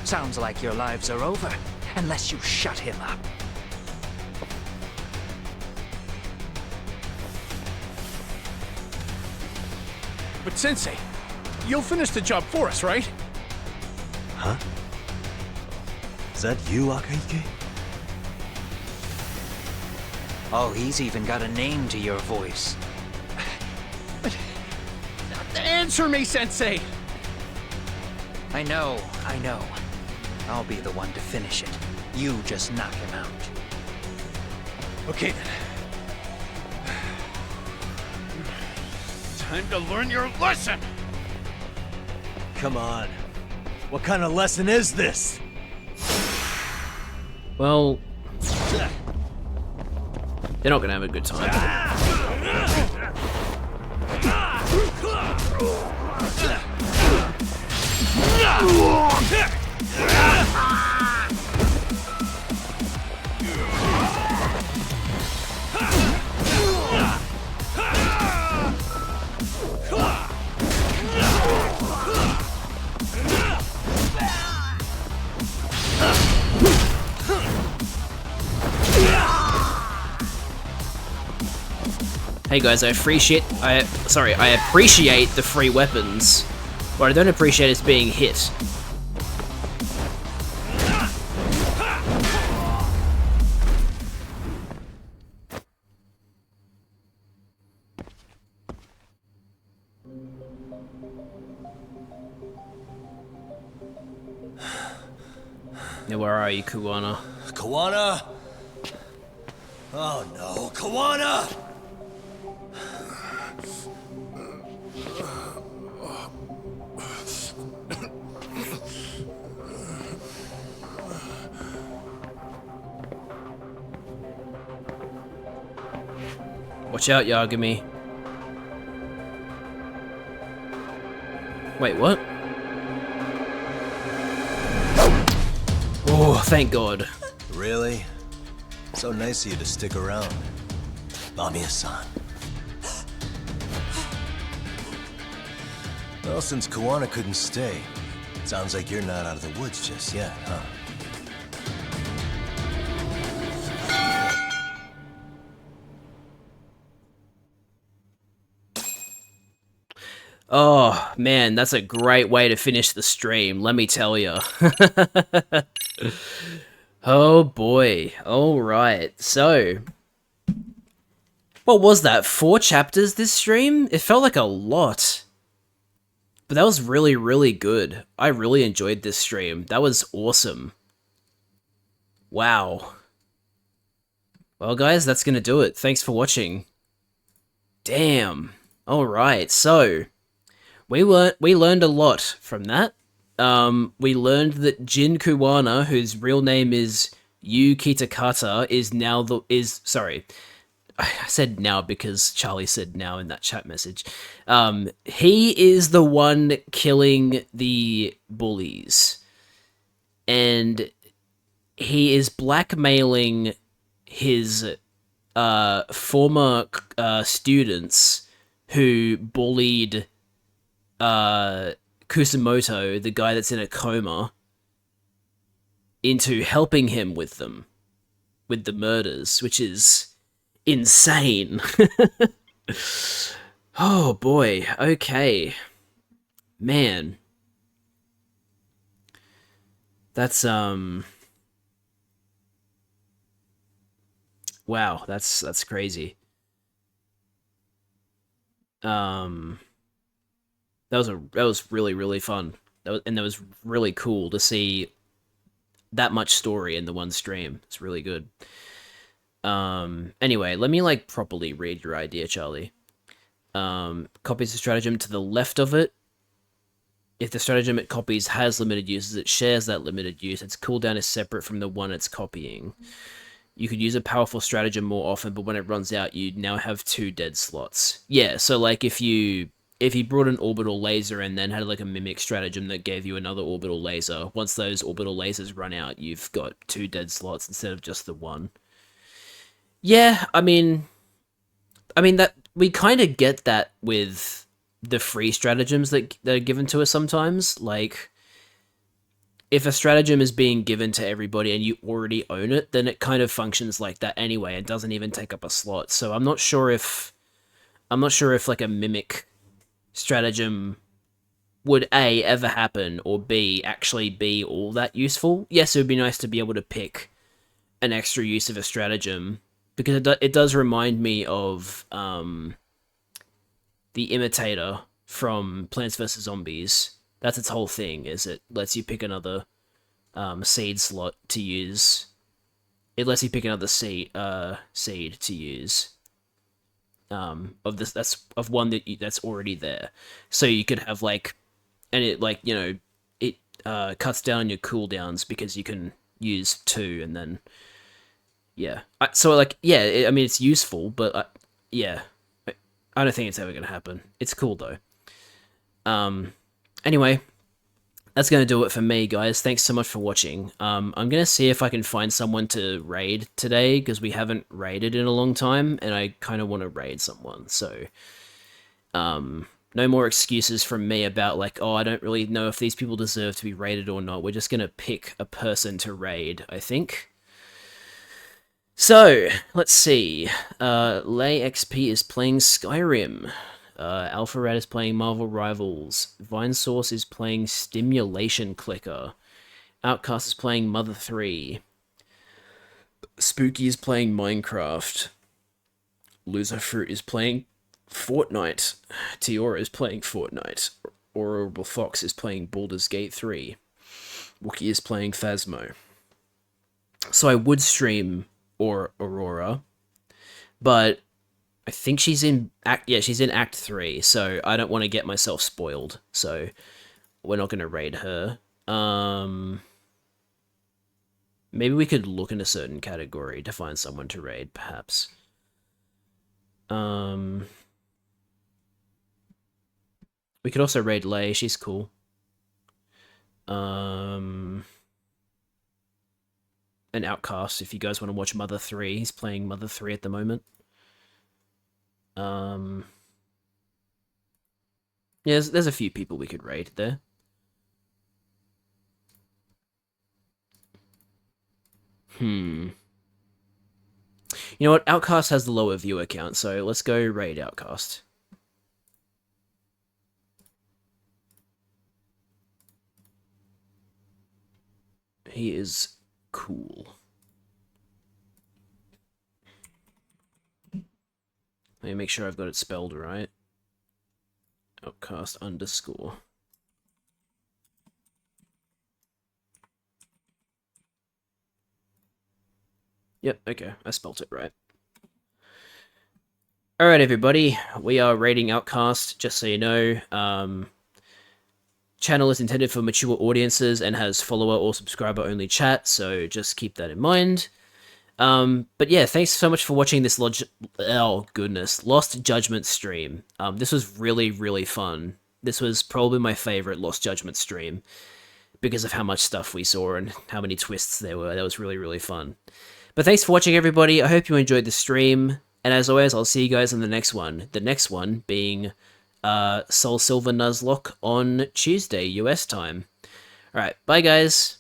Sounds like your lives are over, unless you shut him up. But Sensei, you'll finish the job for us, right? Huh? Is that you, Akaike? Oh, he's even got a name to your voice. Answer me, Sensei! I know. I'll be the one to finish it. You just knock him out. Okay then. Time to learn your lesson! Come on. What kind of lesson is this? Well, they're not gonna have a good time. Hey guys, I appreciate the free weapons. What I don't appreciate is being hit. Now where are you, Kuwana? Kuwana? Oh no, Kuwana! Watch out, Yagami. Wait, what? Oh, thank God. Really? So nice of you to stick around. Mamiya-san. Well, since Kuwana couldn't stay, sounds like you're not out of the woods just yet, huh? Oh, man, that's a great way to finish the stream, let me tell you. Oh, boy. Alright, so... what was that, 4 chapters this stream? It felt like a lot. But that was really, really good. I really enjoyed this stream. That was awesome. Wow. Well, guys, that's gonna do it. Thanks for watching. Damn. Alright, so... we learned a lot from that. We learned that Jin Kuwana, whose real name is Yu Kitakata, sorry. I said now because Charlie said now in that chat message. He is the one killing the bullies. And he is blackmailing his former students who bullied Kusumoto, the guy that's in a coma, into helping him with them, with the murders, which is insane. Oh boy, okay. Man. That's, wow, that's crazy. That was really, really fun. That was really cool to see that much story in the one stream. It's really good. Anyway, let me, like, properly read your idea, Charlie. Copies the stratagem to the left of it. If the stratagem it copies has limited uses, it shares that limited use. Its cooldown is separate from the one it's copying. You could use a powerful stratagem more often, but when it runs out, you now have 2 dead slots. Yeah, so, like, if you brought an orbital laser and then had, like, a mimic stratagem that gave you another orbital laser, once those orbital lasers run out, you've got 2 dead slots instead of just the 1. Yeah, I mean that we kind of get that with the free stratagems that are given to us sometimes. Like, if a stratagem is being given to everybody and you already own it, then it kind of functions like that anyway and doesn't even take up a slot. So I'm not sure if like a mimic stratagem would A, ever happen, or B, actually be all that useful. Yes, it would be nice to be able to pick an extra use of a stratagem, because it does remind me of the Imitator from Plants vs. Zombies. That's its whole thing, is it lets you pick another seed slot to use. It lets you pick another seed to use. Of one that's already there. So you could have, like, and it, like, you know, it cuts down your cooldowns because you can use 2 and then, yeah. So, like, yeah, I mean, it's useful, but yeah, I don't think it's ever gonna happen. It's cool though. Anyway, that's going to do it for me, guys. Thanks so much for watching. I'm going to see if I can find someone to raid today, because we haven't raided in a long time, and I kind of want to raid someone, so... no more excuses from me about, like, oh, I don't really know if these people deserve to be raided or not. We're just going to pick a person to raid, I think. So, let's see. Lay XP is playing Skyrim. Alpha Rat is playing Marvel Rivals. Vinesource is playing Stimulation Clicker. Outcast is playing Mother 3. Spooky is playing Minecraft. Loser Fruit is playing Fortnite. Tiora is playing Fortnite. Orable Fox is playing Baldur's Gate 3. Wookie is playing Phasmo. So I would stream Aurora, but I think she's in she's in Act 3, so I don't want to get myself spoiled, so we're not going to raid her. Maybe we could look in a certain category to find someone to raid, perhaps. We could also raid Lay, she's cool. An Outcast, if you guys want to watch Mother 3. He's playing Mother 3 at the moment. Yeah, there's a few people we could raid there. You know what? Outcast has the lower viewer count, so let's go raid Outcast. He is cool. Let me make sure I've got it spelled right. Outcast _. Yep, okay, I spelt it right. Alright, everybody, we are raiding Outcast, just so you know. Channel is intended for mature audiences and has follower or subscriber only chat, so just keep that in mind. But yeah, thanks so much for watching this Lost Judgment stream. This was really, really fun. This was probably my favorite Lost Judgment stream because of how much stuff we saw and how many twists there were. That was really, really fun. But thanks for watching, everybody. I hope you enjoyed the stream. And as always, I'll see you guys in the next one. The next one being Soul Silver Nuzlocke on Tuesday, US time. Alright, bye guys.